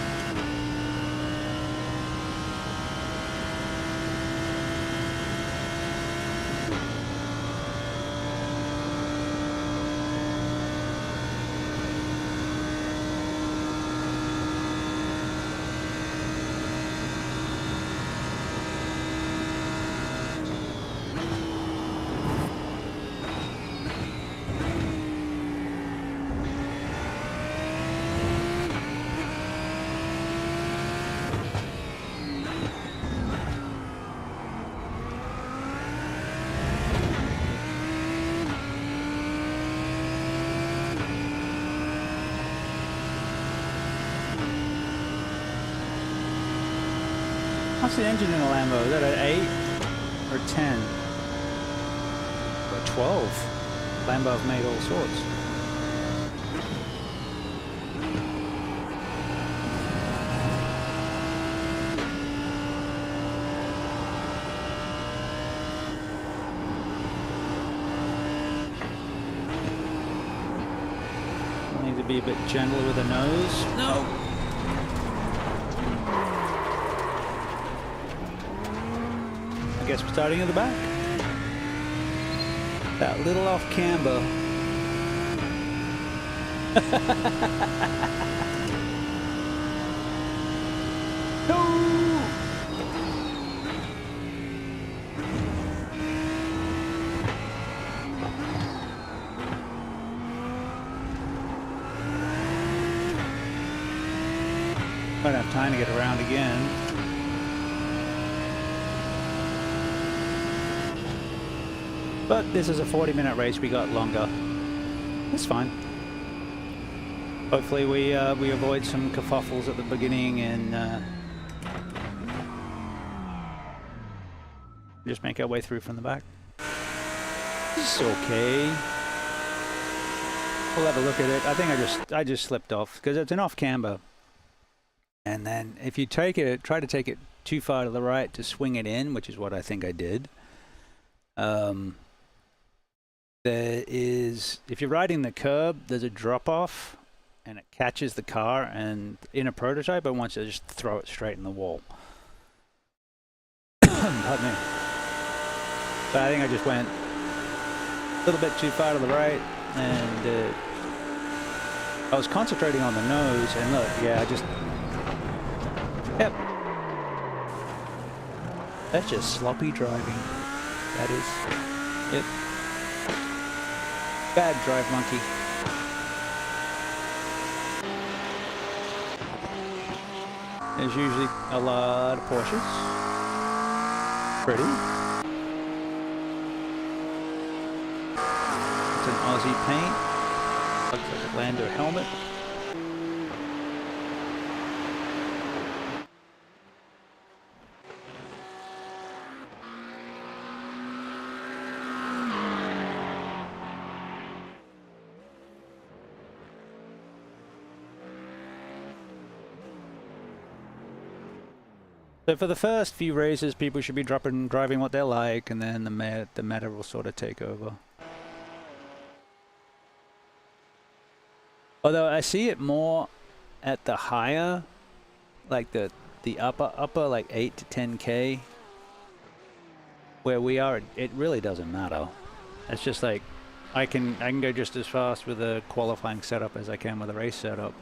What's the engine in a Lambo? Is that an 8 or 10? Or 12? Lambo have made all sorts. Need to be a bit gentler with the nose. No. guess we're starting at the back. That little off camber. No! Won't have time to get around again. But this is a 40-minute race, we got longer. That's fine. Hopefully we avoid some kerfuffles at the beginning and just make our way through from the back. It's okay. We'll have a look at it. I think I just slipped off because it's an off camber. And then if you try to take it too far to the right to swing it in, which is what I think I did. There is, if you're riding the curb, there's a drop off and it catches the car, and in a prototype I want you to just throw it straight in the wall. Pardon me. So I think I just went a little bit too far to the right, and I was concentrating on the nose, and look, yeah, I just, yep. That's just sloppy driving. That is, yep. Bad drive, monkey. There's usually a lot of Porsches. Pretty. It's an Aussie paint. Looks like a Lando helmet. So for the first few races, people should be driving what they like, and then the meta will sort of take over. Although I see it more at the higher, like the upper like 8 to 10K, where we are, it really doesn't matter. It's just like I can go just as fast with a qualifying setup as I can with a race setup.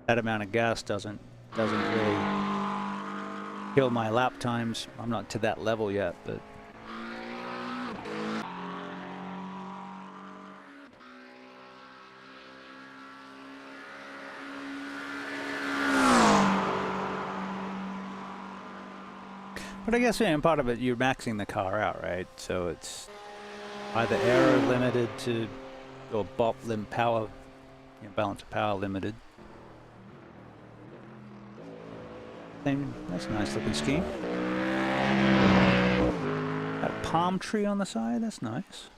That amount of gas doesn't really kill my lap times. I'm not to that level yet, but I guess, yeah, part of it, you're maxing the car out, right? So it's either aero limited to, or BOP power, balance of power limited. That's a nice looking scheme. Got a palm tree on the side, that's nice.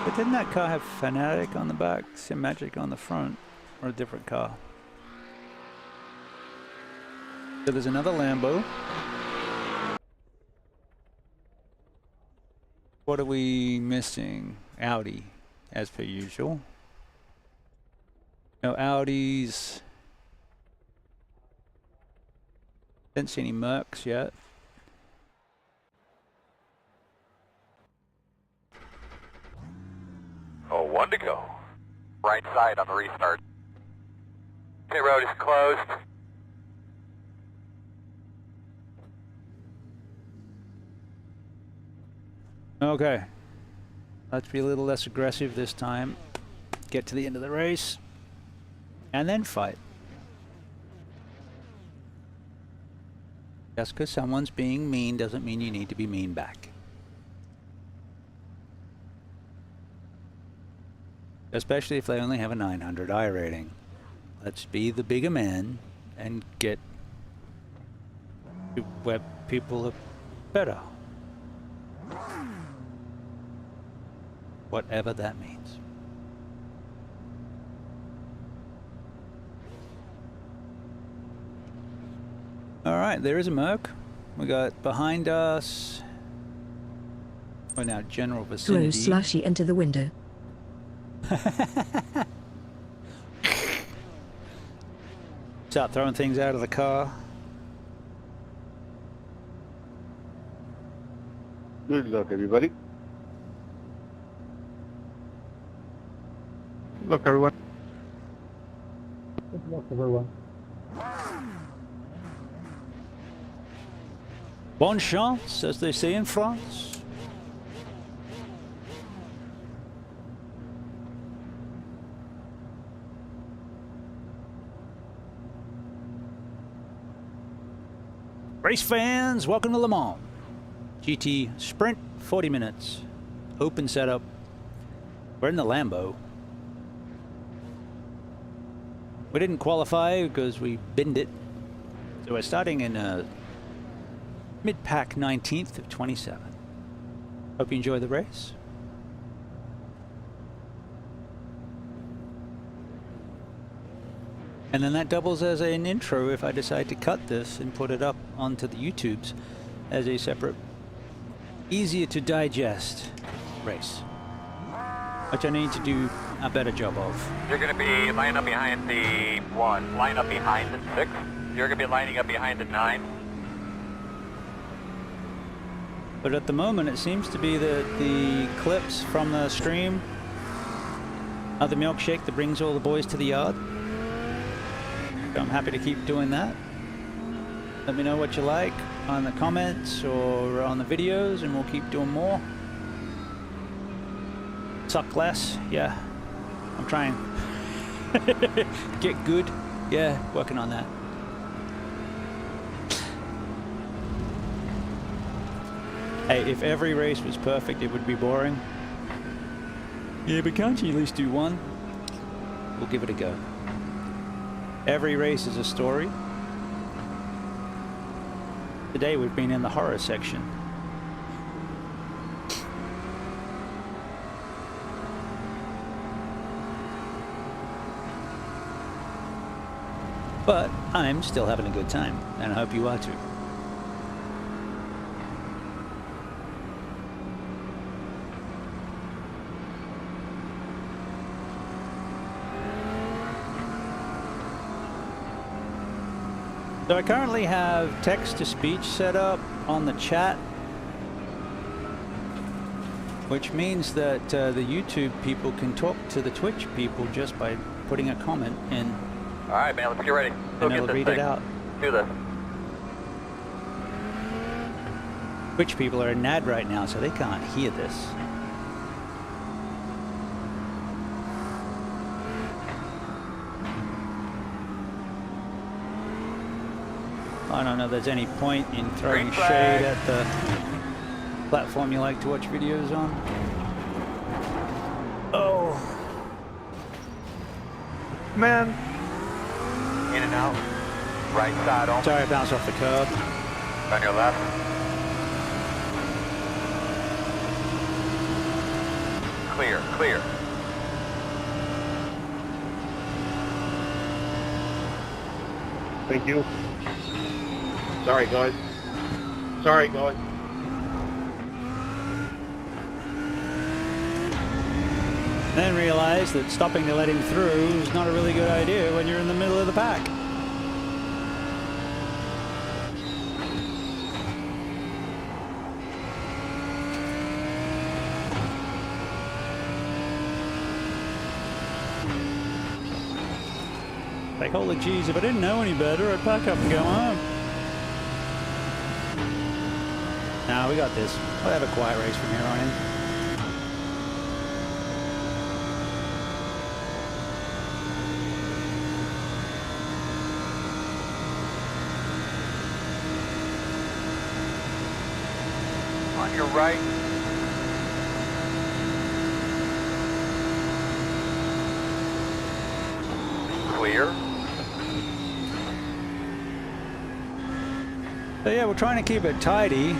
But didn't that car have Fanatic on the back, Magic on the front, or a different car? So there's another Lambo. What are we missing? Audi, as per usual. No Audis. Didn't see any Mercs yet. Oh, 1 to go. Right side on the restart. Pit road is closed. Okay, let's be a little less aggressive this time. Get to the end of the race, and then fight. Just because someone's being mean doesn't mean you need to be mean back. Especially if they only have a 900 I rating. Let's be the bigger man and get to where people are better. Whatever that means. Alright, there is a Merc. We got behind us. We're now general vicinity. Throw slushy into the window. Start throwing things out of the car. Good luck, everybody. Look, everyone. Good luck, everyone. Bon chance, as they say in France. Race fans, welcome to Le Mans. GT Sprint, 40 minutes. Open setup. We're in the Lambo. We didn't qualify because we binned it. So we're starting in mid-pack 19th of 27. Hope you enjoy the race. And then that doubles as an intro if I decide to cut this and put it up onto the YouTubes as a separate, easier to digest race, which I need to do a better job of. You're going to be lining up behind the 1, line up behind the 6. You're going to be lining up behind the 9. But at the moment it seems to be that the clips from the stream are the milkshake that brings all the boys to the yard. So I'm happy to keep doing that. Let me know what you like on the comments or on the videos and we'll keep doing more. Suck less, yeah. I'm trying. Get good, yeah, working on that. Hey, if every race was perfect, it would be boring. Yeah, but can't you at least do one? We'll give it a go. Every race is a story. Today we've been in the horror section. But I'm still having a good time, and I hope you are too. So I currently have text-to-speech set up on the chat, which means that the YouTube people can talk to the Twitch people just by putting a comment in. All right, man, let's get ready. And they'll read it out. Do this. Twitch people are in NAD right now, so they can't hear this. I don't know if there's any point in throwing shade at the platform you like to watch videos on. Oh. Man. In and out. Right side on. Sorry, I bounced off the curb. On your left. Clear, clear. Thank you. Sorry, guys. Sorry, guys. Then realized that stopping to let him through is not a really good idea when you're in the middle of the pack. Like, holy jeez, if I didn't know any better, I'd pack up and go home. Nah, we got this. We'll have a quiet race from here on in. On your right. Clear. So yeah, we're trying to keep it tidy.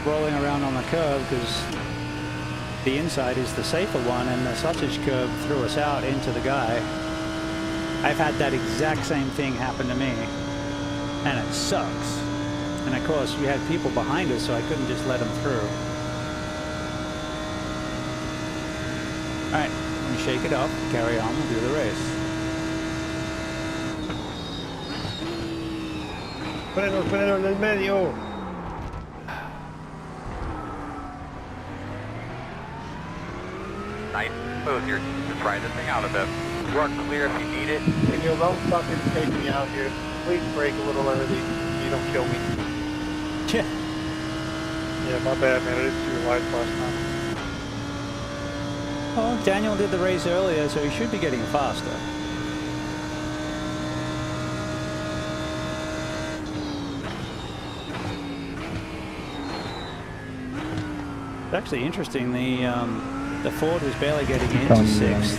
Rolling around on the curb because the inside is the safer one and the sausage curb threw us out into the guy. I've had that exact same thing happen to me and it sucks. And of course we had people behind us so I couldn't just let them through. shake it up, carry on, we'll do the race. Freno en el medio. Nice smooth. You're just try this thing out a bit. You are clear if you need it. Can you don't fucking take me out here? Please brake a little early. You don't kill me. Yeah. Yeah, my bad, man. I didn't see your lights last time. Oh, Daniel did the race earlier, so he should be getting faster. It's actually interesting. The Ford was barely getting into sixth.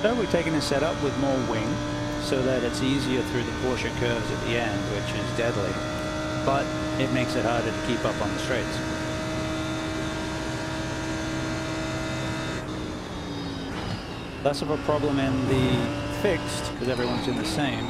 So we're taking a setup with more wing so that it's easier through the Porsche curves at the end, which is deadly, but it makes it harder to keep up on the straights. Less of a problem in the fixed because everyone's in the same.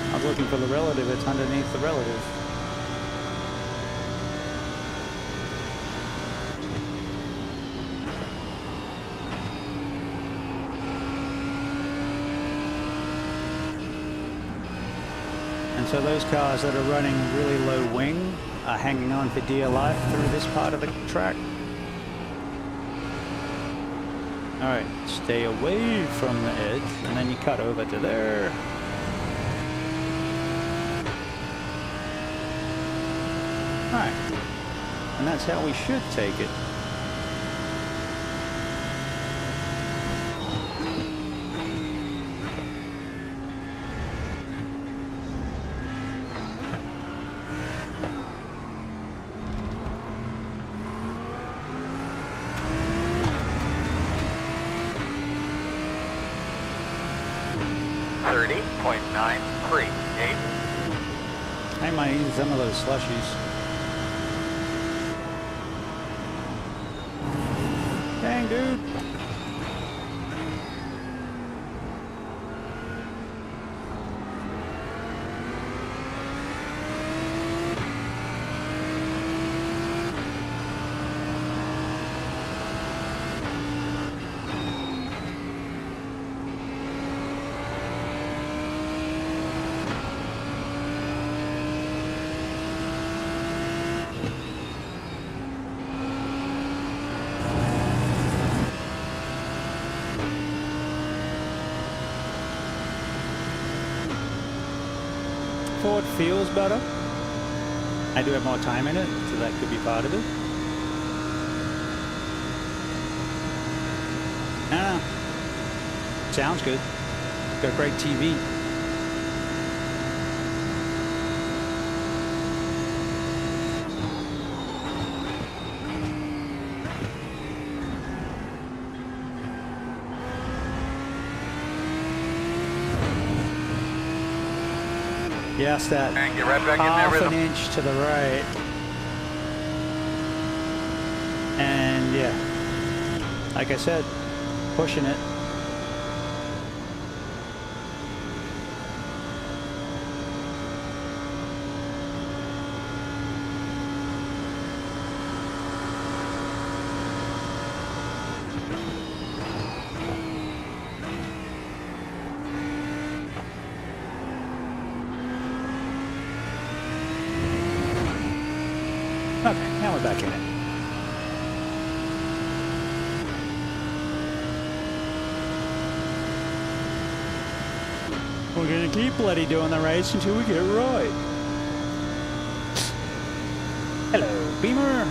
I was looking for the relative, it's underneath the relative. And so those cars that are running really low wing are hanging on for dear life through this part of the track. Alright, stay away from the edge, and then you cut over to there. Alright, and that's how we should take it. I might eat some of those slushies. Dang, dude. Ford feels better. I do have more time in it, so that could be part of it. Ah, sounds good. Got great TV. Yes, that right half an inch to the right. And yeah, like I said, pushing it. Okay, now we're back in it. We're gonna keep bloody doing the race until we get it right. Hello, Beamer.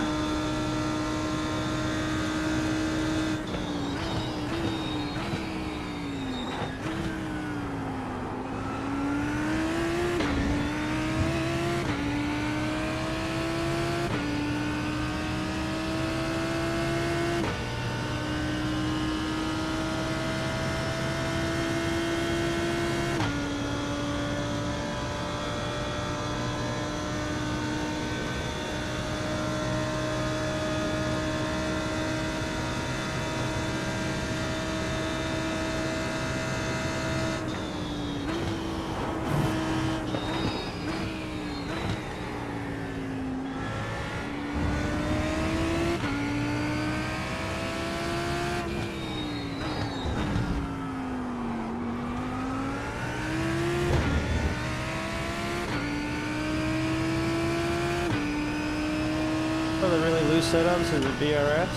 those setups as a VRS.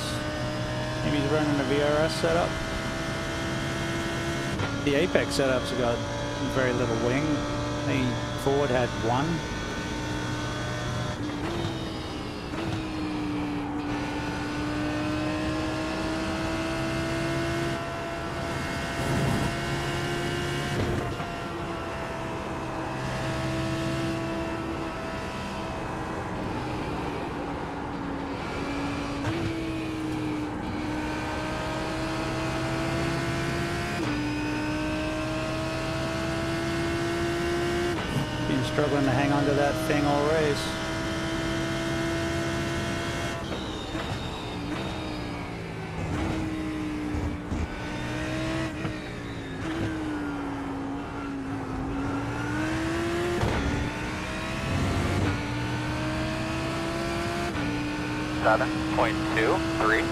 Maybe he's running a VRS setup. The Apex setups have got very little wing. The Ford had one. Struggling to hang on to that thing all race. .23.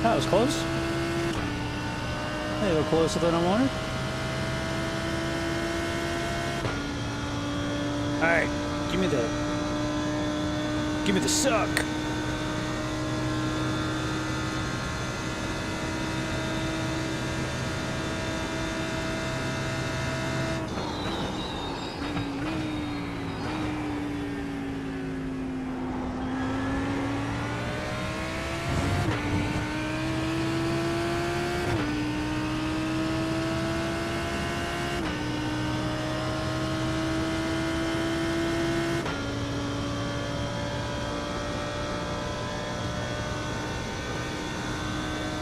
That was close. A little closer than I wanted. Alright, give me the suck.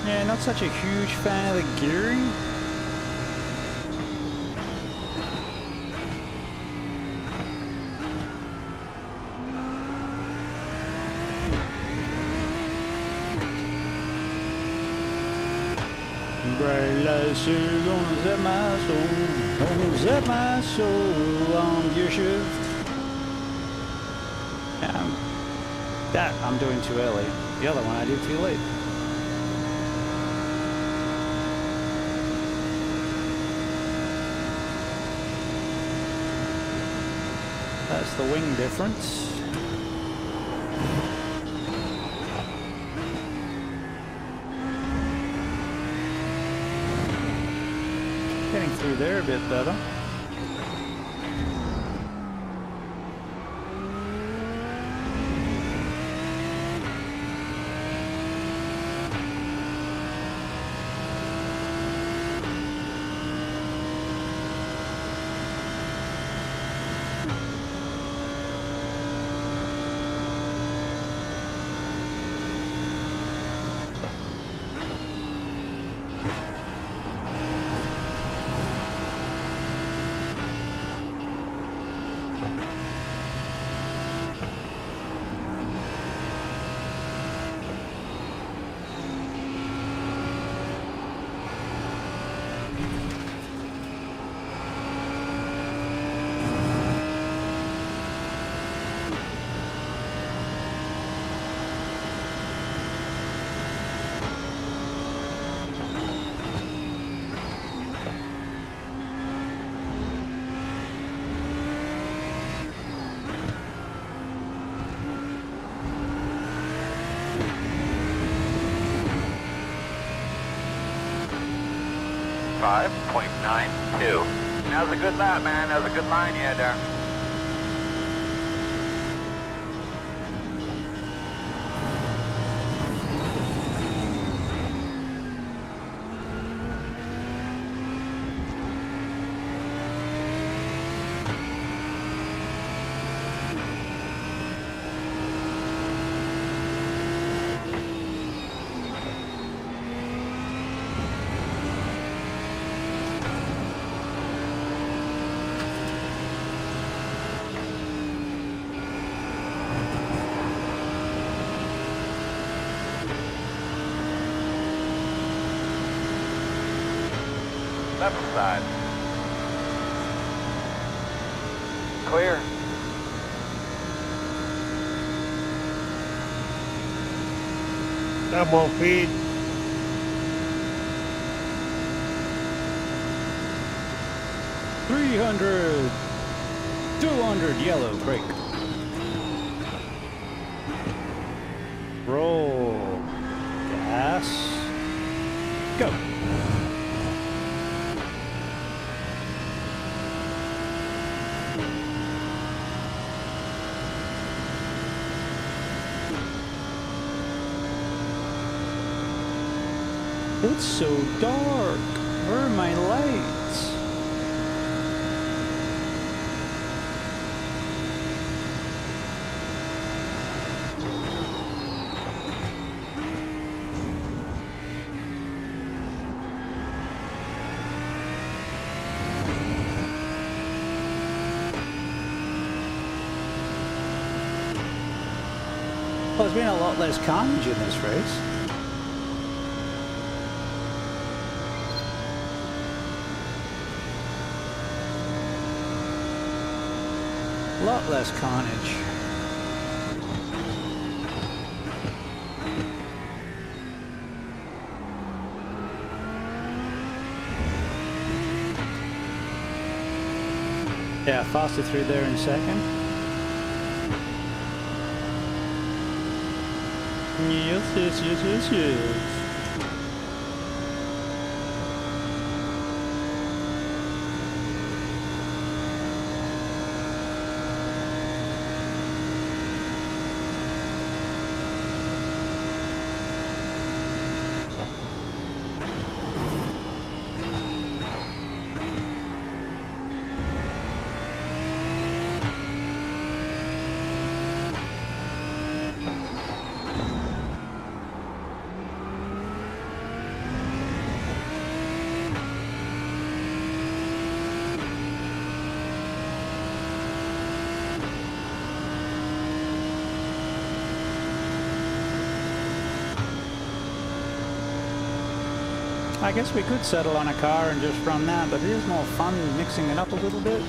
Yeah, not such a huge fan of the gearing. Bright lights are gonna zap my soul, gonna zap my soul on gear shift. That I'm doing too early. The other one I did too late. That's the wing difference. Getting through there a bit better. 35.92. That was a good lap, man. That was a good line you had there. Left side. Clear. Double feed. $300, $200 yellow brake. Roll. Gas. Go. It's so dark. Where are my lights? Well, there's been a lot less carnage in this race. A lot less carnage. Yeah, faster through there in second. Yes. 'em. I guess we could settle on a car and just run that, but it is more fun mixing it up a little bit.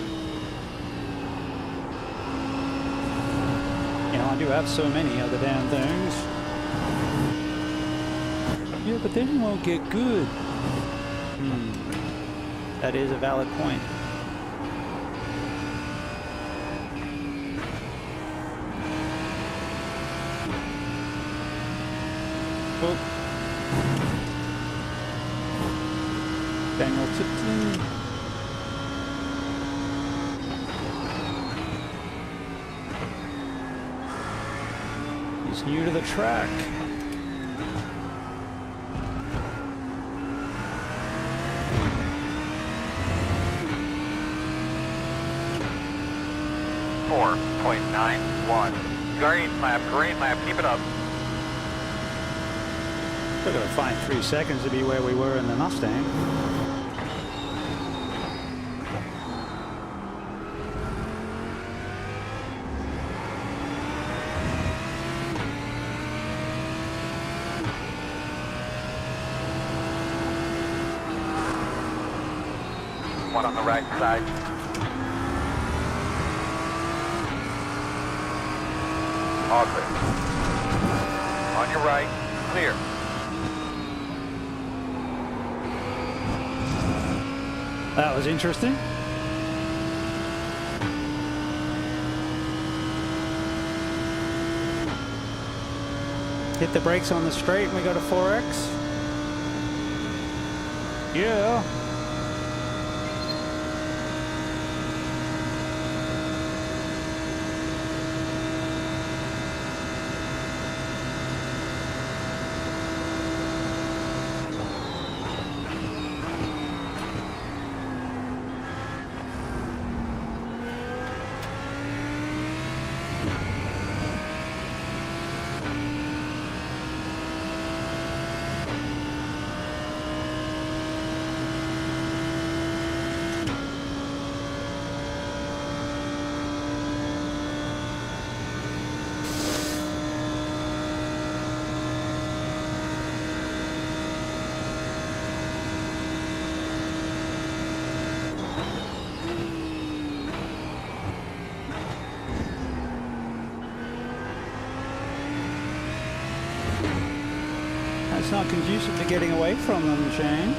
You know, I do have so many other damn things. Yeah, but then you won't get good. That is a valid point. Oh. Daniel Tipton. He's new to the track. .91. Green lap, keep it up. We're going to find 3 seconds to be where we were in the Mustang. One on the right side. All clear. On your right, clear. That was interesting. Hit the brakes on the straight and we got a 4X. Yeah. it's not conducive to getting away from them, Shane.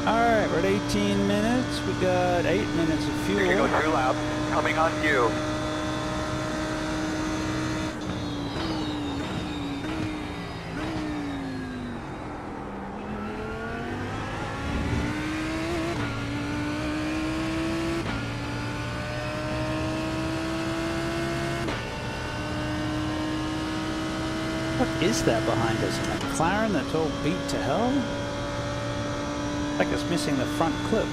Alright, we're at 18 minutes. We got 8 minutes of fuel. You're going to go 2 laps. Coming on you. What is that behind us? A McLaren that's all beat to hell? Like it's missing the front clip.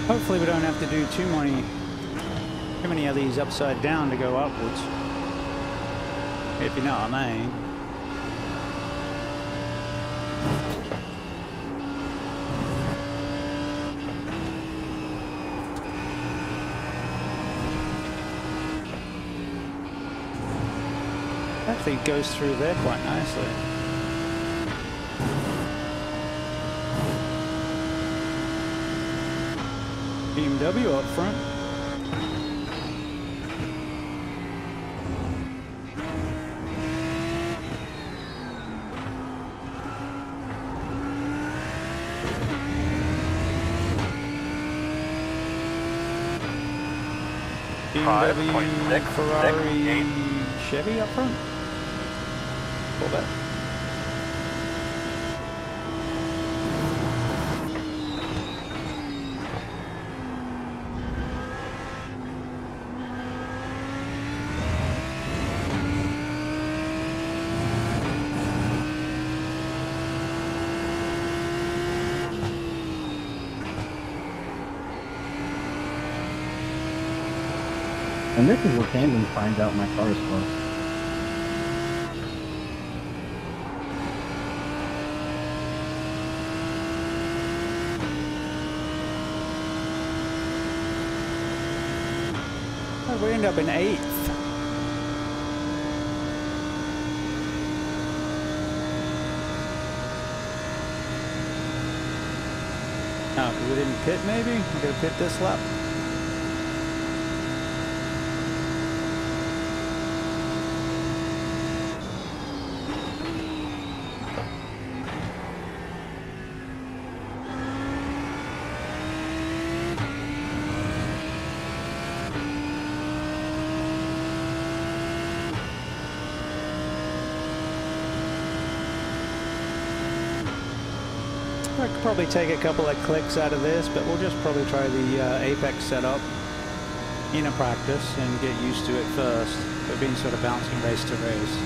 Hopefully we don't have to do too many of these upside down to go upwards. If you know what I mean. Actually goes through there quite nicely. BMW up front. BMW, Ferrari, Chevy up front. Pull that. And this is where Camden finds out my car is close. Oh, we end up in 8th. Oh, because we didn't pit maybe? We're going to pit this lap. I could probably take a couple of clicks out of this, but we'll just probably try the Apex setup in a practice and get used to it first. We've been sort of bouncing race to race.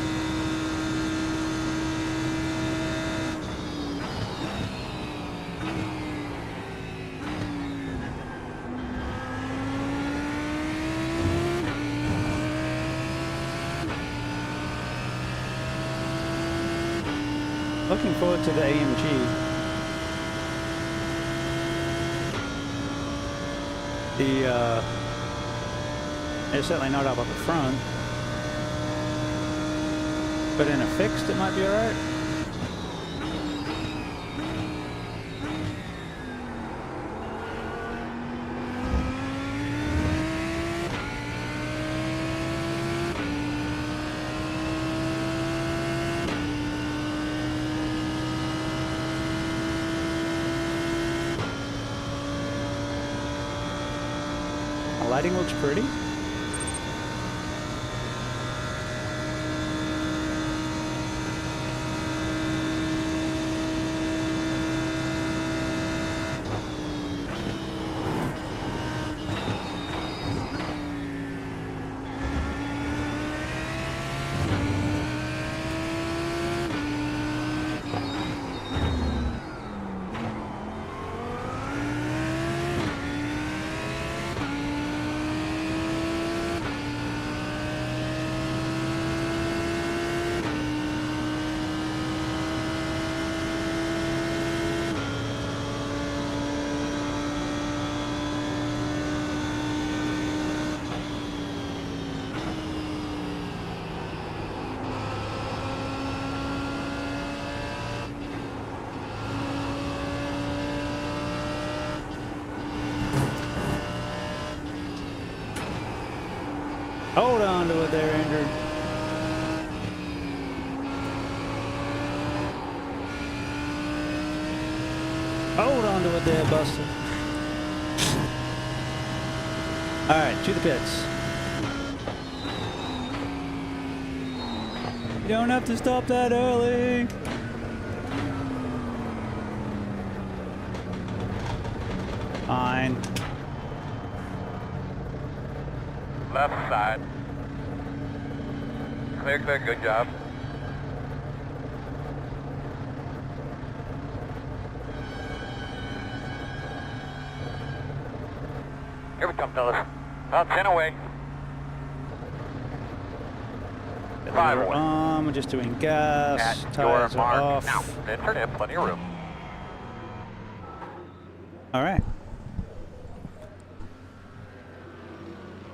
Looking forward to the AMG. It's certainly not up at the front, but in a fixed it might be alright. The lighting looks pretty. Hold on to it there, Andrew. Hold on to it there, Buster. All right, to the pits. You don't have to stop that early. Fine. Left side. Clear, clear, good job. Here we come, fellas. About 10 away. 5 away. We're just doing gas. At your Tires are mark off. now. Then turn in, plenty of room. All right.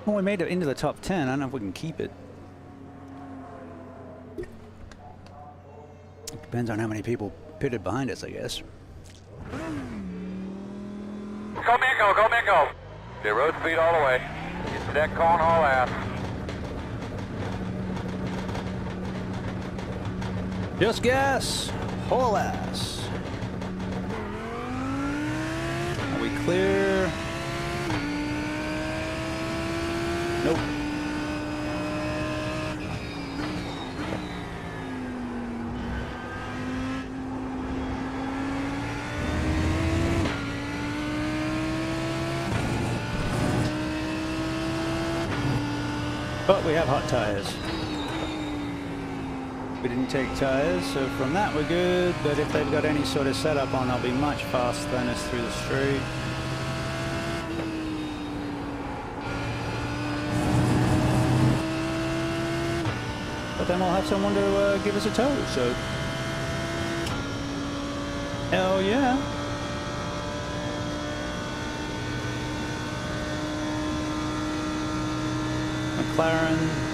Well, we made it into the top 10. I don't know if we can keep it. Depends on how many people pitted behind us, I guess. Go Mingo, go Mingo. Get road speed all the way. Get to that cone, haul ass. Just gas, haul ass. Are we clear? Nope. But we have hot tires. We didn't take tires, so from that we're good, but if they've got any sort of setup on, they'll be much faster than us through the straight. But then we'll have someone to give us a tow, so... Hell yeah! McLaren...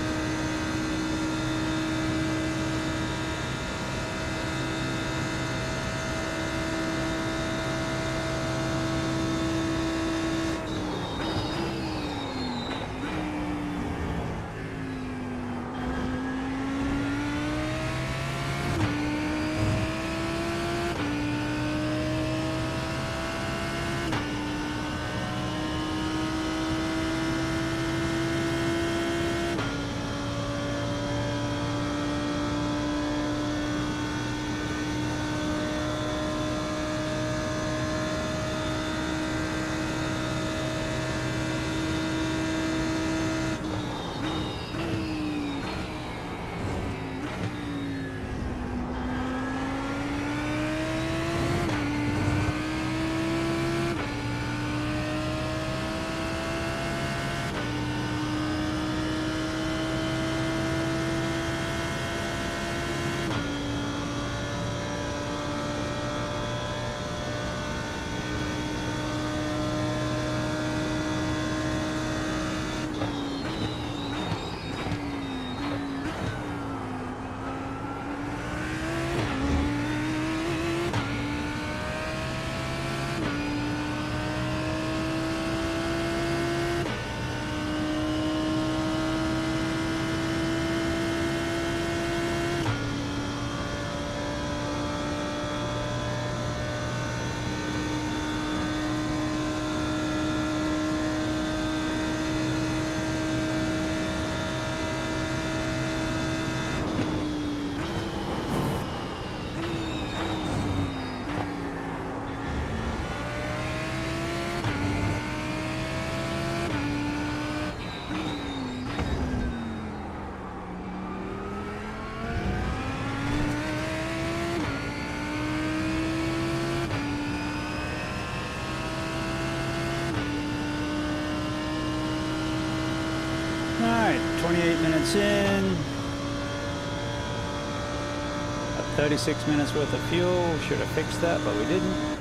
Alright, 28 minutes in. About 36 minutes worth of fuel. Should have fixed that, but we didn't.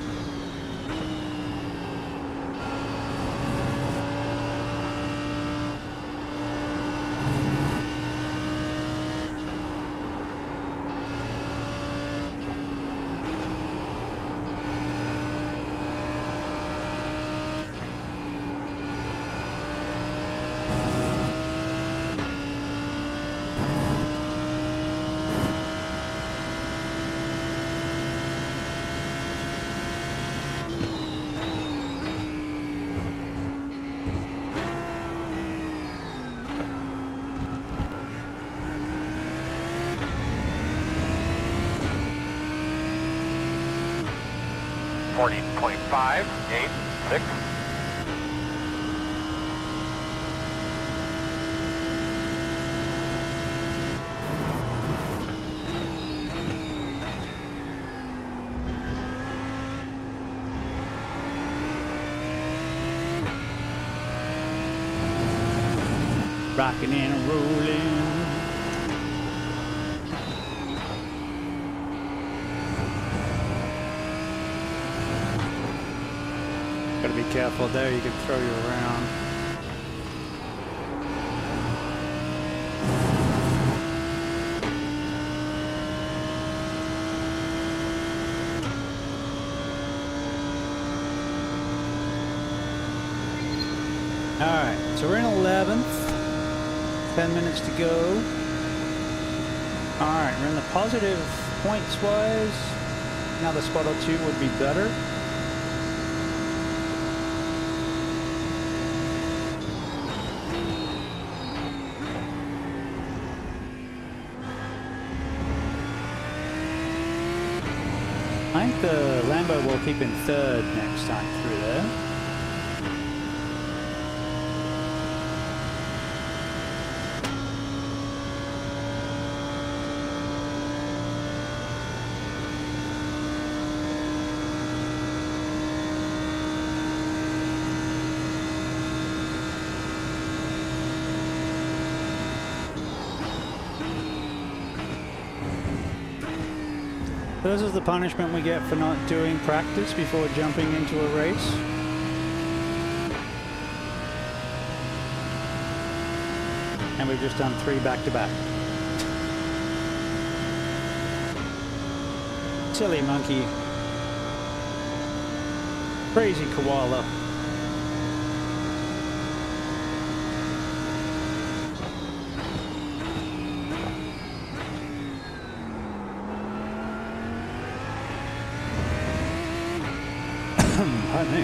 14.586. Rocking and rolling. Gotta be careful there, you can throw you around. Alright, so we're in 11th. 10 minutes to go. Alright, we're in the positive points wise. Another spot or two would be better. I think the Lambo will keep in third next time through there. This is the punishment we get for not doing practice before jumping into a race. And we've just done 3 back-to-back. Silly monkey. Crazy koala. Pardon me.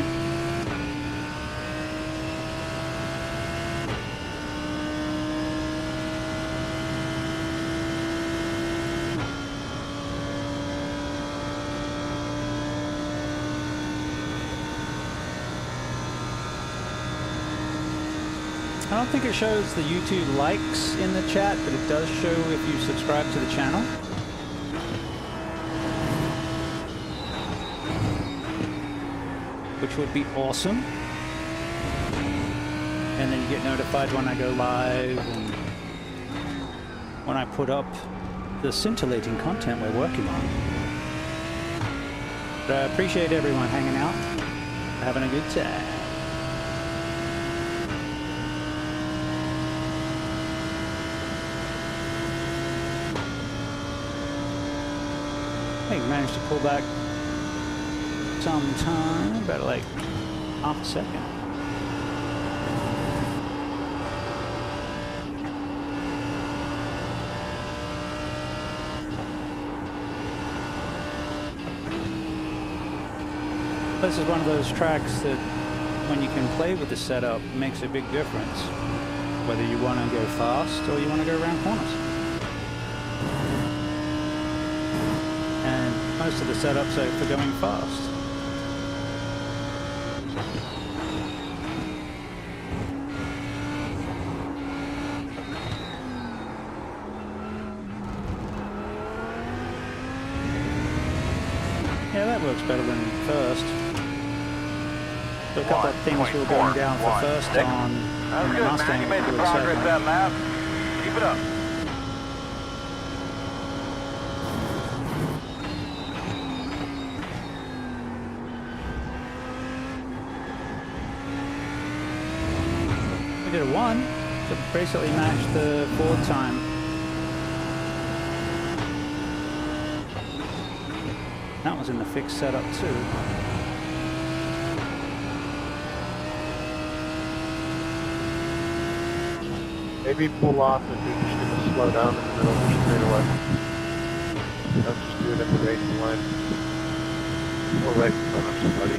I don't think it shows the YouTube likes in the chat, but it does show if you subscribe to the channel. Which would be awesome. And then you get notified when I go live and when I put up the scintillating content we're working on. But I appreciate everyone hanging out, having a good time. I think we managed to pull back some time, about like half a second. This is one of those tracks that when you can play with the setup makes a big difference, whether you want to go fast or you want to go around corners. And most of the setups are for going fast. Yeah, that works better than first. So a couple of things we were going down for first on in the Mustang. You made the progress that lap. Keep it up. We did a 1, so basically matched the forward time. That was in the fixed setup too. Maybe pull off if you're just going to slow down in the middle of the straightaway. Don't just do it in the racing line. Or right in front of somebody.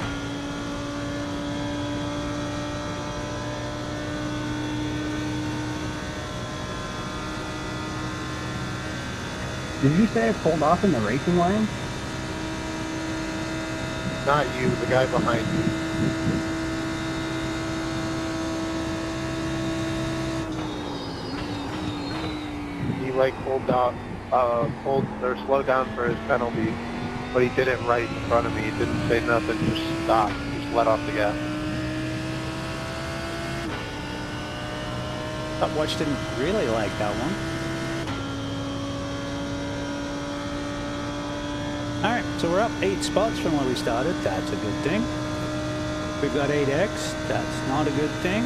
Did you say I pulled off in the racing line? Not you, the guy behind you. He like pulled down, pulled or slowed down for his penalty, but he did it right in front of me. He didn't say nothing, just stopped, just let off the gas. Stopwatch didn't really like that one. Alright, so we're up 8 spots from where we started. That's a good thing. We've got 8x. That's not a good thing.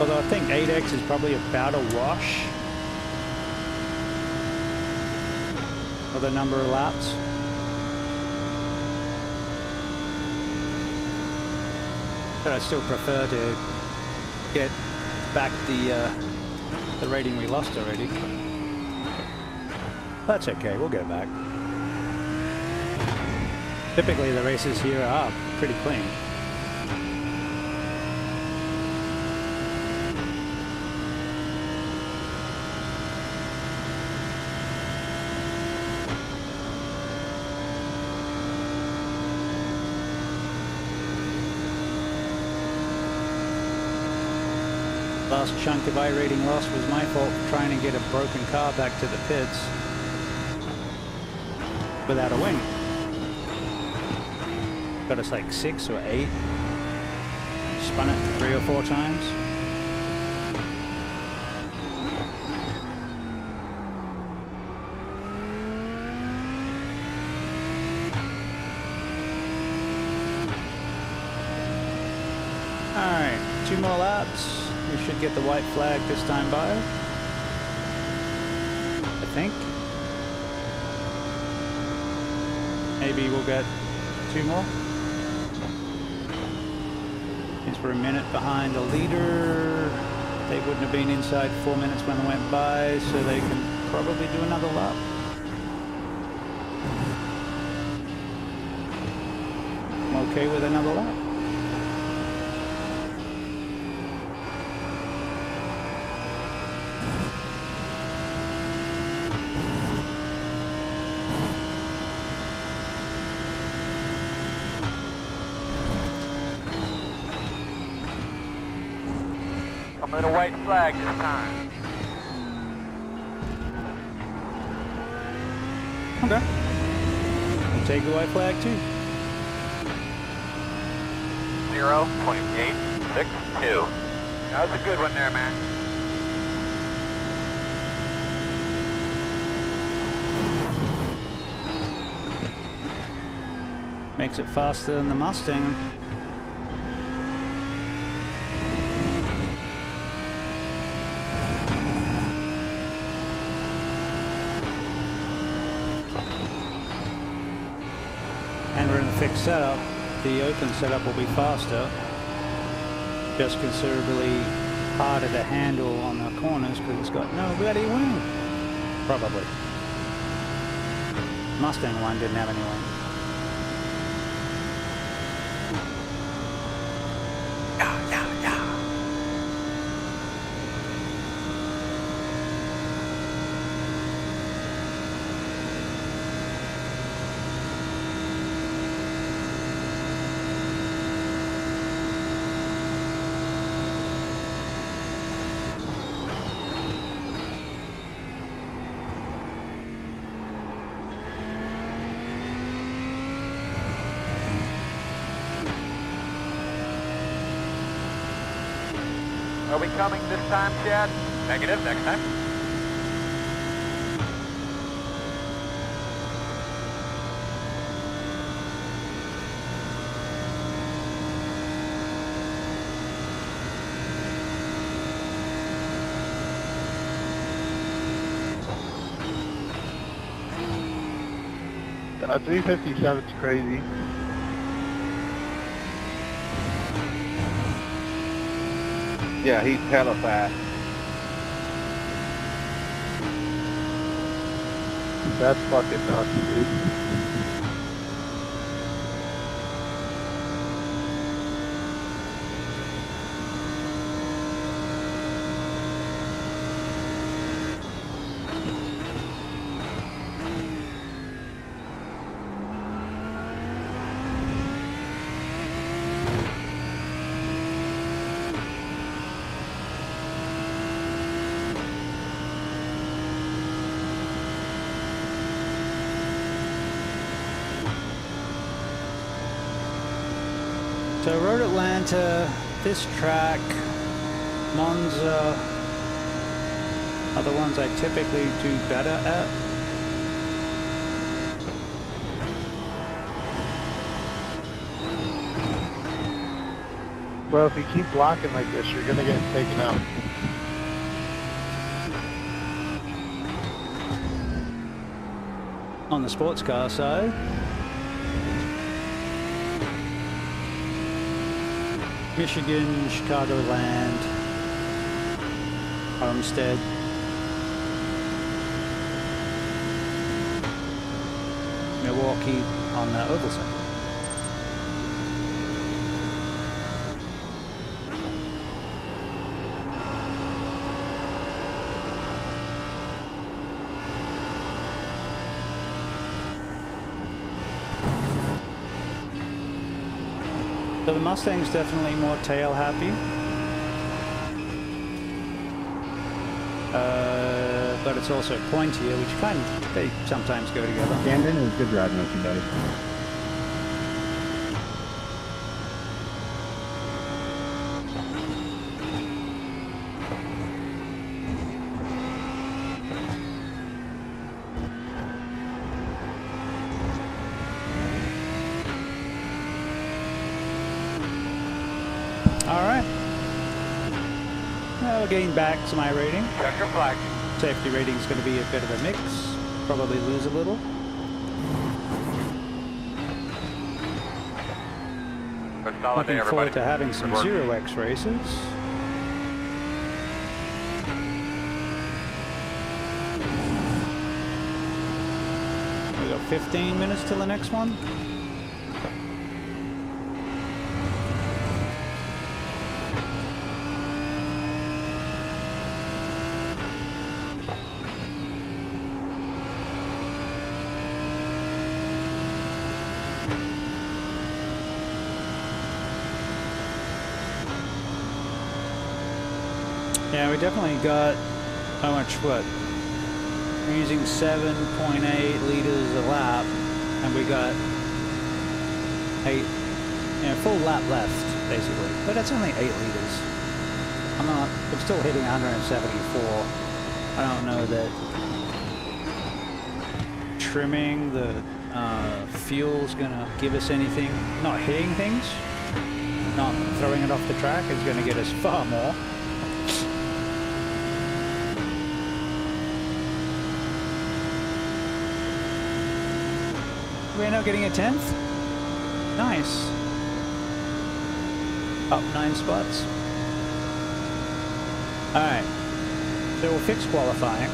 Although I think 8x is probably about a wash for the number of laps. But I still prefer to get back the rating we lost already. That's okay, we'll go back. Typically the races here are pretty clean. Last chunk of iRating loss was my fault for trying to get a broken car back to the pits without a wing. Got us like 6 or 8. Spun it 3 or 4 times. Alright, 2 more laps. We should get the white flag this time by, I think. Maybe we'll get 2 more. Since we're a minute behind the leader, they wouldn't have been inside 4 minutes when they went by, so they can probably do another lap. I'm okay with another lap. I'm at a white flag this time. Okay. We'll take the white flag too. 0.862. That was a good one there, man. Makes it faster than the Mustang. And we're in the fixed setup. The open setup will be faster. Just considerably harder to handle on the corners because it's got no bloody wing. Probably. Mustang one didn't have any wing. Are we coming this time, Chad? Negative, next time. Uh, 357's crazy. Yeah, he's hella fast. That's fucking nuts, dude. So Road Atlanta, this track, Monza, are the ones I typically do better at. Well, if you keep blocking like this, you're gonna get taken out. On the sports car side. Michigan, Chicagoland, Homestead. Milwaukee on the oval side. So the Mustang's definitely more tail happy. But it's also pointier, which kind of, they sometimes go together. Camden is good driving with you, buddy. Alright. Now we're getting back to my rating. Check your flag. Safety rating is going to be a bit of a mix. Probably lose a little. Looking forward to having some 0x races. We got 15 minutes till the next one. Yeah, we definitely got how much, what? We're using 7.8 liters a lap, and we got 8, full lap left, basically. But that's only 8 liters. I'm still hitting 174. I don't know that trimming the fuel's gonna give us anything. Not hitting things, not throwing it off the track is gonna get us far more. We're now getting a 10th. Nice. Up 9 spots. Alright. So we'll fix qualifying.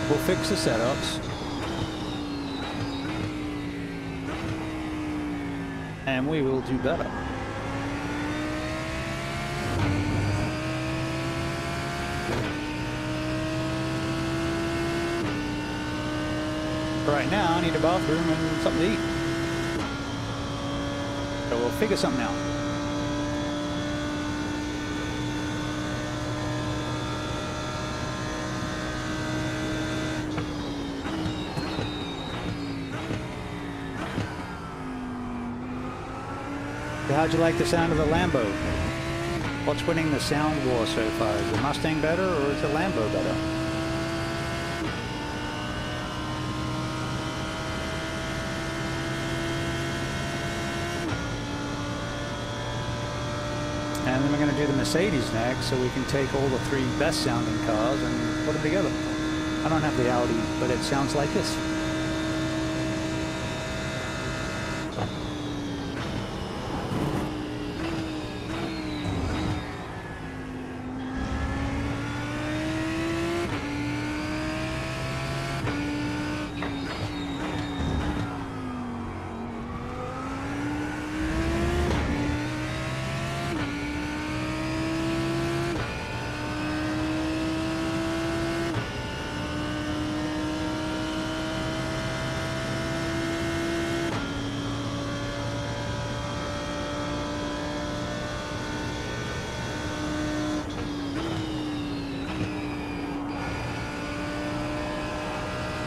We'll fix the setups. And we will do better. Right now, I need a bathroom and something to eat. So we'll figure something out. So how'd you like the sound of the Lambo? What's winning the sound war so far? Is the Mustang better or is the Lambo better? And then we're going to do the Mercedes next, so we can take all the 3 best sounding cars and put them together. I don't have the Audi, but it sounds like this.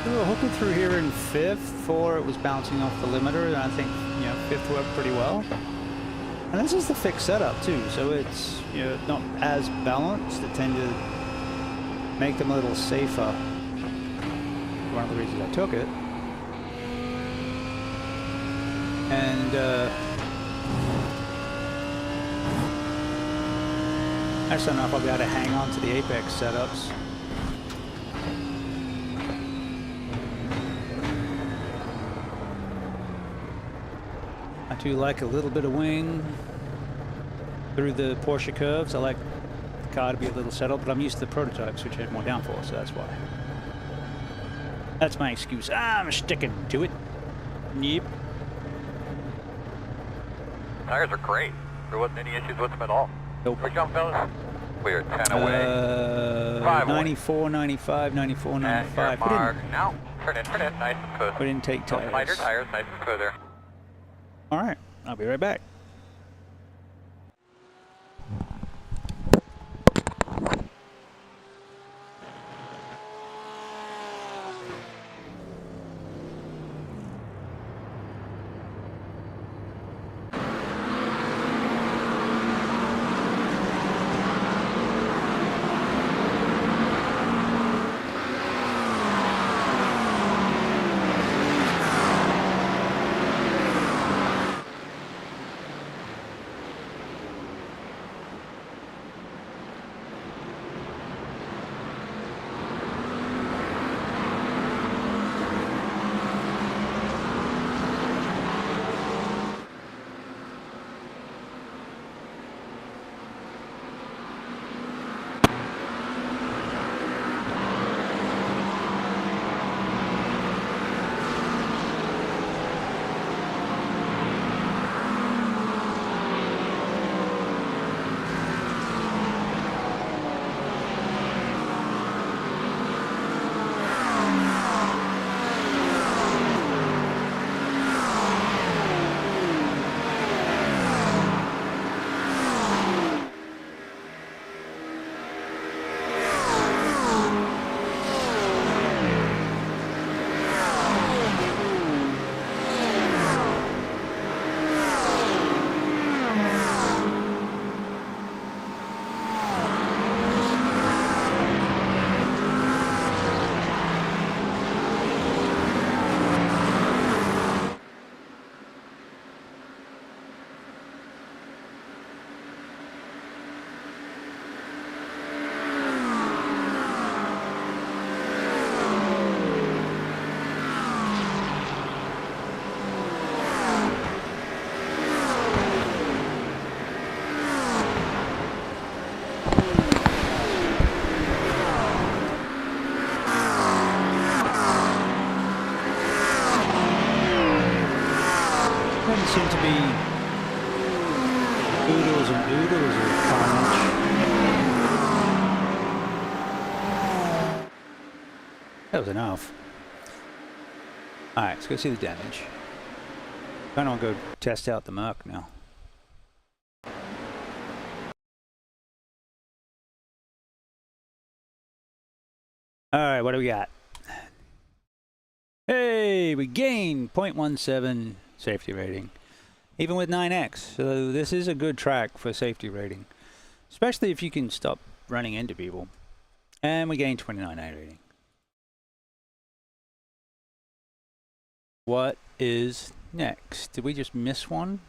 we were hooking through here in 5th. 4, it was bouncing off the limiter, and I think, you know, 5th worked pretty well. And this is the fixed setup too, so it's, you know, not as balanced. It tend to make them a little safer. One of the reasons I took it. And I just don't know if I'll be able to hang on to the Apex setups. I do like a little bit of wing through the Porsche curves. I like the car to be a little settled, but I'm used to the prototypes, which had more downforce, so that's why. That's my excuse. I'm sticking to it. Yep. Tires are great. There wasn't any issues with them at all. Nope. Quick jump, fellas. We are 10 away. 5 94, away. 95, 94, 95. Mark. Now, turn in, nice and smooth. We didn't take tires. Lighter tires, nice and smooth there. All right, I'll be right back. Seem to be oodles and oodles of carnage. That was enough. Alright, let's go see the damage. I don't want to go test out the Merc now. Alright, what do we got? Hey, we gained 0.17 safety rating. Even with 9X, so this is a good track for safety rating, especially if you can stop running into people. And we gained 29A rating. What is next? Did we just miss one?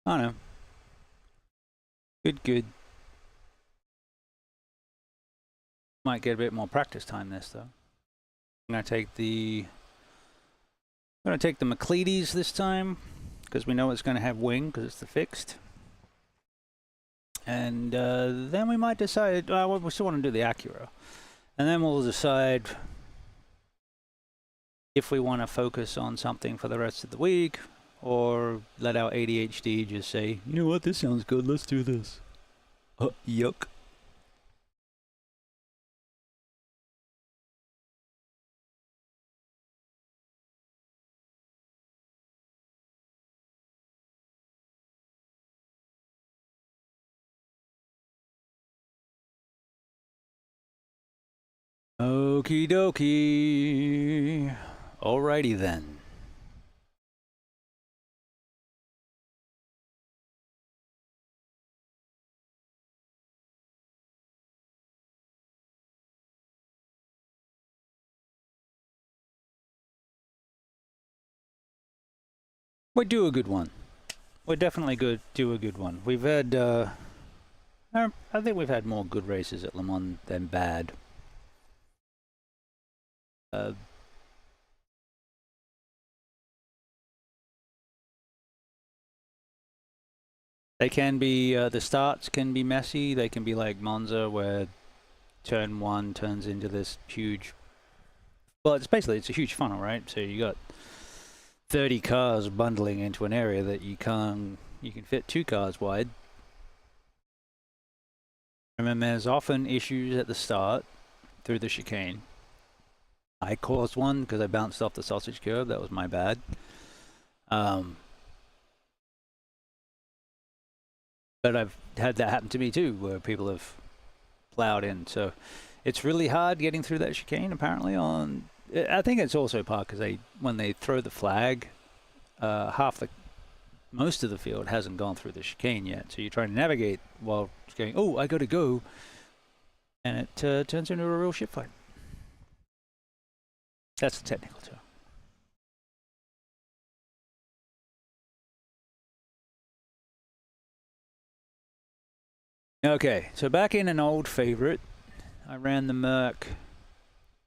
Oh no. Good. Might get a bit more practice time this though. I'm gonna take the McLeodys this time because we know it's gonna have wing because it's the fixed. And then we might decide. Well, we still want to do the Acura, and then we'll decide if we want to focus on something for the rest of the week, or let our ADHD just say, you know what, this sounds good. Let's do this. Yuck. Okie dokie. Alrighty then. We do a good one. We're definitely do a good one. We've had, I think we've had more good races at Le Mans than bad. They can be, the starts can be messy. They can be like Monza, where turn 1 turns into this huge, well, it's basically, it's a huge funnel, right? So you got 30 cars bundling into an area that you can fit 2 cars wide. And then there's often issues at the start through the chicane. I caused one because I bounced off the sausage curb. That was my bad. But I've had that happen to me too, where people have plowed in. So it's really hard getting through that chicane, apparently. I think it's also part because when they throw the flag, most of the field hasn't gone through the chicane yet. So you're trying to navigate while going, oh, I got to go. And it turns into a real shit fight. That's the technical term. Okay, so back in an old favorite, I ran the Merc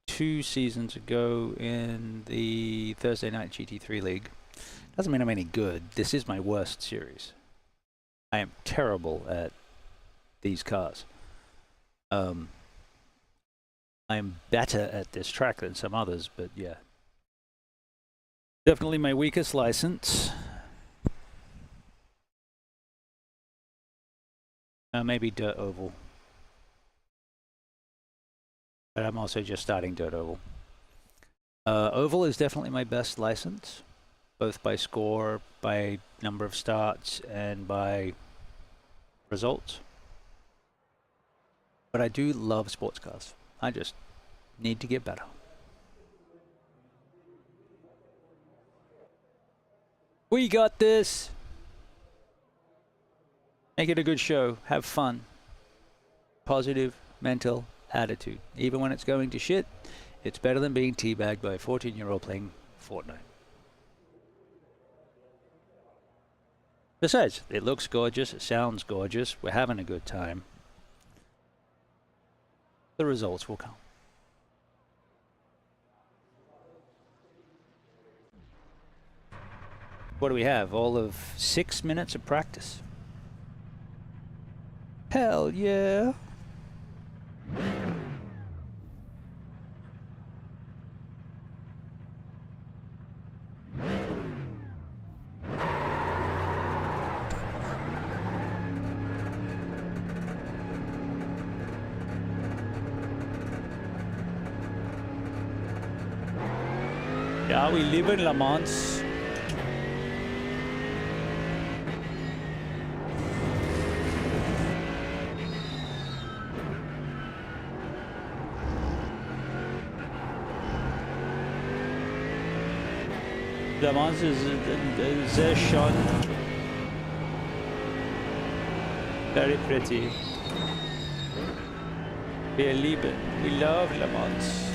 2 seasons ago in the Thursday Night GT3 League. Doesn't mean I'm any good. This is my worst series. I am terrible at these cars. I'm better at this track than some others, but yeah. Definitely my weakest license. Maybe Dirt Oval. But I'm also just starting Dirt Oval. Oval is definitely my best license, both by score, by number of starts, and by results. But I do love sports cars. I just need to get better. We got this! Make it a good show. Have fun. Positive mental attitude. Even when it's going to shit, it's better than being teabagged by a 14-year-old playing Fortnite. Besides, it looks gorgeous, it sounds gorgeous, we're having a good time. The results will come. What do we have? All of 6 minutes of practice. Hell yeah! Yeah, we live in Le Mans. Le Mans is sehr schön. Very pretty. We love Le Mans.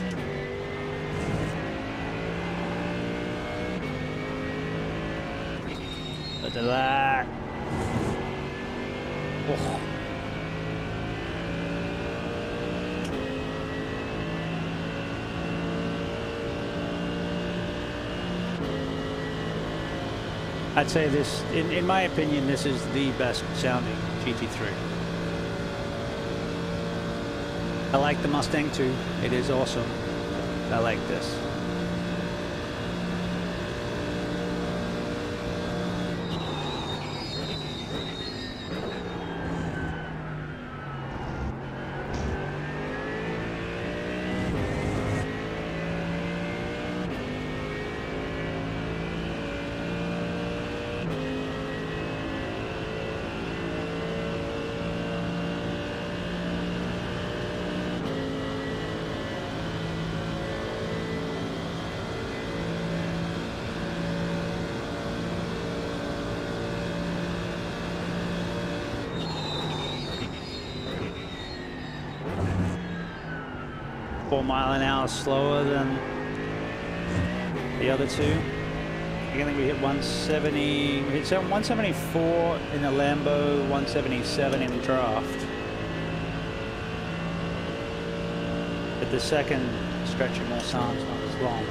Look at that. Oh. I'd say this, in my opinion, this is the best sounding GT3. I like the Mustang too. It is awesome. I like this. 4 mile an hour slower than the other two. I think we hit 170, we hit 174 in the Lambo, 177 in the draft. But the second stretch of Mulsanne's not as long.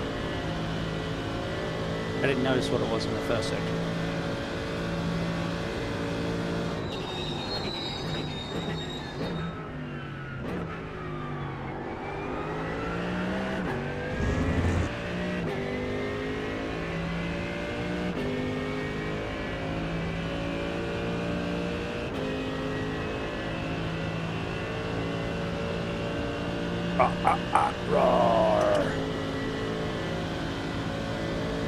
I didn't notice what it was in the first section. Roar.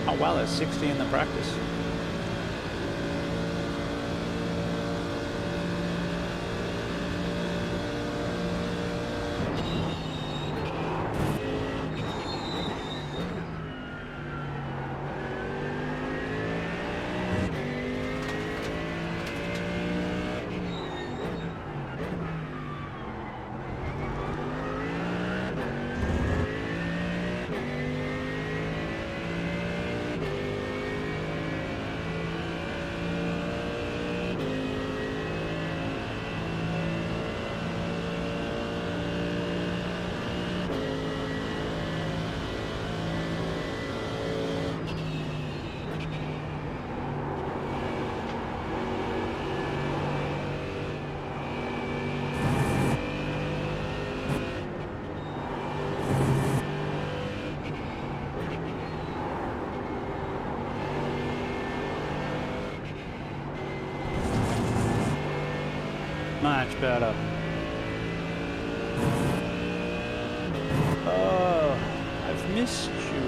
Oh wow, there's 60 in the practice. Much better. Oh, I've missed you.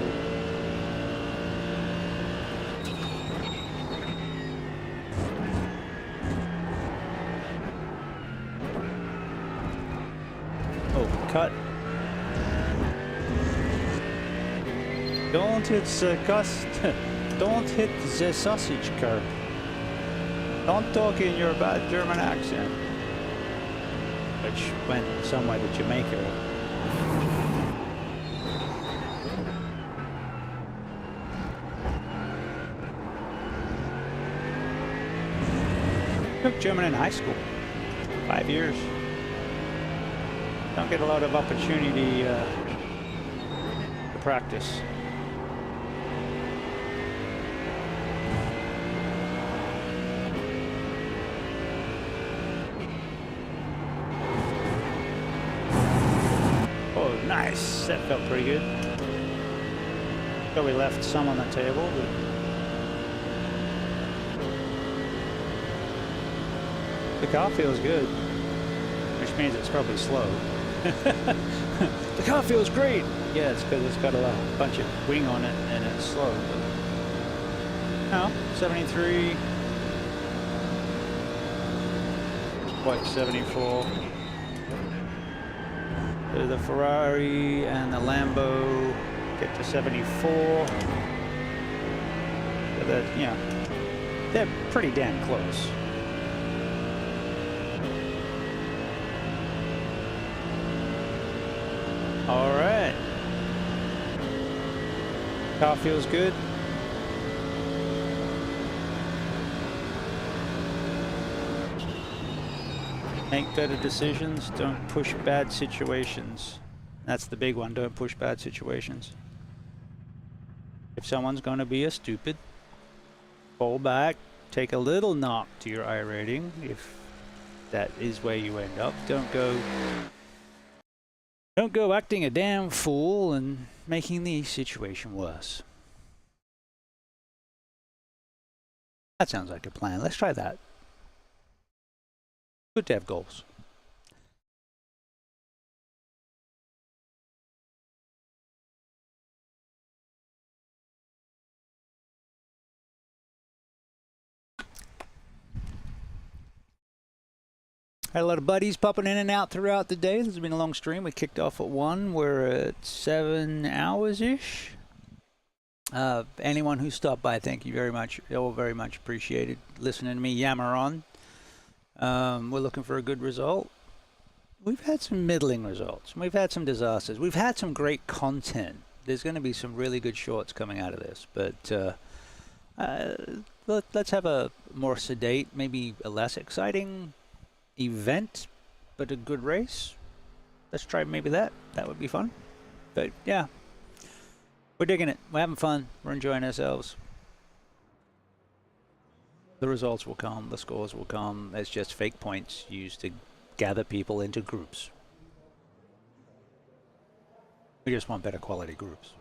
Oh, cut. Don't hit the don't hit the sausage curb. Don't talk in your bad German accent. Which went somewhere to Jamaica. Took German in high school. 5 years. Don't get a lot of opportunity to practice. Nice, that felt pretty good. Probably left some on the table, but the car feels good, which means it's probably slow. The car feels great. Yeah, it's because it's got a bunch of wing on it and it's slow. But no, 73, quite 74. The Ferrari and the Lambo get to 74. So that, you know, they're pretty damn close. All right. Car feels good. Make better decisions, don't push bad situations. That's the big one, don't push bad situations. If someone's going to be a stupid, fall back, take a little knock to your iRating, if that is where you end up. Don't go acting a damn fool and making the situation worse. That sounds like a plan. Let's try that. Good to have goals. Had a lot of buddies popping in and out throughout the day. This has been a long stream. We kicked off at 1. We're at 7 hours-ish. Anyone who stopped by, thank you very much. All very much appreciated listening to me yammer on. We're looking for a good result. we've had some middling results. We've had some disasters. We've had some great content. There's going to be some really good shorts coming out of this, but let's have a more sedate, maybe a less exciting event, but a good race. Let's try maybe that. That would be fun. But yeah, we're digging it. We're having fun. We're enjoying ourselves. The results will come. The scores will come. It's just fake points used to gather people into groups. We just want better quality groups.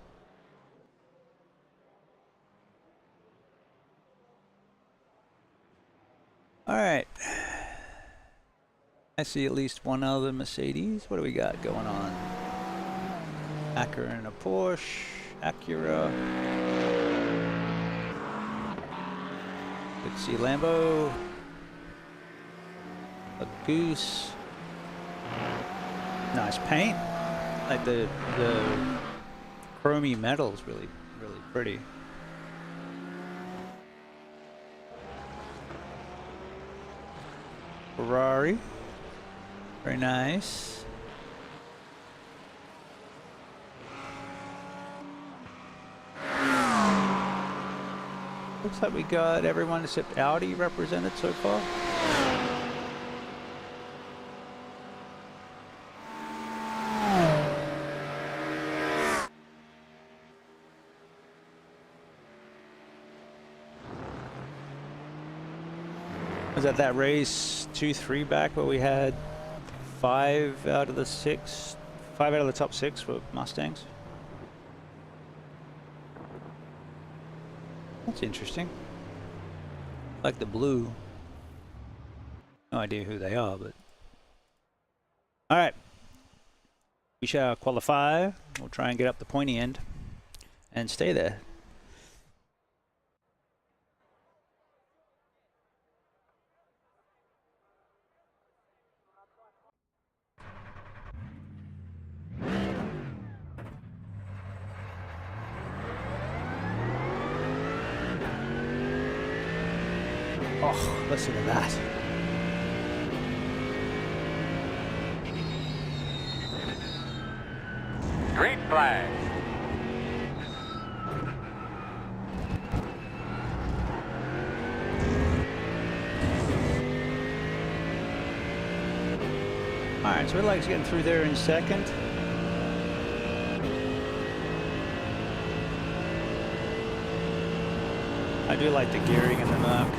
All right. I see at least one other Mercedes. What do we got going on? Acura and a Porsche. Acura. Let's see Lambo. A Goose. Nice paint. Like the chromey metal is really pretty. Ferrari. Very nice. Looks like we got everyone except Audi represented so far. Was that race 2-3 back where we had 5 out of the top 6 for Mustangs? That's interesting. Like the blue. No idea who they are, but... Alright. We shall qualify. We'll try and get up the pointy end and stay there. Oh, listen to that. Green flag. Alright, so it likes getting through there in second. I do like the gearing in the back.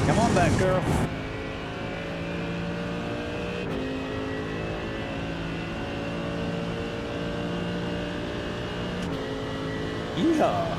Come on back, girl. Yeehaw.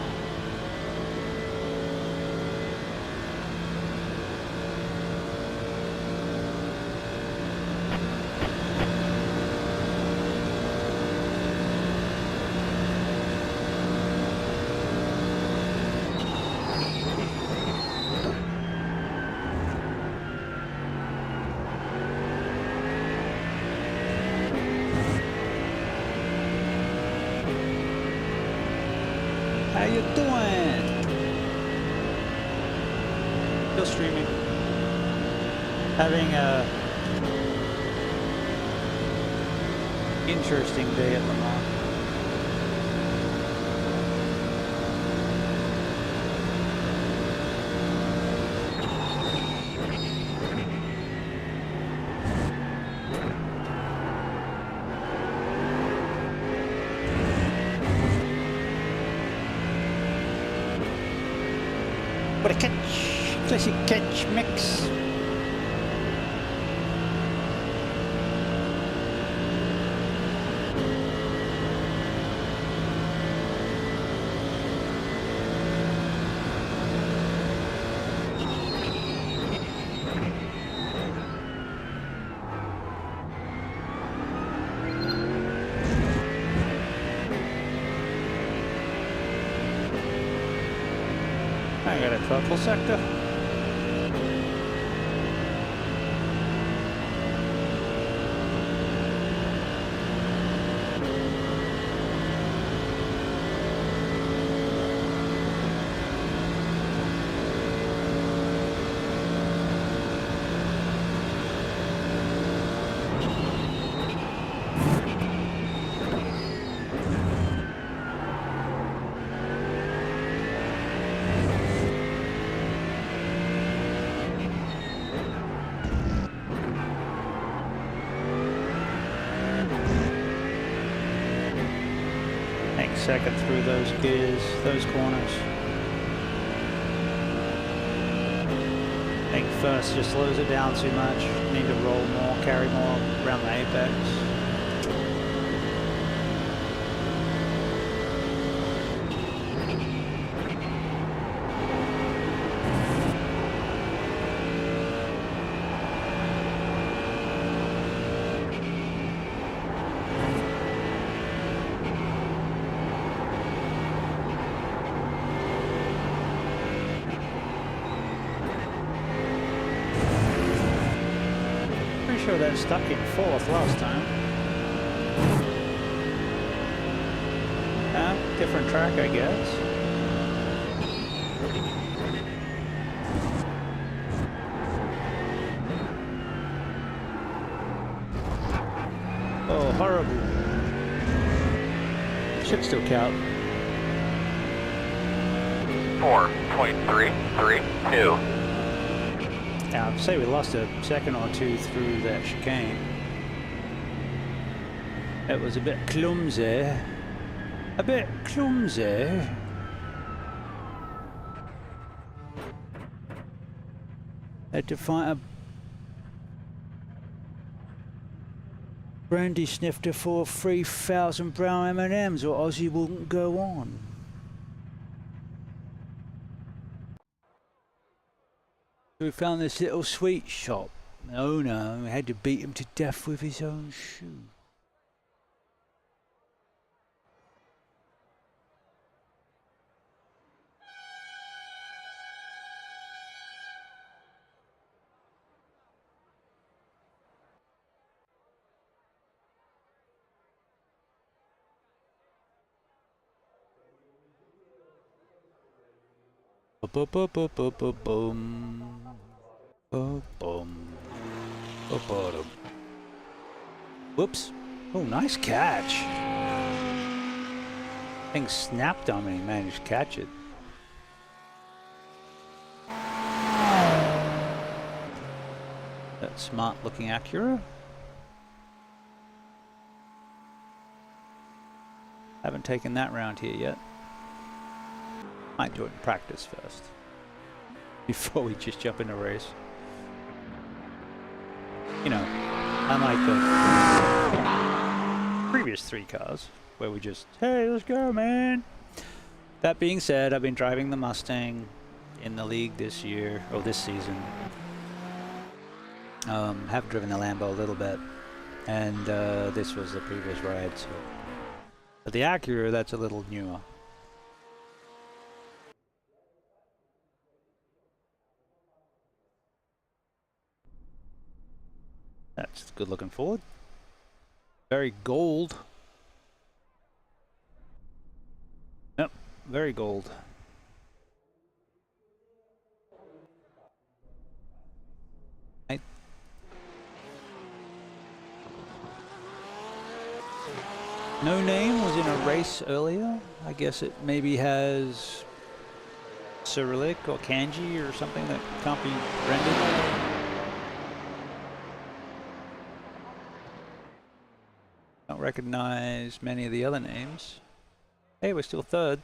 How you doing? Still streaming. Having a interesting day at Le Mans. What a catch! Classic catch mix. I got a purple sector. Second through those gears, those corners. I think first just slows it down too much. Need to roll more, carry more around the apex. Sure that stuck in fourth last time. Different track, I guess. Oh, horrible. Should still count. 4.332. Now, I'd say we lost a second or two through that chicane. It was a bit clumsy. A bit clumsy. Had to find a brandy snifter for 3,000 brown M&Ms or Aussie wouldn't go on. We found this little sweet shop. The owner had to beat him to death with his own shoe. Boom. Whoops. Oh, nice catch. Thing snapped on me, managed to catch it. That smart looking Acura. Haven't taken that round here yet. Might do it in practice first. Before we just jump in a race. You know, unlike the previous 3 cars, where we just, hey, let's go, man. That being said, I've been driving the Mustang in the league this year, or this season. Have driven the Lambo a little bit, and this was the previous ride, so. But the Acura, that's a little newer. That's good looking Ford. Very gold. Yep, very gold. No Name was in a race earlier. I guess it maybe has Cyrillic or kanji or something that can't be rendered. Don't recognize many of the other names. Hey, we're still third.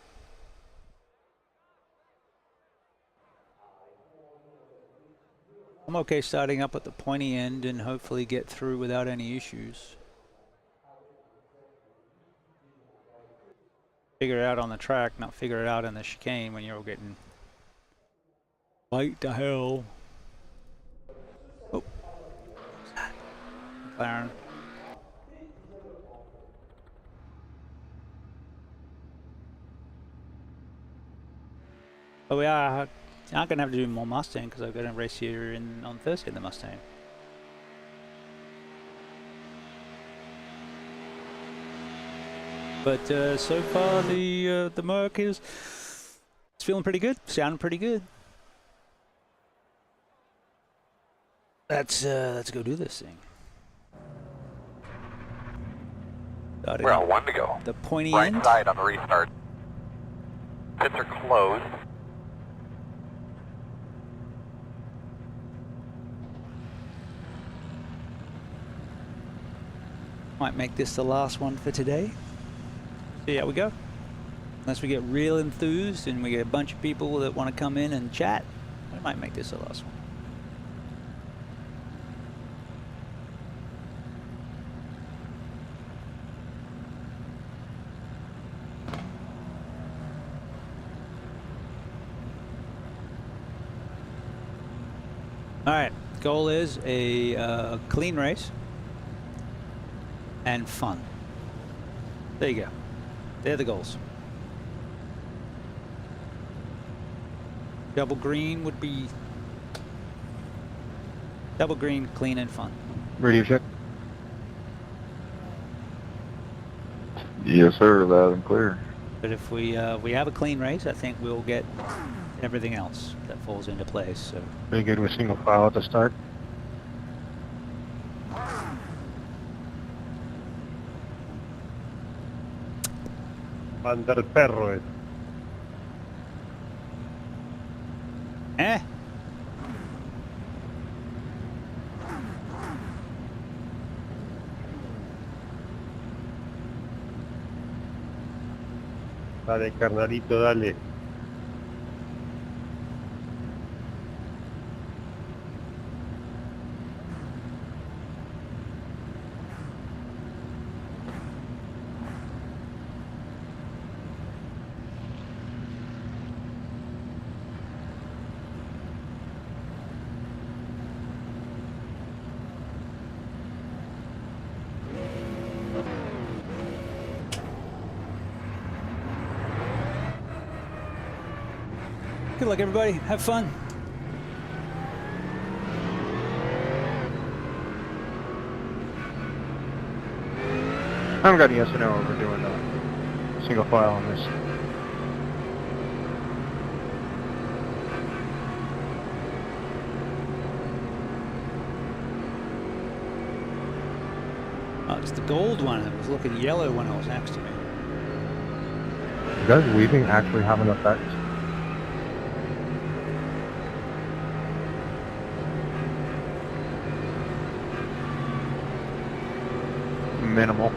I'm okay starting up at the pointy end and hopefully get through without any issues. Figure it out on the track, not figure it out in the chicane when you're getting bite to hell. Oh, McLaren. But we are I'm gonna have to do more Mustang because I've got a race here on Thursday in the Mustang. But so far the Merc is it's feeling pretty good, sounding pretty good. Let's go do this thing. We're on 1 to go. The pointy right end. side on the restart. Pits are closed. Might make this the last one for today. See how we go. Unless we get real enthused and we get a bunch of people that want to come in and chat, we might make this the last one. All right, goal is a clean race and fun. There you go. They're the goals. Double green would be double green, clean and fun. Radio check. Yes, sir. Loud and clear. But if we have a clean race, I think we'll get everything else that falls into place. So Very good with single file at the start. Manda el perro, Eh? Dale, carnalito, dale. Good luck, everybody. Have fun. I haven't got a yes or no over doing single file on this. Oh, it's the gold one. It was looking yellow when it was next to me. Does weaving actually have an effect? Minimal.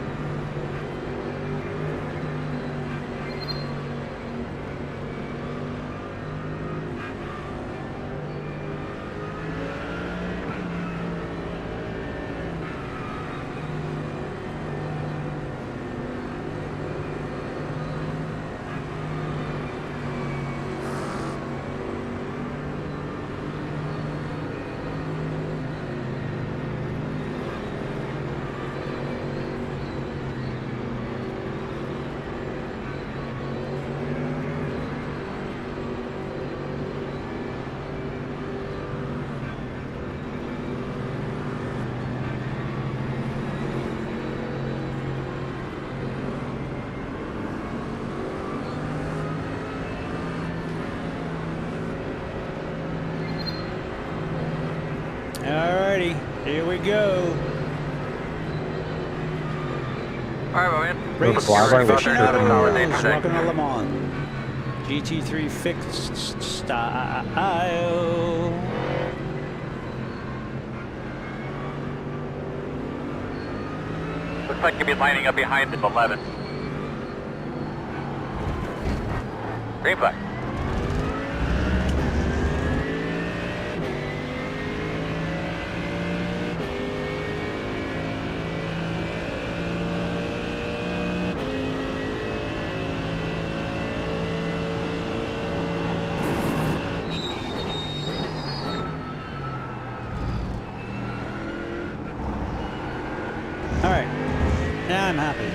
Alrighty, here we go. Alright, man. Race Fly-by aficionados, welcome to Le Mans. GT3 fixed style. Looks like you'll be lining up behind him 11. Green flag. Alright, now I'm happy.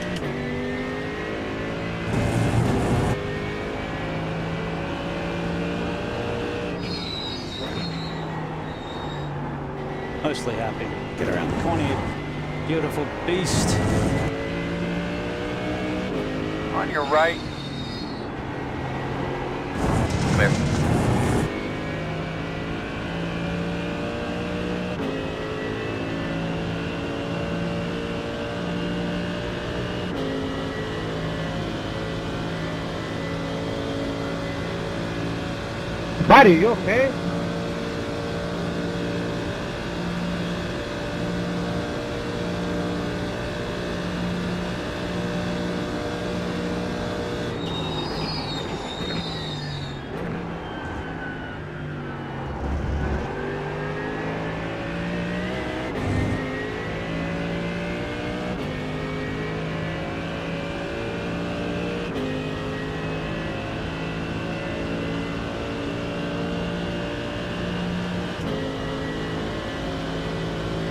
mostly happy. Get around the corner, you beautiful beast. On your right. Clear. Buddy, you okay?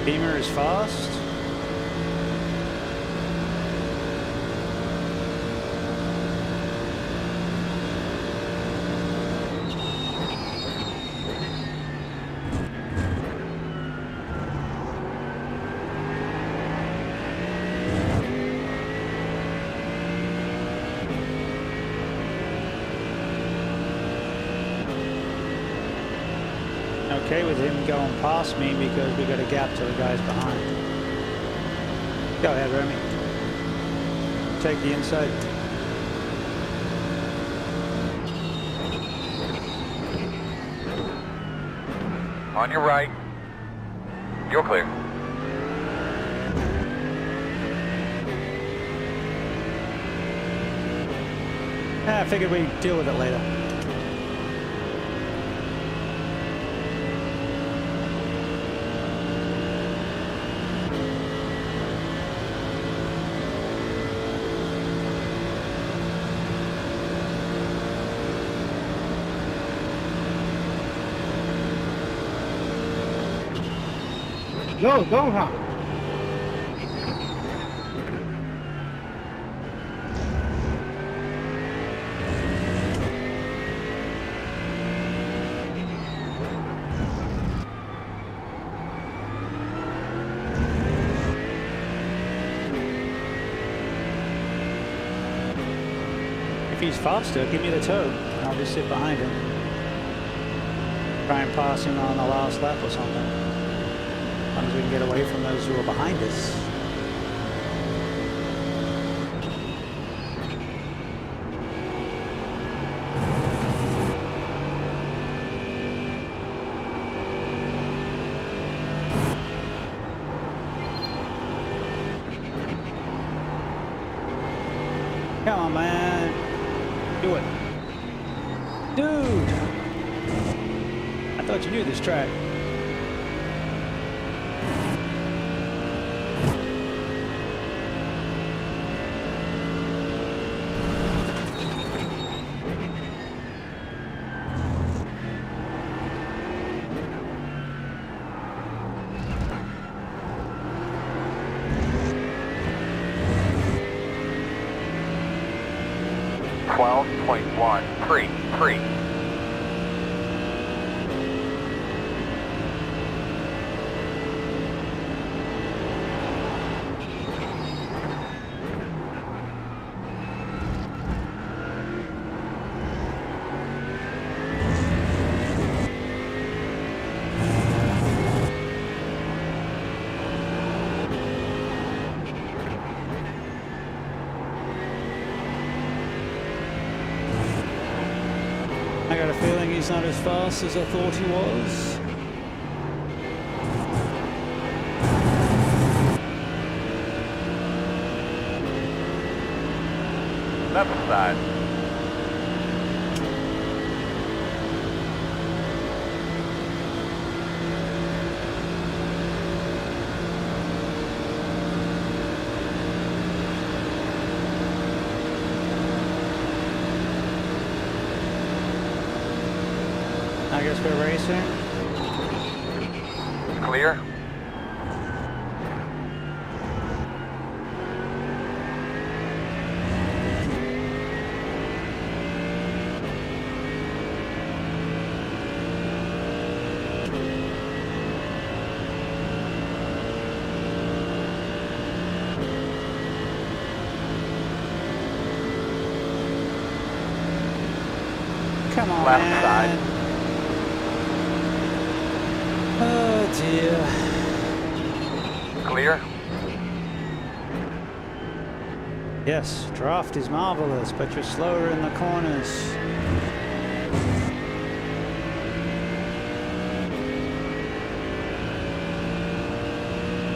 Beamer is fast. Okay with him going past me because we got a gap to the guys behind. Go ahead, Remy. Take the inside. On your right. You're clear. I figured we'd deal with it later. No, don't hop. If he's faster, give me the toe, and I'll just sit behind him. Try and pass him on the last lap or something. As long as we can get away from those who are behind us. Come on, man. Do it. Dude! I thought you knew this track. Pre. I got a feeling he's not as fast as I thought he was. Left side. I guess we're racing. Clear. Come on, Left man. side. Oh dear. Clear. Yes, draft is marvelous, but you're slower in the corners.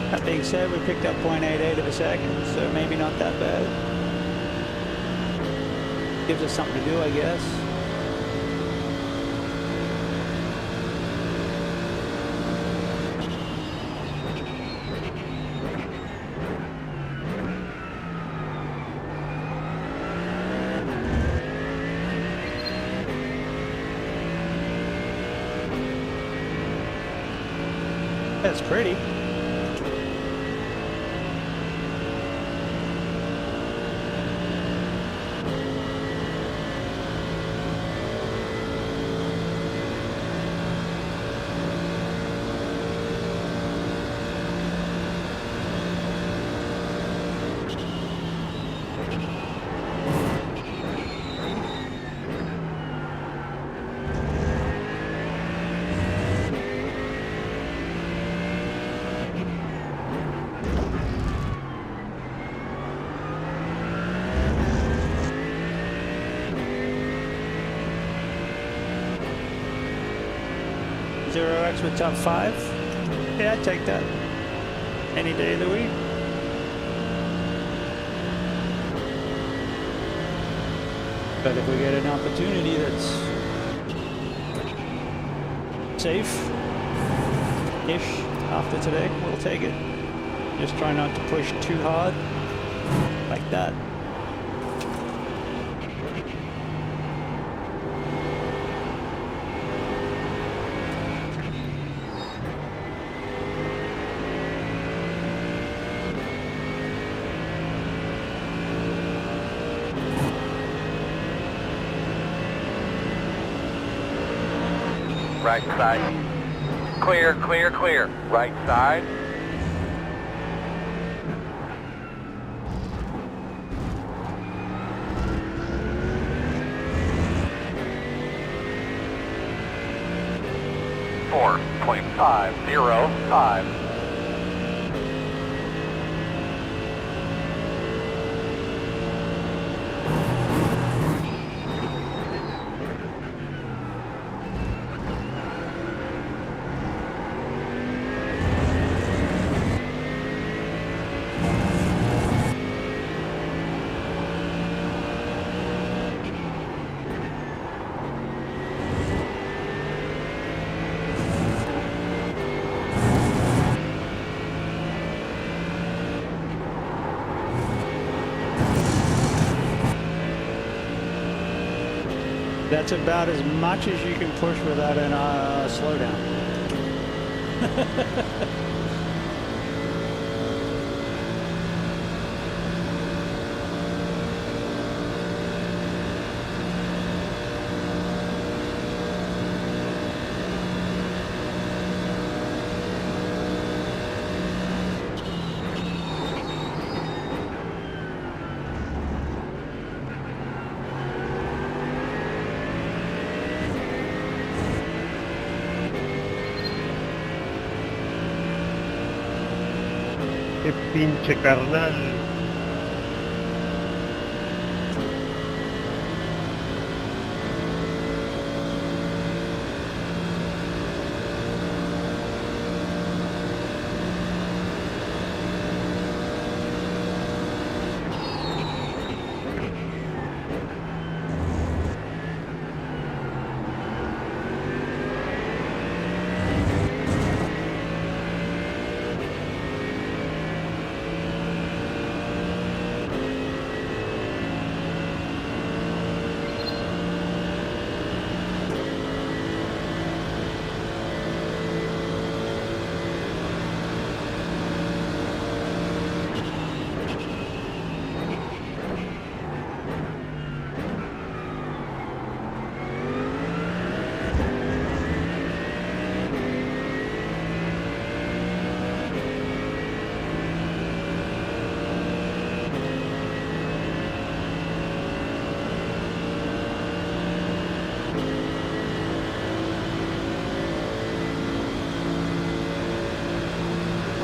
That being said, we picked up 0.88 of a second, so maybe not that bad. Gives us something to do, I guess. That's pretty. Zero X with top 5. Yeah, I'd take that. Any day of the week. But if we get an opportunity that's safe-ish after today, we'll take it. Just try not to push too hard like that. Right side. Clear, clear, clear. Right side. .505. That's about as much as you can push without a slowdown. Qué pinche carnal.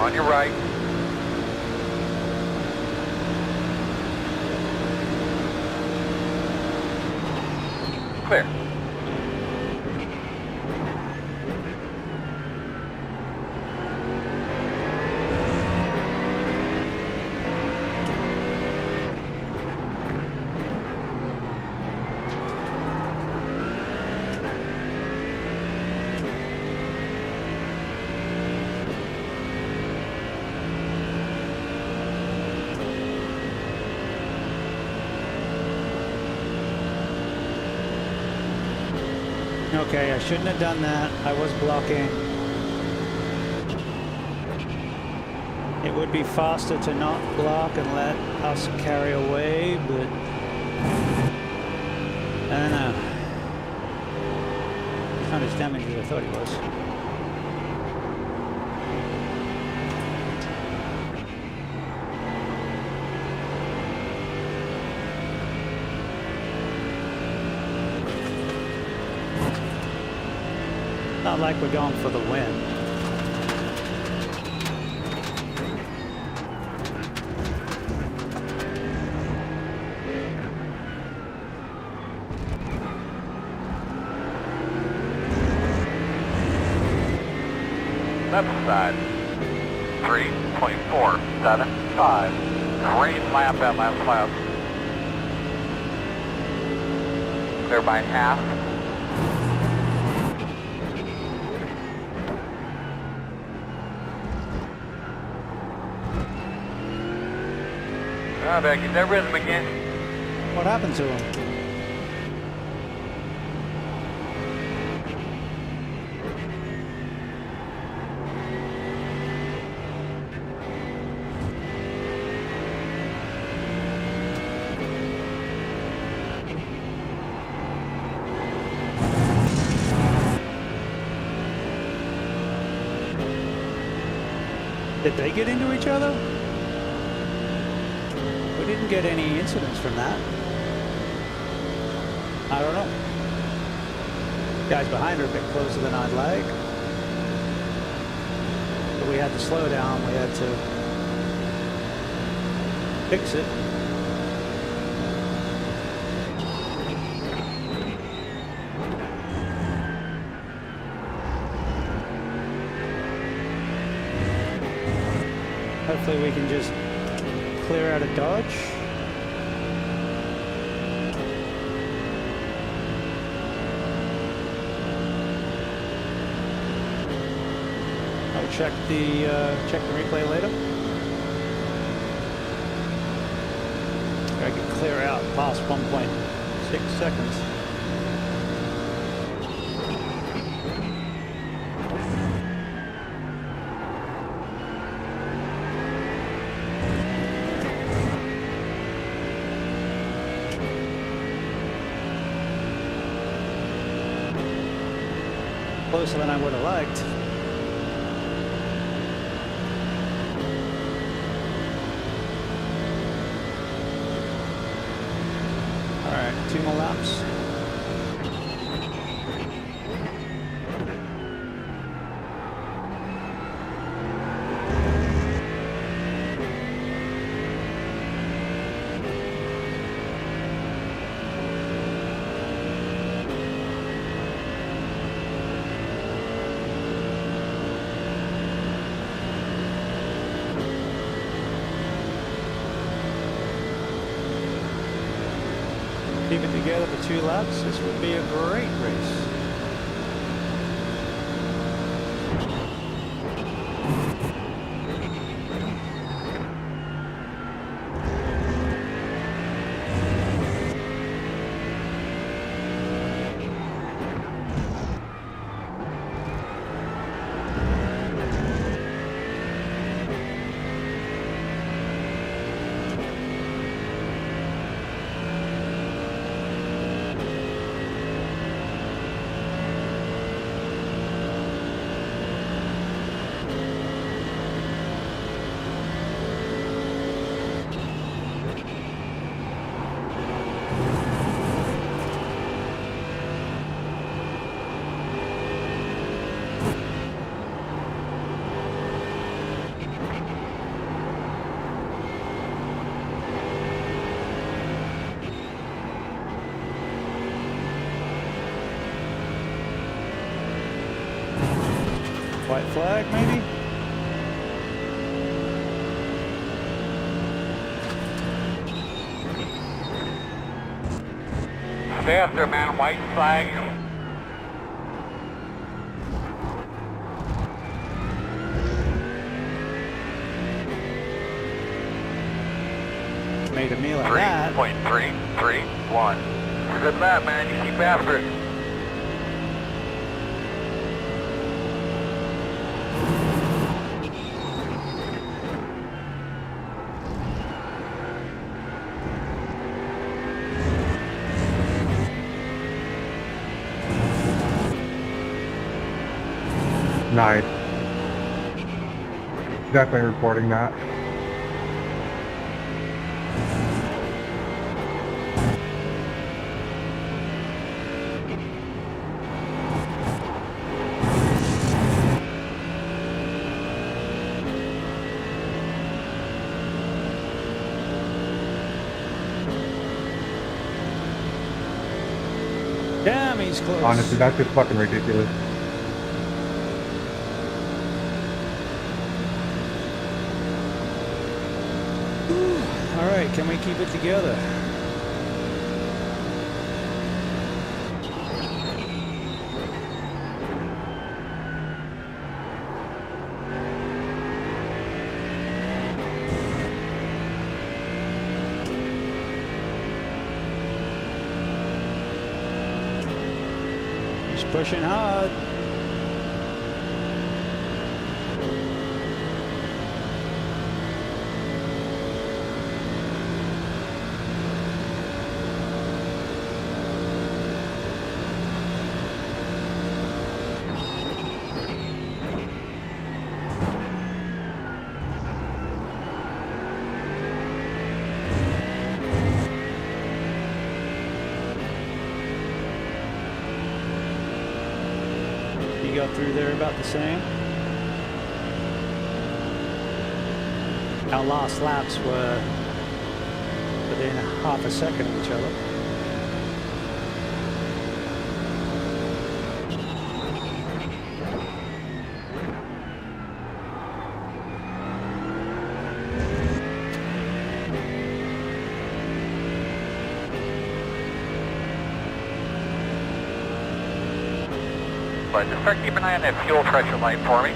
On your right. Clear. Okay, I shouldn't have done that. I was blocking. It would be faster to not block and let us carry away, but I don't know. He's not as damaged as I thought he was. Not like we're going for the win. Left side. 3.475. Great lap that last lap. Clear by half. Oh, Becky, that rhythm again. What happened to him? Did they get into each other? We didn't get any incidents from that. I don't know. Guys behind are a bit closer than I'd like. But we had to slow down. We had to fix it. Hopefully we can just clear out of Dodge. I'll check the replay later. I can clear out past 1.6 seconds. Closer than I would have liked. All right, 2 more laps. Keep it together for 2 laps. This would be a great race. White flag, maybe? Stay after, man. White flag. Made a meal of that. 3.331. Good lap, man. You keep after it. Nice. Definitely reporting that. Damn, he's close. Honestly, that's just fucking ridiculous. All right, can we keep it together? He's pushing hard. Got through there about the same. Our last laps were within half a second of each other. But just start keeping an eye on that fuel pressure light for me.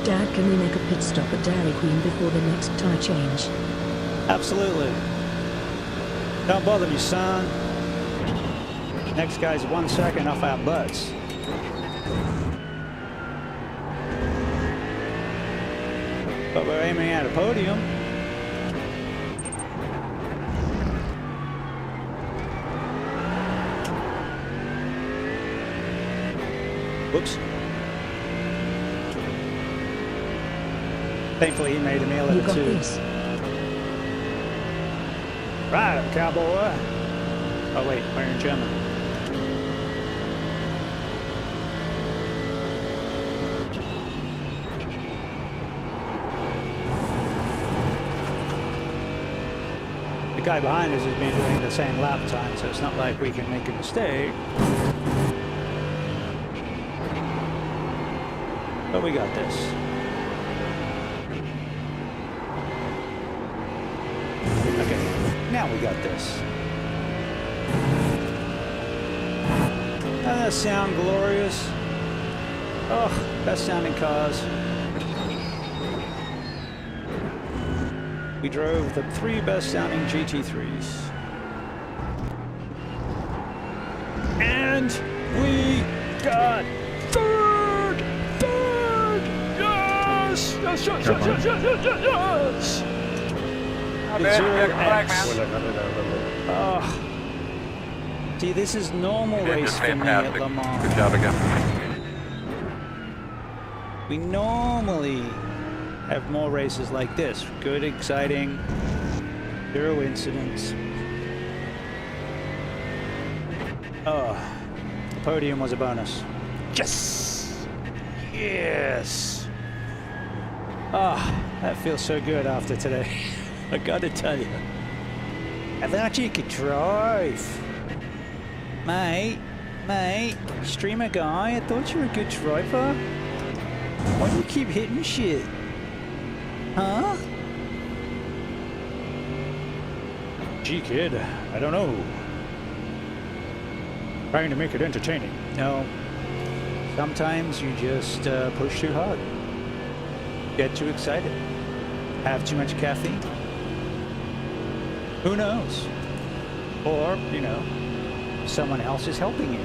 Dad, can we make a pit stop at Dairy Queen before the next tire change? Absolutely. Don't bother me, son. Next guy's 1 second off our butts. But we're aiming at a podium. Whoops. Thankfully, he made a meal of it too. This. Right, cowboy. Oh wait, we're in German. The guy behind us has been doing the same lap time, so it's not like we can make a mistake. But we got this. Okay, now we got this. Doesn't that sound glorious? Oh, best sounding cars. We drove the 3 best sounding GT3s. And we got third! Yes! Yes, yes, yes, yes, yes, yes, yes! Oh. See, this is normal race for me at Le Mans. Good job again. We normally have more races like this. Good, exciting, 0 incidents. Oh, the podium was a bonus. Yes! Yes! Ah, that feels so good after today. I gotta tell you. I thought you could drive. Mate, streamer guy, I thought you were a good driver. Why do you keep hitting shit? Huh? Gee, kid, I don't know. Trying to make it entertaining. No. Sometimes you just push too hard. Get too excited. Have too much caffeine. Who knows? Or, you know, someone else is helping you.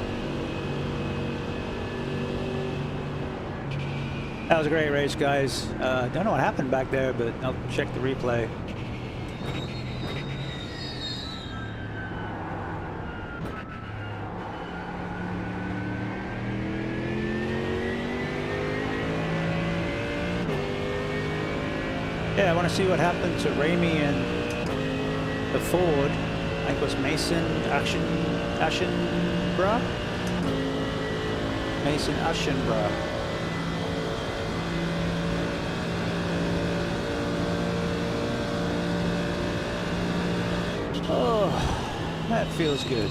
That was a great race, guys. Don't know what happened back there, but I'll check the replay. Yeah, I want to see what happened to Ramey and the Ford. I think it was Mason Aschenbrough? Mason Aschenbrough. Oh, that feels good.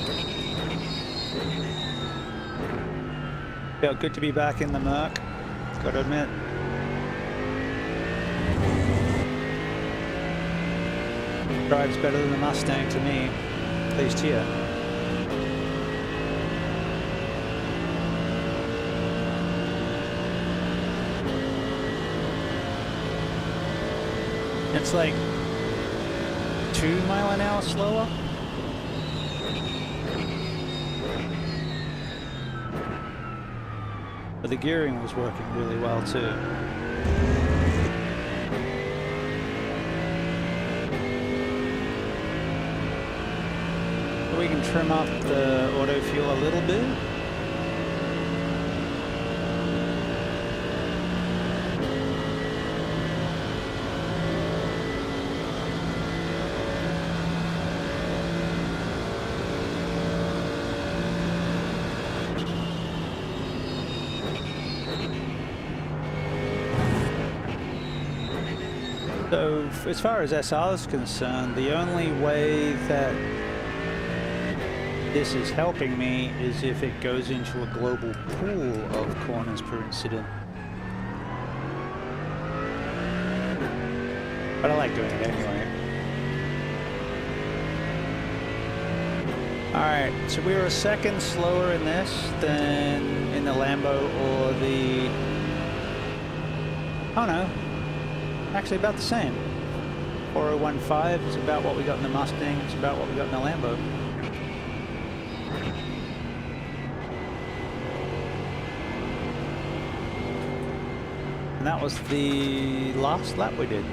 Felt good to be back in the Merc, gotta admit. Drives better than the Mustang to me, at least here. It's like 2 miles an hour slower. But the gearing was working really well too. We can trim up the auto fuel a little bit. So, as far as SR is concerned, the only way that this is helping me is if it goes into a global pool of corners per incident. But I like doing it anyway. Alright, so we were a second slower in this than in the Lambo or the... Oh no, actually about the same. 4015 is about what we got in the Mustang, it's about what we got in the Lambo. And that was the last lap we did.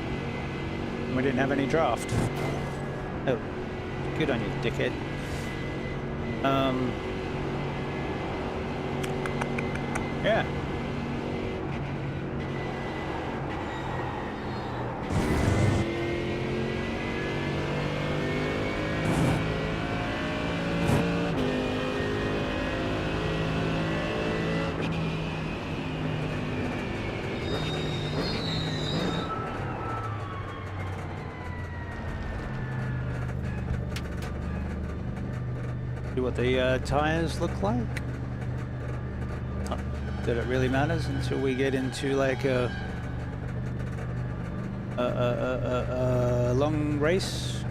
We didn't have any draft. Oh, good on you, dickhead. Yeah. See what the tires look like. Not that it really matters until we get into like a long race.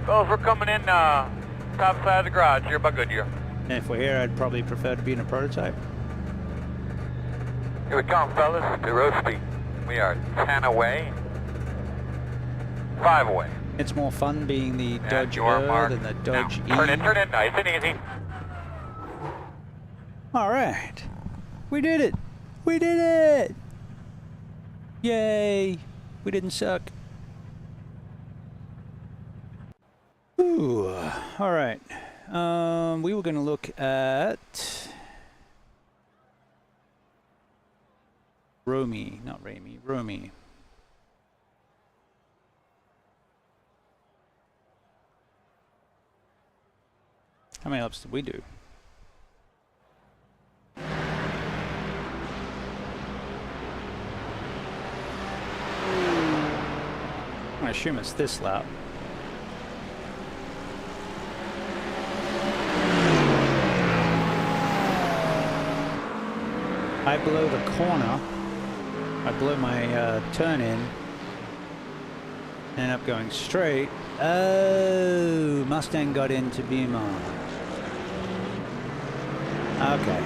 Well, if we're coming in top side of the garage, you're about Goodyear. And if we're here, I'd probably prefer to be in a prototype. Here we come, fellas, to Roasty. We are 10 away. 5 away. It's more fun being the Dodge R than the Dodge E. Turn in, nice and easy. All right, we did it. We did it. Yay, we didn't suck. Ooh, all right. We were gonna look at Romy, not Ramey, Romy. How many laps did we do? I assume it's this lap. I blow the corner. I blow my turn in. End up going straight. Oh, Mustang got into Beamer. Okay.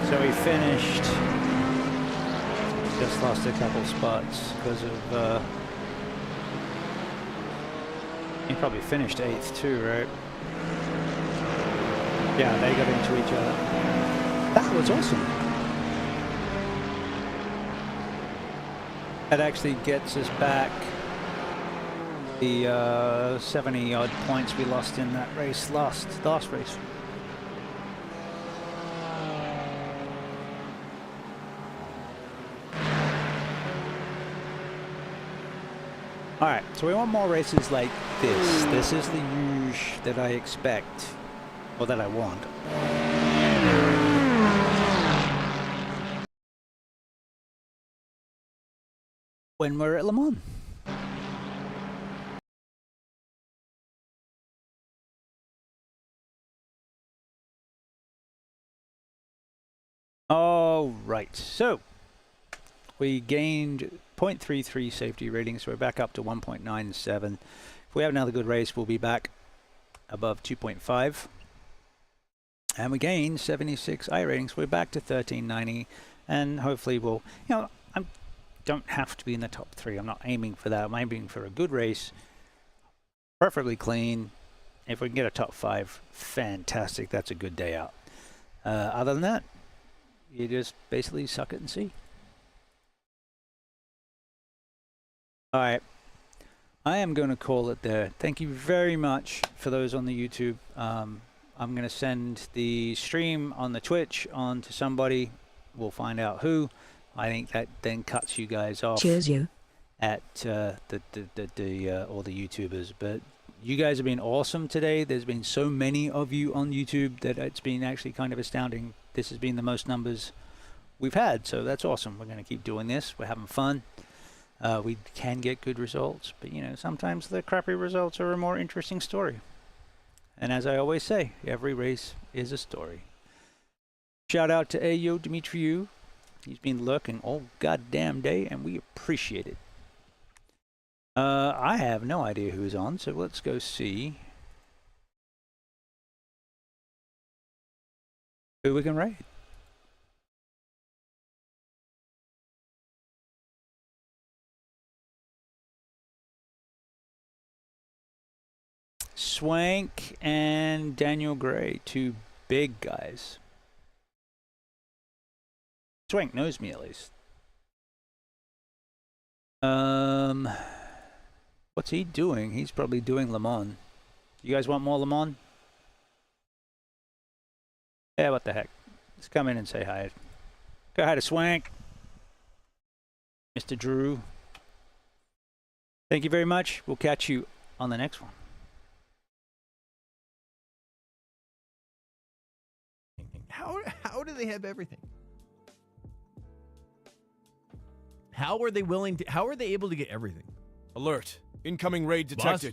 So he finished. Just lost a couple spots because of. He probably finished 8th too, right? Yeah, they got into each other. That was awesome. That actually gets us back the 70 odd points we lost in that race last race. All right, so we want more races like this. This is the huge that I expect, or that I want. When we're at Le Mans. All right, so we gained 0.33 safety rating, so we're back up to 1.97. If we have another good race, we'll be back above 2.5. And we gained 76 iRatings, so we're back to 1390, and hopefully we'll, you know, I don't have to be in the top 3. I'm not aiming for that. I'm aiming for a good race, preferably clean. If we can get a top 5, fantastic. That's a good day out. Other than that, you just basically suck it and see. All right, I am going to call it there. Thank you very much for those on the YouTube. I'm going to send the stream on the Twitch on to somebody. We'll find out who. I think that then cuts you guys off. Cheers, you. At all the YouTubers. But you guys have been awesome today. There's been so many of you on YouTube that it's been actually kind of astounding. This has been the most numbers we've had, so that's awesome. We're going to keep doing this. We're having fun. We can get good results, but you know, sometimes the crappy results are a more interesting story. And as I always say, every race is a story. Shout out to Ayo Dimitriou. He's been lurking all goddamn day, and we appreciate it. I have no idea who's on, so let's go see who we can raid. Swank and Daniel Gray, 2 big guys. Swank knows me at least. What's he doing? He's probably doing Le Mans. You guys want more Le Mans? Yeah, what the heck. Let's come in and say hi. Go hi to Swank. Mr. Drew. Thank you very much. We'll catch you on the next one. How do they have everything? How are they able to get everything? Alert. Incoming raid detected.